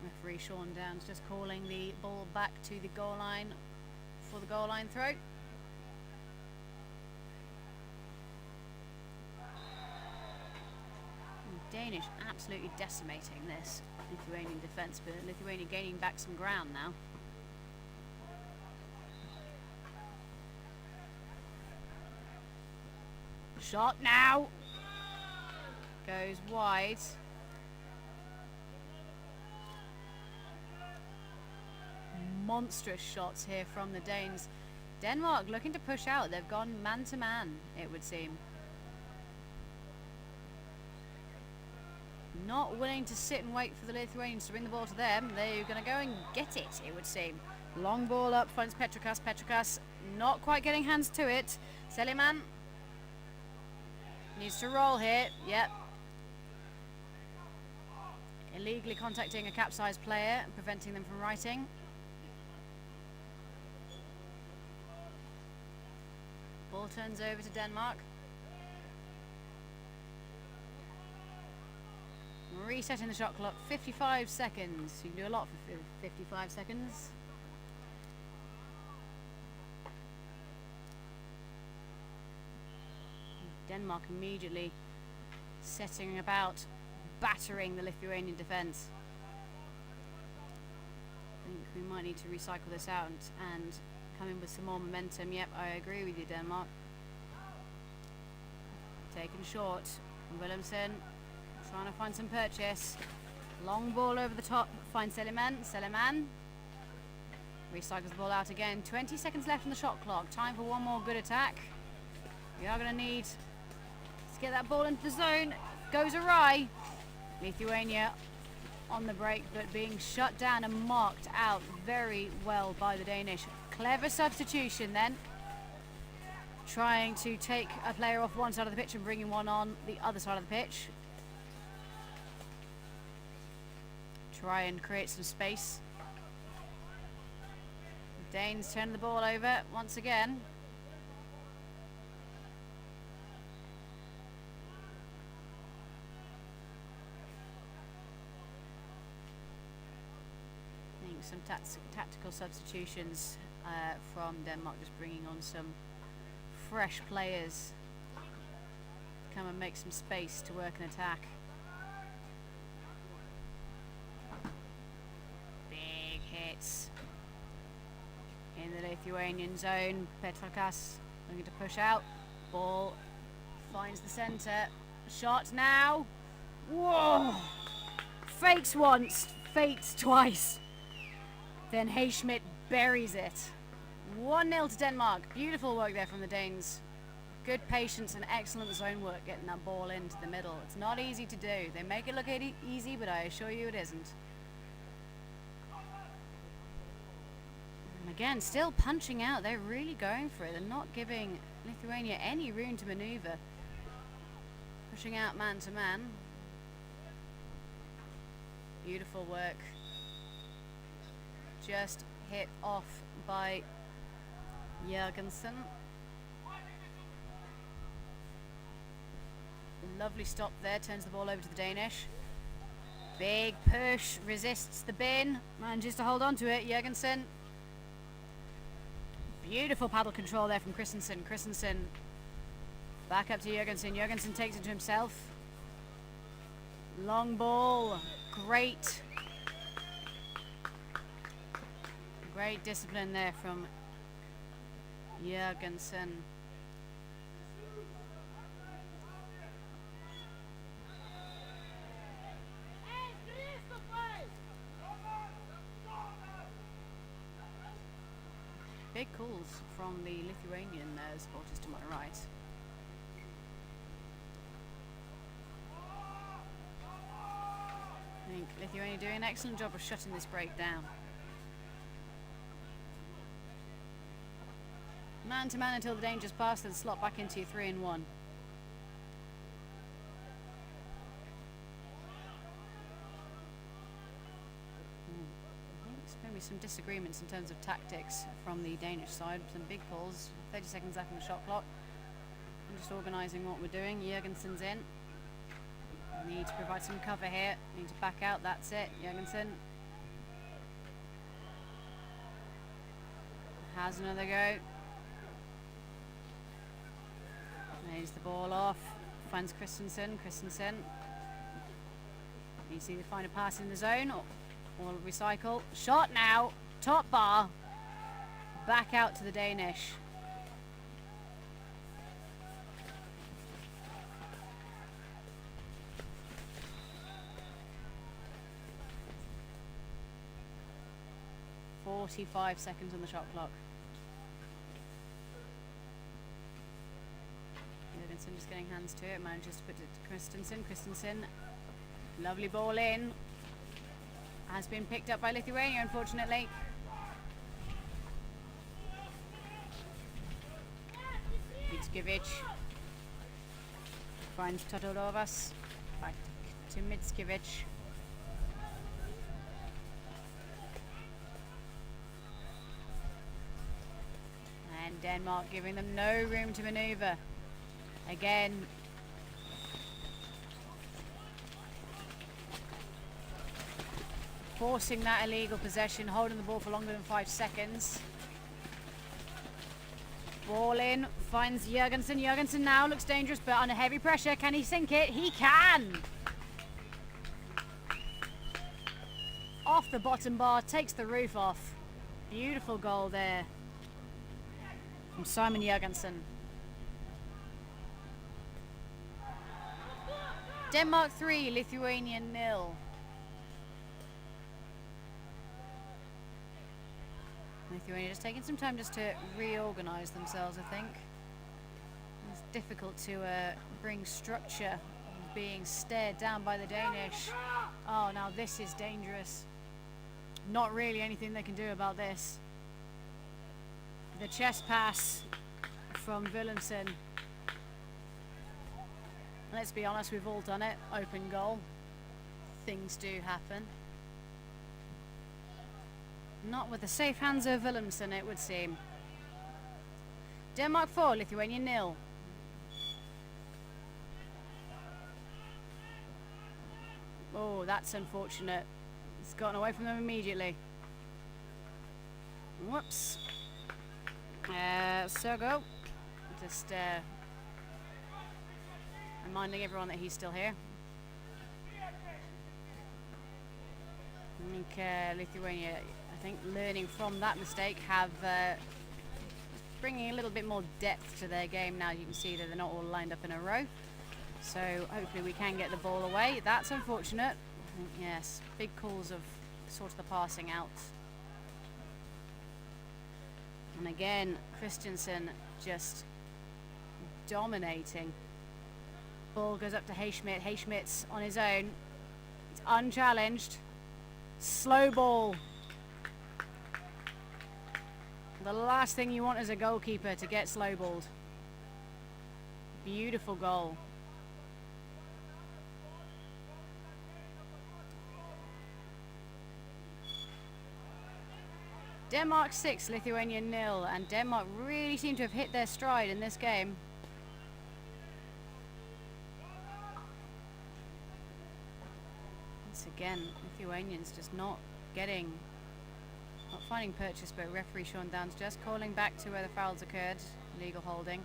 Referee Sean Downs just calling the ball back to the goal line for the goal line throw. Danish absolutely decimating this Lithuanian defence, but Lithuania gaining back some ground now. Shot now. Goes wide. Monstrous shots here from the Danes. Denmark looking to push out. They've gone man to man, it would seem. Not willing to sit and wait for the Lithuanians to bring the ball to them. They're going to go and get it would seem. Long ball up, finds Petrokas. Petrokas not quite getting hands to it. Seliman needs to roll here. Yep. Illegally contacting a capsized player, preventing them from writing. Ball turns over to Denmark. Resetting the shot clock, 55 seconds. You can do a lot for 55 seconds. Denmark immediately setting about battering the Lithuanian defence. I think we might need to recycle this out and come in with some more momentum. Yep, I agree with you, Denmark. Taken short. Willemsen trying to find some purchase. Long ball over the top. Finds Seliman. Seliman recycles the ball out again. 20 seconds left on the shot clock. Time for one more good attack. We are going to need to get that ball into the zone. Goes awry. Lithuania on the break, but being shut down and marked out very well by the Danish. Clever substitution then. Trying to take a player off one side of the pitch and bringing one on the other side of the pitch. Try and create some space. The Danes turn the ball over once again. I think some tactical substitutions from Denmark, just bringing on some fresh players. Come and make some space to work an attack. Big hits in the Lithuanian zone. Petrokas looking to push out. Ball finds the centre. Shot now. Whoa! Fakes once, fakes twice. Then Hayschmidt buries it. 1-0 to Denmark. Beautiful work there from the Danes. Good patience and excellent zone work getting that ball into the middle. It's not easy to do. They make it look easy, but I assure you it isn't. And again, still punching out. They're really going for it. They're not giving Lithuania any room to manoeuvre. Pushing out man to man. Beautiful work. Just hit off by Jørgensen. Lovely stop there, turns the ball over to the Danish. Big push, resists the bin, manages to hold on to it. Jørgensen. Beautiful paddle control there from Christensen. Christensen back up to Jørgensen. Jørgensen takes it to himself. Long ball, great discipline there from Jørgensen. Big calls from the Lithuanian supporters to my right. I think Lithuania doing an excellent job of shutting this break down. Man to man until the danger's passed, then slot back into 3-1. Maybe some disagreements in terms of tactics from the Danish side. Some big calls. 30 seconds left on the shot clock. I'm just organising what we're doing. Jørgensen's in. Need to provide some cover here. Need to back out. That's it. Jørgensen has another go. Lays the ball off. Finds Christensen. Christensen. Needs to find a pass in the zone. Or recycle. Shot now. Top bar. Back out to the Danish. 45 seconds on the shot clock. Jorgensen just getting hands to it, manages to put it to Christensen. Christensen, lovely ball in. Has been picked up by Lithuania, unfortunately. Mickiewicz finds Todorovas. Back to Mickiewicz. And Denmark giving them no room to manoeuvre. Again, forcing that illegal possession, holding the ball for longer than 5 seconds. Ball in, finds Jorgensen. Jorgensen now looks dangerous, but under heavy pressure. Can he sink it? He can! Off the bottom bar, takes the roof off. Beautiful goal there from Simon Jorgensen. Denmark 3, Lithuania 0. Lithuania just taking some time just to reorganise themselves, I think. It's difficult to bring structure, being stared down by the Danish. Oh, now this is dangerous. Not really anything they can do about this. The chest pass from Willemsen. Let's be honest, we've all done it. Open goal. Things do happen. Not with the safe hands of Willemsen, it would seem. Denmark 4, Lithuania 0. Oh, that's unfortunate. It's gotten away from them immediately. Whoops. Sergo. Just reminding everyone that he's still here. I think Lithuania, I think learning from that mistake, have bringing a little bit more depth to their game now. You can see that they're not all lined up in a row. So hopefully we can get the ball away. That's unfortunate. Yes, big calls of sort of the passing out. And again, Christensen just dominating. Ball goes up to Hayschmidt. Hayschmidt's on his own. It's unchallenged. Slow ball. The last thing you want as a goalkeeper to get slow balled. Beautiful goal. Denmark 6, Lithuania 0, and Denmark really seem to have hit their stride in this game. Once again, Lithuanians just not finding purchase, but referee Sean Downs just calling back to where the fouls occurred. Legal holding.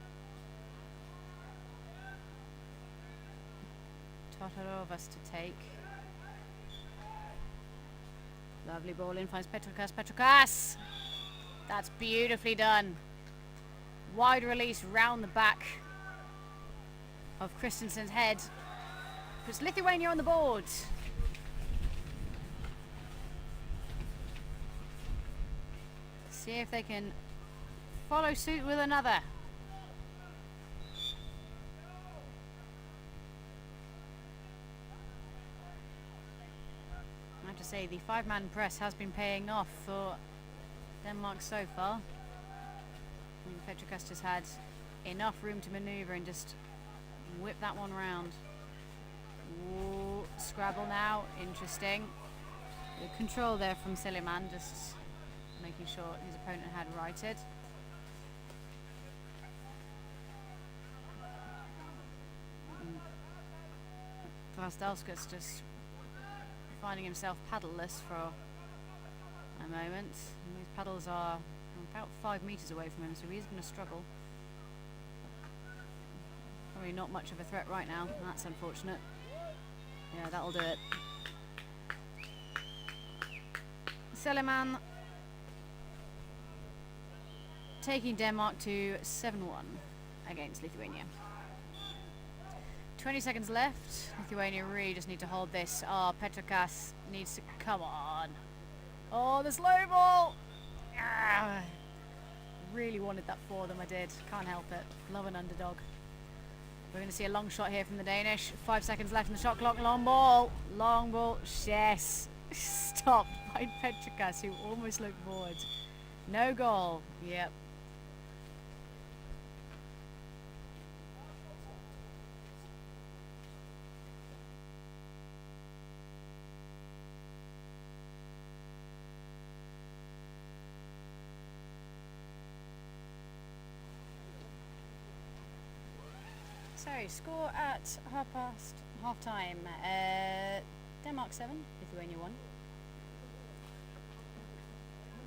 Totorovas to take. Lovely ball in, finds Petrukas. Petrukas! That's beautifully done. Wide release round the back of Christensen's head. Puts Lithuania on the board. See if they can follow suit with another. I have to say, the 5-man press has been paying off for Denmark so far. I think Petrukas just had enough room to manoeuvre and just whip that one round. Ooh, scrabble now, interesting. Good control there from Seleman, just making sure his opponent had righted. Glasdowskas just finding himself paddleless for a moment. And these paddles are about 5 meters away from him, so he's going to struggle. Probably not much of a threat right now. That's unfortunate. Yeah, that'll do it. Seleman taking Denmark to 7-1 against Lithuania. 20 seconds left. Lithuania really just need to hold this. Oh, Petrukas needs to... Come on. Oh, the slow ball! wanted that for them, I did. Can't help it. Love an underdog. We're going to see a long shot here from the Danish. 5 seconds left in the shot clock. Long ball. Long ball. Yes. Stopped by Petrikas, who almost looked forward. No goal. Yep. So, score at half time. Denmark 7, Lithuania 1.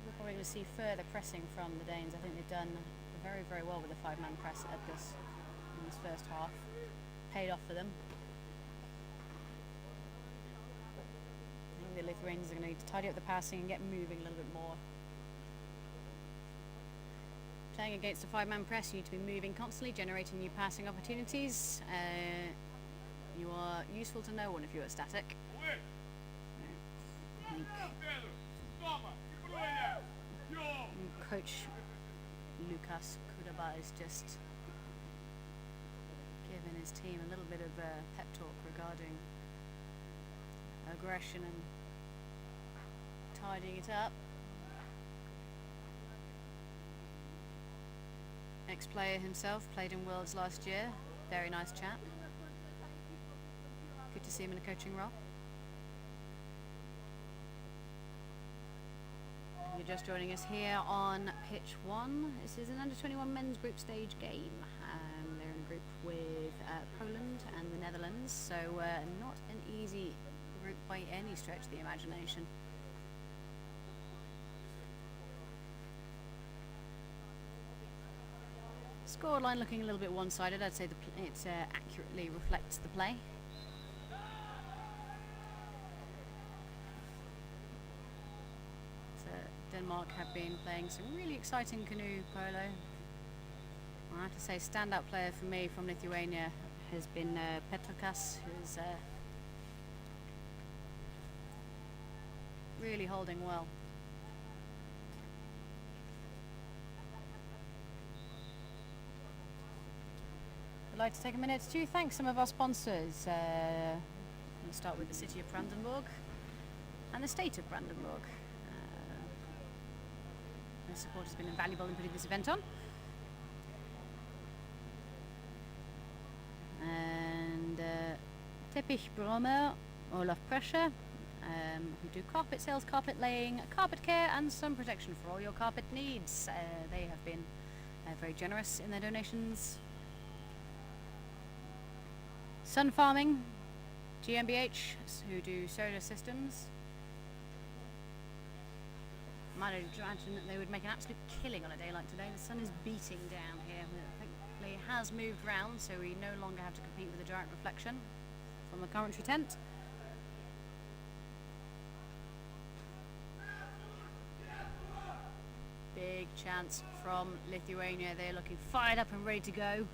We're probably going to see further pressing from the Danes. I think they've done very, very well with the 5-man press at this in this first half. Paid off for them. I think the Lithuanians are going to need to tidy up the passing and get moving a little bit more. Playing against a 5-man press, you need to be moving constantly, generating new passing opportunities. You are useful to no one if you are static. I think Coach Lukas Kudaba is just giving his team a little bit of a pep talk regarding aggression and tidying it up. Ex-player himself, played in Worlds last year. Very nice chap. Good to see him in a coaching role. You're just joining us here on pitch 1. This is an under-21 men's group stage game. They're in a group with Poland and the Netherlands, so not an easy group by any stretch of the imagination. Scoreline looking a little bit one-sided. I'd say it accurately reflects the play. So Denmark have been playing some really exciting canoe polo. I have to say, standout player for me from Lithuania has been Petrikas, who's really holding well. I'd like to take a minute to thank some of our sponsors. We'll start with the city of Brandenburg and the state of Brandenburg. Their support has been invaluable in putting this event on. And Teppich Bromer, Olaf Prescher, who do carpet sales, carpet laying, carpet care and sun protection for all your carpet needs. They have been very generous in their donations. Sun Farming, GmbH, who do solar systems. Might imagine that they would make an absolute killing on a day like today. The sun is beating down here. Thankfully it has moved round, so we no longer have to compete with the direct reflection from the commentary tent. Big chance from Lithuania. They're looking fired up and ready to go.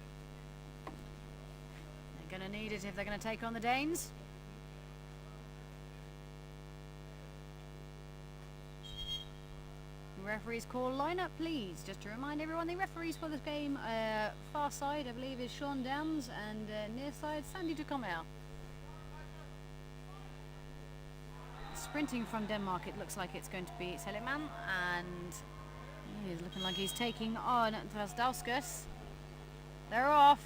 Going to need it if they're going to take on the Danes. Referees call lineup, please. Just to remind everyone, the referees for this game, far side, I believe, is Sean Dams, and near side, Sandy Ducomer. Sprinting from Denmark, it looks like it's going to be Seliman, and he's looking like he's taking on Drasdauskas. They're off.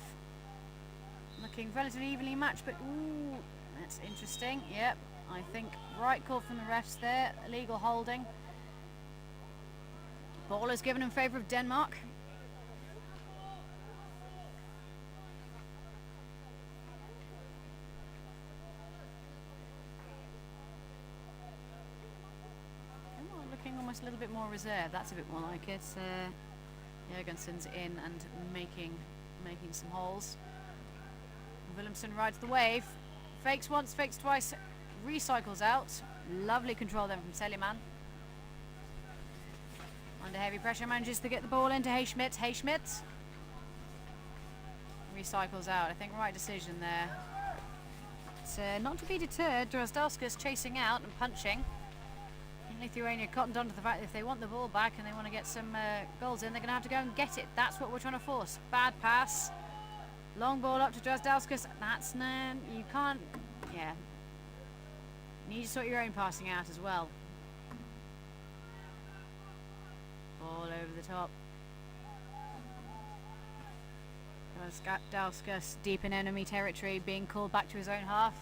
Looking relatively evenly matched, but ooh, that's interesting. Yep, I think right call from the refs there. Illegal holding. Ball is given in favour of Denmark. Looking almost a little bit more reserved. That's a bit more like it. Jørgensen's in and making some holes. Willemsen rides the wave, fakes once, fakes twice, recycles out. Lovely control then from Seliman. Under heavy pressure, manages to get the ball into Hayschmidt. Hayschmidt recycles out. I think right decision there. It's not to be deterred. Drasdauskas chasing out and punching. Lithuania cottoned onto the fact that if they want the ball back and they want to get some goals in, they're going to have to go and get it. That's what we're trying to force. Bad pass. Long ball up to Drasdauskas. That's you can't. Yeah. You need to sort your own passing out as well. Ball over the top. Drasdauskas deep in enemy territory, being called back to his own half.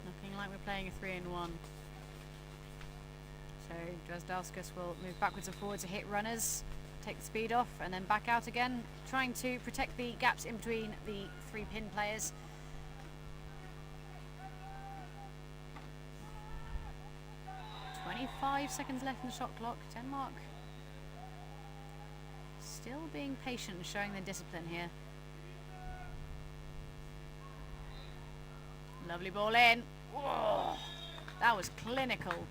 Looking like we're playing a 3-in-1. So Drasdauskas will move backwards and forwards to hit runners, take the speed off, and then back out again, trying to protect the gaps in between the 3 pin players. "25 seconds left in the shot clock. Denmark still being patient and showing their discipline here. Lovely ball in. Whoa, that was clinical.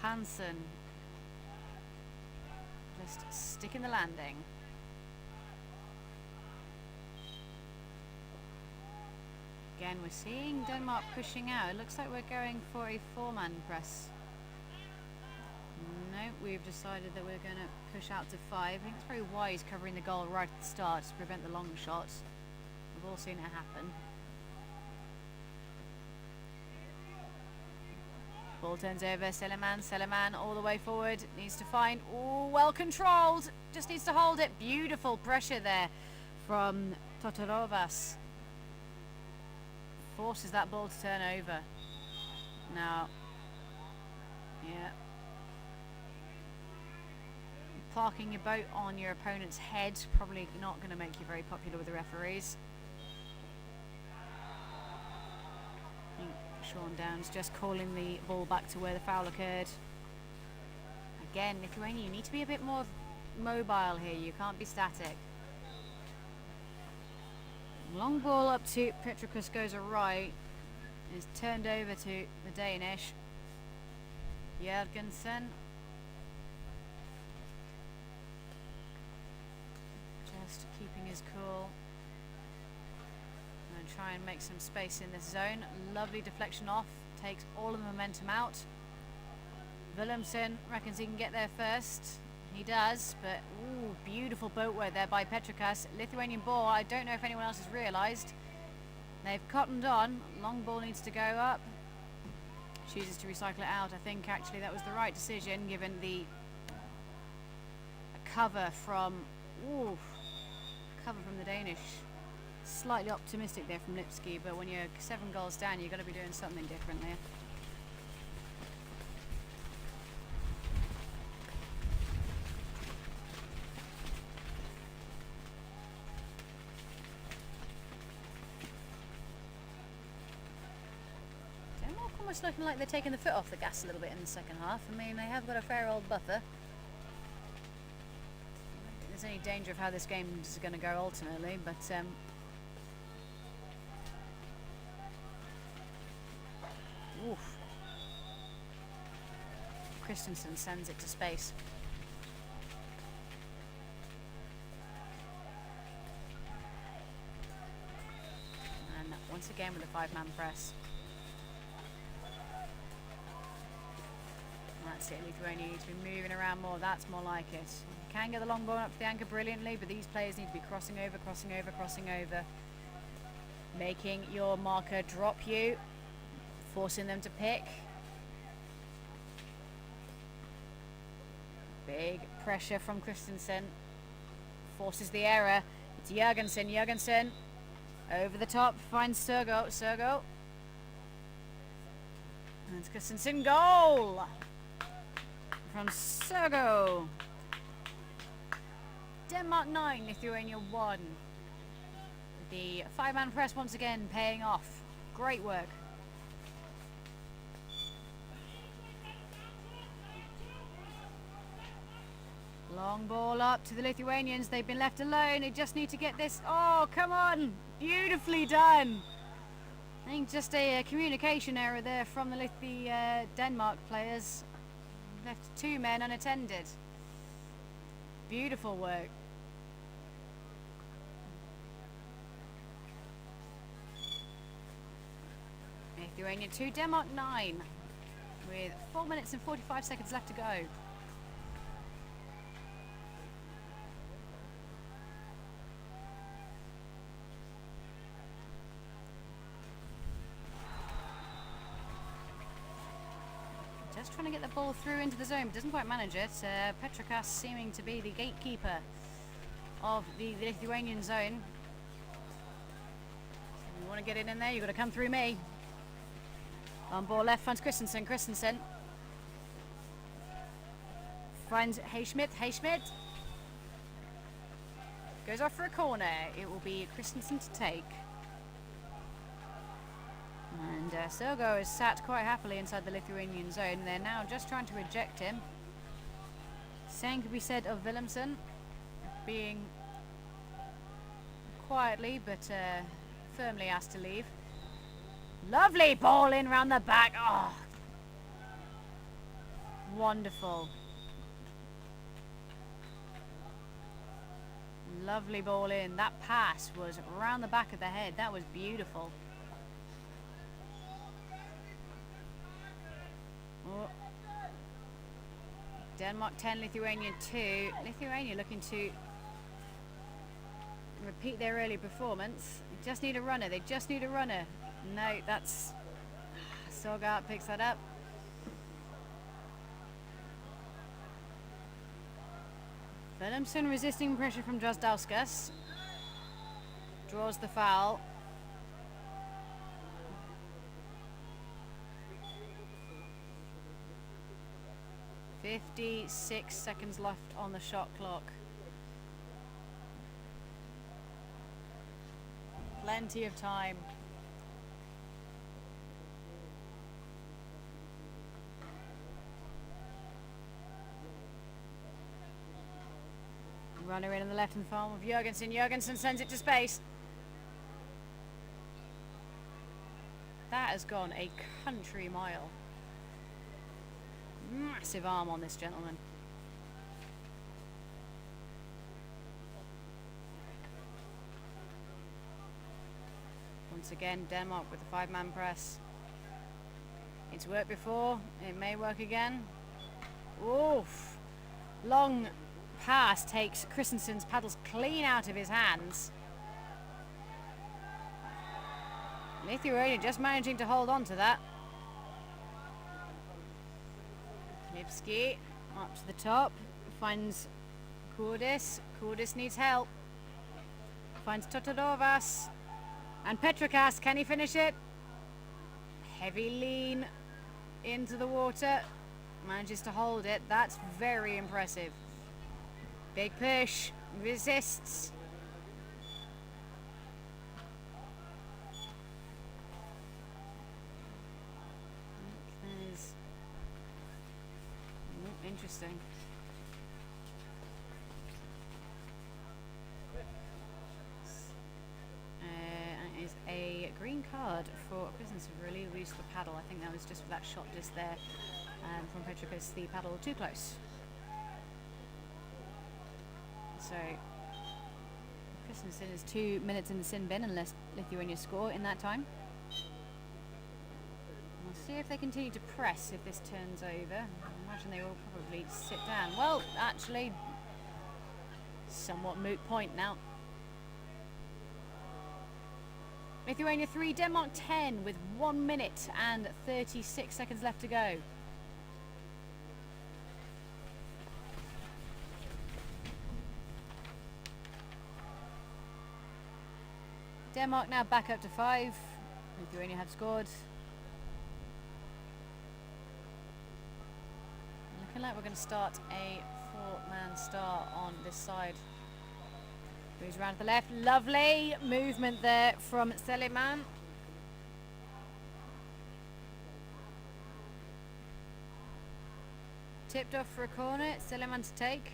Hansen just sticking the landing. Again, we're seeing Denmark pushing out. It looks like we're going for a 4-man press. No, we've decided that we're going to push out to 5. I think it's very wise covering the goal right at the start to prevent the long shots. We've all seen it happen. Ball turns over, Seleman all the way forward, needs to find, oh, well controlled, just needs to hold it. Beautiful pressure there from Totorovas. Forces that ball to turn over. Now, yeah. Parking your boat on your opponent's head, probably not going to make you very popular with the referees. I think Sean Downs just calling the ball back to where the foul occurred. Again, Lithuania, you need to be a bit more mobile here, you can't be static. Long ball up to Petricus, goes right, is turned over to the Danish. Jørgensen. Just keeping his cool. And try and make some space in this zone. Lovely deflection off, takes all of the momentum out. Willemsen reckons he can get there first. He does, but ooh, beautiful boat work there by Petricus. Lithuanian ball, I don't know if anyone else has realised. They've cottoned on. Long ball needs to go up. Chooses to recycle it out. I think actually that was the right decision given the cover from the Danish. Slightly optimistic there from Lipsky, but when you're 7 goals down, you've got to be doing something different there. Almost looking like they're taking the foot off the gas a little bit in the second half. I mean, they have got a fair old buffer. I don't think there's any danger of how this game is going to go ultimately, but oof. Christensen sends it to space. And once again with a 5-man press. That's it, Lithuania needs to be moving around more. That's more like it. You can get the long ball up to the anchor brilliantly, but these players need to be crossing over, crossing over, crossing over. Making your marker drop you. Forcing them to pick. Big pressure from Christensen. Forces the error. It's Jørgensen. Jørgensen over the top. Finds Sergo. Sergo. And it's Christensen. Goal! From Sergo. Denmark 9, Lithuania 1. The 5-man press once again paying off. Great work. Long ball up to the Lithuanians. They've been left alone. They just need to get this. Oh, come on. Beautifully done. I think just a communication error there from the Denmark players. Left 2 men unattended. Beautiful work. Lithuania 2, Denmark 9, with 4 minutes and 45 seconds left to go. Just trying to get the ball through into the zone, but doesn't quite manage it. Petrakas seeming to be the gatekeeper of the Lithuanian zone. If you want to get it in there, you've got to come through me. On ball left finds Christensen. Christensen finds Hayschmidt. Hayschmidt goes off for a corner. It will be Christensen to take. And Sergo is sat quite happily inside the Lithuanian zone. They're now just trying to eject him. Same could be said of Willemsen, being quietly but firmly asked to leave. Lovely ball in round the back. Oh, wonderful. Lovely ball in. That pass was round the back of the head. That was beautiful. Oh. Denmark 10, Lithuania 2. Lithuania looking to repeat their early performance. They just need a runner. They just need a runner. No, that's... Sogart picks that up. Willemsen resisting pressure from Drozdauskas. Draws the foul. .56 seconds left on the shot clock. Plenty of time. Runner in on the left-hand farm of Jurgensen. Jurgensen sends it to space. That has gone a country mile. Massive arm on this gentleman. Once again, Denmark with the five-man press. It's worked before. It may work again. Oof. Long pass takes Christensen's paddles clean out of his hands. Lithuania just managing to hold on to that. Lipski up to the top, finds Kurdis. Kurdis needs help. Finds Totodovas. And Petrakas, can he finish it? Heavy lean into the water. Manages to hold it. That's very impressive. Big push. Resists. Interesting. It is a green card for a business of really use of the paddle. I think that was just for that shot just there from Petrakas, the paddle too close. So Christensen is 2 minutes in the sin bin unless Lithuania score in that time. We'll see if they continue to press if this turns over. I imagine they will probably sit down. Well, actually, somewhat moot point now. Lithuania 3, Denmark 10 with 1 minute and 36 seconds left to go. Denmark now back up to 5. Lithuania have scored. Looking like we're going to start a 4-man start on this side. Moves around to the left. Lovely movement there from Seliman. Tipped off for a corner. Seliman to take.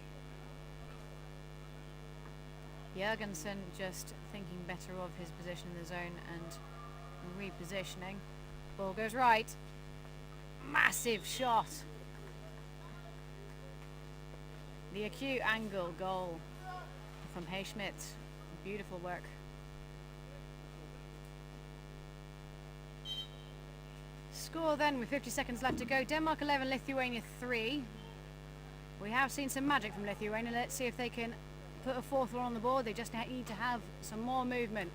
Jurgensen just thinking better of his position in the zone and repositioning. Ball goes right. Massive shot. The acute angle goal from Hayschmidt. Beautiful work. Score then with 50 seconds left to go. Denmark 11, Lithuania 3. We have seen some magic from Lithuania. Let's see if they can put a fourth one on the board. They just need to have some more movement.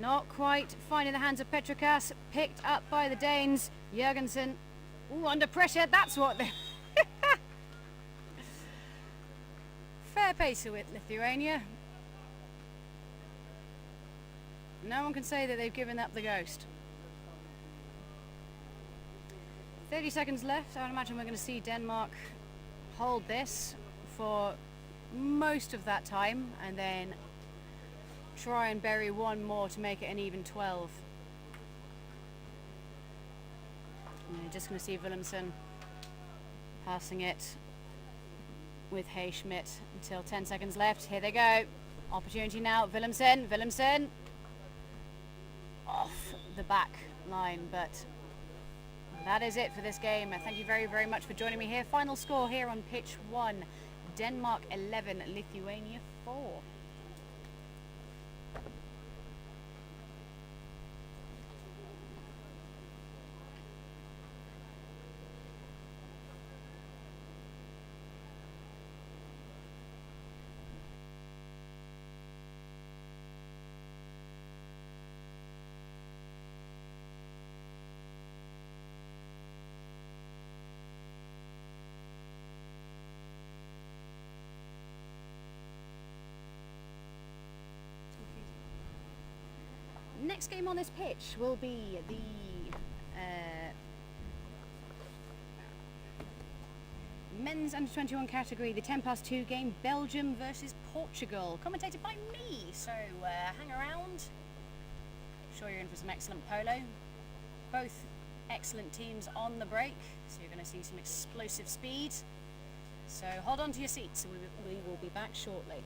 Not quite finding the hands of Petrokas. Picked up by the Danes. Jørgensen. Ooh, under pressure. That's what they... Fair pace with Lithuania. No one can say that they've given up the ghost. 30 seconds left. I would imagine we're going to see Denmark hold this for most of that time and then try and bury one more to make it an even 12. And you're just going to see Willemsen passing it with Hayschmidt until 10 seconds left. Here they go. Opportunity now. Willemsen off the back line, but that is it for this game. Thank you very, very much for joining me here. Final score here on pitch 1. Denmark 11, Lithuania 4. Next game on this pitch will be the men's under 21 category, the 10+2 game, Belgium versus Portugal, commentated by me. So hang around. I'm sure you're in for some excellent polo. Both excellent teams on the break, so you're going to see some explosive speed. So hold on to your seats. We will be back shortly.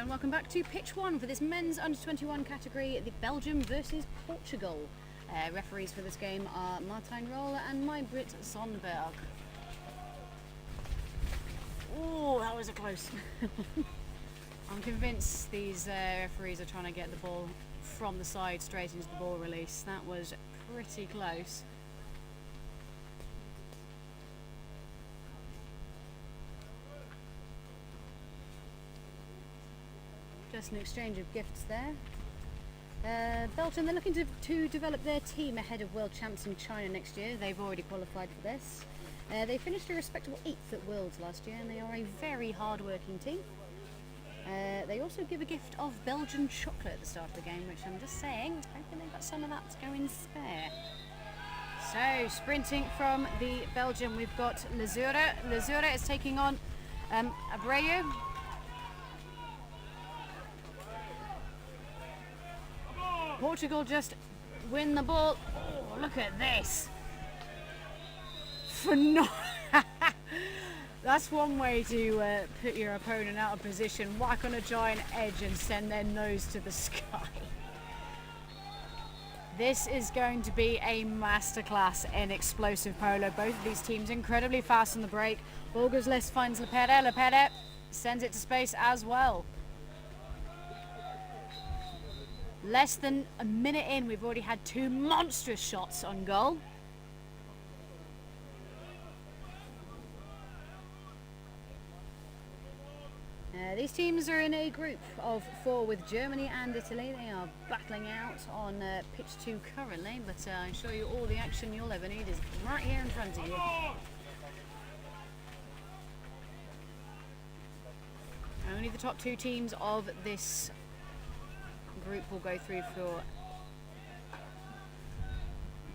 and welcome back to pitch 1 for this men's under 21 category, the Belgium versus Portugal. Referees for this game are Martijn Roller and Maybrit Zonberg. Oh, that was a close. I'm convinced these referees are trying to get the ball from the side straight into the ball release. That was pretty close. Just an exchange of gifts there. Belgium, they're looking to develop their team ahead of World Champs in China next year. They've already qualified for this. They finished a respectable 8th at Worlds last year, and they are a very hard-working team. They also give a gift of Belgian chocolate at the start of the game, which I'm just saying, hoping they've got some of that to go in spare. So, sprinting from the Belgium, we've got Lazura. Lazura is taking on Abreu. Portugal just win the ball. Oh, look at this. That's one way to put your opponent out of position. Whack on a giant edge and send their nose to the sky. This is going to be a masterclass in explosive polo. Both of these teams incredibly fast on the break. Borgersles finds Lepere. Lepere sends it to space as well. Less than a minute in, we've already had 2 monstrous shots on goal. These teams are in a group of 4 with Germany and Italy. They are battling out on pitch 2 currently, but I assure you all the action you'll ever need is right here in front of you. Only the top 2 teams of this group will go through for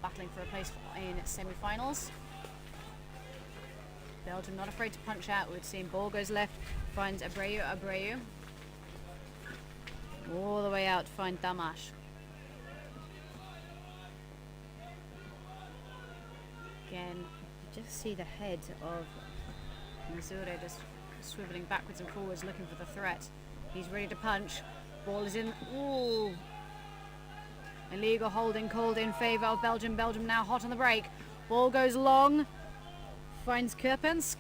battling for a place in semi-finals. Belgium not afraid to punch out. We've seen ball goes left, finds Abreu. Abreu all the way out to find Damash. Again, you just see the head of Mazure just swiveling backwards and forwards looking for the threat. He's ready to punch. Ball is in. Ooh. Illegal holding called in favour of Belgium. Belgium now hot on the break. Ball goes long. Finds Kerpens.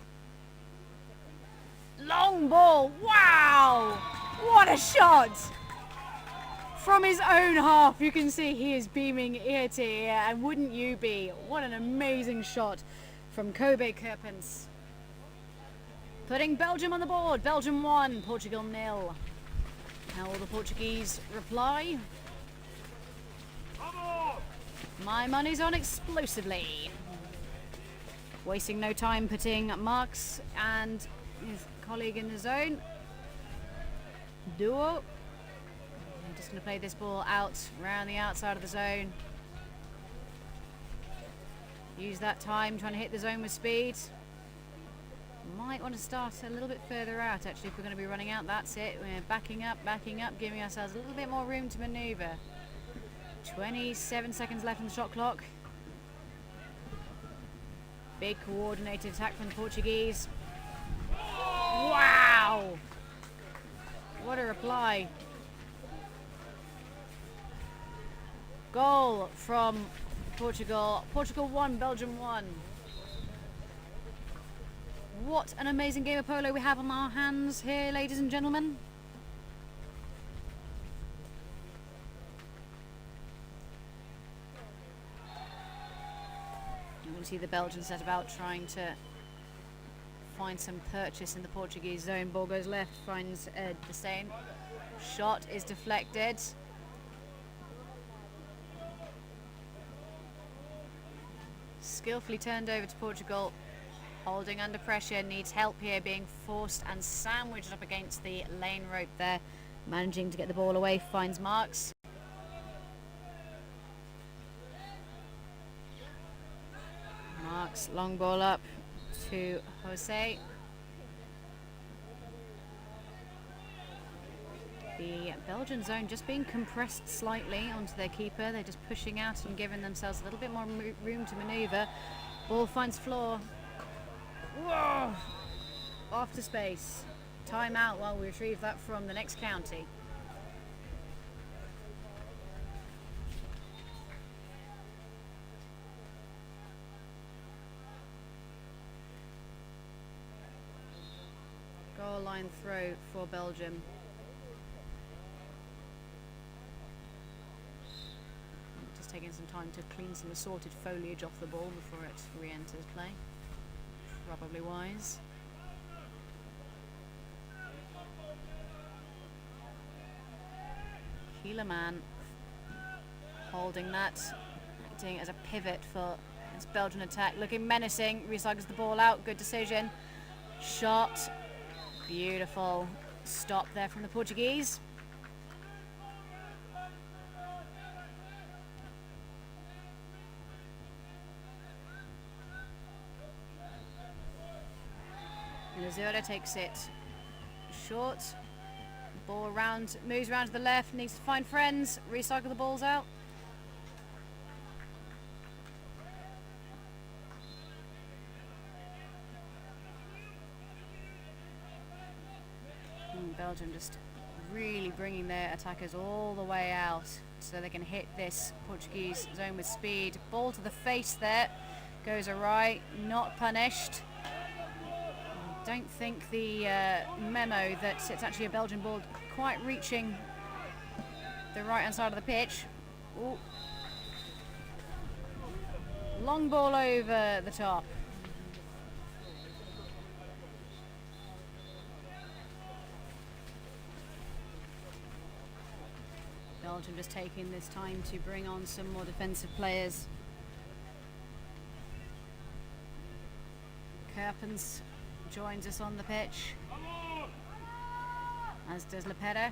Long ball. Wow! What a shot! From his own half, you can see he is beaming ear to ear, and wouldn't you be? What an amazing shot from Kobe Kerpens. Putting Belgium on the board. Belgium 1, Portugal 0. How will the Portuguese reply? My money's on explosively. Wasting no time putting Marks and his colleague in the zone. Duo. I'm just going to play this ball out around the outside of the zone. Use that time trying to hit the zone with speed. Might want to start a little bit further out actually if we're going to be running out. That's it. We're backing up, giving ourselves a little bit more room to manoeuvre. 27 seconds left on the shot clock. Big coordinated attack from the Portuguese. Wow! What a reply. Goal from Portugal. Portugal 1, Belgium 1. What an amazing game of polo we have on our hands here, ladies and gentlemen. You will see the Belgians set about trying to find some purchase in the Portuguese zone. Ball goes left, finds the same. Shot is deflected. Skillfully turned over to Portugal. Holding under pressure, needs help here, being forced and sandwiched up against the lane rope there. Managing to get the ball away, finds Marks. Marks, long ball up to Jose. The Belgian zone just being compressed slightly onto their keeper. They're just pushing out and giving themselves a little bit more room to manoeuvre. Ball finds floor. Whoa! Off to space. time out while we retrieve that from the next county. Goal line throw for Belgium. Just taking some time to clean some assorted foliage off the ball before it re-enters play. Probably wise. Keelerman holding that, acting as a pivot for this Belgian attack, looking menacing, recycles the ball out, good decision. Shot, beautiful stop there from the Portuguese. Azura takes it short. Ball around, moves around to the left, needs to find friends, recycle the balls out. Belgium just really bringing their attackers all the way out so they can hit this Portuguese zone with speed. Ball to the face there, goes awry, not punished. Don't think the memo that it's actually a Belgian ball quite reaching the right hand side of the pitch. Ooh. Long ball over the top. Belgium just taking this time to bring on some more defensive players. Kerpens joins us on the pitch, as does Lepera.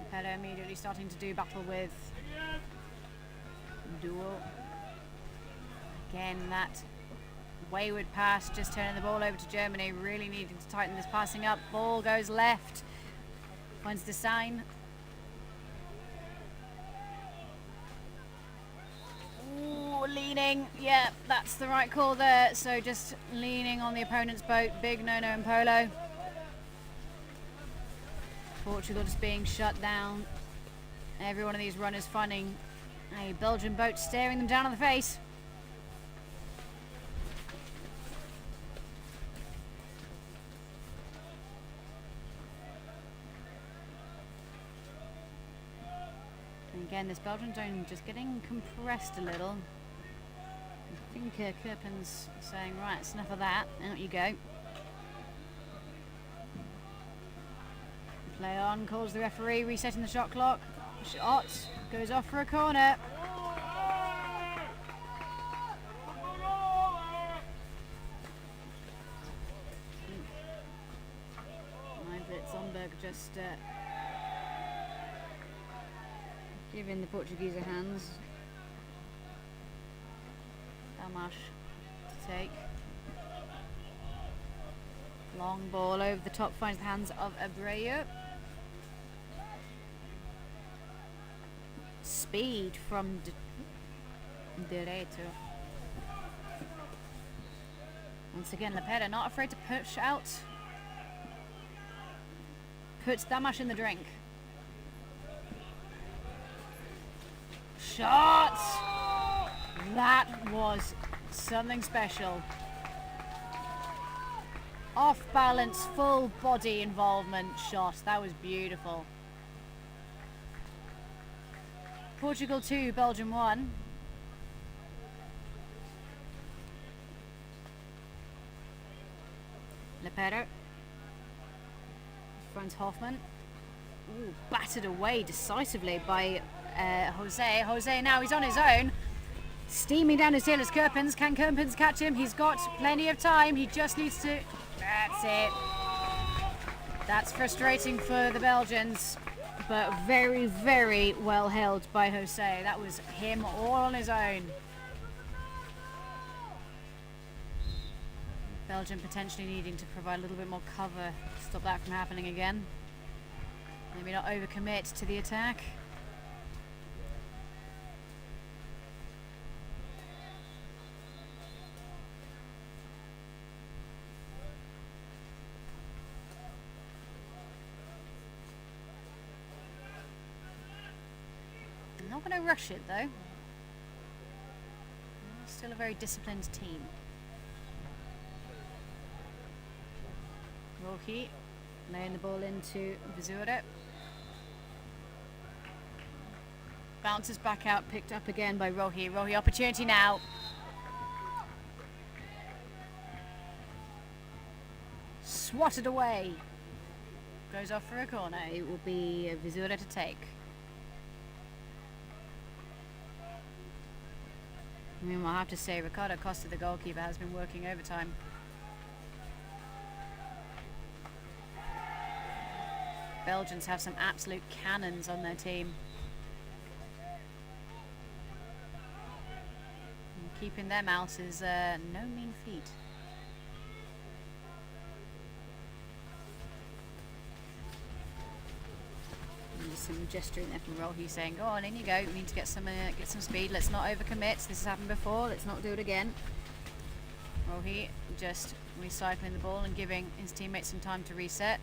Lepera immediately starting to do battle with Duo. Again, that wayward pass, just turning the ball over to Germany, really needing to tighten this passing up. Ball goes left, finds the sign. Leaning, yeah, that's the right call there. So just leaning on the opponent's boat, big no-no in polo. Portugal just being shut down. Every one of these runners finding a Belgian boat staring them down on the face. And again, this Belgian zone just getting compressed a little. I think Kerpen's saying, right, it's enough of that, out you go. Play on, calls the referee, resetting the shot clock. Shot goes off for a corner. Zomberg just giving the Portuguese a hands. Damash to take. Long ball over the top, finds the hands of Abreu. Speed from Direto. Once again, Lepera not afraid to push out. Puts Damash in the drink. Shot! That was something special. Off balance, full body involvement shot. That was beautiful. Portugal 2, Belgium 1. Lepera. Franz Hoffmann. Ooh, battered away decisively by Jose. Jose now, he's on his own. Steaming down his tail as Kerpens. Can Kerpens catch him? He's got plenty of time. He just needs to... That's it. That's frustrating for the Belgians, but very, very well held by Jose. That was him all on his own. Belgium potentially needing to provide a little bit more cover to stop that from happening again. Maybe not overcommit to the attack. Not going to rush it though. Still a very disciplined team. Rohi laying the ball into Vizura. Bounces back out, picked up again by Rohi. Rohi opportunity now. Swatted away. Goes off for a corner. It will be Vizura to take. I mean, I'll have to say, Ricardo Costa, the goalkeeper, has been working overtime. Belgians have some absolute cannons on their team. And keeping them out is no mean feat. There's some gesturing there from Rohi saying, "Go on, in you go. We need to get some speed. Let's not overcommit. This has happened before. Let's not do it again." Rohi just recycling the ball and giving his teammates some time to reset.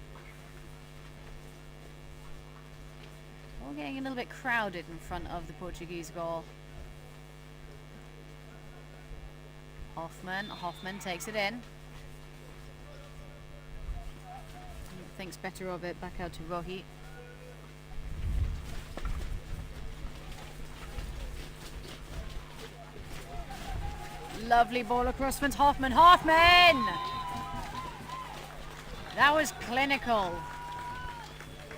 All getting a little bit crowded in front of the Portuguese goal. Hoffman takes it in. Thinks better of it. Back out to Rohi. Lovely ball across from Hoffman. Hoffman! That was clinical.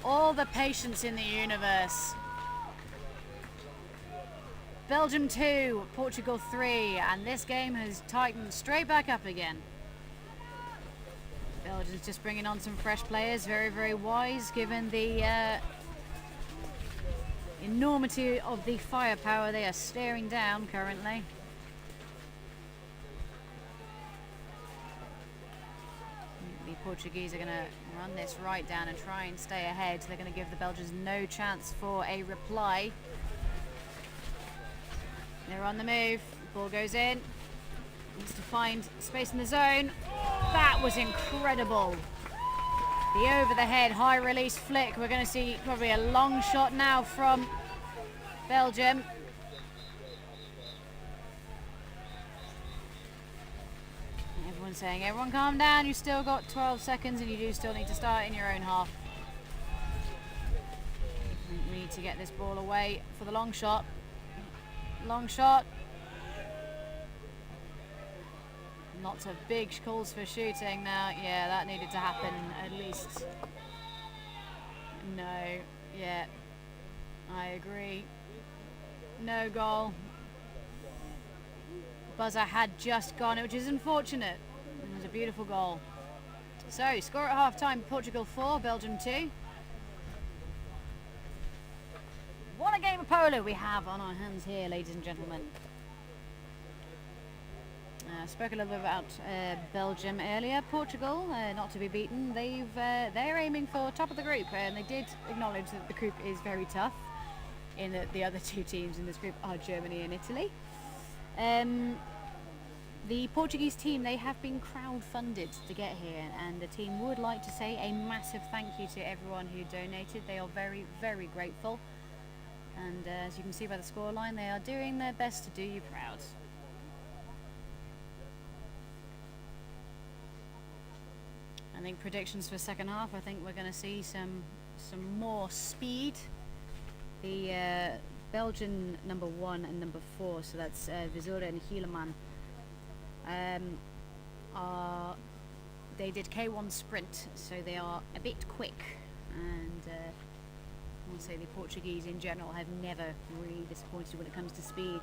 All the patience in the universe. Belgium 2, Portugal 3, and this game has tightened straight back up again. Belgium's just bringing on some fresh players, very, very wise given the enormity of the firepower they are staring down currently. The Portuguese are going to run this right down and try and stay ahead. They're going to give the Belgians no chance for a reply. They're on the move. Ball goes in. Needs to find space in the zone. That was incredible. The over the head high release flick. We're going to see probably a long shot now from Belgium. Everyone's saying, everyone calm down. You still got 12 seconds and you do still need to start in your own half. We need to get this ball away for the long shot. Long shot. Lots of big calls for shooting now. Yeah, that needed to happen at least. No. Yeah. I agree. No goal. Buzzer had just gone, which is unfortunate. It was a beautiful goal. So, score at half time, Portugal 4, Belgium 2. What a game of polo we have on our hands here, ladies and gentlemen. Spoke a little bit about Belgium earlier. Portugal, not to be beaten. They're aiming for top of the group, and they did acknowledge that the group is very tough. In that the other two teams in this group are Germany and Italy. The Portuguese team, they have been crowd-funded to get here, and the team would like to say a massive thank you to everyone who donated. They are very, very grateful. And as you can see by the scoreline, they are doing their best to do you proud. I think predictions for second half, I think we're going to see some more speed. The Belgian number 1 and number 4, so that's Vizura and Hieleman, they did K1 sprint, so they are a bit quick, and I would say the Portuguese in general have never really disappointed when it comes to speed.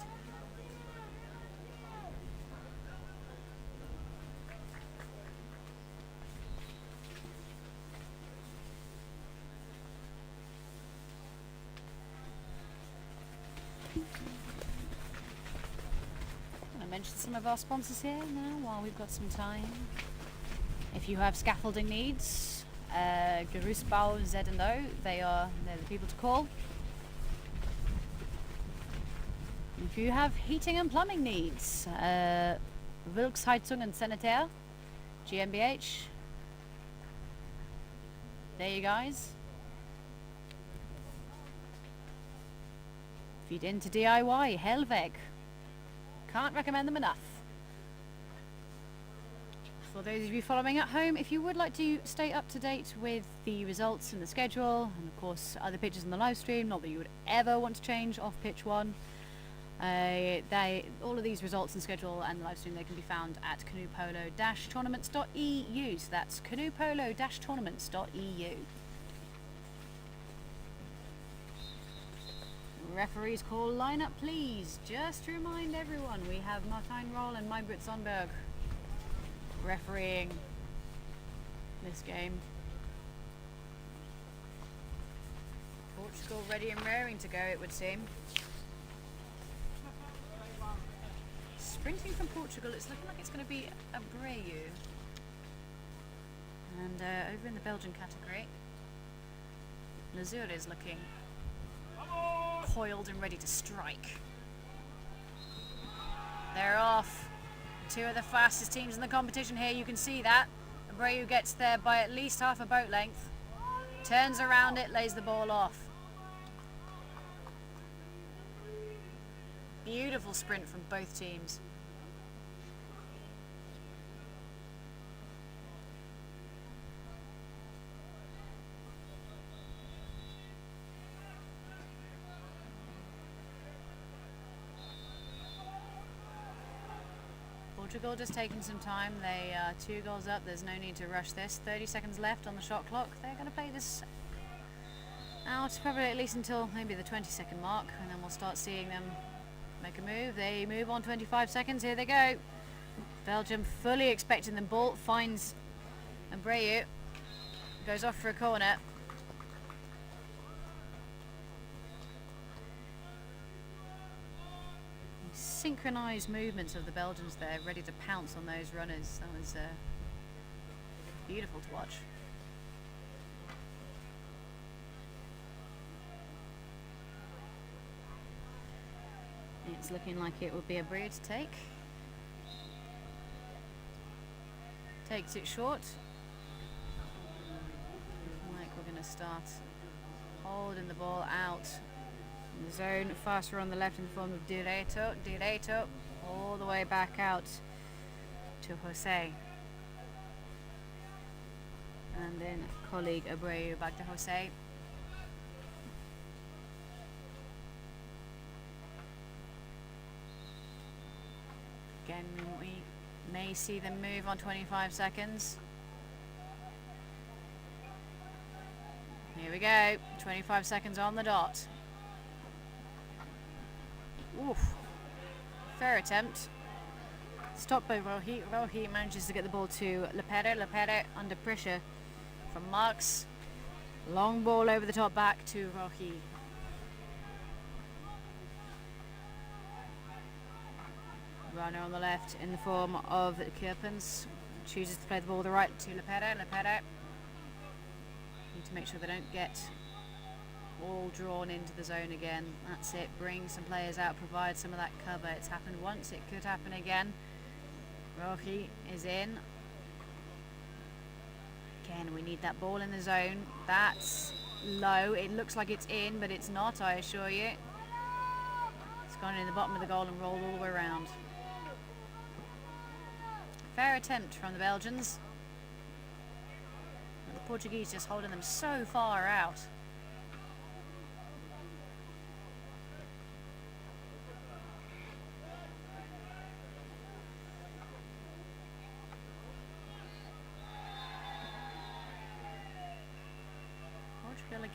Mention some of our sponsors here now while we've got some time. If you have scaffolding needs, Gerustbau Z&O, they're the people to call. If you have heating and plumbing needs, Wilksheizung and Sanitär, GmbH. There you guys. Feed into DIY, Helveg. Can't recommend them enough. For those of you following at home, if you would like to stay up to date with the results and the schedule, and of course other pitches on the live stream, not that you would ever want to change off pitch 1, all of these results and schedule and the live stream, they can be found at canoepolo-tournaments.eu. So that's canoepolo-tournaments.eu. Referees call lineup, please. Just to remind everyone, we have Martijn Rol and Maybrit Zonberg refereeing this game. Portugal ready and raring to go, it would seem. Sprinting from Portugal, it's looking like it's going to be Abreu. And over in the Belgian category, Lazur is looking coiled and ready to strike. They're off. Two of the fastest teams in the competition here, you can see that. Abreu gets there by at least half a boat length. Turns around it, lays the ball off. Beautiful sprint from both teams. Portugal just taking some time. They are 2 goals up. There's no need to rush this. 30 seconds left on the shot clock. They're going to play this out probably at least until maybe the 20-second mark, and then we'll start seeing them make a move. They move on 25 seconds. Here they go. Belgium fully expecting them. Bolt finds Abreu. Goes off for a corner. Synchronized movements of the Belgians there, ready to pounce on those runners. That was beautiful to watch. It's looking like it would be Abreu to take. Takes it short. Like we're going to start holding the ball out. In the zone, faster on the left in the form of Direto, all the way back out to Jose. And then colleague Abreu back to Jose. Again, we may see them move on 25 seconds. Here we go, 25 seconds on the dot. Oof. Fair attempt. Stopped by Rohi. Rohi manages to get the ball to Lepere. Lepere under pressure from Marks. Long ball over the top back to Rohi. Runner on the left in the form of Kirpens. Chooses to play the ball to the right to Lepere. Lepere. Need to make sure they don't get all drawn into the zone again. That's it. Bring some players out, provide some of that cover. It's happened once, it could happen again. Rohi is in. Again, we need that ball in the zone. That's low. It looks like it's in, but it's not, I assure you. It's gone in the bottom of the goal and rolled all the way around. Fair attempt from the Belgians. And the Portuguese just holding them so far out.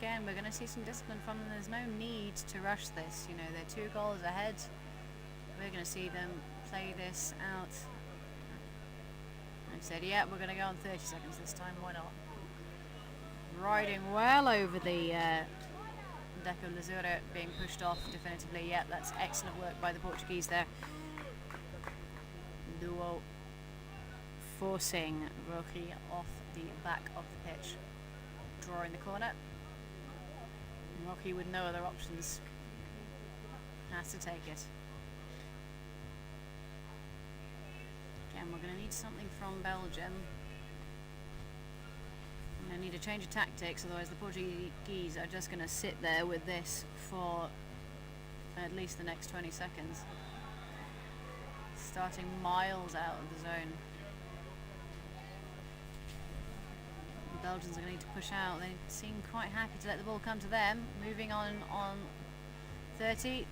Again, we're going to see some discipline from them. There's no need to rush this. You know, they're 2 goals ahead. We're going to see them play this out. I said, yeah, we're going to go on 30 seconds this time. Why not? Riding well over the Deco Lazura, being pushed off definitively. Yeah, that's excellent work by the Portuguese there. Duo forcing Rohi off the back of the pitch. Drawing the corner. Rocky with no other options has to take it. Again, we're going to need something from Belgium. We're going to need a change of tactics, otherwise the Portuguese are just going to sit there with this for for at least the next 20 seconds. Starting miles out of the zone. The Belgians are going to need to push out. They seem quite happy to let the ball come to them. Moving on 30.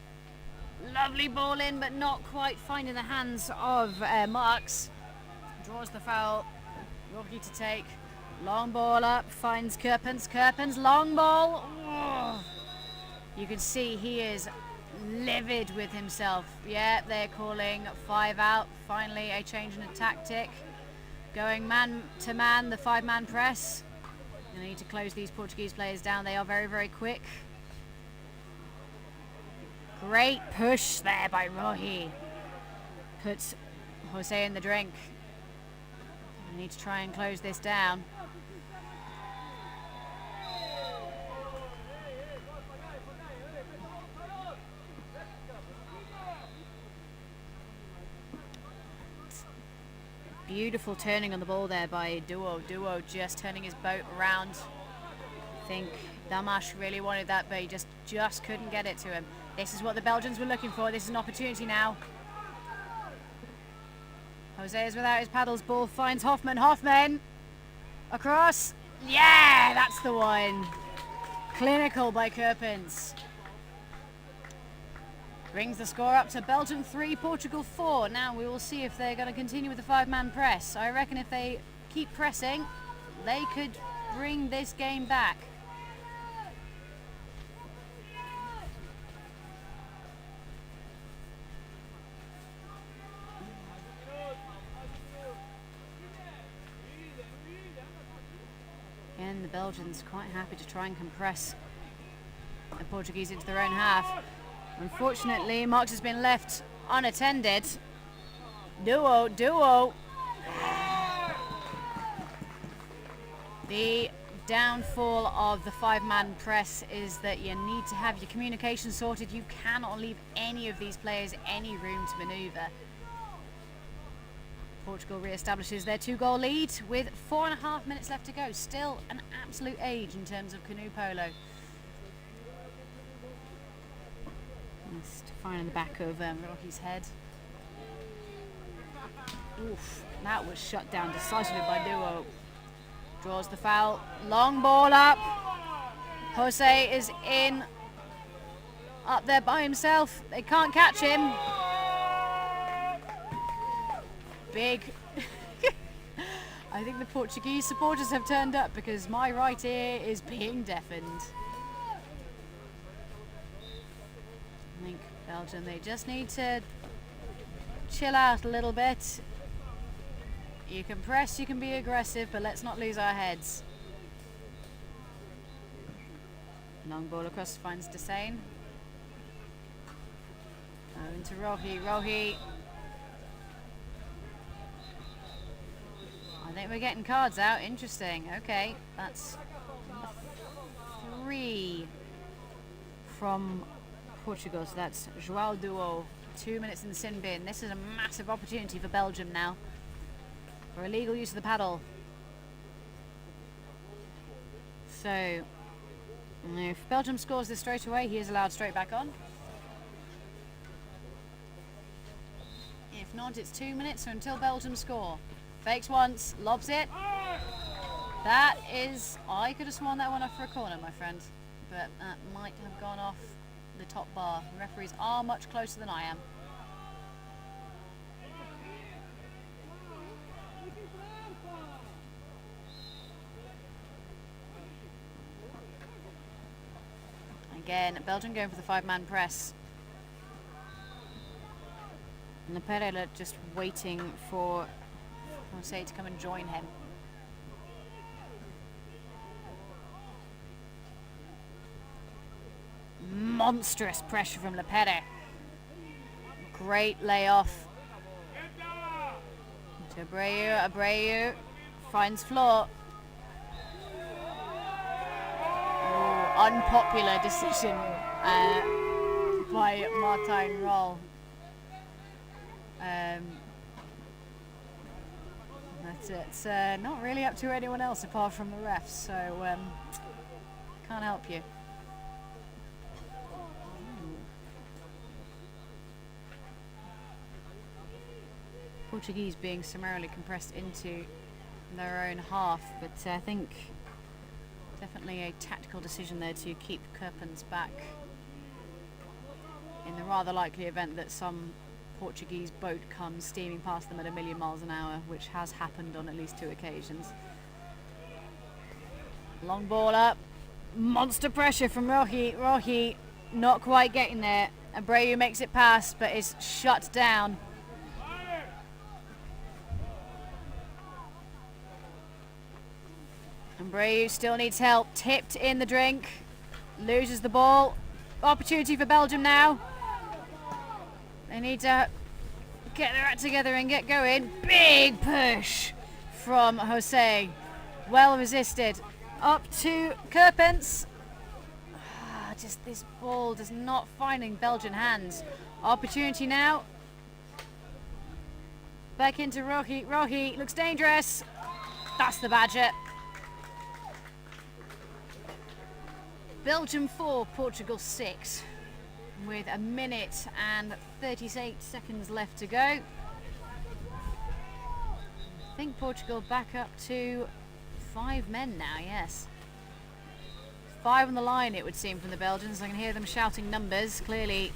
Lovely ball in, but not quite finding the hands of Marks. Draws the foul. Rocky to take. Long ball up, finds Kerpens. Kerpens, long ball. Oh. You can see he is livid with himself. Yeah, they're calling 5 out. Finally, a change in a tactic. Going man to man, the 5-man press. You need to close these Portuguese players down. They are very, very quick. Great push there by Rohi. Puts Jose in the drink. We need to try and close this down. Beautiful turning on the ball there by Duo. Duo just turning his boat around. I think Damash really wanted that, but he just couldn't get it to him. This is what the Belgians were looking for. This is an opportunity now. Jose is without his paddles. Ball finds Hoffman. Hoffman across. Yeah, that's the one. Clinical by Kerpens. Brings the score up to Belgium 3, Portugal 4. Now we will see if they're going to continue with the 5-man press. I reckon if they keep pressing, they could bring this game back. Again, the Belgians quite happy to try and compress the Portuguese into their own half. Unfortunately, Marks has been left unattended. Duo. The downfall of the 5-man press is that you need to have your communication sorted. You cannot leave any of these players any room to maneuver. Portugal re-establishes their 2-goal lead with 4.5 minutes left to go. Still an absolute age in terms of canoe polo. Just finding the back of Rocky's head. Oof, that was shut down decisively by Duo. Draws the foul. Long ball up. Jose is in. Up there by himself. They can't catch him. Big. I think the Portuguese supporters have turned up because my right ear is being deafened. I think Belgium, they just need to chill out a little bit. You can press, you can be aggressive, but let's not lose our heads. Long ball across finds Desane. Oh, into Rohi. Rohi. I think we're getting cards out. Interesting. Okay, that's 3 from Portugal, so that's João Duo. 2 minutes in the sin bin. This is a massive opportunity for Belgium now for illegal use of the paddle. So if Belgium scores this straight away, he is allowed straight back on. If not, it's 2 minutes until Belgium score. Fakes once, lobs it. That is, I could have sworn that went off for a corner, my friend, but that might have gone off the top bar. The referees are much closer than I am. Again, Belgium going for the 5-man press. And Pereira just waiting for Jose to come and join him. Monstrous pressure from Lepere. Great layoff. To Abreu. Abreu finds floor. Oh, unpopular decision by Martin Roll. That's it. It's not really up to anyone else apart from the refs, so can't help you. Portuguese being summarily compressed into their own half, but I think definitely a tactical decision there to keep Kerpens back in the rather likely event that some Portuguese boat comes steaming past them at 1,000,000 miles an hour, which has happened on at least 2 occasions. Long ball up, monster pressure from Rohi. Rohi not quite getting there. Abreu makes it past, but is shut down. Abreu still needs help. Tipped in the drink. Loses the ball. Opportunity for Belgium now. They need to get their act together and get going. Big push from Jose. Well resisted. Up to Kerpens. Just this ball does not finding Belgian hands. Opportunity now. Back into Rohi. Rohi looks dangerous. That's the Badger. Belgium 4, Portugal 6. With 1 minute and 38 seconds left to go. I think Portugal back up to 5 men now, yes. 5 on the line, it would seem, from the Belgians. I can hear them shouting numbers, clearly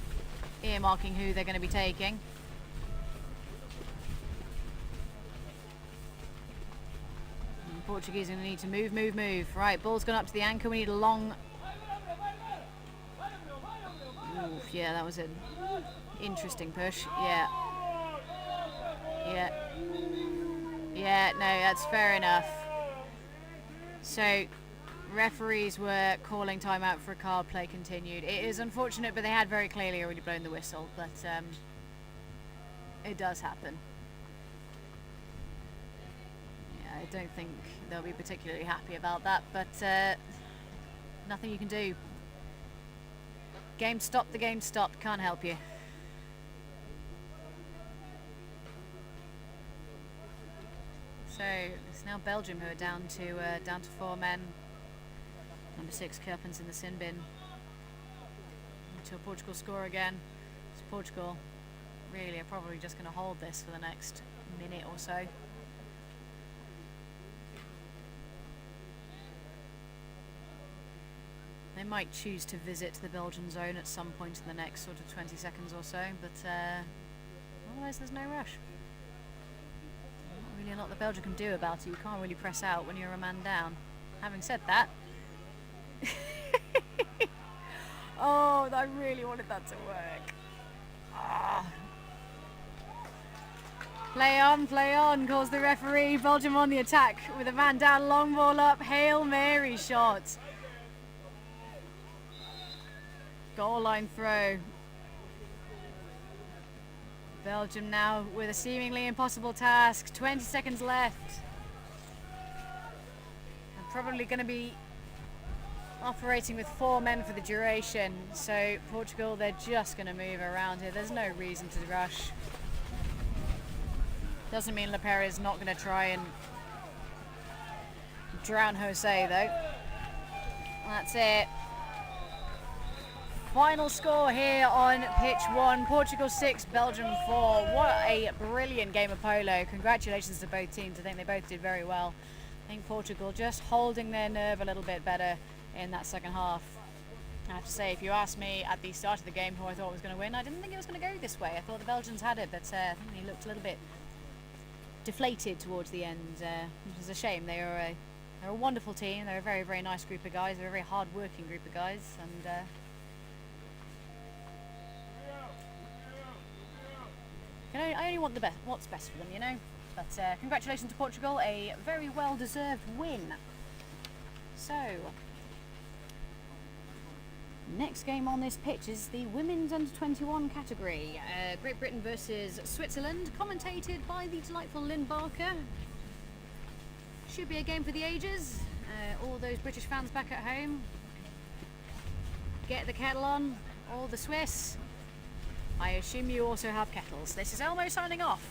earmarking who they're going to be taking. And the Portuguese are going to need to move. Right, ball's gone up to the anchor. We need a long... Oof, yeah, that was an interesting push. Yeah. No, that's fair enough. So, referees were calling timeout for a card play continued. It is unfortunate, but they had very clearly already blown the whistle. But it does happen. Yeah, I don't think they'll be particularly happy about that, but nothing you can do. Game stopped, the game stopped. Can't help you. So it's now Belgium who are down to 4 men. Number 6 Kerpens in the sin bin. Until Portugal score again. So Portugal really are probably just going to hold this for the next minute or so. They might choose to visit the Belgian zone at some point in the next sort of 20 seconds or so, but otherwise there's no rush. Not really a lot that Belgium can do about it. You can't really press out when you're a man down. Having said that, oh, I really wanted that to work. Ah. Play on, calls the referee. Belgium on the attack with a man down, long ball up, Hail Mary shot. Goal line throw. Belgium now with a seemingly impossible task. 20 seconds left. I'm probably going to be operating with 4 men for the duration. So Portugal, they're just going to move around here. There's no reason to rush. Doesn't mean Le Perre is not going to try and drown Jose though. That's it. Final score here on pitch 1, Portugal 6, Belgium 4. What a brilliant game of polo. Congratulations to both teams. I think they both did very well. I think Portugal just holding their nerve a little bit better in that second half. I have to say, if you asked me at the start of the game who I thought was going to win, I didn't think it was going to go this way. I thought the Belgians had it, but I think they looked a little bit deflated towards the end, which is a shame. They're a wonderful team. They're a very, very nice group of guys. They're a very hard-working group of guys, and I only want the best, what's best for them, you know. But congratulations to Portugal, a very well-deserved win. So, next game on this pitch is the women's under-21 category. Great Britain versus Switzerland, commentated by the delightful Lynn Barker. Should be a game for the ages. All those British fans back at home, get the kettle on. All the Swiss, I assume you also have kettles. This is Elmo signing off.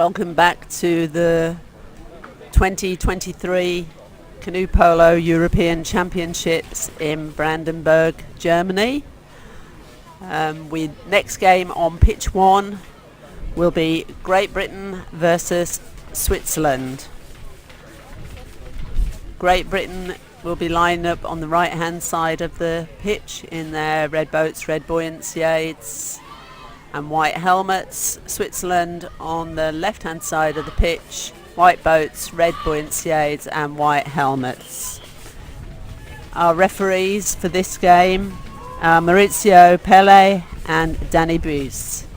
Welcome back to the 2023 Canoe Polo European Championships in Brandenburg, Germany. Next game on pitch 1 will be Great Britain versus Switzerland. Great Britain will be lined up on the right hand side of the pitch in their red boats, red buoyancy aids and white helmets. Switzerland on the left hand side of the pitch, white boats, red buoyancy aids and white helmets. Our referees for this game are Maurizio Pelle and Danny Buse.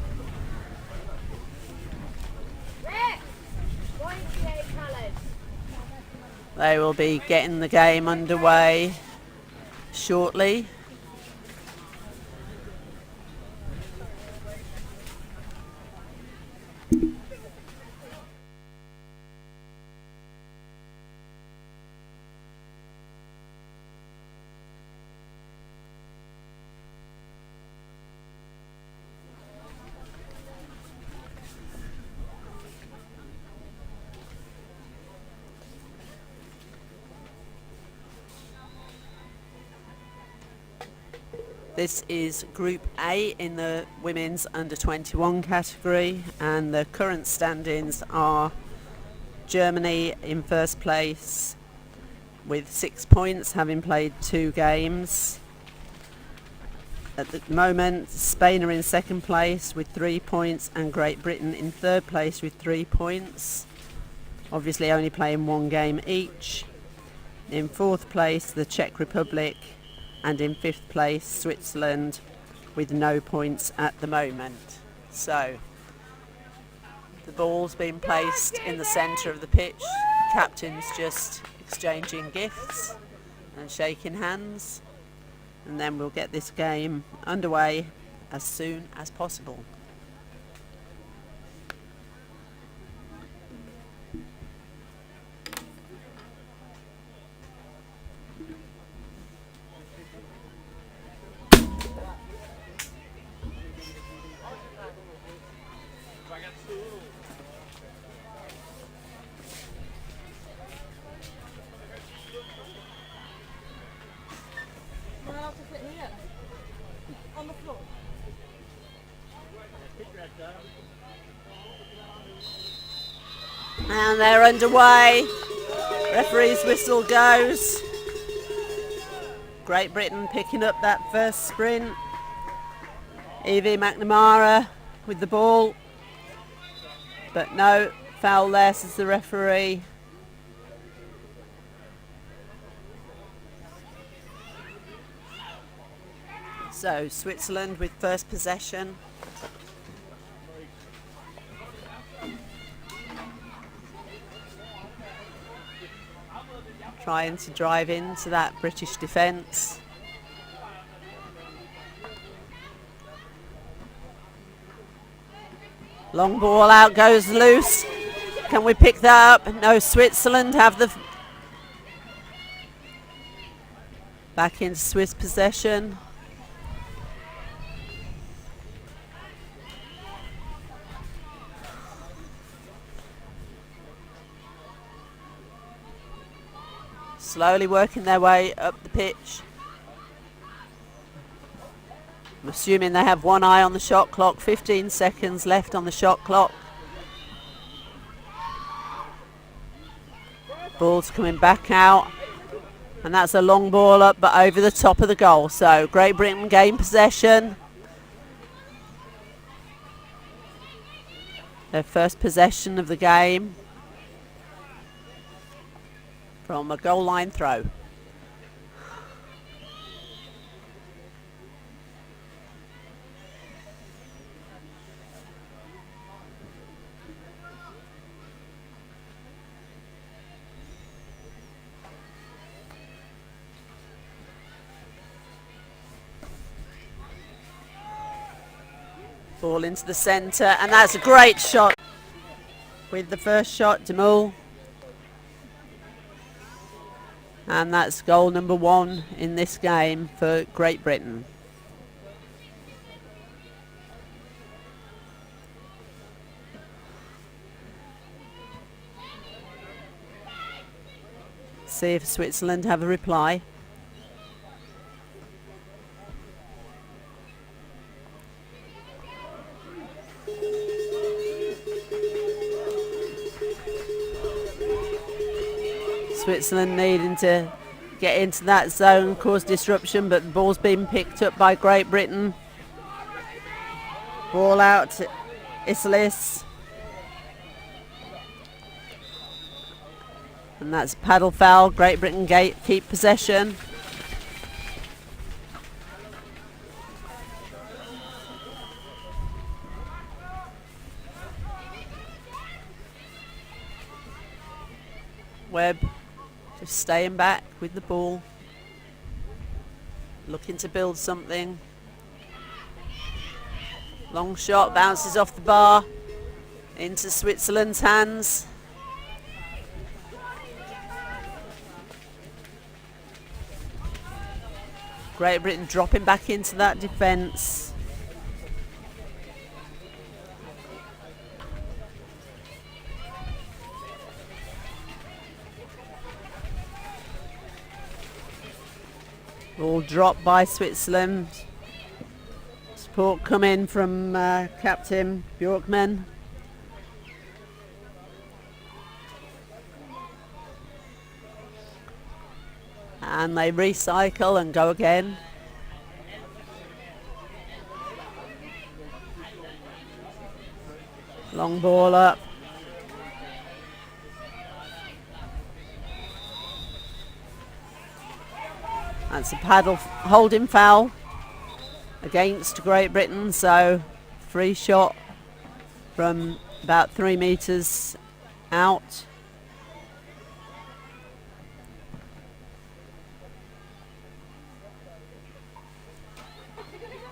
They will be getting the game underway shortly. This is Group A in the women's under 21 category, and the current standings are Germany in first place with 6 points, having played 2 games. At the moment, Spain are in second place with 3 points and Great Britain in third place with 3 points, obviously only playing 1 game each. In fourth place, the Czech Republic, and in fifth place, Switzerland, with no points at the moment. So, the ball's been placed in the centre of the pitch. Captain's just exchanging gifts and shaking hands. And then we'll get this game underway as soon as possible. And they're underway. Referee's whistle goes. Great Britain picking up that first sprint. Evie McNamara with the ball. But no, foul there, says the referee. So Switzerland with first possession. Trying to drive into that British defence. Long ball out, goes loose. Can we pick that up? No, Switzerland have the... Back into Swiss possession. Slowly working their way up the pitch. I'm assuming they have one eye on the shot clock. 15 seconds left on the shot clock. Ball's coming back out. And that's a long ball up, but over the top of the goal. So Great Britain gain possession. Their first possession of the game. From a goal line throw. Ball into the centre, and that's a great shot. With the first shot, Demul. And that's goal number 1 in this game for Great Britain. see if Switzerland have a reply. Switzerland needing to get into that zone, cause disruption, but the ball's been picked up by Great Britain. Ball out to Islis. And that's paddle foul. Great Britain keep possession. Webb just staying back with the ball, looking to build something. Long shot, bounces off the bar into Switzerland's hands. Great Britain dropping back into that defence. Ball dropped by Switzerland. Support coming from Captain Bjorkman. And they recycle and go again. Long ball up. That's a paddle holding foul against Great Britain, so free shot from about 3 metres out.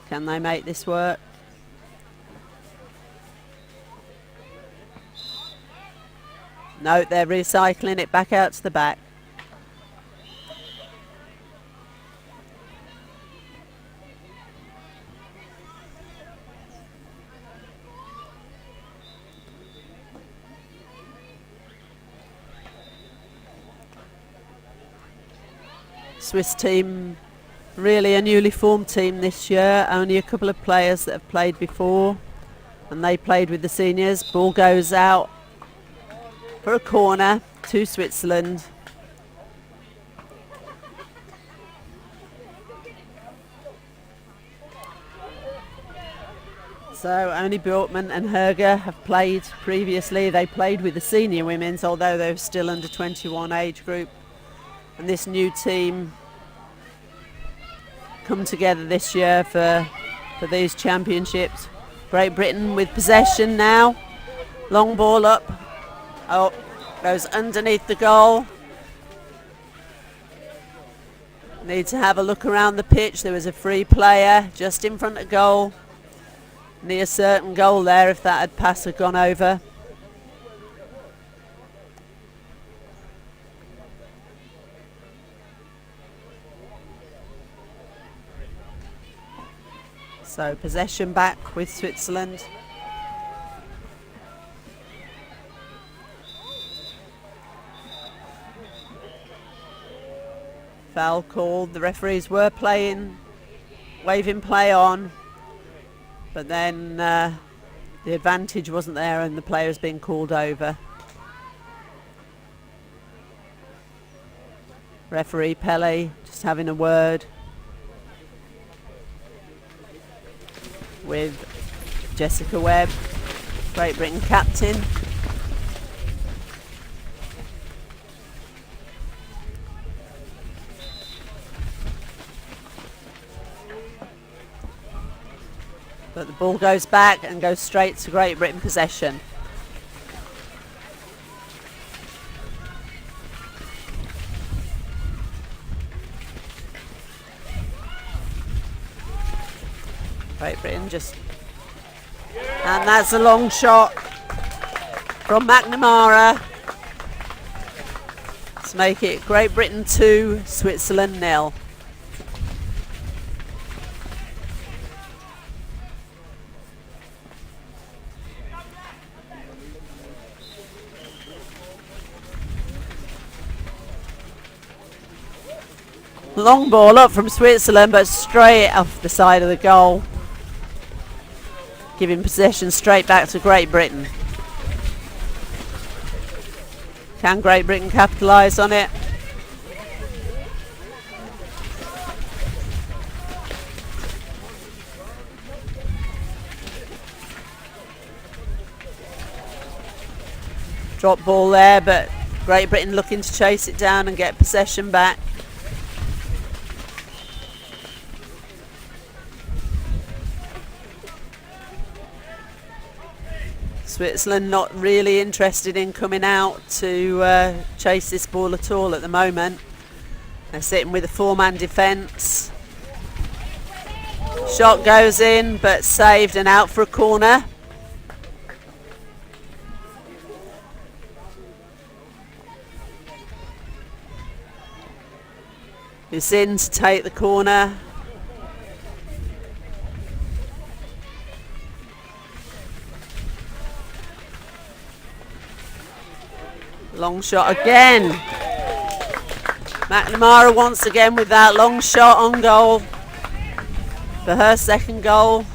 Can they make this work? No, they're recycling it back out to the back. Swiss team, really a newly formed team this year, only a couple of players that have played before, and they played with the seniors. Ball goes out for a corner to Switzerland. So only Bjorkman and Herger have played previously. They played with the senior women's, although they were still under 21 age group. And this new team come together this year for these championships. Great Britain with possession now. Long ball up. Oh, goes underneath the goal. Need to have a look around the pitch. There was a free player just in front of goal. Near certain goal there if that had passed had gone over. So possession back with Switzerland. Foul called. The referees were waving play on, but then the advantage wasn't there and the player was being called over. Referee Pele just having a word with Jessica Webb, Great Britain captain. But the ball goes back and goes straight to Great Britain possession. Great Britain just... And that's a long shot from McNamara to make it Great Britain 2, Switzerland 0. Long ball up from Switzerland, but straight off the side of the goal, giving possession straight back to Great Britain. Can Great Britain capitalise on it? Drop ball there, but Great Britain looking to chase it down and get possession back. Switzerland not really interested in coming out to chase this ball at all at the moment. They're sitting with a 4-man defence. Shot goes in, but saved and out for a corner. It's in to take the corner. Long shot again. McNamara once again with that long shot on goal for her second goal.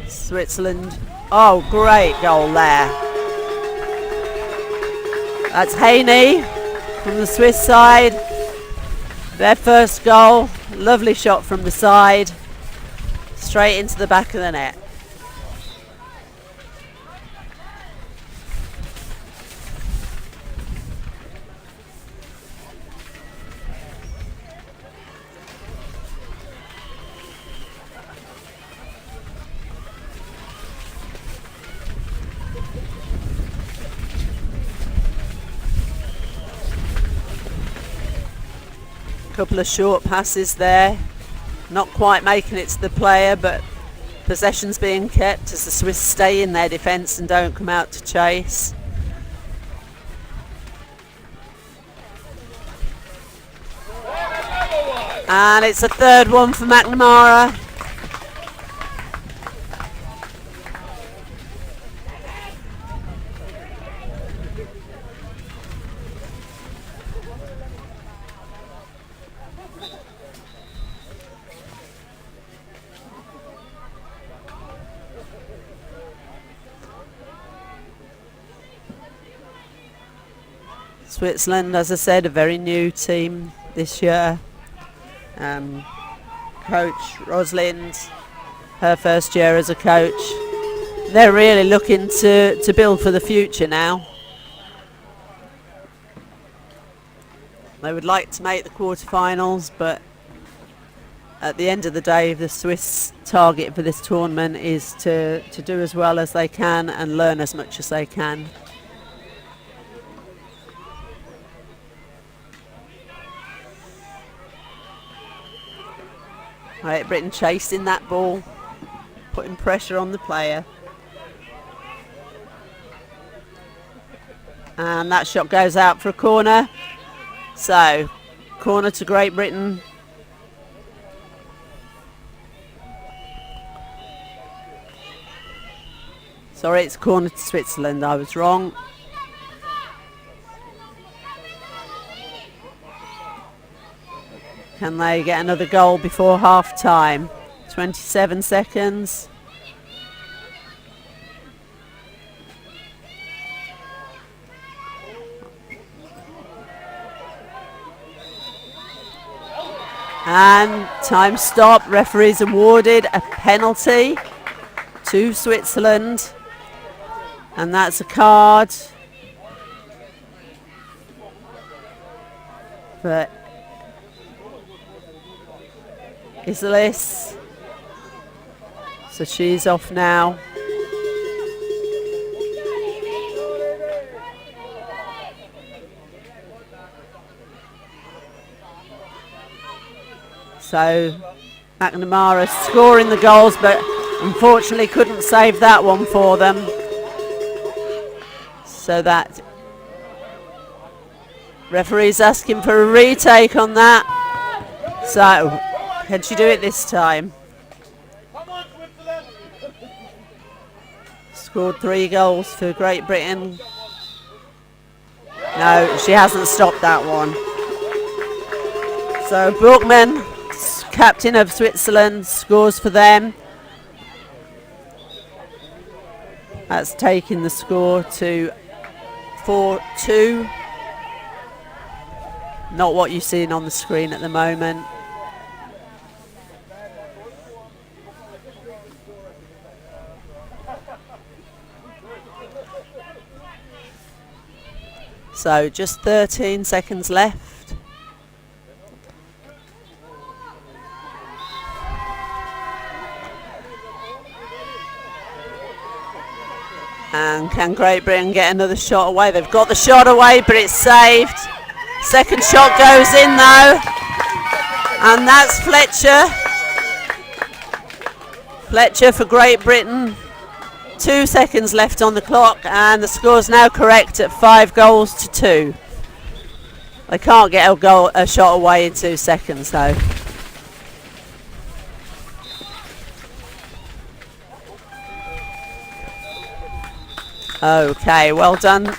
Switzerland. Oh, great goal there. That's Haney from the Swiss side. Their first goal. Lovely shot from the side. Straight into the back of the net. Couple of short passes there, not quite making it to the player, but possession's being kept as the Swiss stay in their defence and don't come out to chase. And it's a third one for McNamara. Switzerland, as I said, a very new team this year. Coach Rosalind, her first year as a coach. They're really looking to build for the future now. They would like to make the quarterfinals, but at the end of the day, the Swiss target for this tournament is to do as well as they can and learn as much as they can. Right, Britain chasing that ball, putting pressure on the player. And that shot goes out for a corner. So, corner to Great Britain. Sorry, it's corner to Switzerland, I was wrong. Can they get another goal before half time? 27 seconds. And time stop. Referees awarded a penalty to Switzerland. And that's a card for Islis. So she's off now. So McNamara scoring the goals, but unfortunately couldn't save that one for them. So that referee's asking for a retake on that. So can she do it this time? Scored 3 goals for Great Britain. No, she hasn't stopped that one. So Brookman, captain of Switzerland, scores for them. That's taking the score to 4-2. Not what you're seeing on the screen at the moment. So just 13 seconds left. And can Great Britain get another shot away? They've got the shot away, but it's saved. Second shot goes in though. And that's Fletcher. Fletcher for Great Britain. 2 seconds left on the clock, and the score's now correct at 5 goals to 2. They can't get a shot away in 2 seconds though. Okay, well done,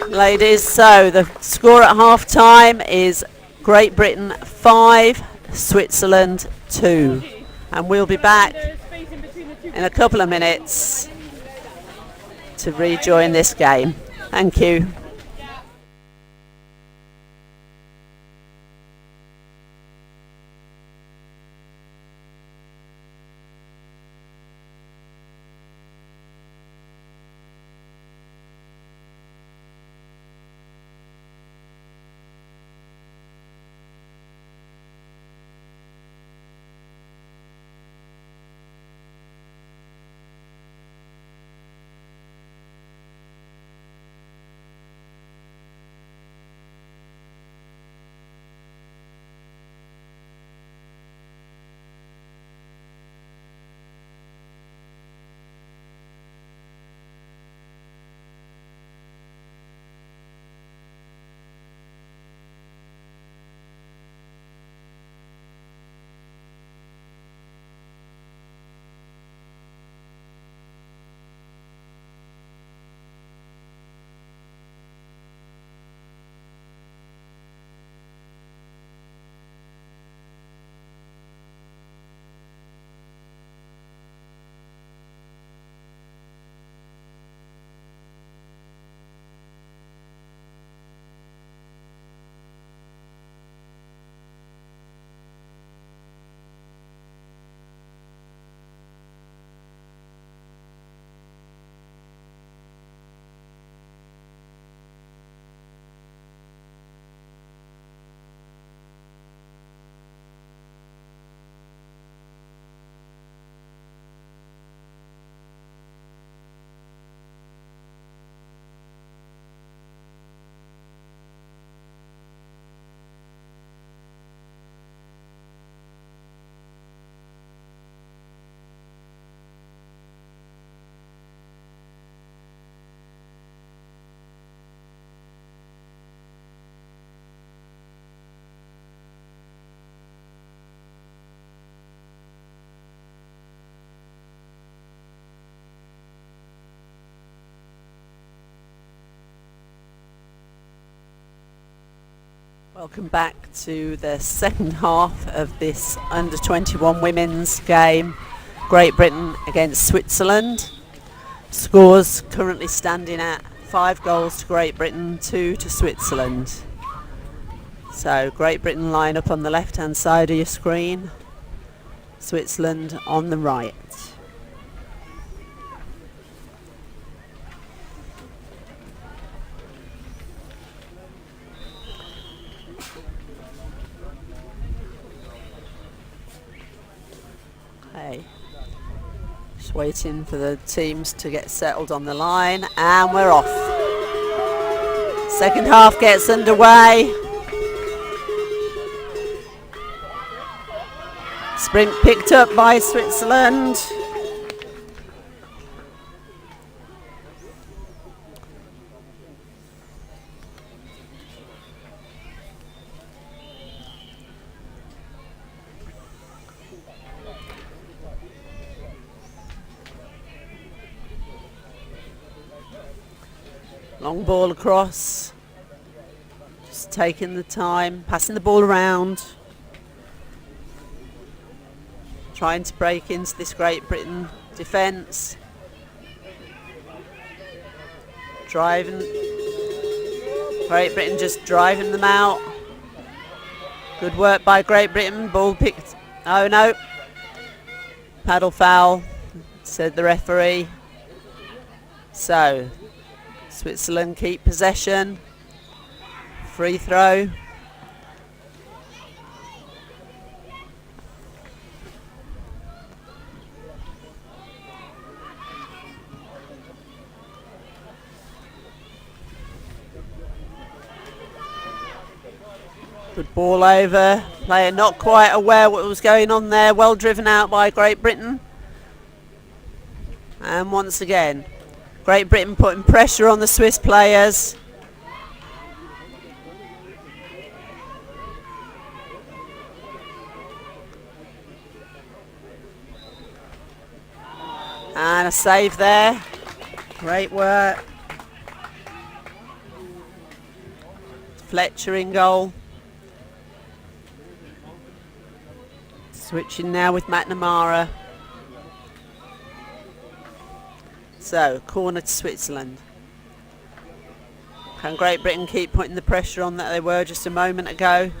ladies. So the score at half time is Great Britain 5, Switzerland 2. And we'll be back in a couple of minutes to rejoin this game. Thank you. Welcome back to the second half of this under-21 women's game. Great Britain against Switzerland. Scores currently standing at 5 goals to Great Britain, 2 to Switzerland. So Great Britain line up on the left-hand side of your screen, Switzerland on the right. Just waiting for the teams to get settled on the line, and we're off. Second half gets underway. Sprint picked up by Switzerland. Long ball across. Just taking the time, passing the ball around. Trying to break into this Great Britain defence. Driving. Great Britain just driving them out. Good work by Great Britain. Ball picked. Oh no. Paddle foul, said the referee. So, Switzerland keep possession. Free throw. Good ball over. Player not quite aware what was going on there. Well driven out by Great Britain. And once again, Great Britain putting pressure on the Swiss players. And a save there. Great work. Fletcher in goal. Switching now with McNamara. So, corner to Switzerland. Can Great Britain keep putting the pressure on that they were just a moment ago?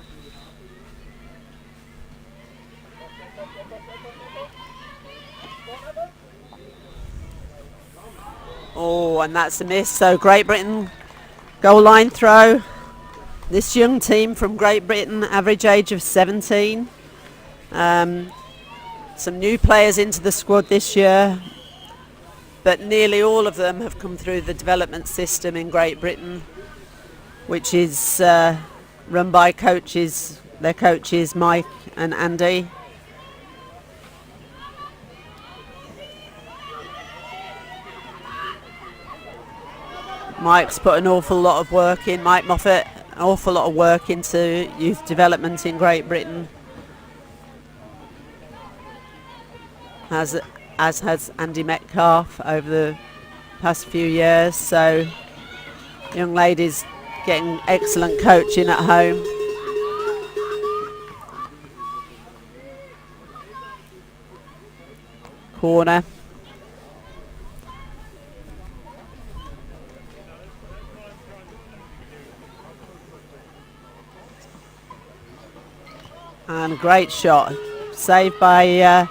Oh, and that's a miss. So, Great Britain goal line throw. This young team from Great Britain, average age of 17. Some new players into the squad this year, but nearly all of them have come through the development system in Great Britain, which is run by coaches, their coaches Mike and Andy. Mike's put an awful lot of work in, Mike Moffat, an awful lot of work into youth development in Great Britain. As has Andy Metcalf over the past few years. So young ladies getting excellent coaching at home. Corner. And a great shot. Saved by a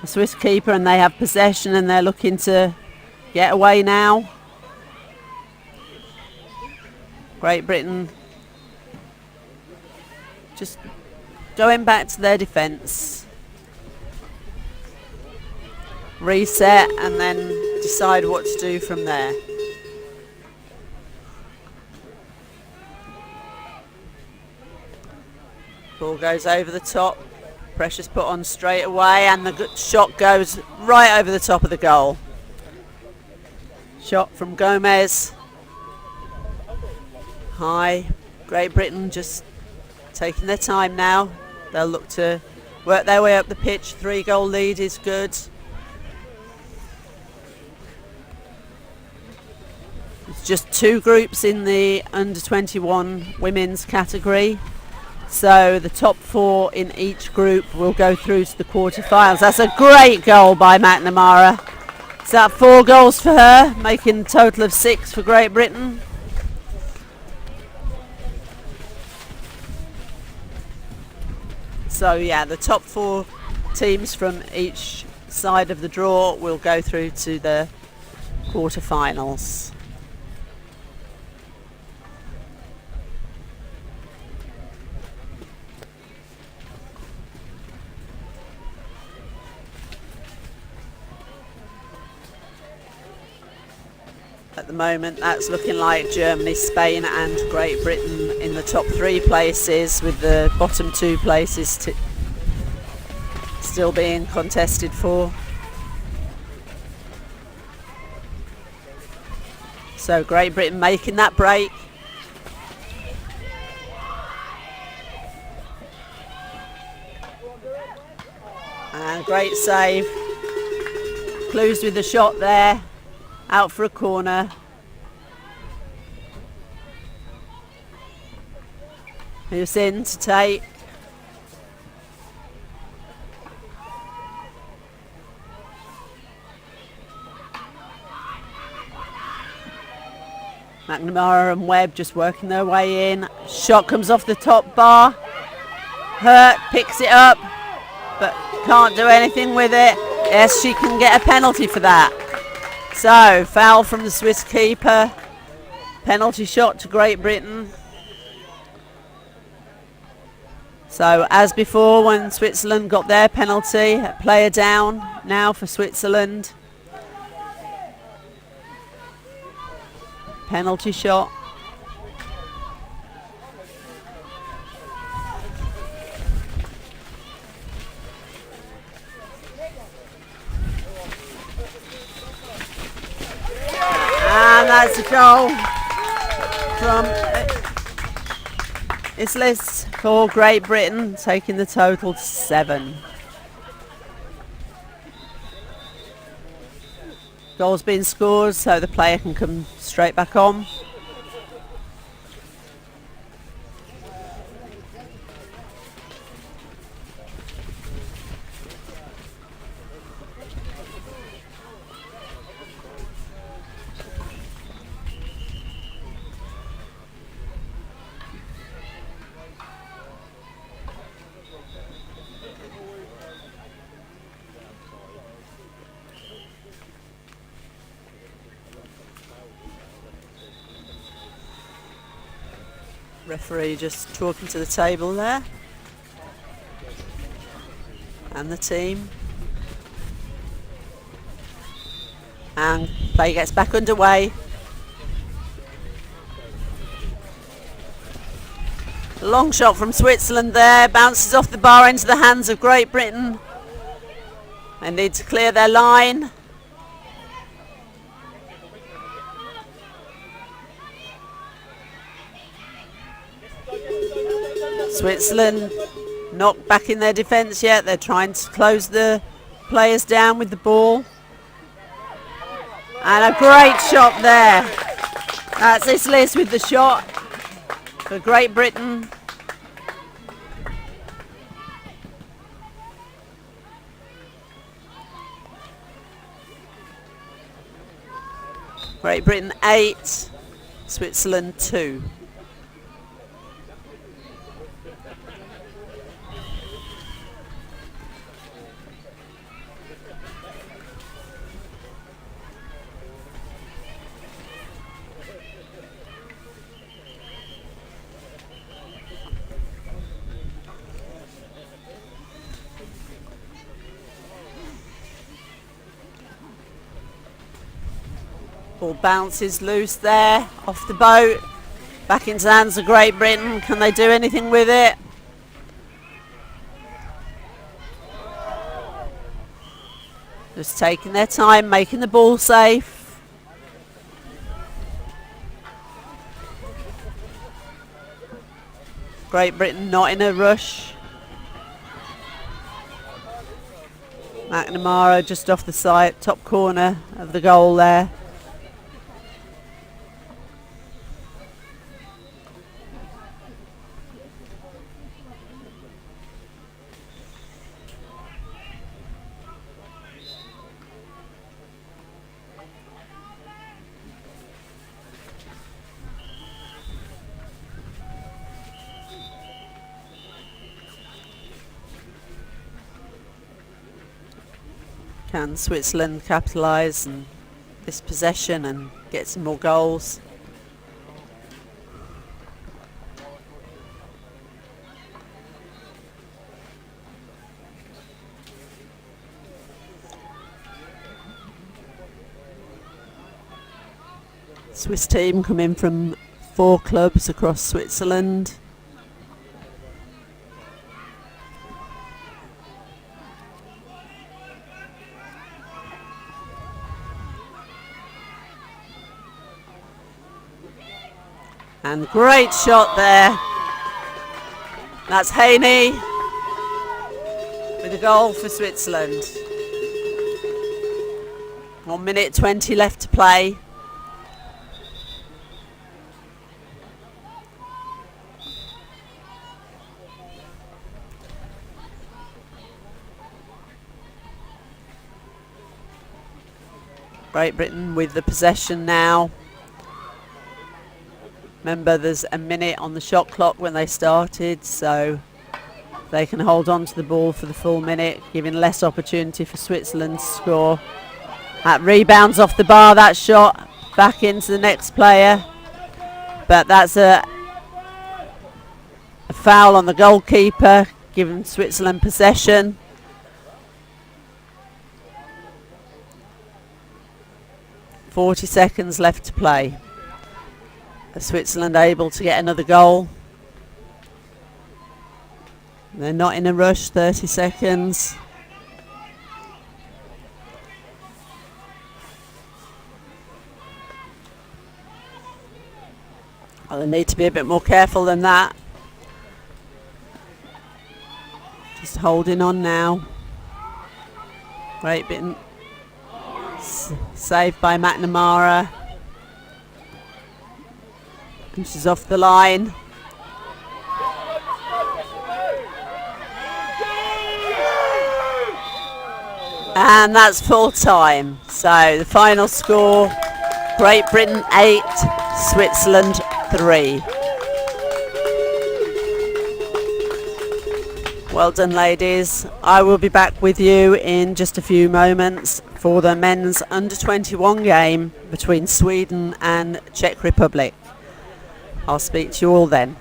Swiss keeper, and they have possession and they're looking to get away now. Great Britain just going back to their defence. Reset and then decide what to do from there. Ball goes over the top. Pressure's put on straight away and the shot goes right over the top of the goal. Shot from Gomez. High. Great Britain just taking their time now. They'll look to work their way up the pitch. 3-goal lead is good. It's just 2 groups in the under 21 women's category. So the top 4 in each group will go through to the quarterfinals. That's a great goal by McNamara. Is that 4 goals for her, making a total of 6 for Great Britain? So yeah, the top 4 teams from each side of the draw will go through to the quarterfinals. At the moment, that's looking like Germany, Spain and Great Britain in the top 3 places, with the bottom 2 places still being contested for. So Great Britain making that break. And great save. Clues with the shot there. Out for a corner. who's in to take. McNamara and Webb just working their way in. Shot comes off the top bar. Hurt picks it up, but can't do anything with it. Yes, she can get a penalty for that. So, foul from the Swiss keeper. Penalty shot to Great Britain. So, as before, when Switzerland got their penalty, a player down now for Switzerland. Penalty shot. And that's a goal from Islis for Great Britain, taking the total to 7. Goal's been scored, so the player can come straight back on. Referee just talking to the table there. And the team. And play gets back underway. Long shot from Switzerland there. Bounces off the bar into the hands of Great Britain. They need to clear their line. Switzerland not back in their defence yet. They're trying to close the players down with the ball. And a great shot there. That's Islis with the shot for Great Britain. Great Britain 8, Switzerland 2. Ball bounces loose there, off the boat, back into the hands of Great Britain. Can they do anything with it? Just taking their time, making the ball safe. Great Britain not in a rush. McNamara just off the side, top corner of the goal there. Can Switzerland capitalise on this possession and get some more goals? Swiss team come in from 4 clubs across Switzerland. And great shot there. That's Haney with a goal for Switzerland. 1 minute 20 left to play. Great Britain with the possession now. Remember, there's a minute on the shot clock when they started, so they can hold on to the ball for the full minute, giving less opportunity for Switzerland to score. That rebounds off the bar, that shot back into the next player, but that's a foul on the goalkeeper, giving Switzerland possession. .40 seconds left to play. Switzerland able to get another goal. They're not in a rush, 30 seconds. Well, they need to be a bit more careful than that. Just holding on now. Great bit. Saved by McNamara. And she's off the line. And that's full time. So the final score, Great Britain 8, Switzerland 3. Well done, ladies. I will be back with you in just a few moments for the men's under-21 game between Sweden and Czech Republic. I'll speak to you all then.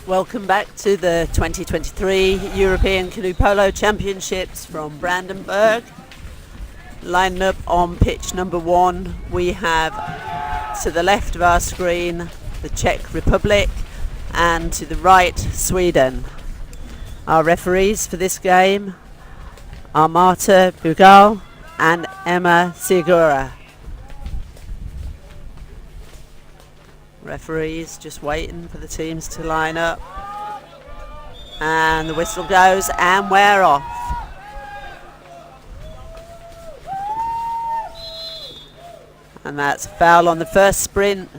Welcome back to the 2023 European Canoe Polo Championships from Brandenburg. Lined up on pitch number 1, we have to the left of our screen the Czech Republic and to the right Sweden. Our referees for this game are Marta Bugal and Emma Sigura. Referees just waiting for the teams to line up, and the whistle goes and we're off. And that's a foul on the first sprint.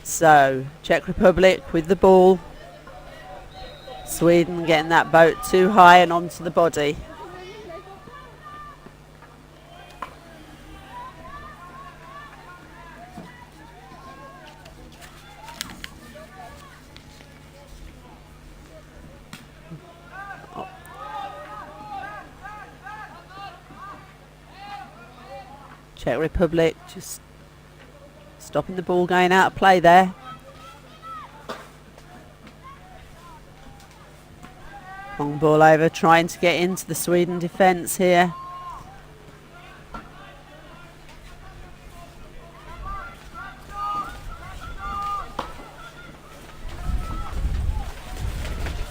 So Czech Republic with the ball. Sweden getting that boat too high and onto the body. Czech Republic just stopping the ball going out of play there. Long ball over, trying to get into the Sweden defence here.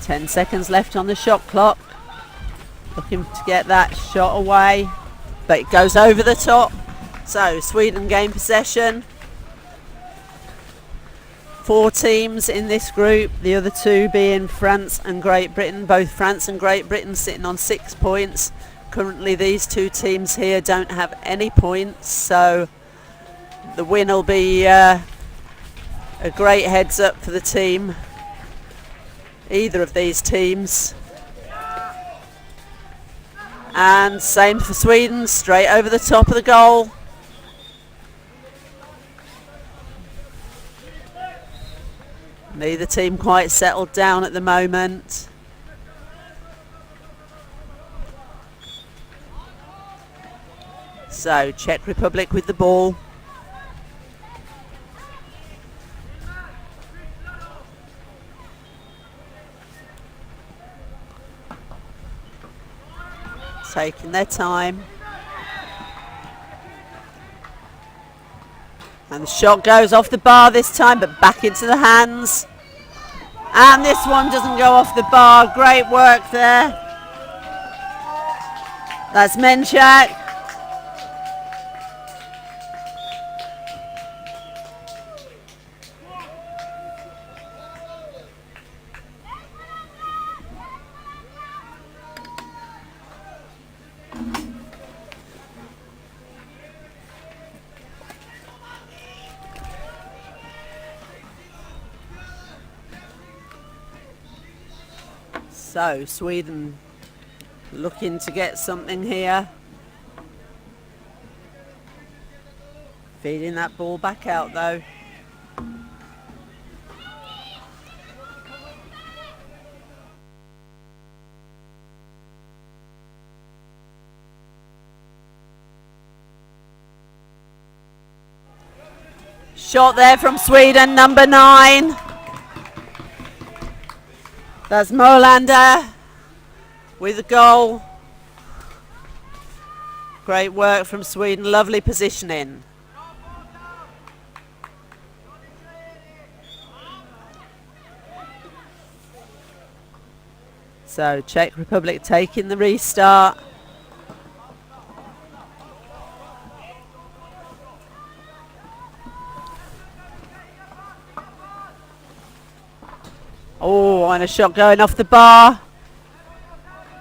Ten seconds left on the shot clock. Looking to get that shot away, but it goes over the top. So Sweden gain possession. 4 teams in this group, the other 2 being France and Great Britain. Both France and Great Britain sitting on 6 points. Currently these 2 teams here don't have any points, so the win will be a great heads up for the team, either of these teams. And same for Sweden, straight over the top of the goal. Neither team quite settled down at the moment. So Czech Republic with the ball. Taking their time. And the shot goes off the bar this time, but back into the hands. And this one doesn't go off the bar. Great work there. That's Menchak. So Sweden looking to get something here. Feeding that ball back out though. Shot there from Sweden, number 9. That's Molander with a goal. Great work from Sweden, lovely positioning. So Czech Republic taking the restart. Oh, and a shot going off the bar.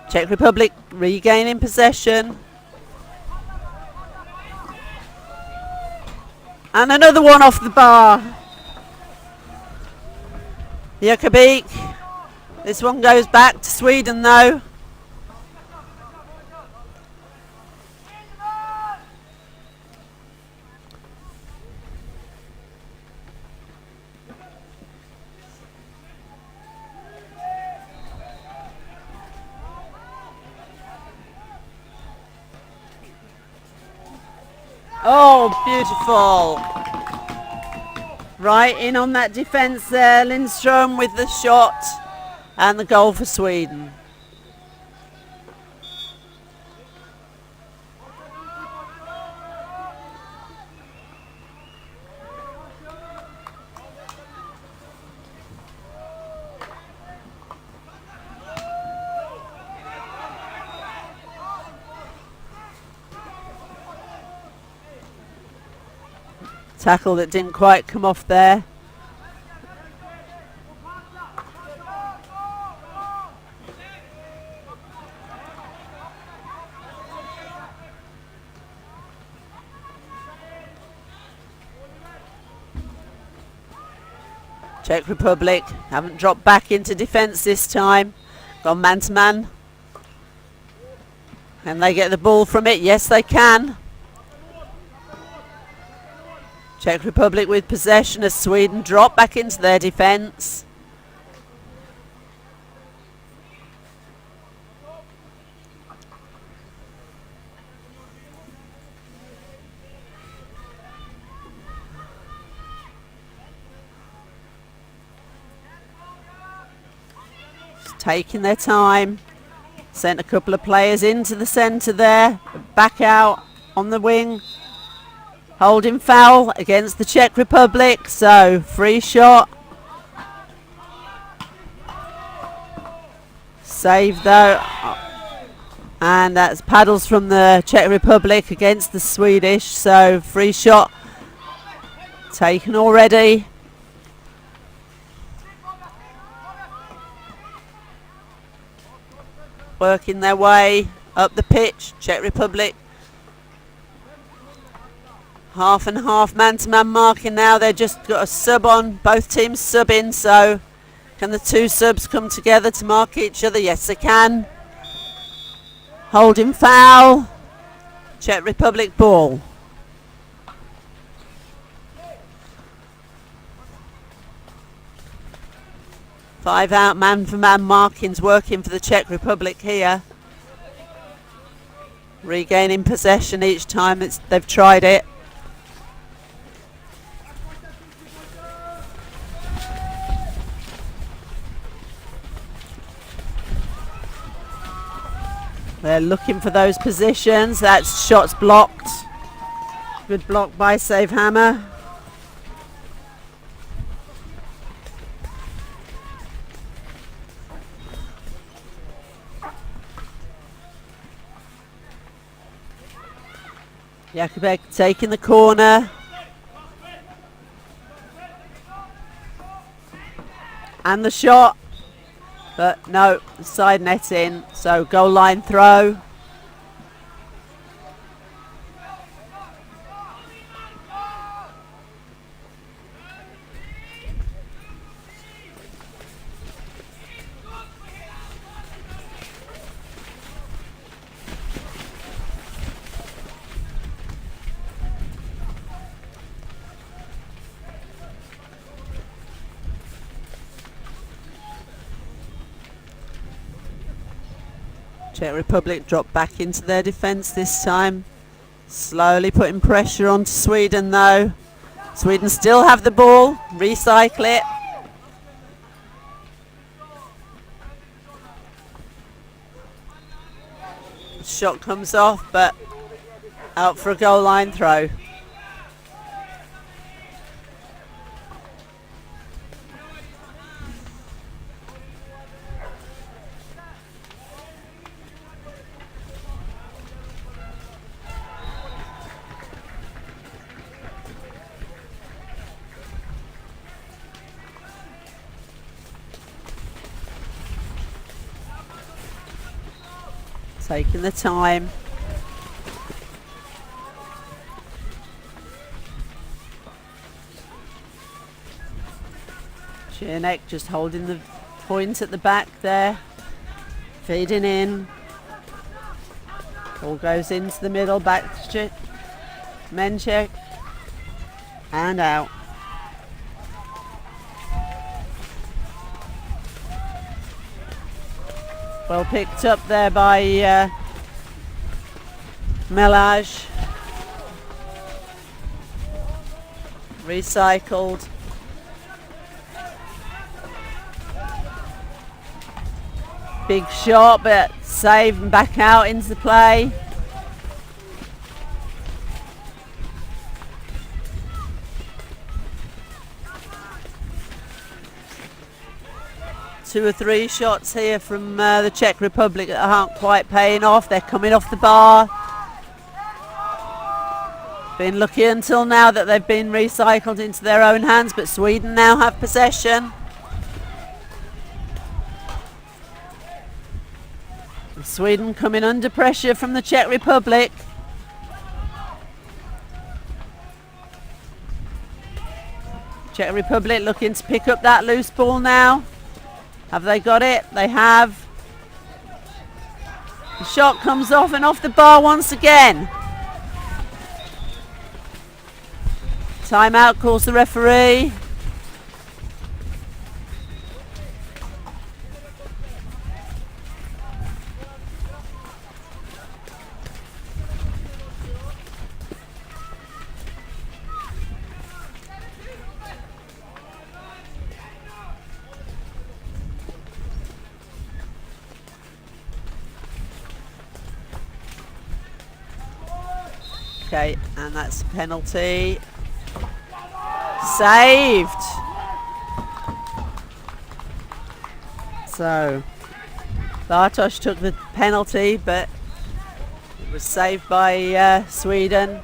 Czech Republic regaining possession. And another one off the bar. Jakubik. This one goes back to Sweden though. Oh, beautiful. Right in on that defence there. Lindström with the shot and the goal for Sweden. Tackle that didn't quite come off there. Czech Republic haven't dropped back into defence this time. Gone man to man. Can they get the ball from it? Yes, they can. Czech Republic with possession as Sweden drop back into their defence. Just taking their time. Sent a couple of players into the centre there. Back out on the wing. Holding foul against the Czech Republic, so free shot. Save though. And that's paddles from the Czech Republic against the Swedish, so free shot taken already. Working their way up the pitch, Czech Republic. Half and half, man-to-man marking now. They've just got a sub on, both teams subbing, so can the two subs come together to mark each other? Yes, they can. Holding foul. Czech Republic ball. Five out, man-for-man markings working for the Czech Republic here. Regaining possession each time they've tried it. They're looking for those positions. That shot's blocked. Good block by Save Hammer. Jakubek taking the corner. And the shot. But no, side net in, so goal line throw. Czech Republic drop back into their defence this time. Slowly putting pressure onto Sweden though. Sweden still have the ball. Recycle it. Shot comes off, but out for a goal line throw. Taking the time. Chernek just holding the point at the back there. Feeding in. Ball goes into the middle, back to Menchek. And out. Well picked up there by Melage. Recycled. Big shot, but saved and back out into the play. Two or three shots here from the Czech Republic that aren't quite paying off. They're coming off the bar. Been lucky until now that they've been recycled into their own hands, but Sweden now have possession. And Sweden coming under pressure from the Czech Republic. Czech Republic looking to pick up that loose ball now. Have they got it? They have. The shot comes off and off the bar once again. Timeout calls the referee. Okay, and that's a penalty. Saved. So Bartosz took the penalty, but it was saved by Sweden.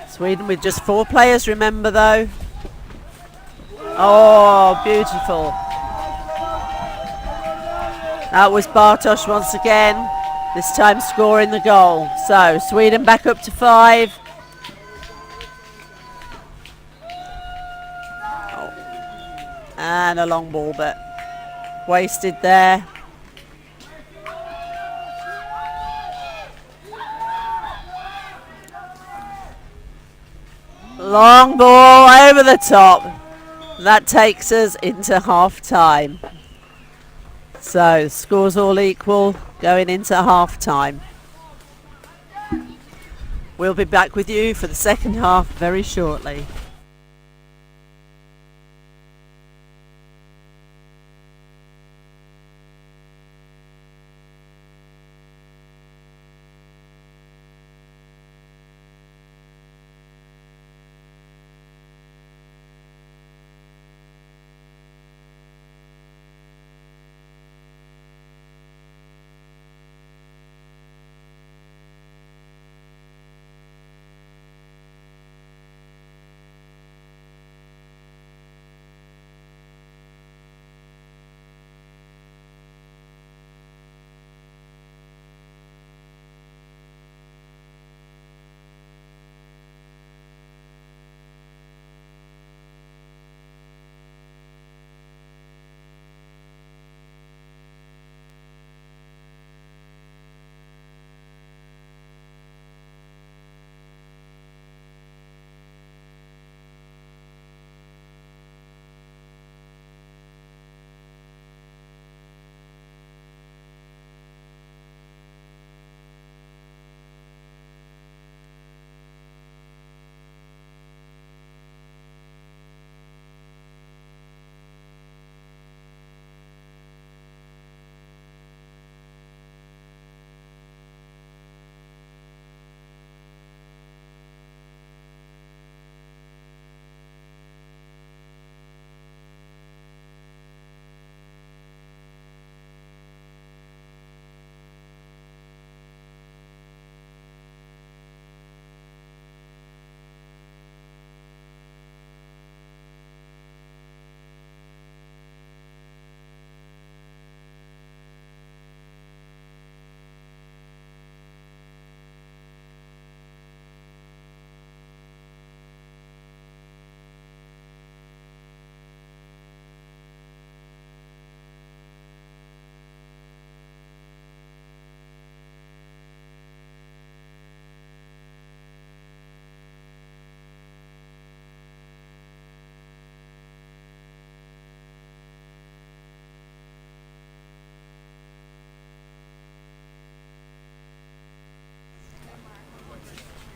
Sweden with just 4 players, remember though. Oh, beautiful. That was Bartosz once again, this time scoring the goal. So Sweden back up to 5. And a long ball, but wasted there. Long ball over the top. That takes us into half time. So scores all equal going into half time. We'll be back with you for the second half very shortly.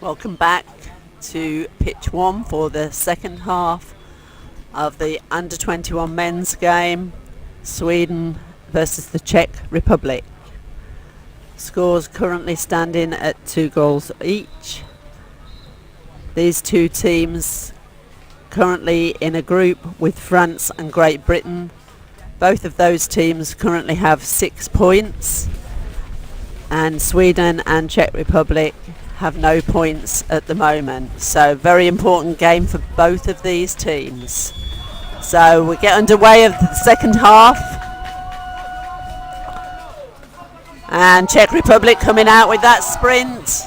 Welcome back to pitch 1 for the second half of the under 21 men's game. Sweden versus the Czech Republic. Scores currently standing at 2 goals each. These two teams currently in a group with France and Great Britain. Both of those teams currently have 6 points, and Sweden and Czech Republic have no points at the moment. So very important game for both of these teams. So we get underway of the second half, and Czech Republic coming out with that sprint.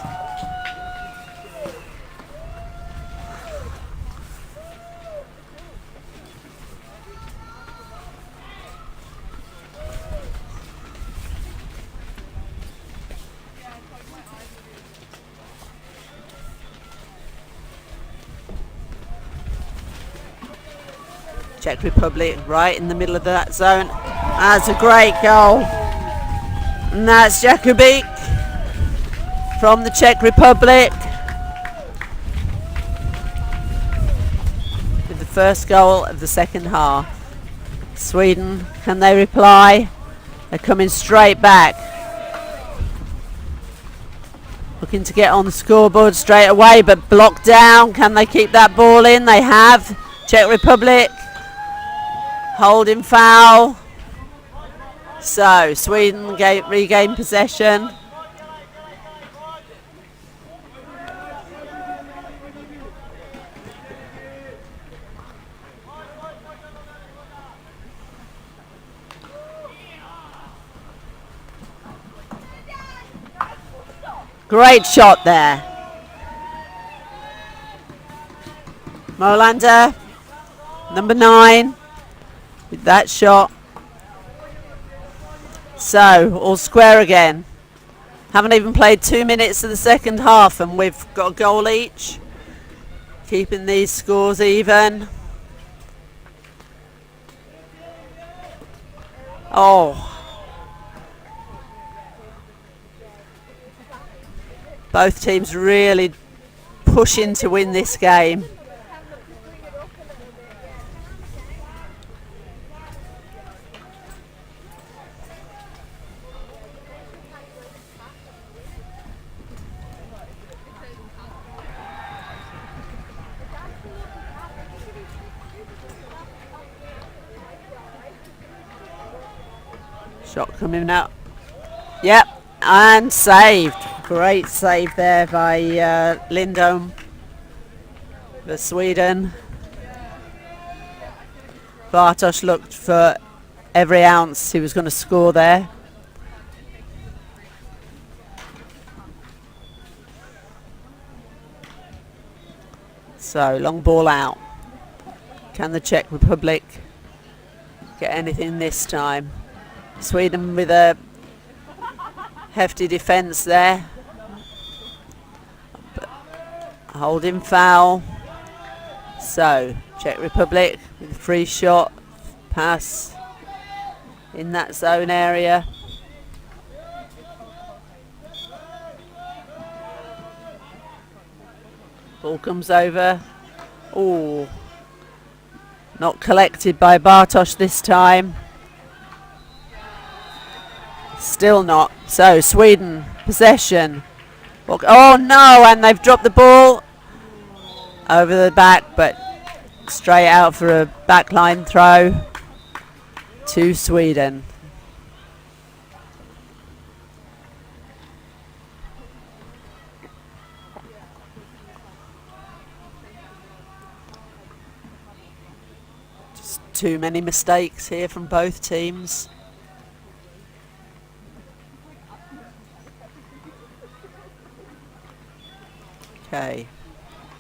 Czech Republic right in the middle of that zone. That's a great goal. And that's Jakubik from the Czech Republic with the first goal of the second half. Sweden, can they reply? They're coming straight back. Looking to get on the scoreboard straight away, but blocked down. Can they keep that ball in? They have. Czech Republic. Holding foul. So Sweden regain possession. Great shot there. Molander, number 9. With that shot. So all square again. Haven't even played 2 minutes of the second half and we've got a goal each, keeping these scores even. Oh, both teams really pushing to win this game. Shot coming out. Yep, and saved. Great save there by Lindholm for Sweden. Bartosz looked for every ounce he was going to score there. So long ball out. Can the Czech Republic get anything this time? Sweden with a hefty defence there. But holding foul. So Czech Republic with a free shot, pass in that zone area. Ball comes over. Oh, not collected by Bartosz this time. Still not. So Sweden possession. Oh no, and they've dropped the ball over the back, but straight out for a backline throw to Sweden. Just too many mistakes here from both teams. Okay,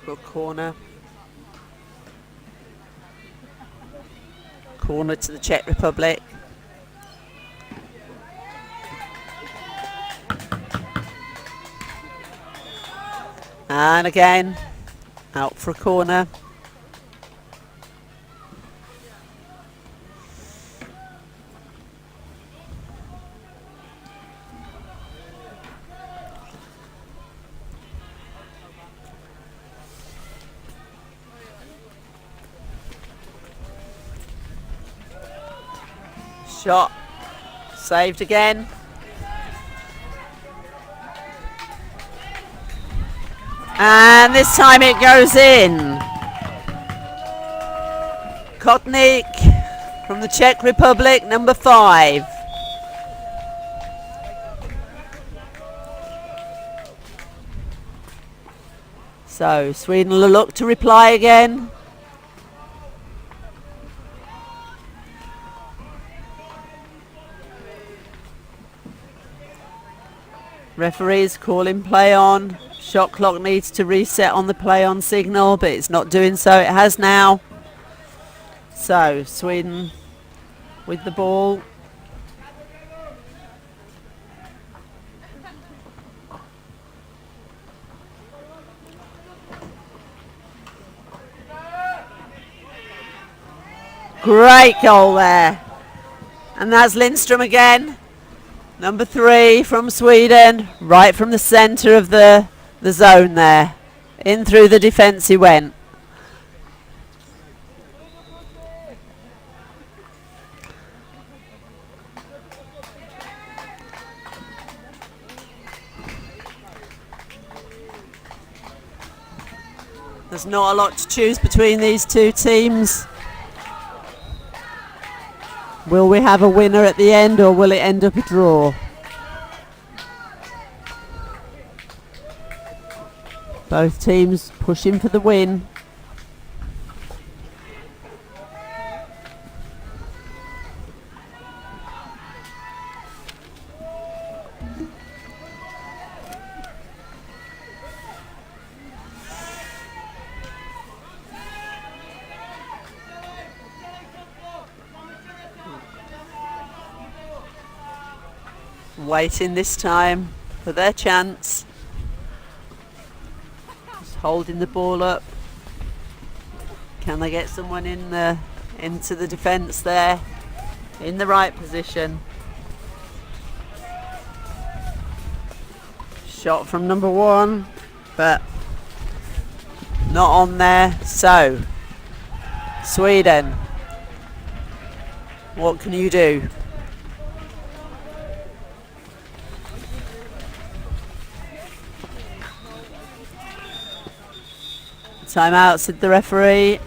got corner. Corner to the Czech Republic. And again, out for a corner. Shot saved again. And this time it goes in. Kotnik from the Czech Republic, number 5. So Sweden will look to reply again. Referees calling play on. Shot clock needs to reset on the play on signal, but it's not doing so. It has now. So Sweden with the ball. Great goal there. And that's Lindström again. Number 3 from Sweden, right from the centre of the zone there. In through the defence he went. There's not a lot to choose between these two teams. Will we have a winner at the end, or will it end up a draw? Both teams pushing for the win. Waiting this time for their chance. Just holding the ball up. Can they get someone into the defence there in the right position? Shot from number 1, but not on there. So Sweden, what can you do? Time out, said the referee.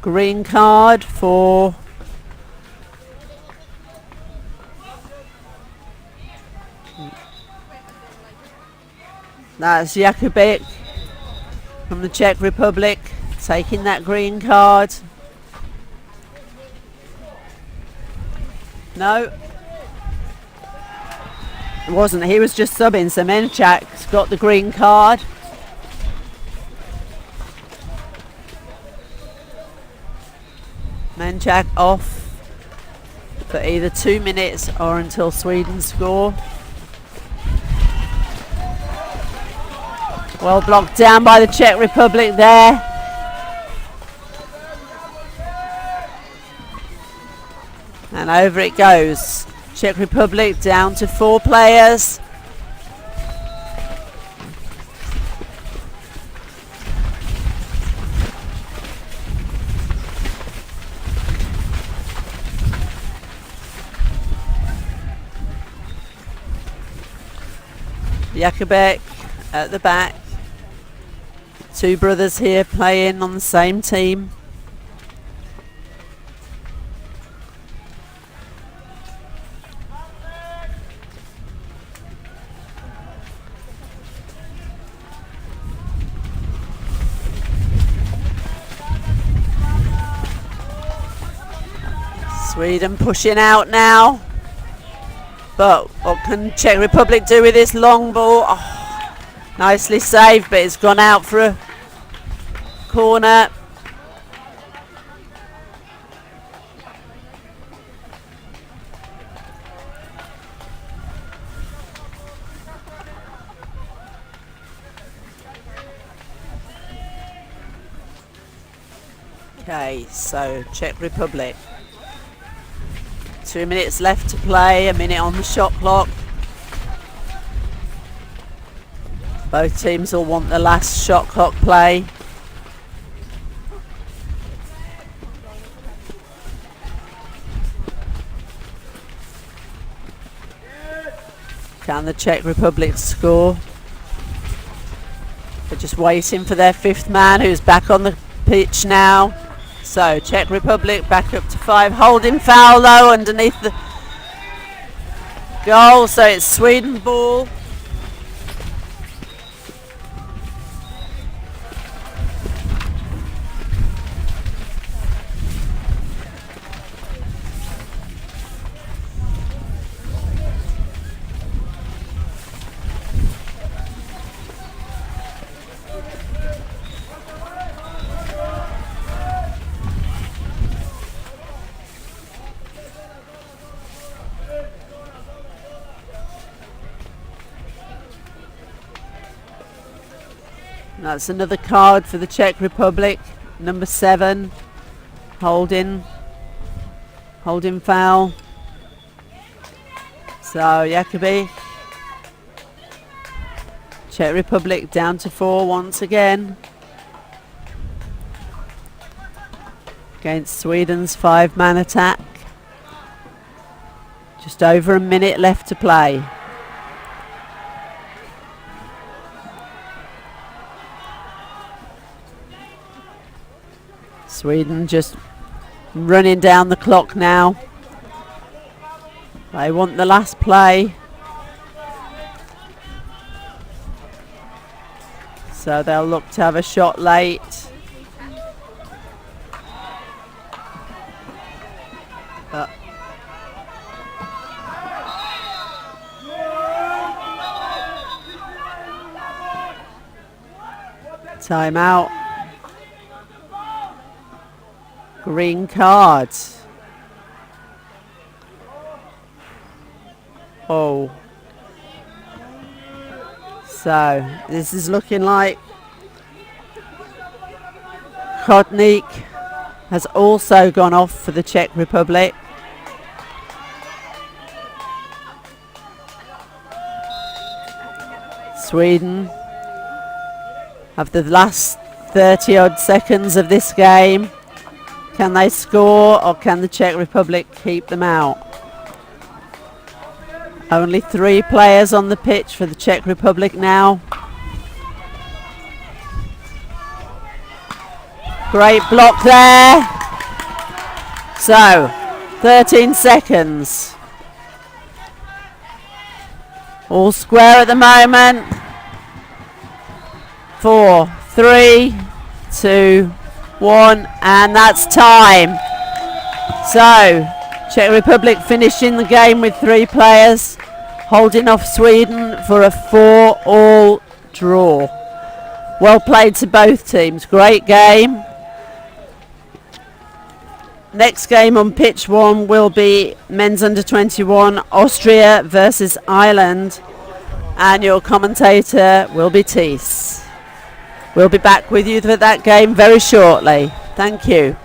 Green card for that's Jakubik from the Czech Republic taking that green card. No, it wasn't. He was just subbing, so Menchak's got the green card. Menchak off for either 2 minutes or until Sweden score. Well blocked down by the Czech Republic there. And over it goes. Czech Republic down to 4 players. Jakubek at the back. 2 brothers here playing on the same team. Sweden pushing out now. But what can Czech Republic do with this long ball? Oh, nicely saved, but it's gone out for a corner. Okay, so Czech Republic. 2 minutes left to play, a minute on the shot clock. Both teams will want the last shot clock play. Can the Czech Republic score? They're just waiting for their fifth man, who's back on the pitch now. So Czech Republic back up to 5. Holding foul though underneath the goal, so it's Sweden ball. That's another card for the Czech Republic. Number 7, holding foul. So Jacobi. Czech Republic down to 4 once again. Against Sweden's 5-man attack. Just over a minute left to play. Sweden just running down the clock now. They want the last play. So they'll look to have a shot late. Time out. Green card. Oh. So this is looking like Chodnik has also gone off for the Czech Republic. Sweden have the last 30 odd seconds of this game. Can they score, or can the Czech Republic keep them out? Only 3 players on the pitch for the Czech Republic now. Great block there. So 13 seconds. All square at the moment. 4, 3, 2, 1, and that's time. So Czech Republic finishing the game with 3 players, holding off Sweden for a 4-all draw. Well played to both teams. Great game. Next game on pitch 1 will be men's under 21, Austria versus Ireland, and your commentator will be Thies. We'll be back with you for that game very shortly. Thank you.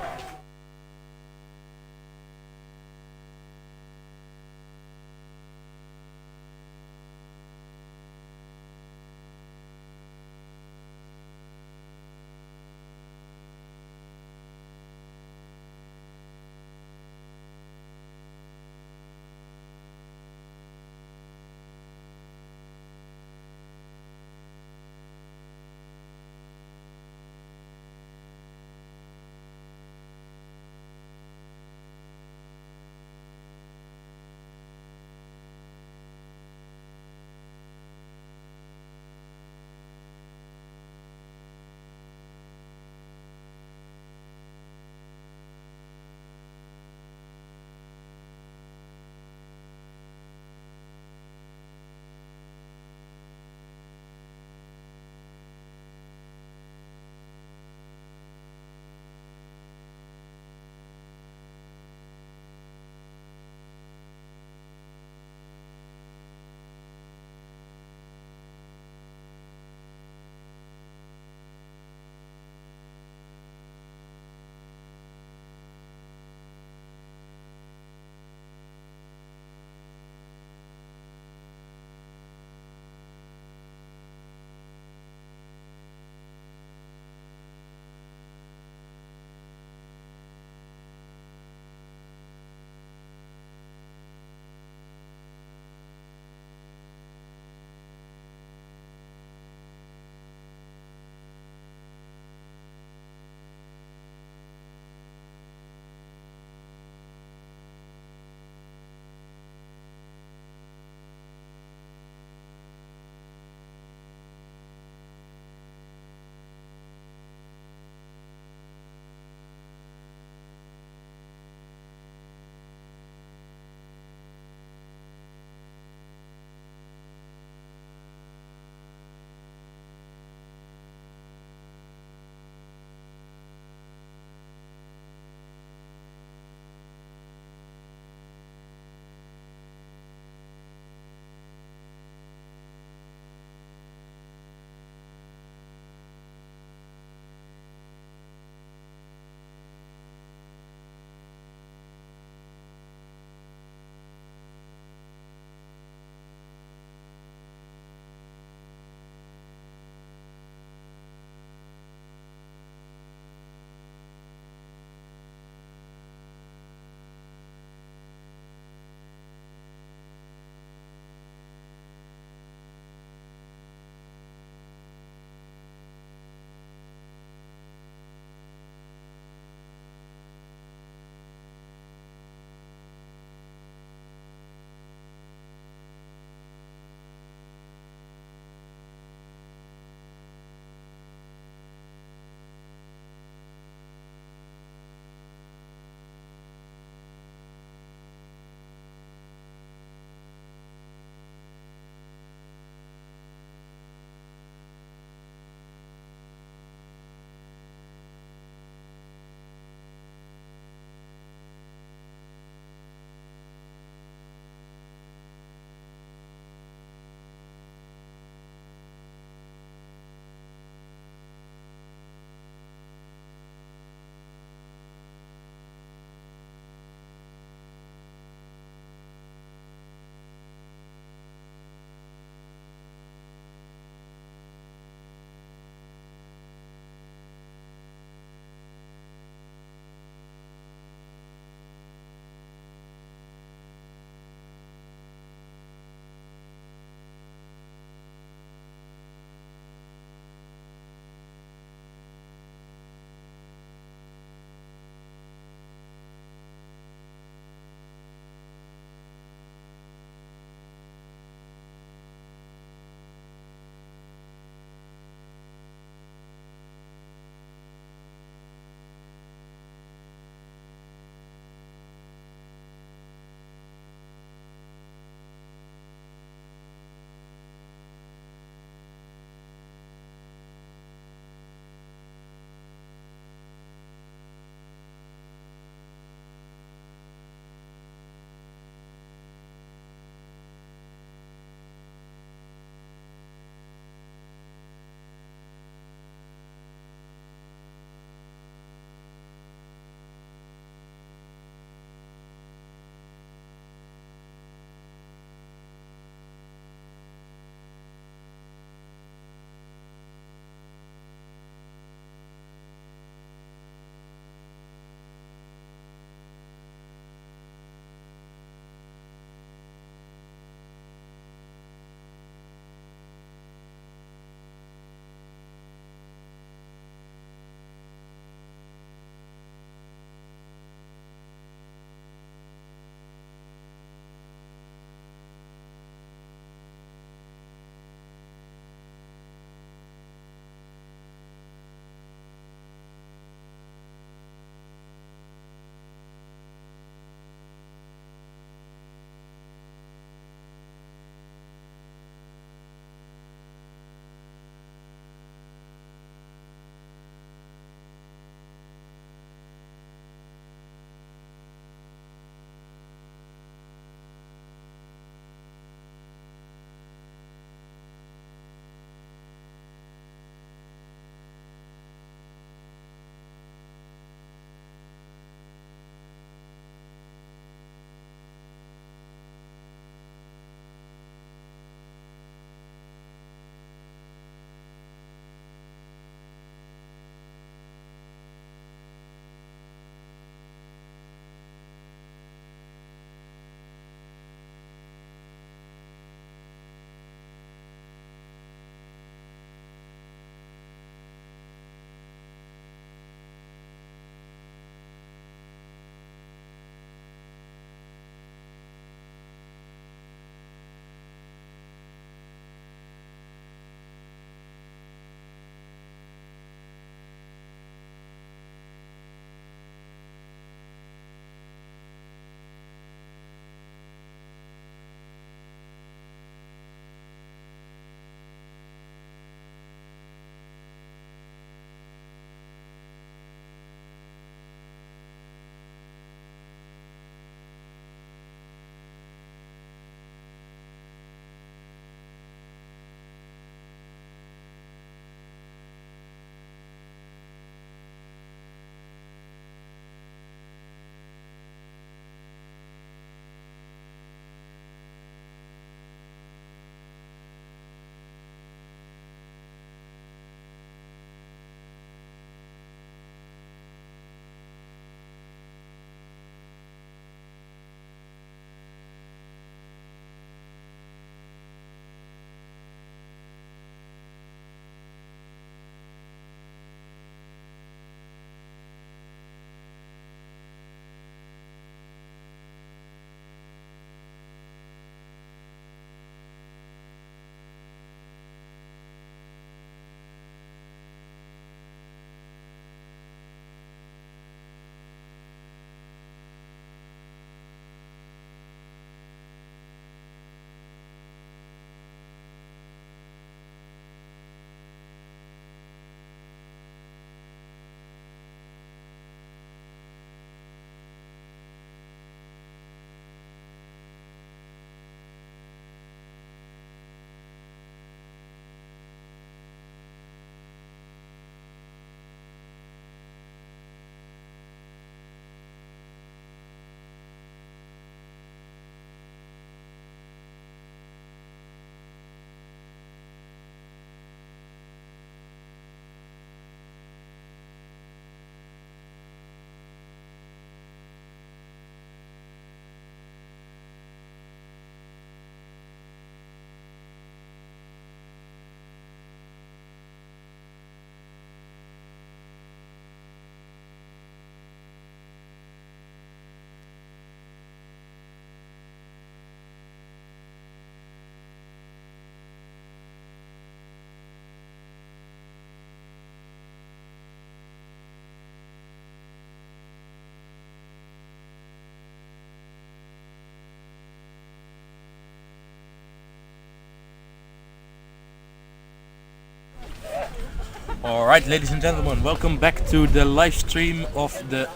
Alright, ladies and gentlemen, welcome back to the live stream of the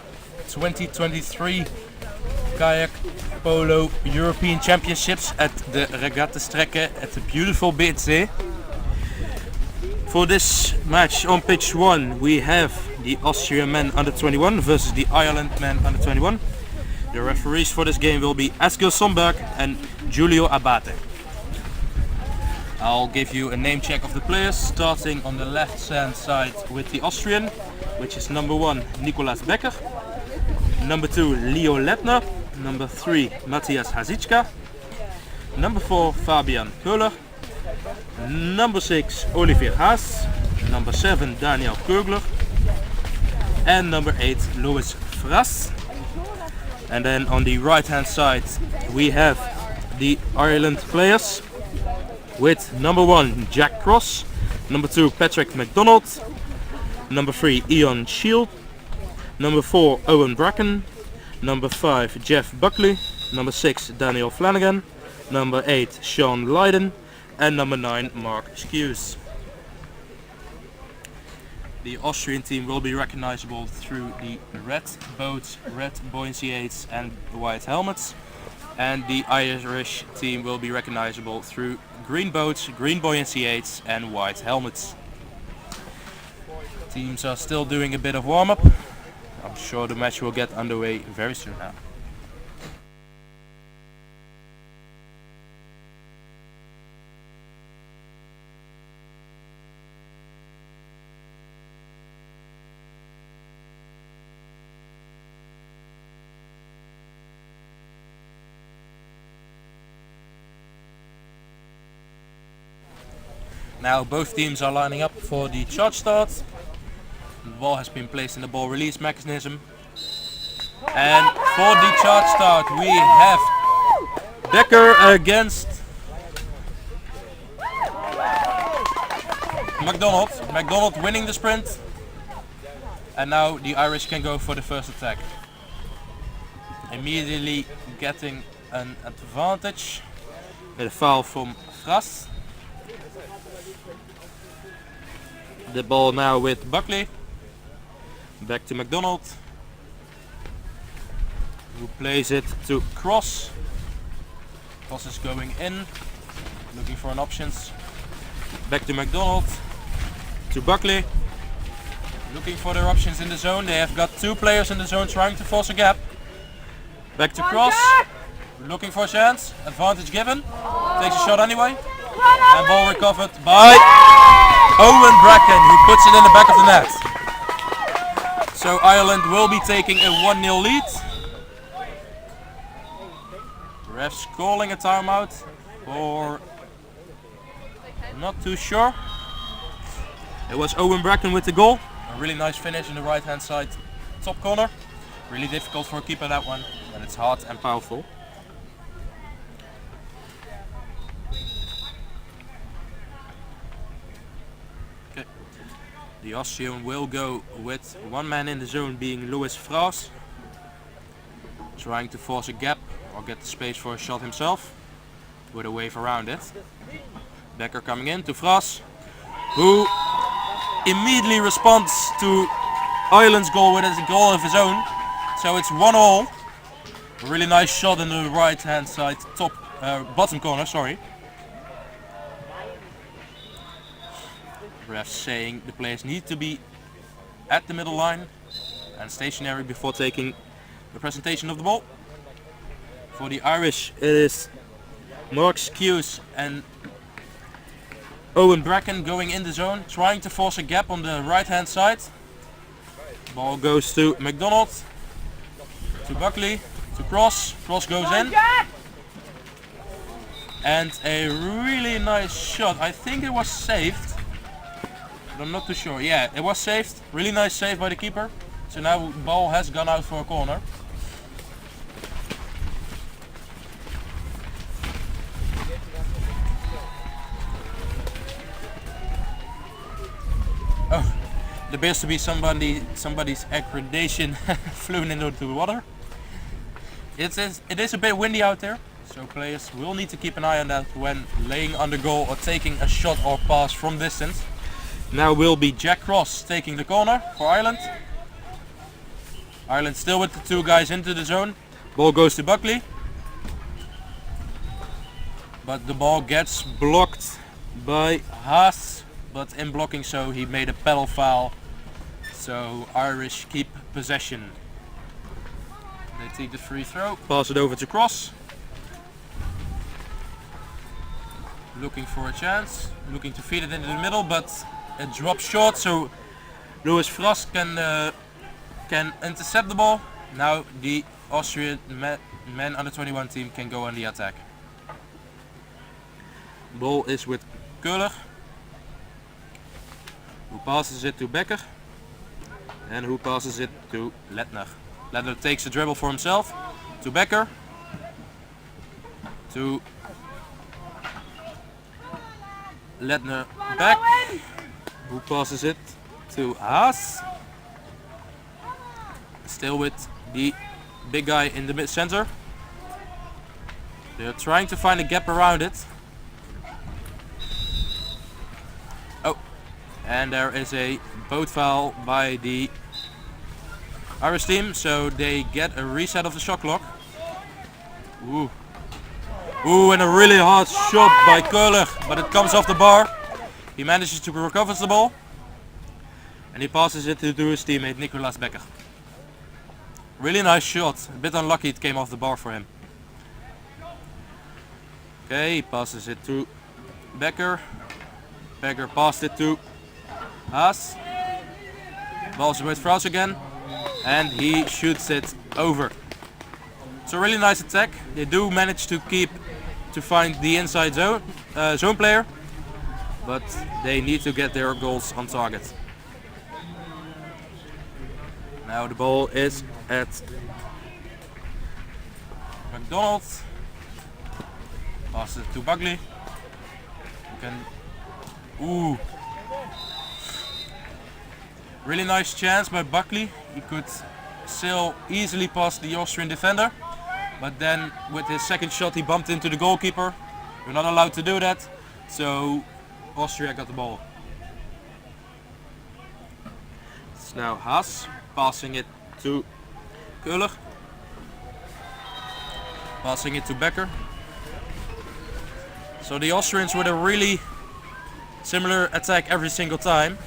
2023 Kayak Polo European Championships at the Regattastrecke at the beautiful BC. For this match on pitch 1 we have the Austrian men under 21 versus the Ireland men under 21. The referees for this game will be Eskil Somberg and Giulio Abate. I'll give you a name check of the players, starting on the left hand side with the Austrian, which is number 1 Nicolas Becker, number 2 Leo Lettner, number 3 Matthias Hasicka, number 4 Fabian Köhler, number 6 Olivier Haas, number 7 Daniel Kögler, and number 8 Louis Fras. And then on the right hand side we have the Ireland players, with number 1 Jack Cross, number 2 Patrick MacDonald, number 3 Ian Shield, number 4 Owen Bracken, number 5 Jeff Buckley, number 6 Daniel Flanagan, number 8 Sean Lydon, and number 9 Mark Skews. The Austrian team will be recognizable through the red boats, red buoyancy aids and white helmets, and the Irish team will be recognizable through green boats, green buoyancy aids and white helmets. Teams are still doing a bit of warm-up. I'm sure the match will get underway very soon now. Now both teams are lining up for the charge start. The ball has been placed in the ball release mechanism. And for the charge start we have Becker against MacDonald. MacDonald winning the sprint. And now the Irish can go for the first attack. Immediately getting an advantage with a foul from Fras. The ball now with Buckley. Back to MacDonald, who plays it to Cross. Cross is going in, looking for an options. Back to MacDonald, to Buckley, looking for their options in the zone. They have got 2 players in the zone trying to force a gap. Back to Cross, looking for a chance. Advantage given, takes a shot anyway. And ball recovered by Owen Bracken, who puts it in the back of the net. So Ireland will be taking a 1-0 lead. Refs calling a timeout, or not too sure. It was Owen Bracken with the goal. A really nice finish in the right hand side top corner. Really difficult for a keeper, that one, and it's hard and powerful. The Austrian will go with 1 man in the zone, being Louis Fras, trying to force a gap or get the space for a shot himself with a wave around it. Becker coming in to Fras, who immediately responds to Ireland's goal with a goal of his own. So it's 1-1. A really nice shot in the right hand side bottom corner, sorry. Refs saying the players need to be at the middle line and stationary before taking the presentation of the ball. For the Irish it is Mark Skews and Owen Bracken going in the zone, trying to force a gap on the right hand side. Ball goes to MacDonald, to Buckley, to Cross. Cross goes in. And a really nice shot. I think it was saved. But I'm not too sure. Yeah, it was saved. Really nice save by the keeper. So now the ball has gone out for a corner. Oh, there appears to be somebody's accreditation flew into the water. It is a bit windy out there, so players will need to keep an eye on that when laying under goal or taking a shot or pass from distance. Now will be Jack Cross taking the corner for Ireland. Ireland still with the two guys into the zone. Ball goes to Buckley. But the ball gets blocked by Haas. But in blocking so he made a pedal foul. So Irish keep possession. They take the free throw. Pass it over to Cross. Looking for a chance. Looking to feed it into the middle, but it drops short. So Louis Frost can intercept the ball. Now the Austrian men under 21 team can go on the attack. Ball is with Köhler, who passes it to Becker, and who passes it to Lettner. Lettner takes a dribble for himself, to Becker, to Lettner back, who passes it to Haas. Still with the big guy in the mid-center. They're trying to find a gap around it. Oh, and there is a boat foul by the Irish team, so they get a reset of the shot clock. Ooh. Ooh, and a really hard shot by Köhler, but it comes off the bar. He manages to recover the ball, and he passes it to his teammate Nicolas Becker. Really nice shot, a bit unlucky it came off the bar for him. Okay, he passes it to Becker. Becker passed it to Haas. Ball's with Frans again, and he shoots it over. It's a really nice attack. They do manage to find the inside zone player, but they need to get their goals on target. Now the ball is at McDonald. Passes it to Buckley. Ooh. Really nice chance by Buckley. He could still easily pass the Austrian defender, but then with his second shot he bumped into the goalkeeper. You're not allowed to do that, so Austria got the ball. It's now Haas passing it to Köhler. Passing it to Becker. So the Austrians with a really similar attack every single time,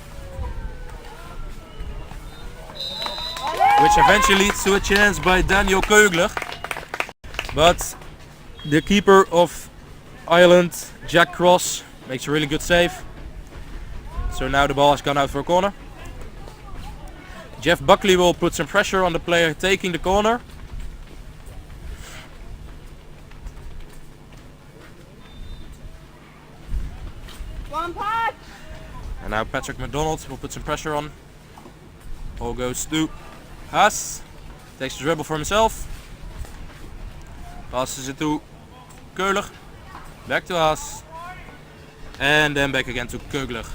which eventually leads to a chance by Daniel Kögler. But the keeper of Ireland, Jack Cross, makes a really good save. So now the ball has gone out for a corner. Jeff Buckley will put some pressure on the player taking the corner. And now Patrick McDonald will put some pressure on. Ball goes to Haas. Takes the dribble for himself. Passes it to Köhler. Back to Haas. And then back again to Kögler.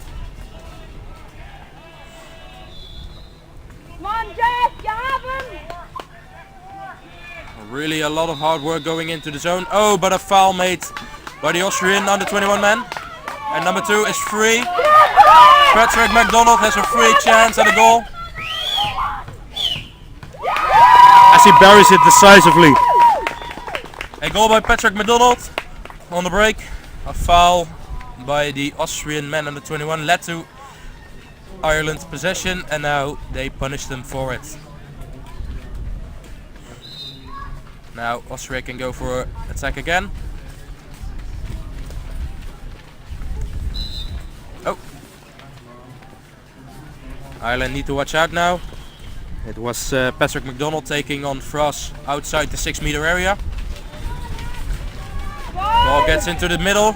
Come on, Jeff, you have him! Really a lot of hard work going into the zone. Oh, but a foul made by the Austrian under 21 man. And number 2 is free. Patrick McDonald has a free chance at a goal. As he buries it decisively. A goal by Patrick McDonald on the break. A foul by the Austrian men under 21 led to Ireland's possession, and now they punish them for it. Now Austria can go for attack again. Oh. Ireland need to watch out now. It was Patrick McDonald taking on Frost outside the 6-meter area. Ball gets into the middle.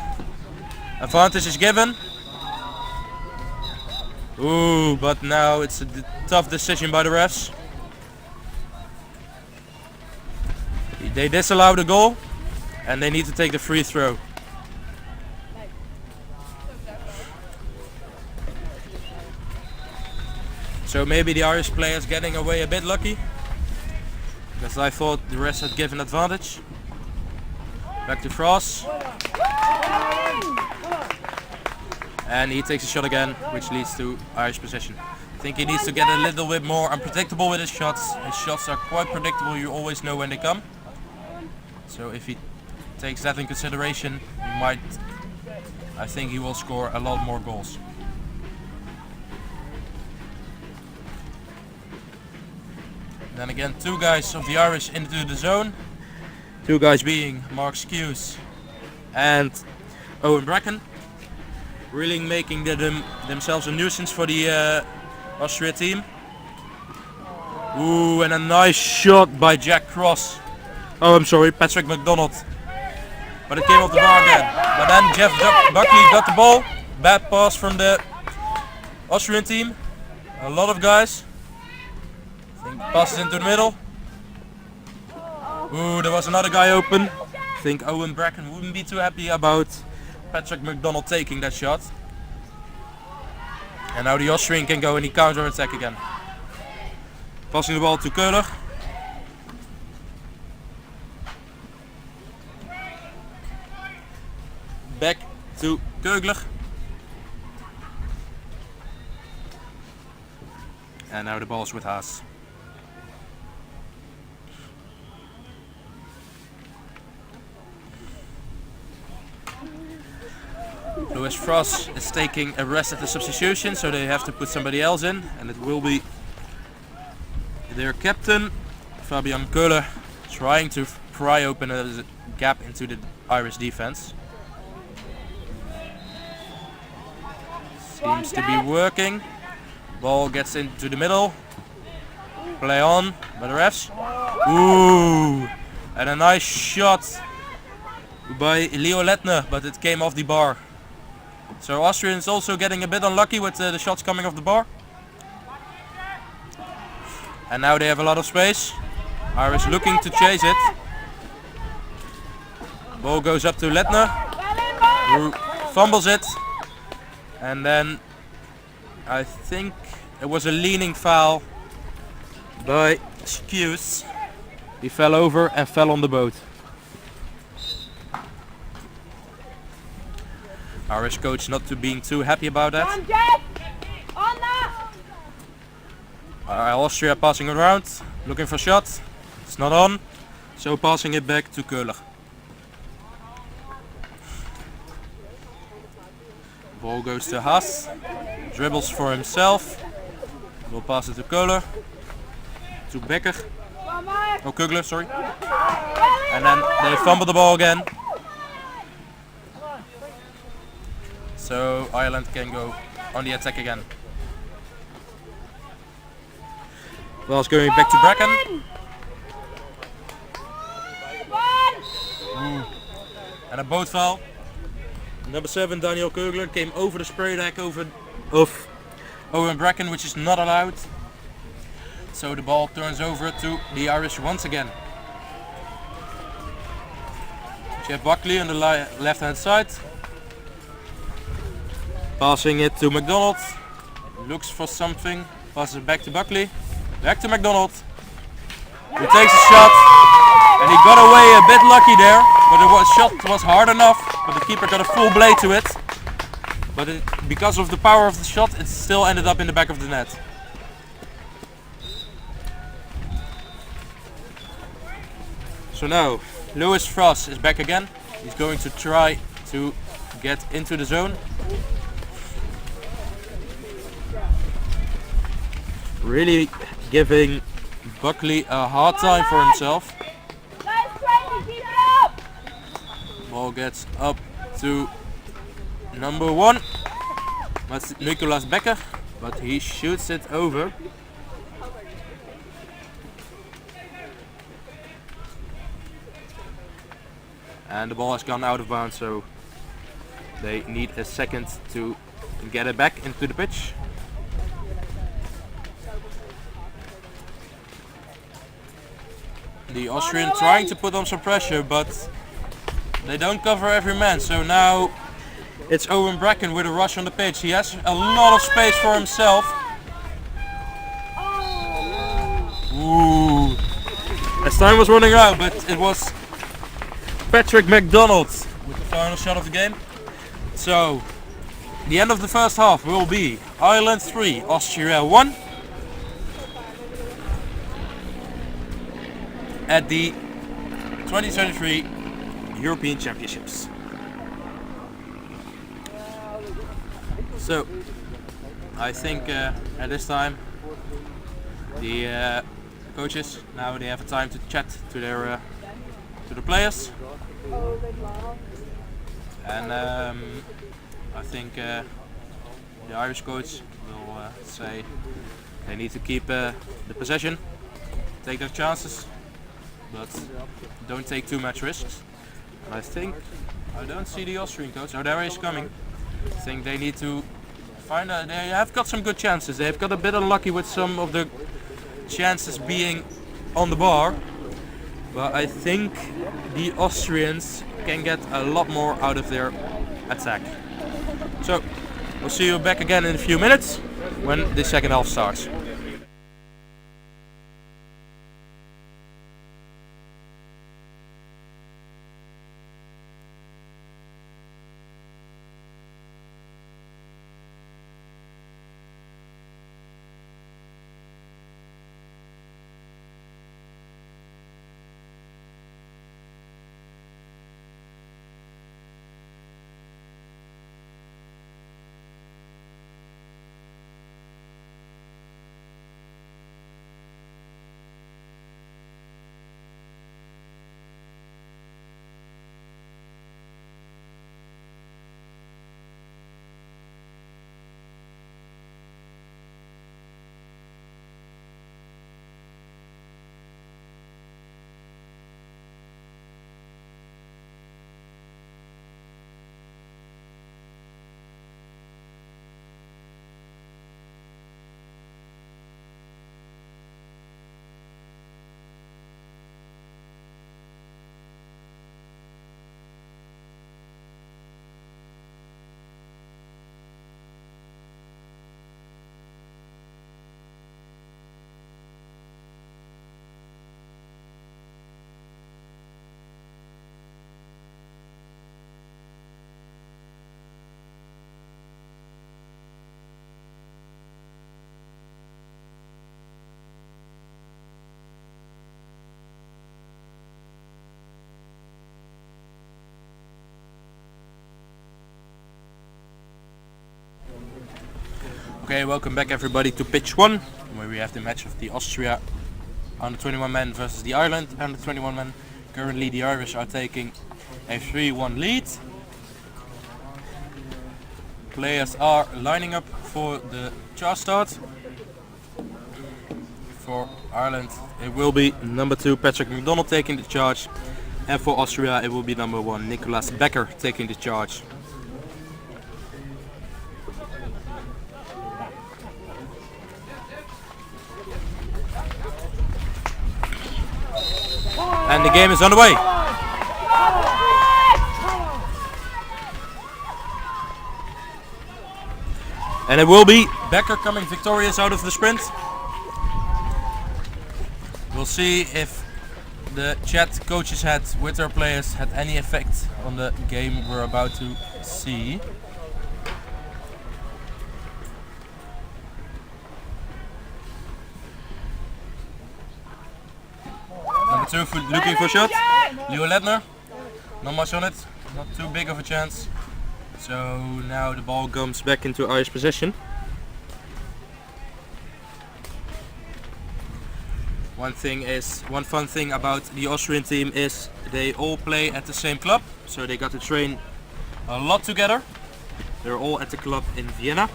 Advantage is given. Ooh, but now it's a tough decision by the refs. They disallow the goal and they need to take the free throw. So maybe the Irish players getting away a bit lucky, because I thought the refs had given advantage. Back to Frost. And he takes a shot again, which leads to Irish possession. I think he needs to get a little bit more unpredictable with his shots. His shots are quite predictable, you always know when they come. So if he takes that in consideration, I think he will score a lot more goals. Then again, two guys of the Irish into the zone. Two guys being Mark Skews and Owen Bracken. Really making themselves a nuisance for the Austria team. Ooh, and a nice shot by Jack Cross. Oh, I'm sorry, Patrick McDonald. But it came off the bar again. But then Jeff Buckley got the ball. Bad pass from the Austrian team. A lot of guys. I think passes into the middle. Ooh, there was another guy open. I think Owen Bracken wouldn't be too happy about Patrick McDonald taking that shot. And now the Austrian can go in the counter attack again. Passing the ball to Köhler. Back to Kögler. And now the ball's with Haas. Louis Frost is taking a rest at the substitution, so they have to put somebody else in, and it will be their captain, Fabian Köhler, trying to pry open a gap into the Irish defense. Seems to be working. Ball gets into the middle. Play on by the refs. Ooh, and a nice shot by Leo Lettner, but it came off the bar. So Austrians also getting a bit unlucky with the shots coming off the bar. And now they have a lot of space. Irish looking to chase it. Ball goes up to Lettner, who fumbles it. And then I think it was a leaning foul by Skews. He fell over and fell on the boat. Irish coach not being too happy about that. Austria passing around, looking for shot. It's not on, so passing it back to Köhler. Ball goes to Haas, dribbles for himself. Will pass it to Köhler, to Becker. Oh, Kögler, sorry. And then they fumble the ball again. So Ireland can go on the attack again. Ball's going back to Bracken. And a boat foul. Number 7, Daniel Kögler, came over the spray deck of Owen Bracken, which is not allowed. So the ball turns over to the Irish once again. Jeff Buckley on the left hand side. Passing it to McDonald. Looks for something. Passes it back to Buckley. Back to McDonald. He takes a shot. And he got away a bit lucky there. But the shot was hard enough. But the keeper got a full blade to it. But because of the power of the shot, it still ended up in the back of the net. So now, Louis Frost is back again. He's going to try to get into the zone. Really giving Buckley a hard time for himself. Ball gets up to number 1. That's Nicolas Becker, but he shoots it over. And the ball has gone out of bounds, so they need a second to get it back into the pitch. The Austrian trying to put on some pressure, but they don't cover every man. So now it's Owen Bracken with a rush on the pitch. He has a lot of space for himself. Ooh. As time was running out, but it was Patrick McDonald with the final shot of the game. So the end of the first half will be Ireland 3, Austria 1. At the 2023 European Championships. So, I think at this time the coaches now they have a time to chat to their to the players, and I think the Irish coach will say they need to keep the possession, take their chances, but don't take too much risks. And I think I don't see the Austrian coach. Oh, there he is coming. I think they need to find out. They have got some good chances. They have got a bit unlucky with some of the chances being on the bar, but I think the Austrians can get a lot more out of their attack. So we'll see you back again in a few minutes when the second half starts. Okay, welcome back everybody to pitch 1, where we have the match of the Austria under 21 men versus the Ireland under 21 men. Currently the Irish are taking a 3-1 lead. Players are lining up for the charge start. For Ireland it will be number 2 Patrick McDonald taking the charge, and for Austria it will be number 1 Nicolas Becker taking the charge. And the game is underway. And it will be Becker coming victorious out of the sprint. We'll see if the chat coaches had with their players had any effect on the game we're about to see. Number 2 looking for shot. Leo Ledner. Not much on it. Not too big of a chance. So now the ball comes back into Irish possession. One fun thing about the Austrian team is they all play at the same club, so they got to train a lot together. They're all at the club in Vienna.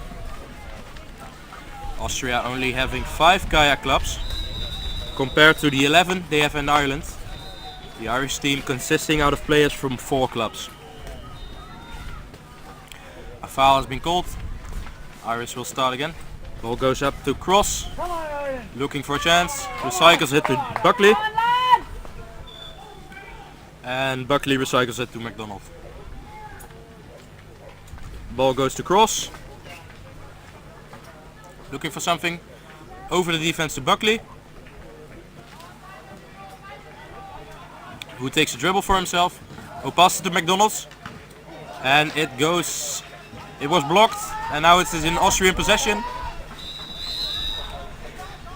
Austria only having 5 kayak clubs compared to the 11 they have in Ireland. The Irish team consisting out of players from 4 clubs. A foul has been called. Irish will start again. Ball goes up to Cross, looking for a chance. Recycles it to Buckley, and Buckley recycles it to McDonald. Ball goes to Cross, looking for something over the defense to Buckley, who takes a dribble for himself, who passes to McDonald, and it goes It was blocked and now it is in Austrian possession.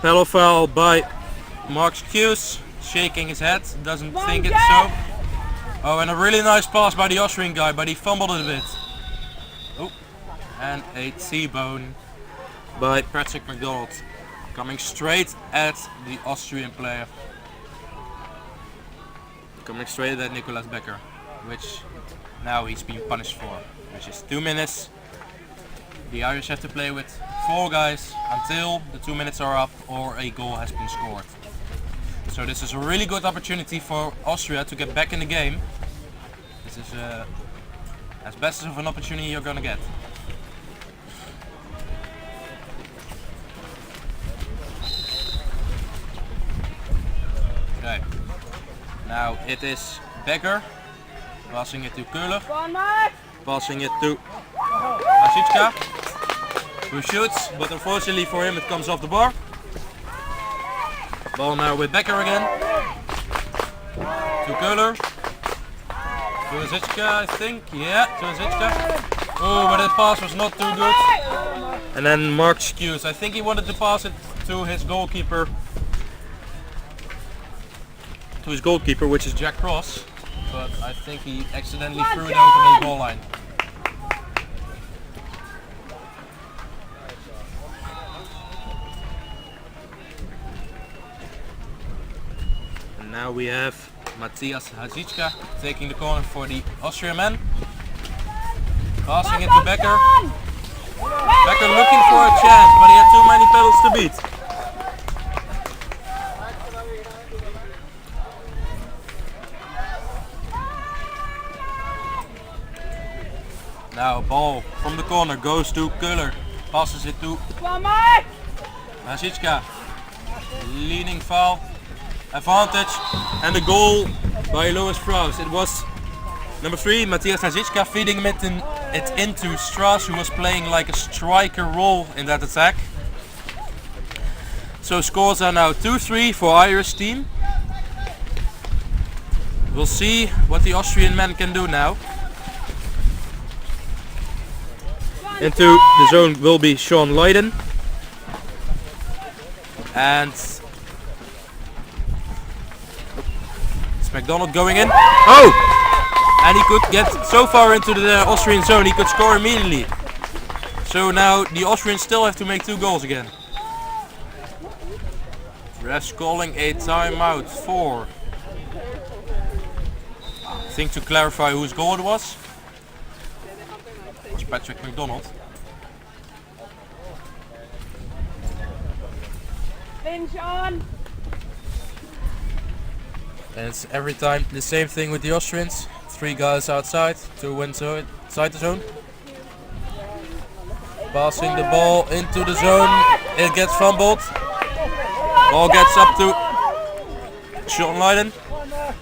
Pedal foul by Mark Hughes, shaking his head, doesn't think it's so. Oh, and a really nice pass by the Austrian guy, but he fumbled it a bit. Oh, and a T-bone by Patrick McDonald, coming straight at the Austrian player. Coming straight at Nicolas Becker, which now he's been punished for, which is 2 minutes. The Irish have to play with 4 guys until the 2 minutes are up or a goal has been scored. So this is a really good opportunity for Austria to get back in the game. This is as best of an opportunity you're gonna get. Okay. Now it is Becker passing it to Köhler, passing it to Asicka, who shoots, but unfortunately for him it comes off the bar. Ball now with Becker again. To Köhler. To Asicka, I think. Yeah, to Asicka. Oh, but that pass was not too good. And then Mark Hughes. I think he wanted to pass it to his goalkeeper. To his goalkeeper, which is Jack Cross. But I think he accidentally threw it over the goal line. Now we have Matthias Haziczka taking the corner for the Austrian men. Passing it to Becker. Becker looking for a chance, but he had too many pedals to beat. Now ball from the corner goes to Köhler. Passes it to Haziczka. Leaning foul. Advantage and the goal by Louis Frouse. It was number 3, Matthias Haziczka, feeding it into Strauss, who was playing like a striker role in that attack. So scores are now 2-3 for Irish team. We'll see what the Austrian men can do now. Into the zone will be Sean Leyden. And McDonald going in. Oh! And he could get so far into the Austrian zone, he could score immediately. So now the Austrians still have to make 2 goals again. Refs calling a timeout for, I think, to clarify whose goal it was. It's Patrick McDonald. Pinch on. And it's every time the same thing with the Austrians. 3 guys outside, 2 inside the zone. Passing the ball into the zone. It gets fumbled. Ball gets up to Sean Leyden.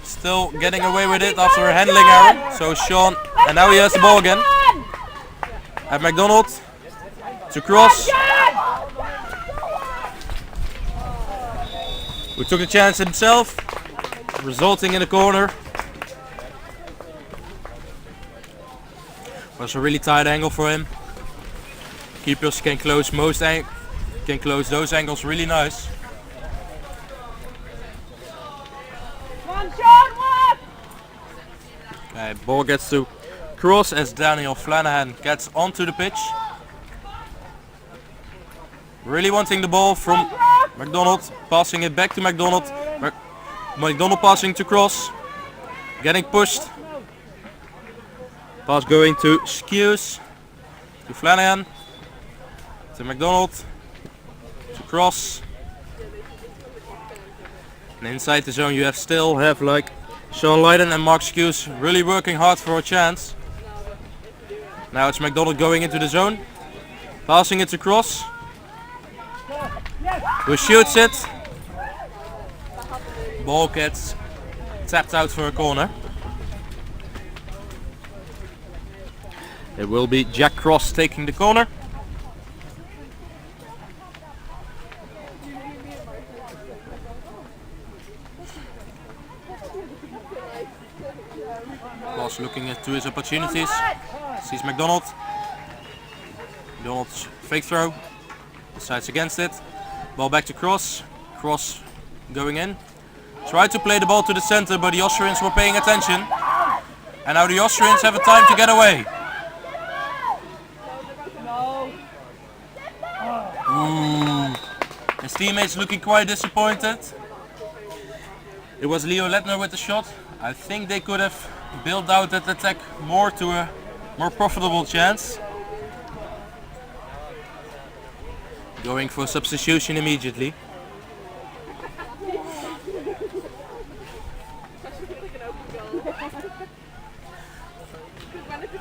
Still getting away with it after a handling error. So Sean, and now he has the ball again. At McDonald. To Cross. Who took the chance himself, resulting in a corner. Was a really tight angle for him. Keepers can close those angles really nice. Okay, ball gets to Cross as Daniel Flanagan gets onto the pitch. Really wanting the ball from McDonald, passing it back to McDonald. McDonald passing to Cross, getting pushed. Pass going to Hughes, to Flanagan, to McDonald, to Cross. And inside the zone you still have like Sean Leyden and Mark Hughes really working hard for a chance. Now it's McDonald going into the zone, passing it to Cross, who shoots it. Ball gets tapped out for a corner. It will be Jack Cross taking the corner. Cross looking to his opportunities. Sees McDonald. Donald's fake throw, decides against it. Ball back to Cross. Cross going in. Tried to play the ball to the center, but the Austrians were paying attention. And now the Austrians have a time to get away. Ooh. His teammates looking quite disappointed. It was Leo Lettner with the shot. I think they could have built out that attack more to a more profitable chance. Going for substitution immediately.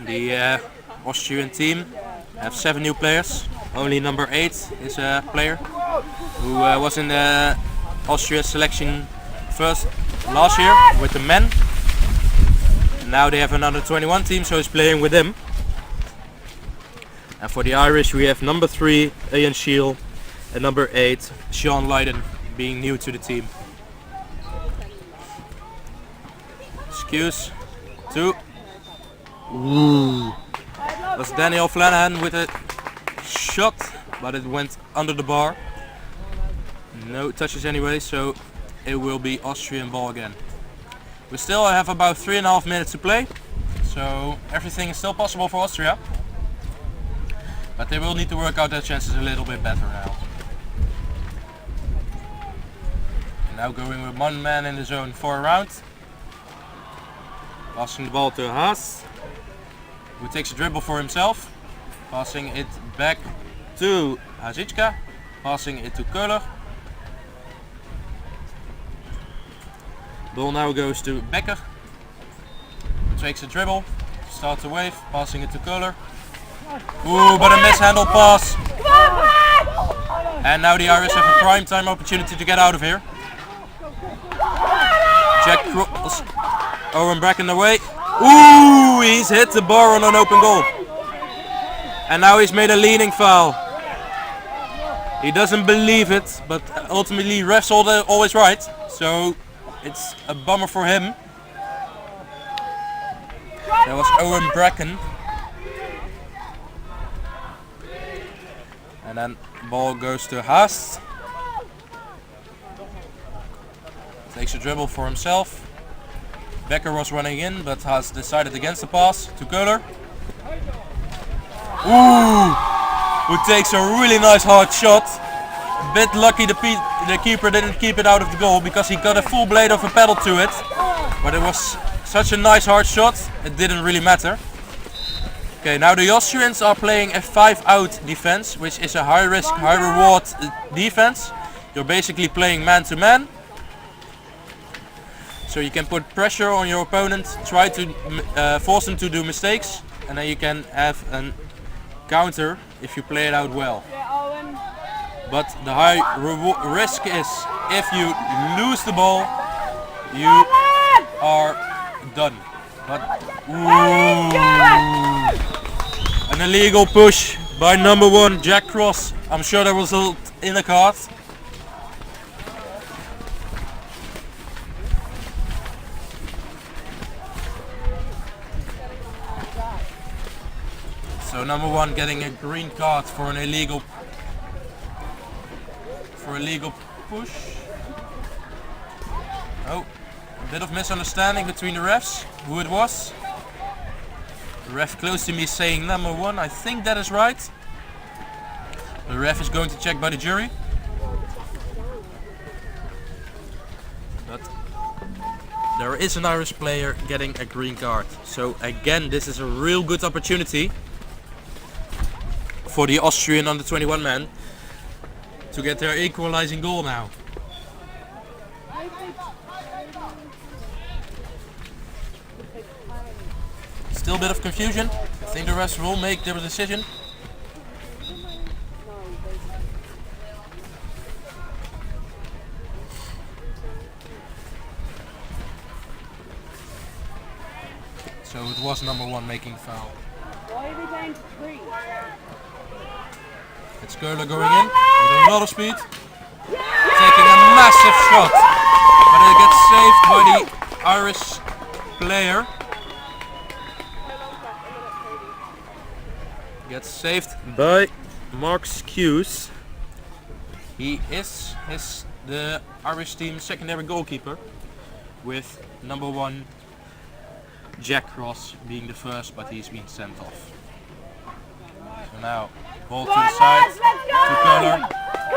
The Austrian team have 7 new players. Only number 8 is a player who was in the Austria selection first last year with the men. Now they have another 21 team, so he's playing with them. And for the Irish we have number 3 Ian Shield and number 8 Sean Lydon being new to the team. Excuse 2. Ooh. Was Daniel Flanagan with a shot, but it went under the bar. No touches anyway, so it will be Austrian ball again. We still have about 3.5 minutes to play, so everything is still possible for Austria. But they will need to work out their chances a little bit better now. And now going with 1 man in the zone for a round. Passing the ball to Haas, who takes a dribble for himself. Passing it back to Hazichka. Passing it to Köhler. Ball now goes to Becker. Takes a dribble, starts a wave, passing it to Köhler. Ooh, but a mishandled pass. And now the Irish have a prime time opportunity to get out of here. Jack Cross, Owen Bracken away. Ooh, he's hit the bar on an open goal. And now he's made a leaning foul. He doesn't believe it, but ultimately refs always right. So it's a bummer for him. That was Owen Bracken. And then ball goes to Haas. Takes a dribble for himself. Becker was running in, but Haas decided against the pass to Köhler. Ooh! Who takes a really nice hard shot. A bit lucky the keeper didn't keep it out of the goal because he got a full blade of a paddle to it. But it was such a nice hard shot, it didn't really matter. Okay, now the Austrians are playing a 5-out defense, which is a high risk, high reward defense. You're basically playing man to man. So you can put pressure on your opponent, try to force them to do mistakes, and then you can have a counter if you play it out well. But the high risk is if you lose the ball, you are done. But an illegal push by number 1 Jack Cross. I'm sure that was in the card. So number 1 getting a green card for an illegal push. Oh, a bit of misunderstanding between the refs, who it was. The ref close to me saying number 1, I think that is right. The ref is going to check by the jury. But there is an Irish player getting a green card. So again, this is a real good opportunity for the Austrian under 21 men to get their equalizing goal now. Still a bit of confusion. I think the refs will make their decision. So it was number 1 making the foul. Why are they down to 3? It's Köhler going in with a lot of speed. Taking a massive shot. But it gets saved by the Irish player. gets saved by Mark Skews. He is the Irish team's secondary goalkeeper, with number 1 Jack Ross being the first, but he's been sent off. So now ball to the side to Kohler.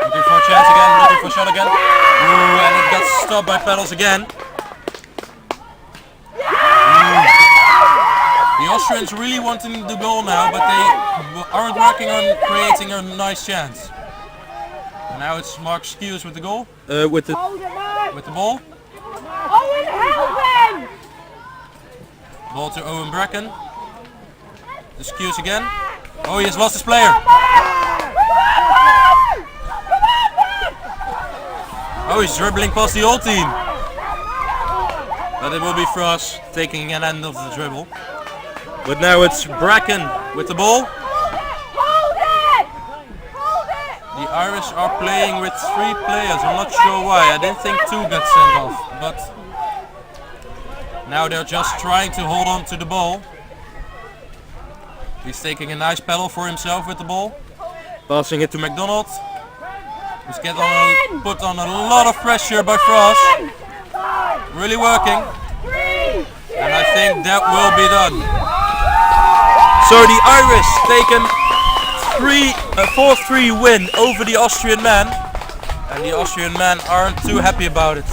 Looking for a chance again, looking for a shot again. Ooh, and it got stopped by pedals again. The Austrians really wanting the goal now, but they aren't working on creating a nice chance. And now it's Mark Skews with the goal, with the ball. Owen, help him! Ball to Owen Bracken. The Skews again. Oh, he has lost his player. Oh, he's dribbling past the whole team. But it will be Frost taking an end of the dribble. But now it's Bracken with the ball. The Irish are playing with 3 players. I'm not sure why. I didn't think 2 got sent off. But now they're just trying to hold on to the ball. He's taking a nice pedal for himself with the ball. Passing it to McDonald. He's getting put on a lot of pressure by Frost. Really working. And I think that will be done. So the Irish take a 4-3 win over the Austrian men. And the Austrian men aren't too happy about it,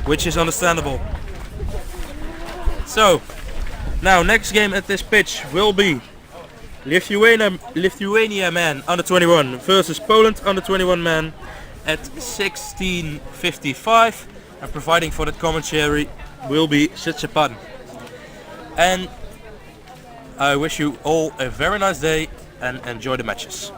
which is understandable. So, now next game at this pitch will be Lithuania men under 21 versus Poland under 21 men at 16:55, and providing for that commentary will be Sitchapan. And I wish you all a very nice day and enjoy the matches.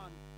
They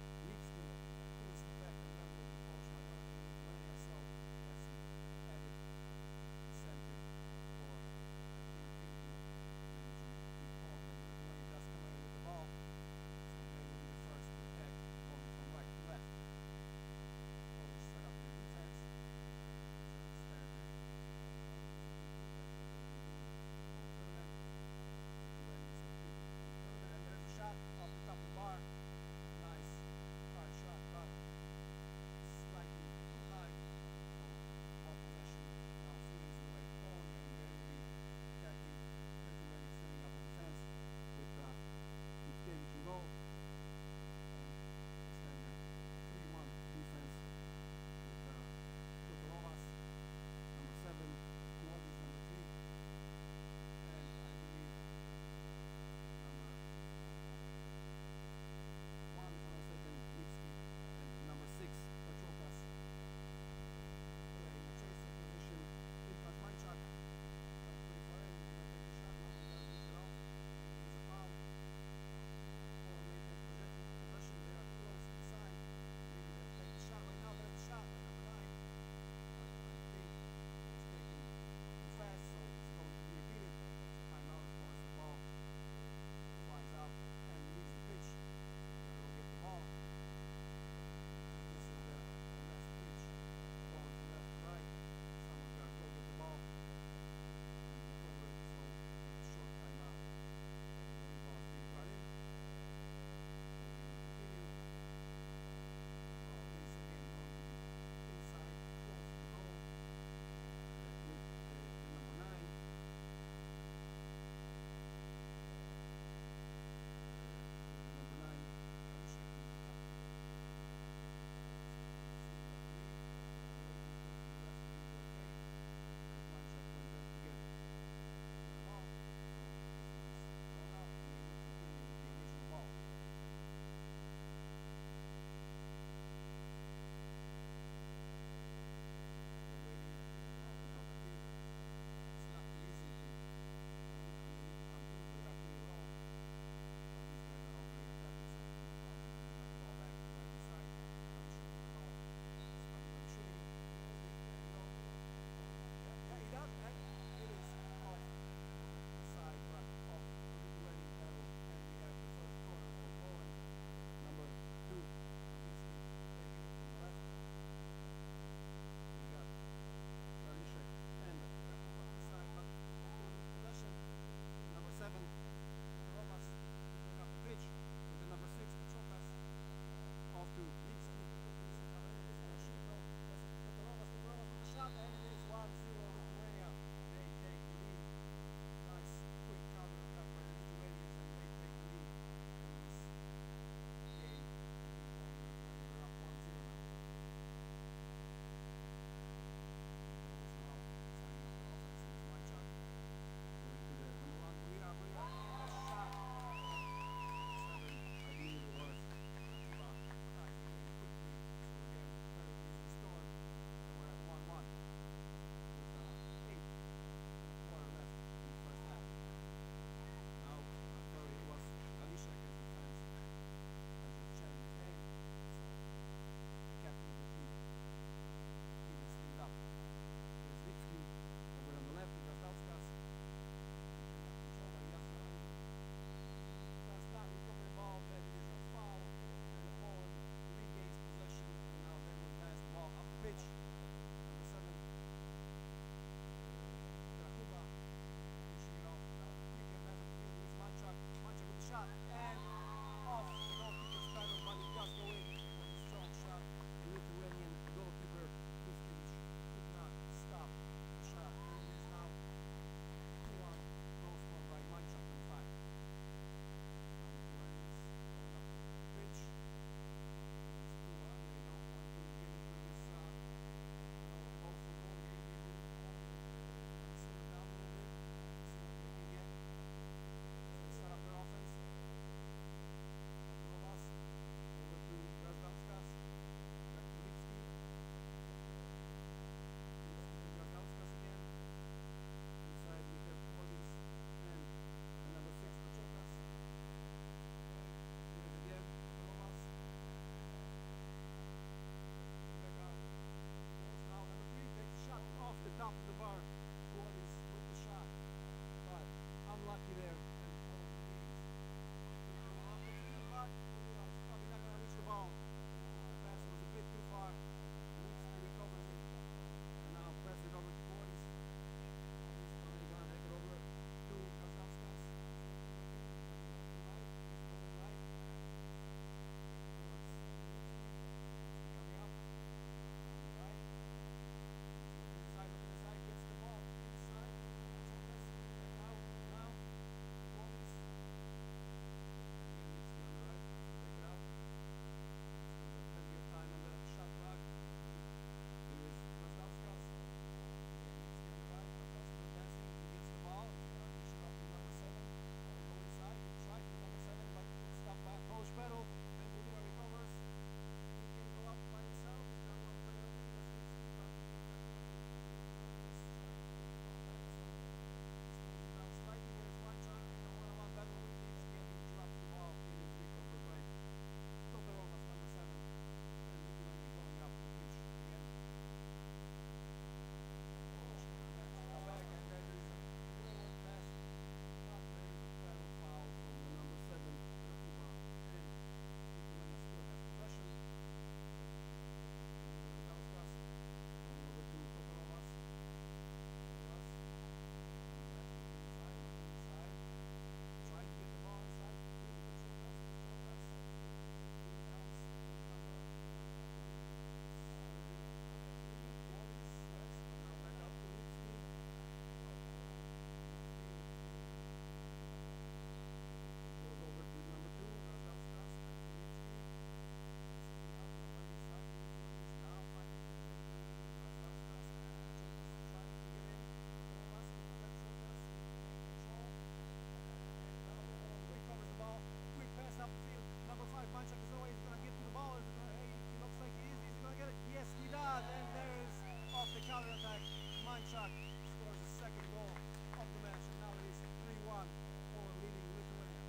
counter-attack. Manchak scores the second goal of the match, and now it is 3-1 for leading Lithuania.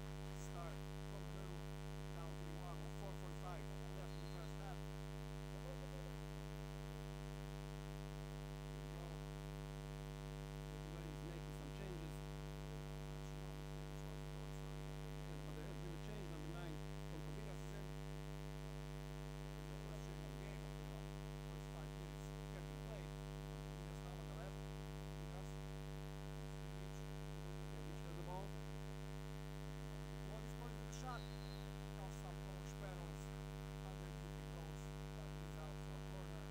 Lithuanians start from the middle, down 3-1 with 4:45 left in the first half. Lithuanians making some changes. But there has been a change. Number 9 from Kovidas is in. There's the first change of the game. First 5 minutes have been played. Kovidas now on the left. Kovidas. Each has the ball. One is pointing the shot. Costs up Polish penalties. Underneath it goes, but he's out for a corner.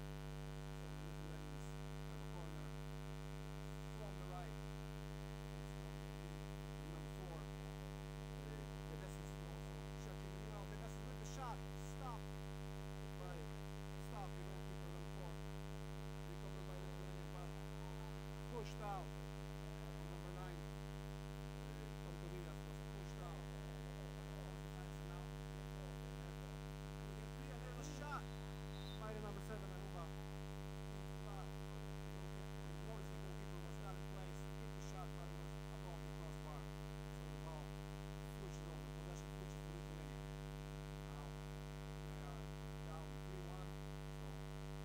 So the Lithuanians have a corner from the right. It's going to be number 4. Vedessis will also check in as well. Vedessis with the shot. Stop. The goalkeeper number 4. Recovered by Lithuania, but pushed out. Number 9. From Kovidas was pushed out. Defense now. And there's a shot by the number 7, Anuba. Noticed the goalkeeper was not in place. Hit the shot, but it was above the crossbar. So the ball switches over. Possession switches to Lithuania. Now they are down 3-1. So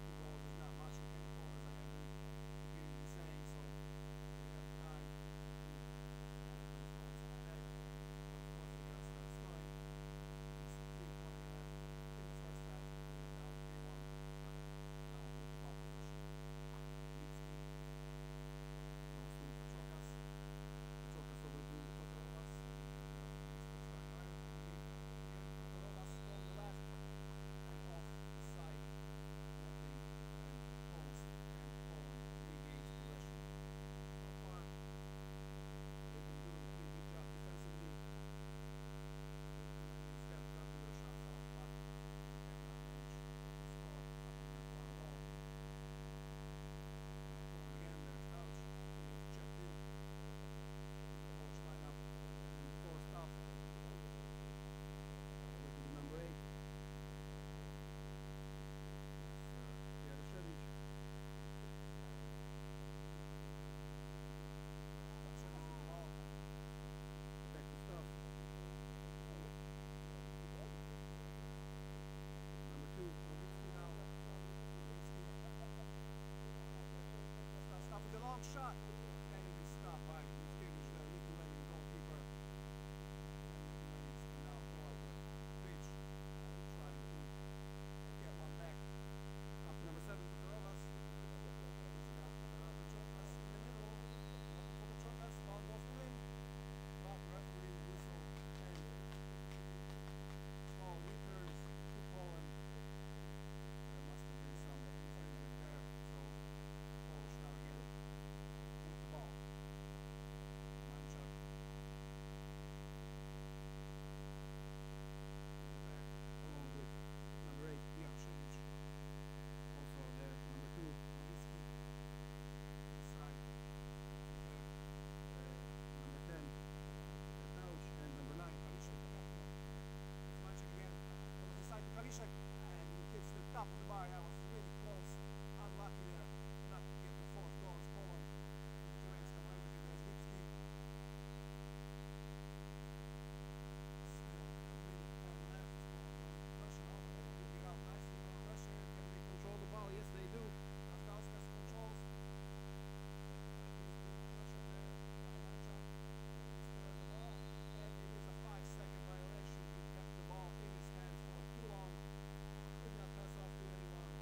2 goals is not much for Kenny Paul, as I have been repeatedly saying. So we have time to attack. Of course, they got to start scoring. It's 3:20 left in the first half. They're down 3-1. Now with the ball possession. Lipski. Goes to Kachokas. Kachokas over to Todorovas. Todorovas from the left and off the side. Nothing and post, and Poland regains possession. So far, they've been doing a pretty good job defensively. Lithuanians have gotten their shots off, but they have not reached the score other than 1 goal. Again, there's Couch. He is checked in. The Polish lineup and forced off. Over to number 8. It's Jaroszewicz. Kachokas with the ball. Back to stuff. Number 2, Novitsky now. Novitsky. Stop with the long shot. And it is stopped by Miskevich, the Lithuanian goalkeeper. And Lithuanians can now go up the pitch, trying to get one back. Up to number 7, Todorovas. He's got Kachokas in the middle. Looking for Kachokas. Ball goes to him. But referee whistle and ball returns to Poland. There must have been some infringement there. So Polish now again with the ball. Manchak. Back along with number 8, Jaroszewicz. Also there, number 2, Novitsky. Inside. We have number 10, Couch, and number 9, Kalishek. It's Manchak again. Goes inside to Kalishek, and he hits the top of the bar. That was really close. Unlucky there not to get the 4th goal as Poland. Lithuanians come away with it. There's Lipski. Still a minute 10 left. Russia now. They will get out nicely on Russia. Can they control the ball? Yes, they do. Rastauskas controls. He's putting pressure there by Manchak. He still has the ball. And it is a 5-second violation. He kept the ball in his hands for too long. Could not pass off to anyone.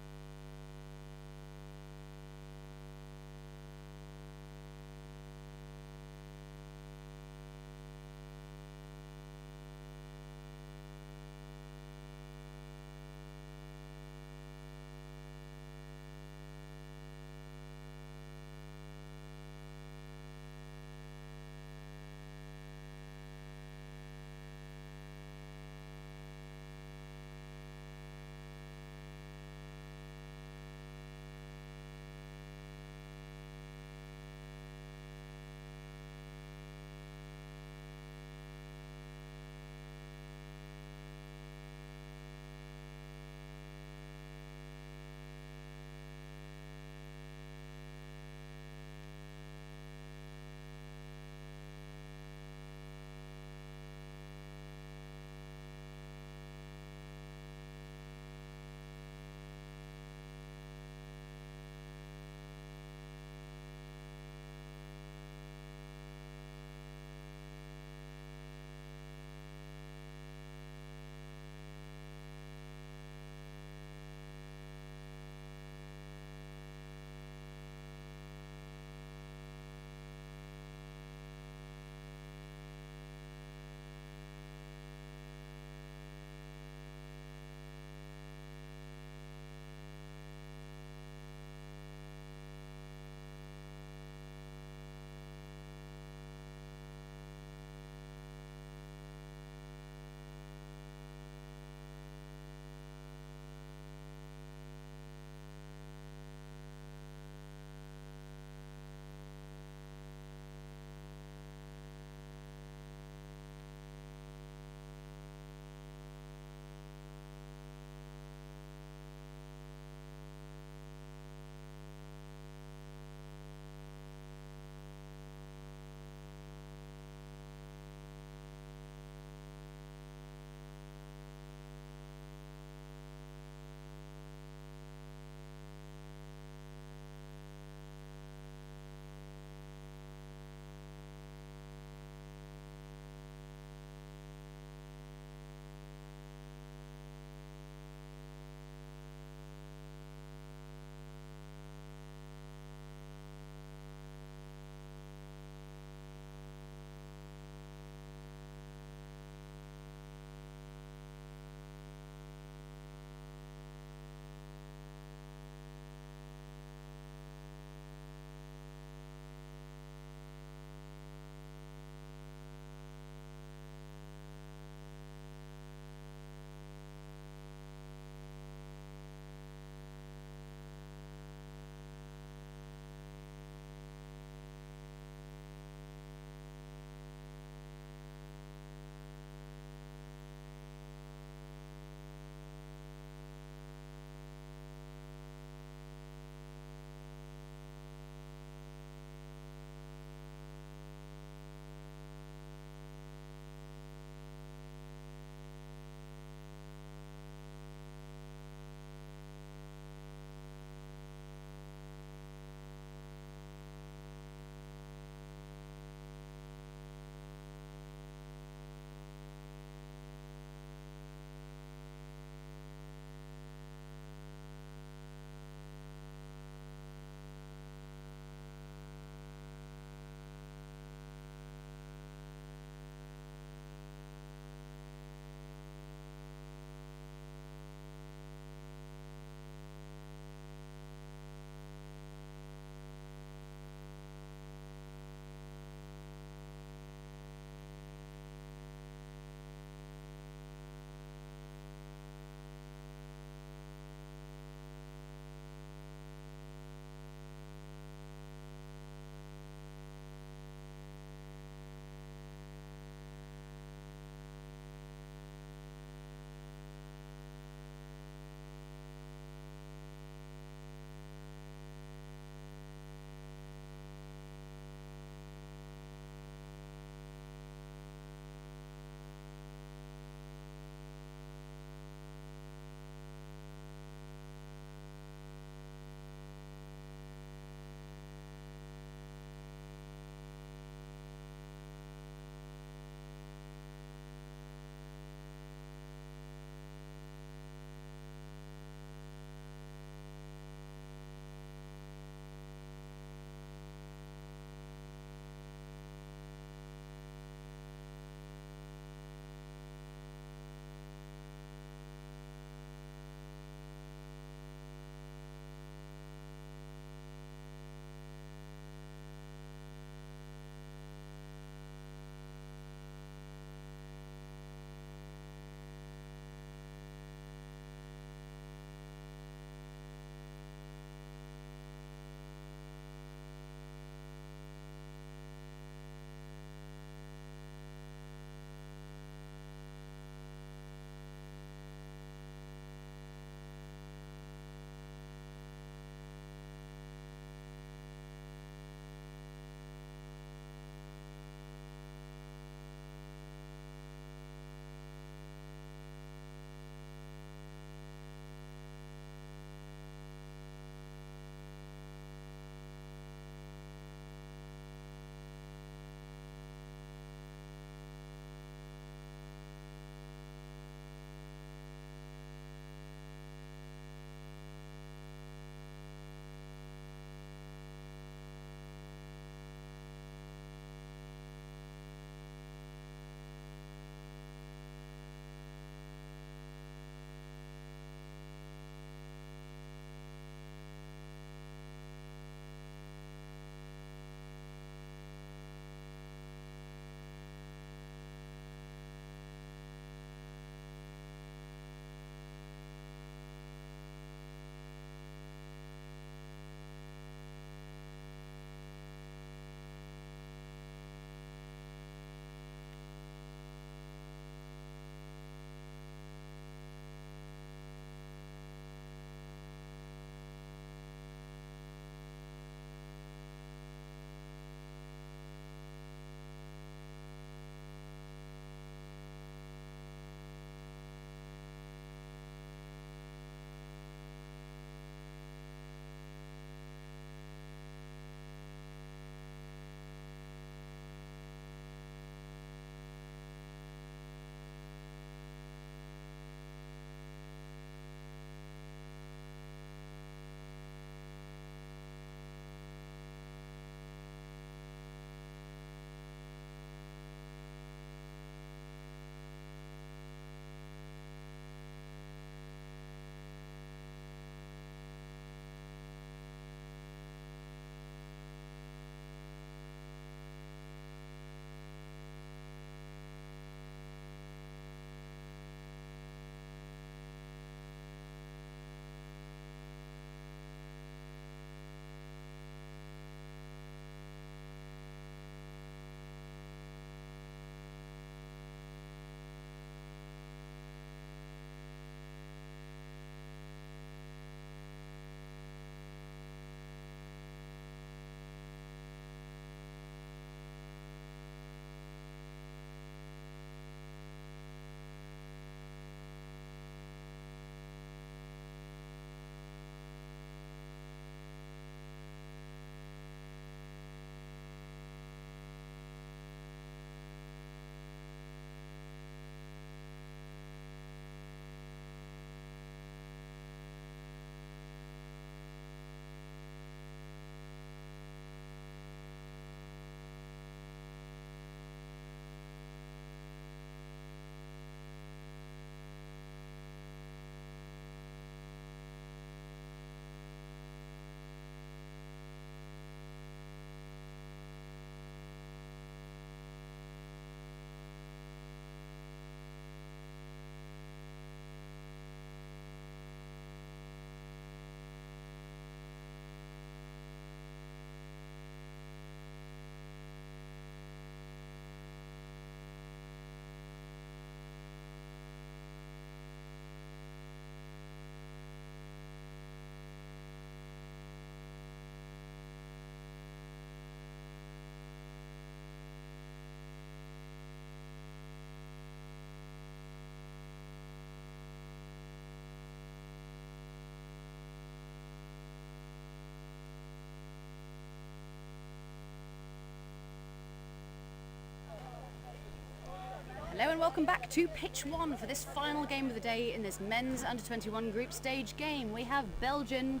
Hello and welcome back to Pitch 1 for this final game of the day in this men's under-21 group stage game. We have Belgium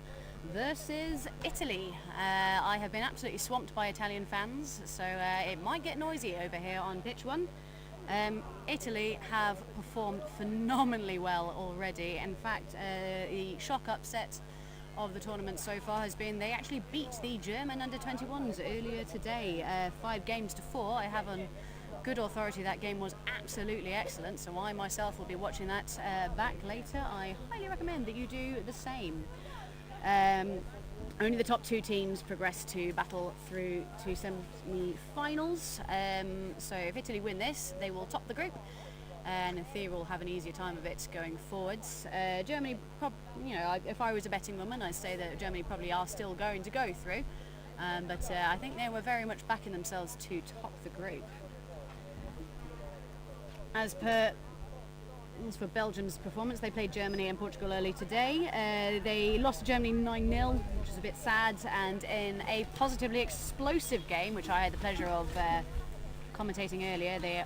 versus Italy. I have been absolutely swamped by Italian fans, so it might get noisy over here on Pitch 1. Italy have performed phenomenally well already. In fact, the shock upset of the tournament so far has been they actually beat the German under-21s earlier today, 5 games to 4. I have on good authority that game was absolutely excellent, so I myself will be watching that back later. I highly recommend that you do the same. Only the top 2 teams progress to battle through to semi-finals, so if Italy win this they will top the group and in theory will have an easier time of it going forwards. Germany, if I was a betting woman, I'd say that Germany probably are still going to go through, but I think they were very much backing themselves to top the group. As for Belgium's performance, they played Germany and Portugal early today. They lost to Germany 9-0, which is a bit sad, and in a positively explosive game, which I had the pleasure of commentating earlier, they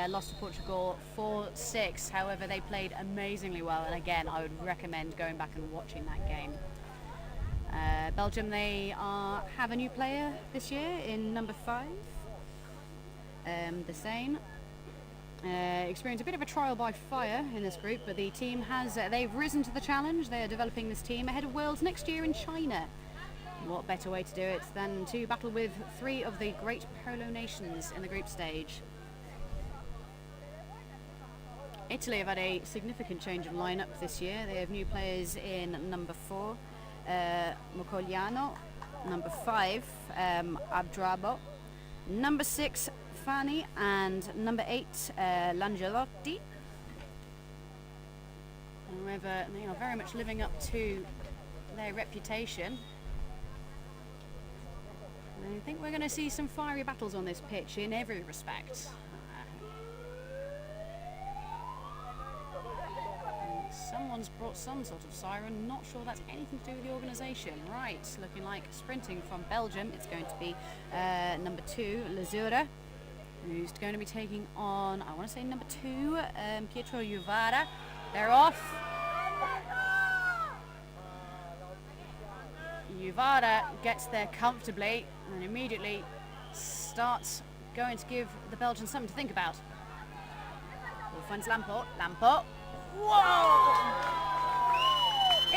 lost to Portugal 4-6. However, they played amazingly well, and again, I would recommend going back and watching that game. Belgium, they have a new player this year in number 5, the same. Experienced a bit of a trial by fire in this group, but the team they've risen to the challenge. They are developing this team ahead of Worlds next year in China. What better way to do it than to battle with 3 of the great polo nations in the group stage. Italy have had a significant change of lineup this year. They have new players in number 4, Mocogliano, number 5, Abdrabo, number 6, Fani, and number 8, Langelotti. However, they are very much living up to their reputation. I think we're going to see some fiery battles on this pitch in every respect. Someone's brought some sort of siren, not sure that's anything to do with the organisation. Right, looking like sprinting from Belgium, it's going to be number 2, Lazura, who's going to be taking on, I want to say number 2, Pietro Juvara. They're off. Juvara gets there comfortably and immediately starts going to give the Belgians something to think about. Ball finds Lampo. Lampo. Whoa!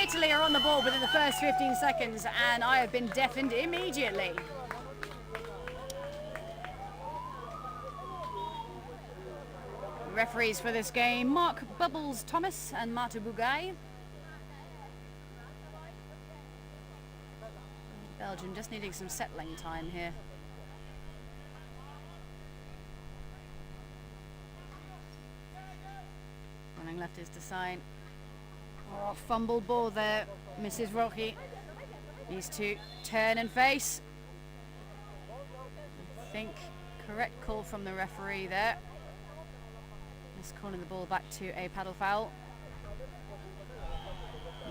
Italy are on the ball within the first 15 seconds and I have been deafened immediately. Referees for this game, Mark Bubbles Thomas and Marta Bugay. Belgium just needing some settling time here. Running left is to sign. Oh, fumble ball there, Mrs. Rocky. Needs to turn and face. I think correct call from the referee there. Just calling the ball back to a paddle foul.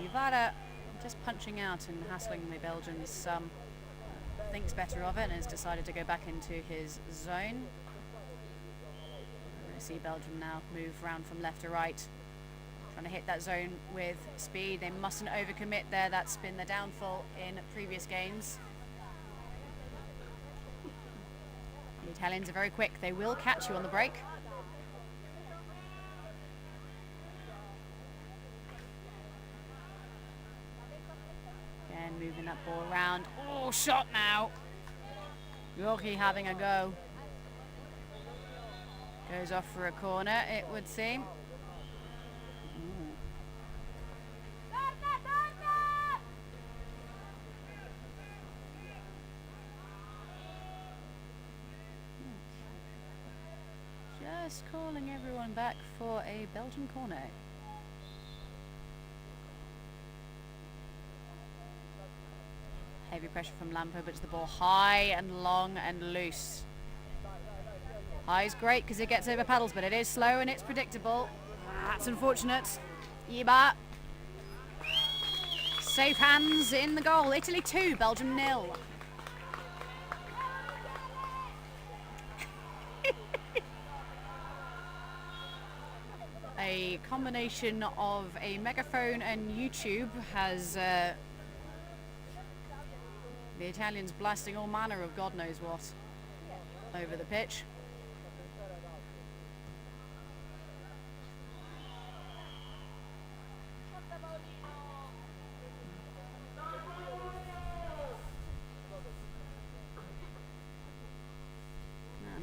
Juvara just punching out and hassling the Belgians. Thinks better of it and has decided to go back into his zone. We're going to see Belgium now move round from left to right, trying to hit that zone with speed. They mustn't overcommit there. That's been the downfall in previous games. The Italians are very quick. They will catch you on the break. Moving that ball around. Oh, shot now. Yorkie having a go. Goes off for a corner, it would seem. Just calling everyone back for a Belgian corner. Heavy pressure from Lampo, but it's the ball high and long and loose. High is great because it gets over paddles, but it is slow and it's predictable. That's unfortunate. Yiba. Safe hands in the goal. Italy 2, Belgium 0. a combination of a megaphone and YouTube has the Italians blasting all manner of God knows what over the pitch.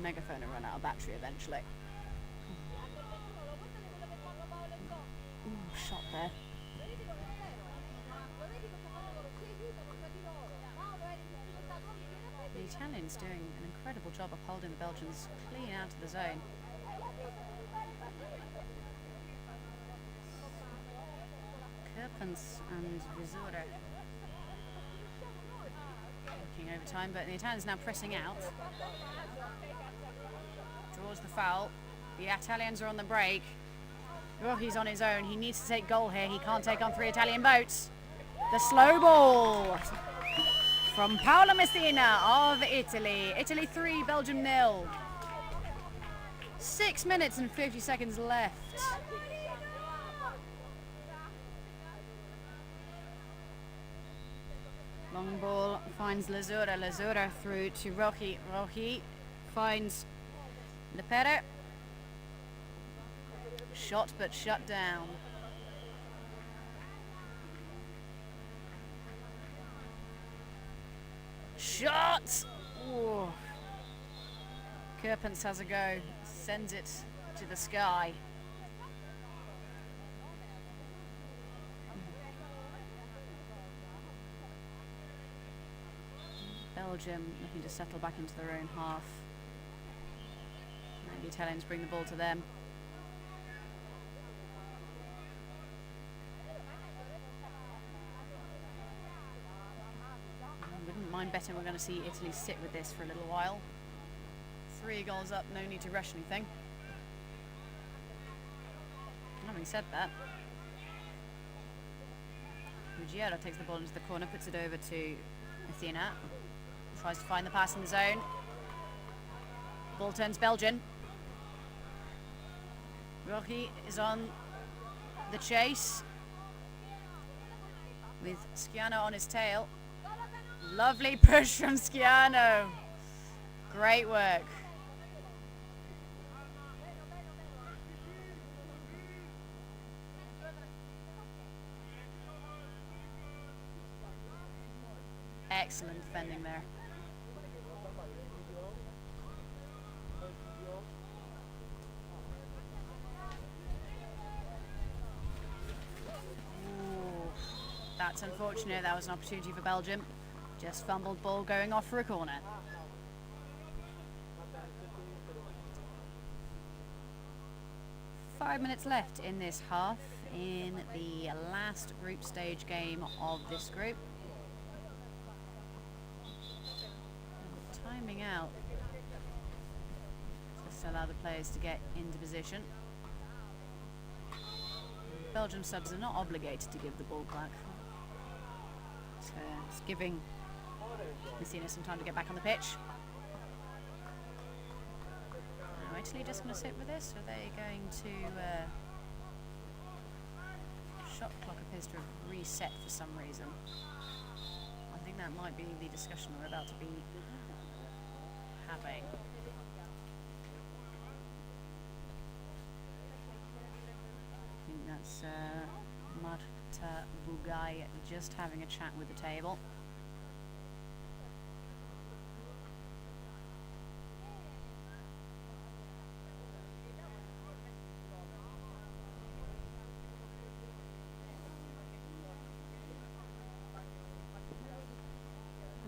Megaphone will run out of battery eventually. Ooh, shot there. The Italians doing an incredible job of holding the Belgians clean out of the zone. Kerpens and Visura working overtime, but the Italians now pressing out. Draws the foul. The Italians are on the break. He's on his own. He needs to take goal here. He can't take on 3 Italian boats. The slow ball from Paolo Messina of Italy. Italy 3, Belgium 0. 6 minutes and 50 seconds left. Long ball finds Lazura. Lazura through to Rochi. Rochi finds Lepere. Shot but shut down. Shot! Ooh. Kerpens has a go. Sends it to the sky. Belgium looking to settle back into their own half. And the Italians bring the ball to them. Wouldn't mind betting we're going to see Italy sit with this for a little while. 3 goals up, no need to rush anything. Having said that, Ruggiero takes the ball into the corner, puts it over to Athena. Tries to find the pass in the zone. Ball turns Belgian. Rochi is on the chase with Schiano on his tail. Lovely push from Schiano. Great work. Excellent defending there. Ooh, that's unfortunate. That was an opportunity for Belgium. Just fumbled ball going off for a corner. Five minutes left in this half in the last group stage game of this group. Timing out just to allow the players to get into position. Belgium subs are not obligated to give the ball back, so it's giving Messina some time to get back on the pitch. Now Italy just going to sit with this, or are they going to shot clock appears to have reset for some reason. I think that might be the discussion we're about to be having. I think that's Marta Bugai just having a chat with the table.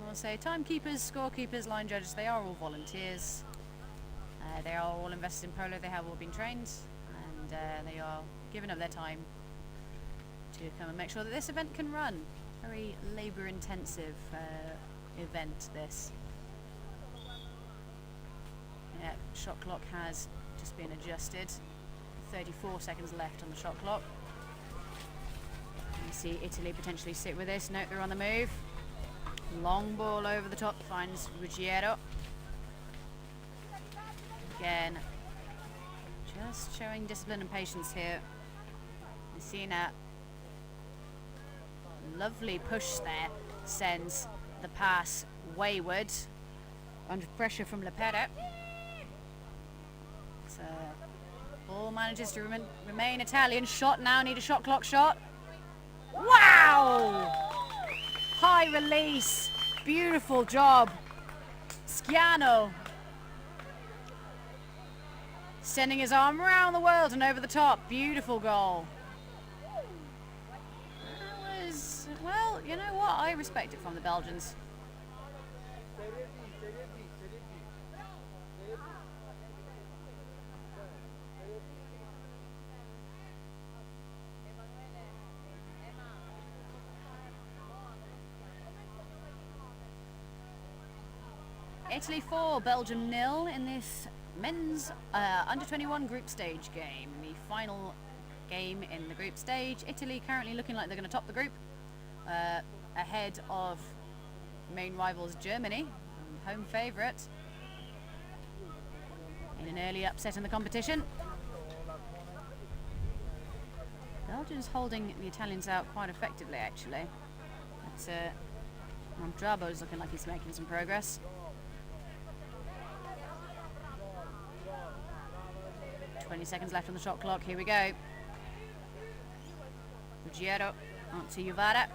We'll say timekeepers, scorekeepers, line judges, they are all volunteers. They are all invested in polo, they have all been trained, and they are giving up their time to come and make sure that this event can run. Very labour intensive event this. Yeah, shot clock has just been adjusted. 34 seconds left on the shot clock. You see Italy potentially sit with this. Note they're on the move. Long ball over the top, finds Ruggiero. Again, just showing discipline and patience here Messina, lovely push there, sends the pass wayward. Under pressure from Lepera. So, ball manages to remain Italian. Shot now, need a shot clock shot. Wow! High release, beautiful job. Schiano sending his arm around the world and over the top. Beautiful goal. That was, well, you know what? I respect it from the Belgians. Italy 4, Belgium 0 in this men's under-21 group stage game. The final game in the group stage. Italy currently looking like they're going to top the group, ahead of main rivals Germany, home favourite, in an early upset in the competition. Belgium's holding the Italians out quite effectively, actually. But Mondrabo's looking like he's making some progress. 20 seconds left on the shot clock. Here we go. Ruggiero onto Juvara.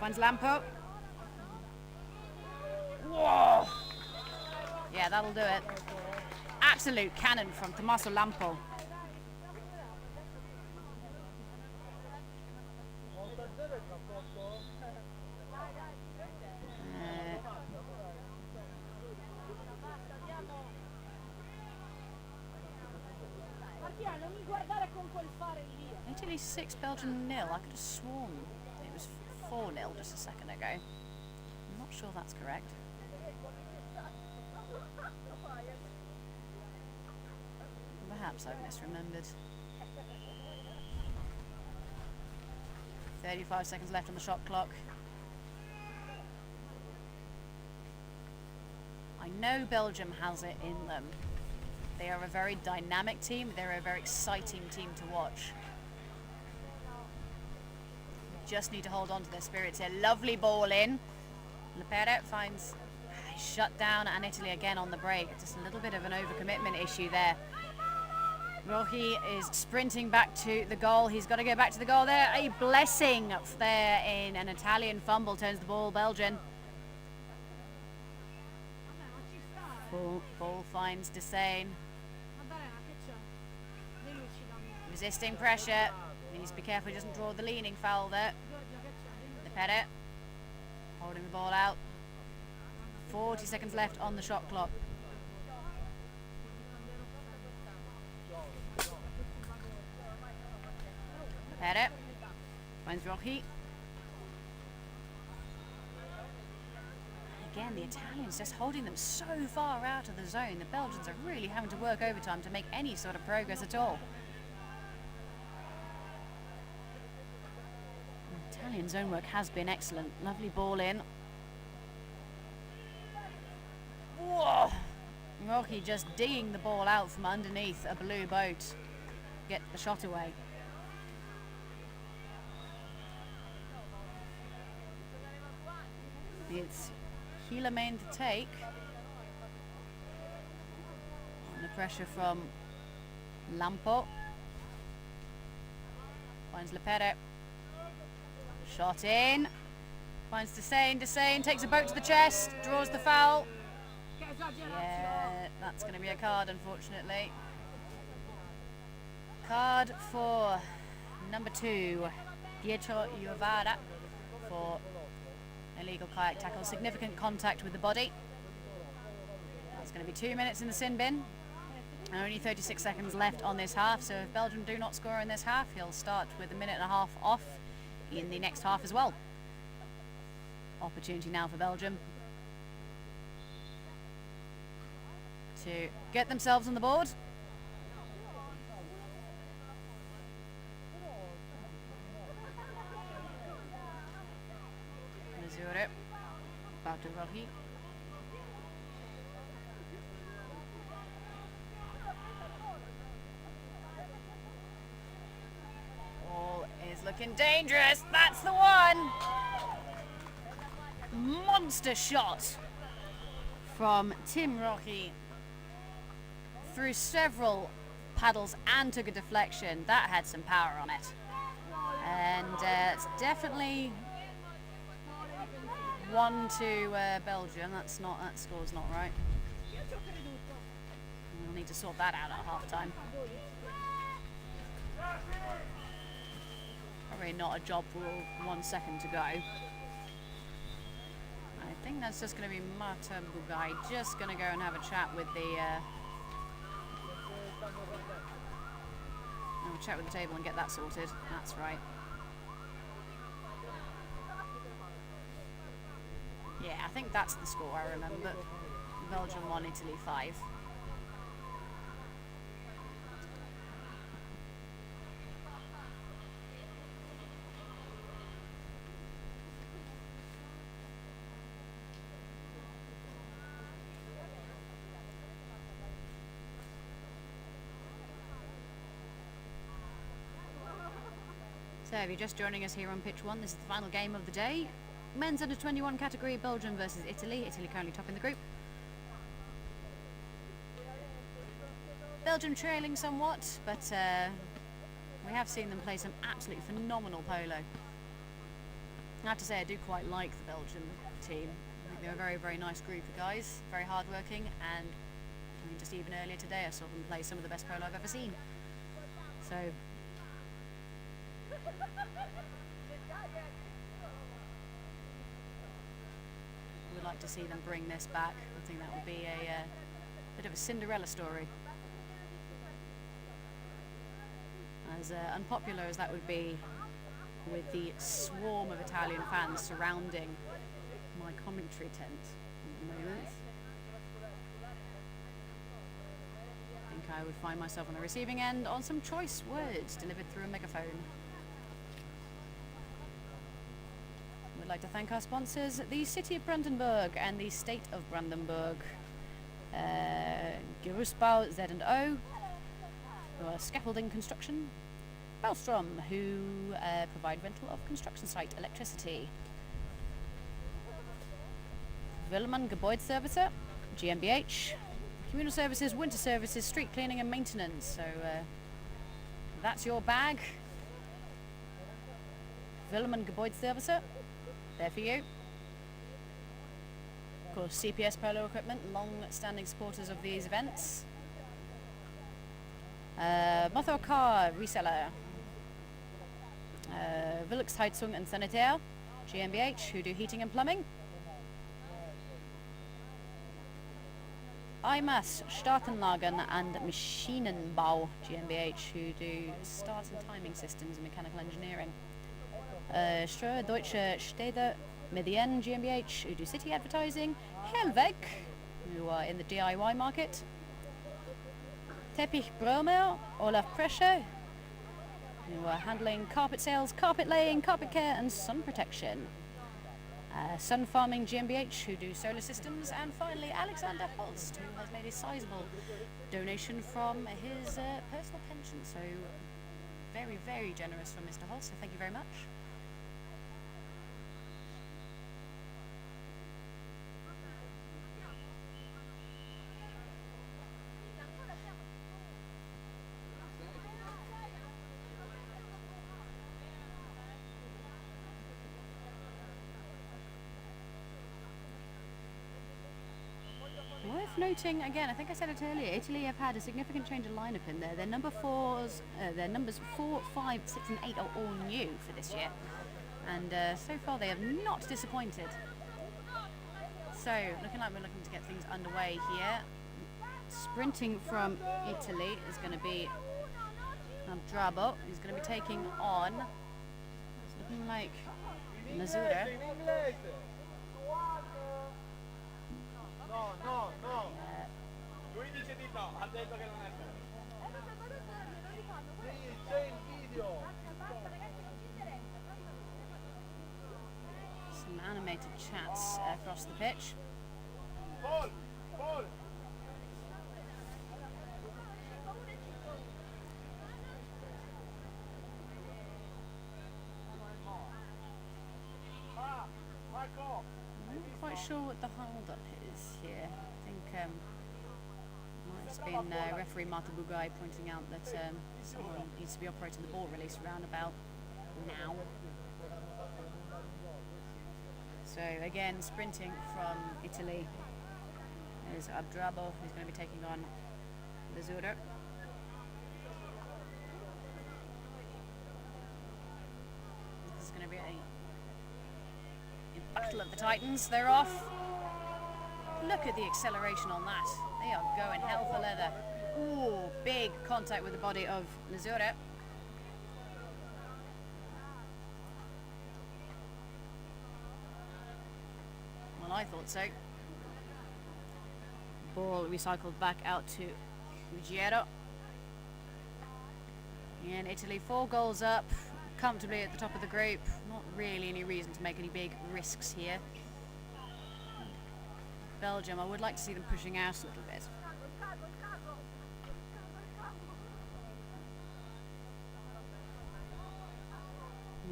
Finds Lampo. Whoa! Yeah, that'll do it. Absolute cannon from Tommaso Lampo. Italy 6, Belgium 0. I could have sworn it was 4-0 just a second ago. I'm not sure that's correct. Perhaps I've misremembered. 35 seconds left on the shot clock. I know Belgium has it in them. They are a very dynamic team. They're a very exciting team to watch. Just need to hold on to their spirits here. Lovely ball in. Lepera finds shut down, and Italy again on the break. Just a little bit of an overcommitment issue there. Rohi is sprinting back to the goal. He's got to go back to the goal there. A blessing there in an Italian fumble turns the ball Belgian. Ball finds Desane. Resisting pressure. He needs to be careful he doesn't draw the leaning foul there. Lepera holding the ball out. 40 seconds left on the shot clock. Lepera finds Rohi. Again, the Italians just holding them so far out of the zone. The Belgians are really having to work overtime to make any sort of progress at all. Italian zone work has been excellent. Lovely ball in. Whoa! Rocky just digging the ball out from underneath a blue boat. Get the shot away. It's Hilamain to take. Under pressure from Lampo. Finds Lepera. Shot in. Finds Desane. Desane takes a boat to the chest. Draws the foul. Yeah, that's going to be a card, unfortunately. Card for number 2, Pietro Juvara, for illegal kayak tackle. Significant contact with the body. That's going to be 2 minutes in the sin bin. Only 36 seconds left on this half, so if Belgium do not score in this half, he'll start with a minute and a half off in the next half as well. Opportunity now for Belgium to get themselves on the board. Missouri, back to Rohi. looking dangerous. That's the one. Monster shot from Tim Rocky through several paddles and took a deflection. That had some power on it. And it's definitely 1-2 Belgium. That score's not right. We'll need to sort that out at half time. Probably not a job for 1 second to go. I think that's just going to be Marta Bugai just going to go and have a chat with the table and get that sorted. That's right. Yeah, I think that's the score I remember. Belgium 1, Italy 5. So if you're just joining us here on pitch 1, this is the final game of the day. Men's under 21 category, Belgium versus Italy. Italy currently topping the group. Belgium trailing somewhat, but we have seen them play some absolutely phenomenal polo. I have to say I do quite like the Belgian team. I think they're a very, very nice group of guys, very hard-working, and I mean, just even earlier today I saw them play some of the best polo I've ever seen. So we'd like to see them bring this back. I think that would be a bit of a Cinderella story. As unpopular as that would be with the swarm of Italian fans surrounding my commentary tent at the moment, I think I would find myself on the receiving end on some choice words delivered through a megaphone. We'd like to thank our sponsors, the City of Brandenburg and the State of Brandenburg, Gerüstbau Z&O, Scaffolding Construction, Bellstrom, who provide rental of construction site electricity, Willemann Gebäudeservice, GmbH, Communal Services, Winter Services, Street Cleaning and Maintenance. So that's your bag. Willemann Gebäudeservice, there for you. Of course, CPS Polo Equipment, long-standing supporters of these events. Motor Car Reseller, Willux Heizung and Sanitär, GmbH, who do heating and plumbing. IMAS Startanlagen and Maschinenbau, GmbH, who do start and timing systems and mechanical engineering. Ströer Deutsche Städte Medien, GmbH, who do city advertising. Helweg, who are in the DIY market. Teppich Bromer, Olaf Prescher, who are handling carpet sales, carpet laying, carpet care and sun protection. Sun Farming GmbH, who do solar systems. And finally Alexander Holst, who has made a sizable donation from his personal pension. So very, very generous from Mr. Holst, so thank you very much. Worth noting again, I think I said it earlier, Italy have had a significant change of lineup in there. Their numbers 4, 5, 6 and 8 are all new for this year, and so far they have not disappointed. So looking like we're looking to get things underway here. Sprinting from Italy is going to be Drabo, who's going to be taking on, it's looking like Mazura. Lui dice di no, ha detto che non è vero. Sì, c'è il video. Some animated chats across the pitch. Paul, Paul. I'm not quite sure what the hold-up is here. I think might have been referee Marta Bugai pointing out that someone needs to be operating the ball release around about now. So again, sprinting from Italy is Abdrabo, who's going to be taking on Lazura. This is going to be a battle of the Titans. They're off. Look at the acceleration on that. They are going hell for leather. Ooh, big contact with the body of Lazura. Well, I thought so. Ball recycled back out to Ruggiero. And Italy 4 goals up, comfortably at the top of the group. Not really any reason to make any big risks here. Belgium, I would like to see them pushing out a little bit.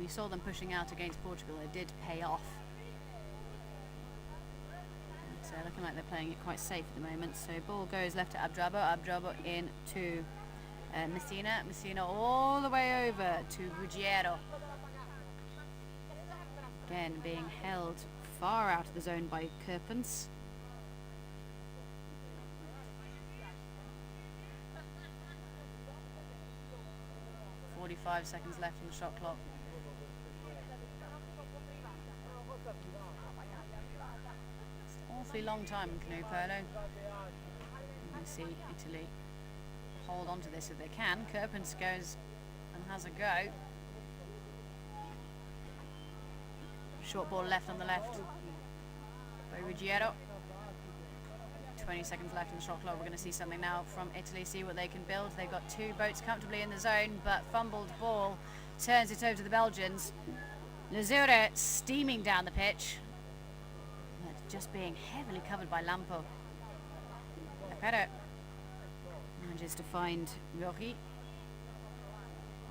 We saw them pushing out against Portugal. It did pay off. But, looking like they're playing it quite safe at the moment. So ball goes left to Abdrabo. Abdrabo in to Messina. Messina all the way over to Ruggiero. Again, being held far out of the zone by Kerpens. Seconds left on the shot clock. It's an awfully long time in canoe polo. You can see Italy hold on to this if they can. Kerpens goes and has a go. Short ball left on the left by Ruggiero. 20 seconds left in the shot clock. We're going to see something now from Italy, see what they can build. They've got 2 boats comfortably in the zone, but fumbled ball turns it over to the Belgians. Lazura steaming down the pitch, but just being heavily covered by Lampo. Lepero manages to find Rocky.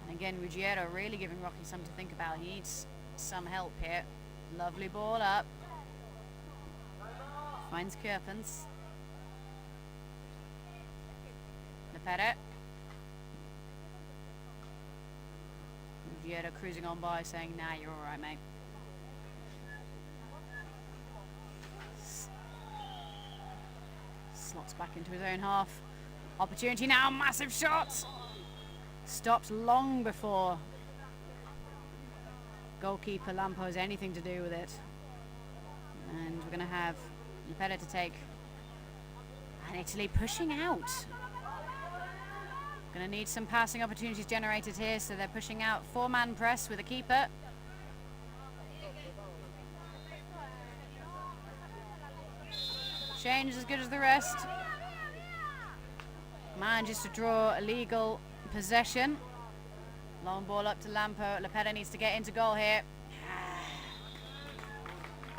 And again, Ruggiero really giving Rocky something to think about. He needs some help here. Lovely ball up. Finds Kerpens. Lepero. Ruggiero cruising on by saying, nah, you're alright, mate. Slots back into his own half. Opportunity now, massive shot! Stopped long before goalkeeper Lampo has anything to do with it. And we're going to have Lepero to take. And Italy pushing out. Going to need some passing opportunities generated here, so they're pushing out 4-man press with a keeper. Change as good as the rest. Manages to draw a legal possession. Long ball up to Lampo. Lepero needs to get into goal here.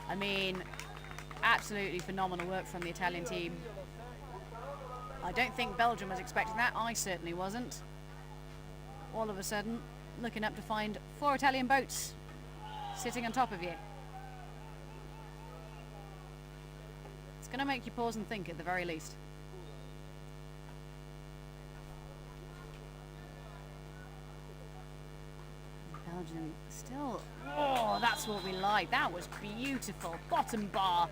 I mean, absolutely phenomenal work from the Italian team. I don't think Belgium was expecting that. I certainly wasn't. All of a sudden, looking up to find 4 Italian boats sitting on top of you. It's going to make you pause and think at the very least. Belgium still, oh, that's what we like. That was beautiful. Bottom bar.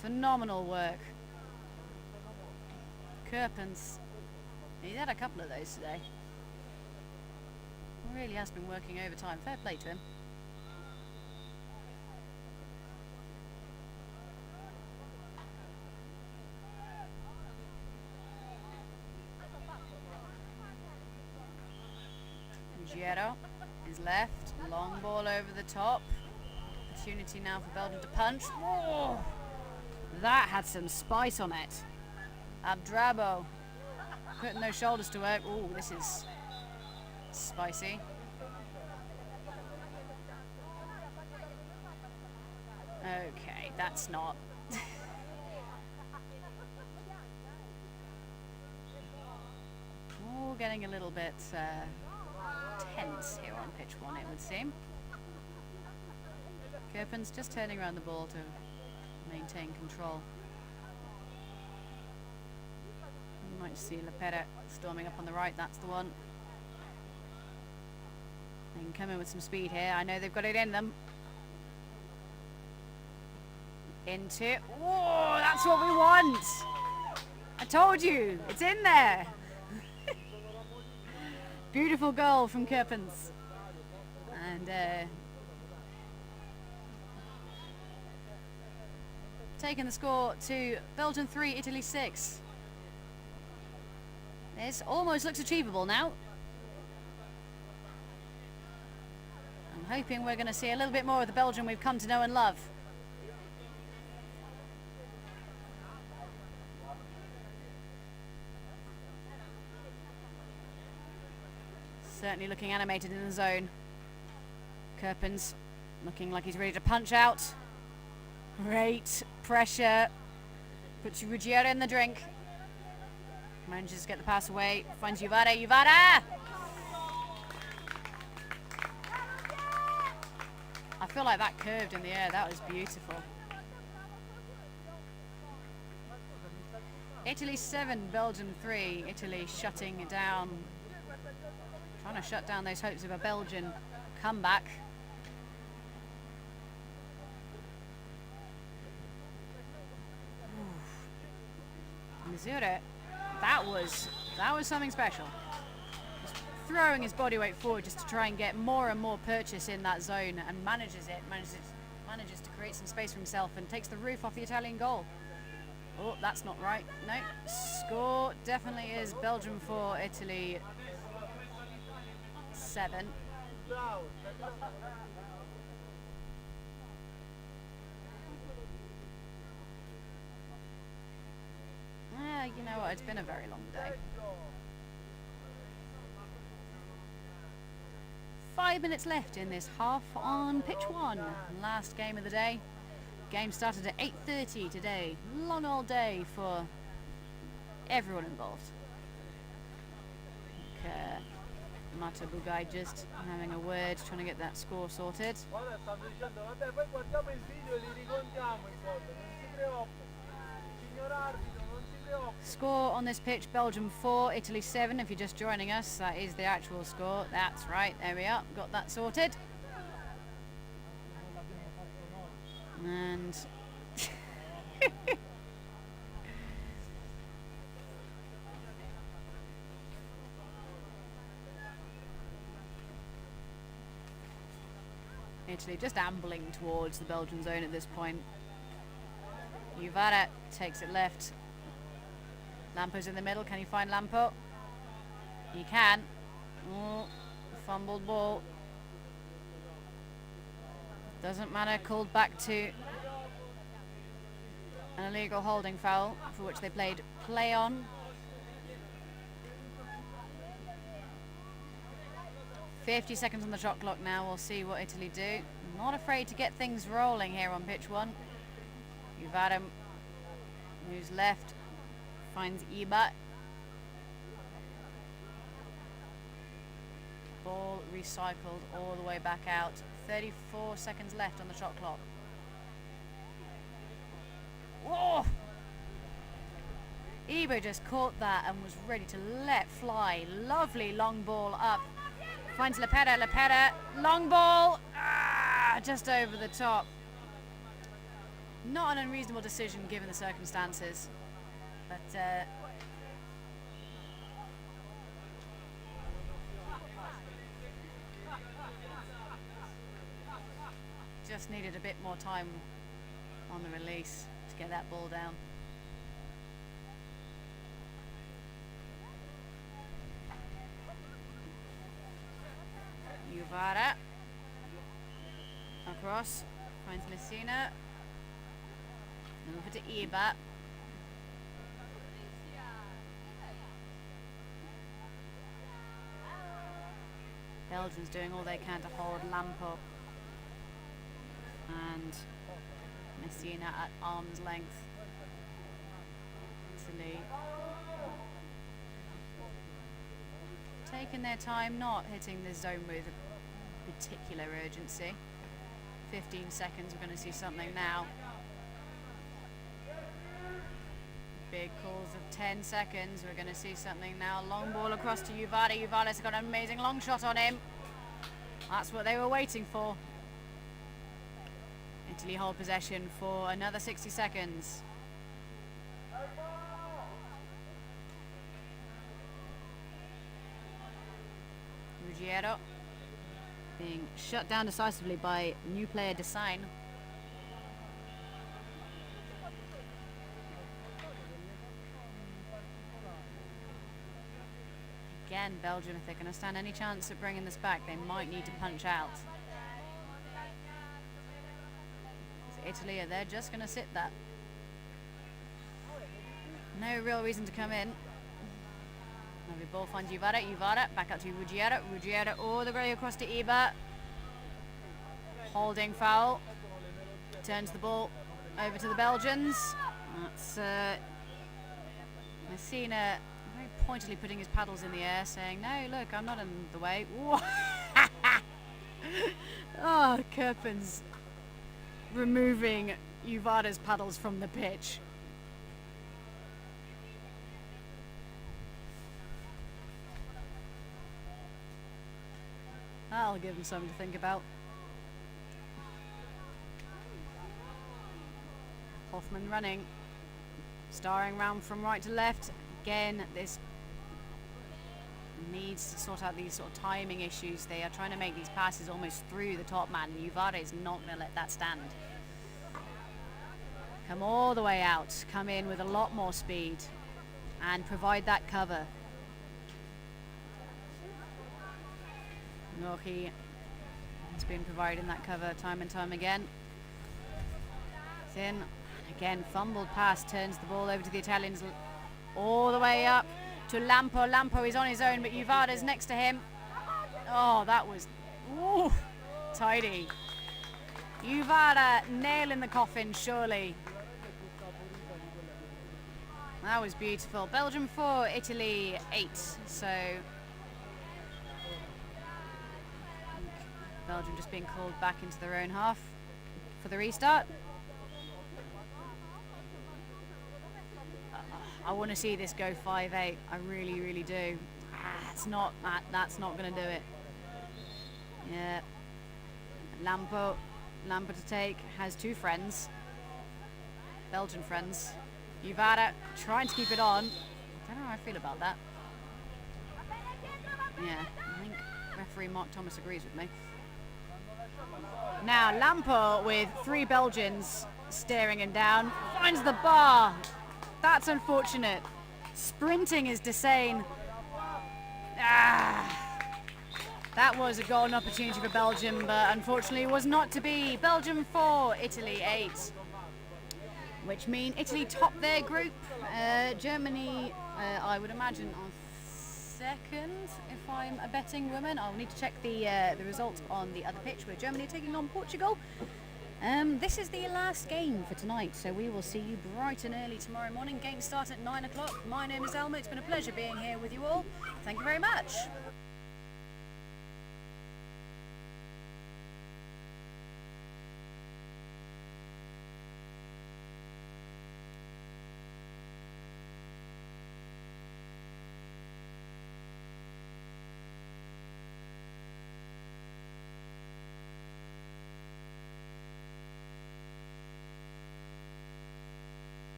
Phenomenal work. Kerpens, he's had a couple of those today. Really has been working overtime. Fair play to him. Ruggiero is left. Long ball over the top. Opportunity now for Belgium to punch. Oh, that had some spice on it. Abdrabo putting those shoulders to work. Oh, this is spicy. Okay, that's not. Oh, getting a little bit tense here on pitch 1, it would seem. Kirpens just turning around the ball to maintain control. You might see Lepera storming up on the right, that's the one. They can come in with some speed here. I know they've got it in them. Into, oh, that's what we want. I told you, it's in there. Beautiful goal from Kirpens. And taking the score to Belgium 3, Italy 6. This almost looks achievable now. I'm hoping we're going to see a little bit more of the Belgium we've come to know and love. Certainly looking animated in the zone. Kirpens looking like he's ready to punch out. Great pressure. Puts Ruggiero in the drink. Manages to get the pass away. Finds Juvara. Juvara! I feel like that curved in the air. That was beautiful. Italy 7, Belgium 3. Italy shutting it down. Trying to shut down those hopes of a Belgian comeback. Missouri, that was something special. Just throwing his body weight forward just to try and get more and more purchase in that zone, and manages to create some space for himself and takes the roof off the Italian goal. Oh, that's not right. No, score definitely is Belgium 4, Italy 7. You know what, it's been a very long day. 5 minutes left in this half on pitch 1. Last game of the day. Game started at 8:30 today. Long old day for everyone involved. Mata Bugai just having a word, trying to get that score sorted. Score on this pitch, Belgium 4, Italy 7. If you're just joining us, that is the actual score. That's right, there we are, got that sorted. And Italy just ambling towards the Belgian zone at this point. Juvara takes it left. Lampo's in the middle. Can he find Lampo? He can. Oh, fumbled ball. Doesn't matter. Called back to an illegal holding foul, for which they played play on. .50 seconds on the shot clock now. We'll see what Italy do. Not afraid to get things rolling here on pitch 1. Juvara moves left. Finds Iba. Ball recycled all the way back out. 34 seconds left on the shot clock. Whoa! Iba just caught that and was ready to let fly. Lovely long ball up. Finds Lepera. Lepera. Long ball. Just over the top. Not an unreasonable decision given the circumstances. But just needed a bit more time on the release to get that ball down. Juvara across, finds Messina. Over to Iba. Belgians doing all they can to hold Lampo and Messina at arm's length. Italy taking their time, not hitting the zone with particular urgency. 15 seconds, we're going to see something now. Big calls of 10 seconds, we're going to see something now. Long ball across to Uvada. Uvada's got an amazing long shot on him. That's what they were waiting for. Italy hold possession for another 60 seconds. Ruggiero being shut down decisively by new player Design. Again, Belgium, if they're going to stand any chance at bringing this back, they might need to punch out. Italy, they're just going to sit that. No real reason to come in. Lovely ball finds Uvada. Uvada back up to Ruggiero. Ruggiero all the way across to Iba. Holding foul. Turns the ball over to the Belgians. That's Messina very pointedly putting his paddles in the air, saying, "No, look, I'm not in the way." Oh, Kerpen's removing Uvada's paddles from the pitch. That'll give him something to think about. Hoffman running, starring round from right to left. Again, this needs to sort out these sort of timing issues. They are trying to make these passes almost through the top man, and Uvada is not going to let that stand. Come all the way out, come in with a lot more speed and provide that cover. Norchi has been providing that cover time and time again. Thin, again, fumbled pass, turns the ball over to the Italians all the way up to Lampo. Lampo is on his own, but Uvada's next to him. Oh, that was tidy. Uvada nail in the coffin, surely. That was beautiful. Belgium 4, Italy 8. So Belgium just being called back into their own half for the restart. I want to see this go 5-8. I really, really do. That's not going to do it. Yeah. Lampo to take, has two friends. Belgian friends. Uvada trying to keep it on. I don't know how I feel about that. Yeah, I think referee Mark Thomas agrees with me. Now Lampo with three Belgians staring him down. Finds the bar. That's unfortunate. Sprinting is Desane. That was a golden opportunity for Belgium, but unfortunately it was not to be. Belgium 4, Italy 8. Which mean Italy top their group. Germany, I would imagine, on second, if I'm a betting woman. I'll need to check the results on the other pitch, where Germany are taking on Portugal. This is the last game for tonight, so we will see you bright and early tomorrow morning. Game start at 9 o'clock. My name is Elma. It's been a pleasure being here with you all. Thank you very much.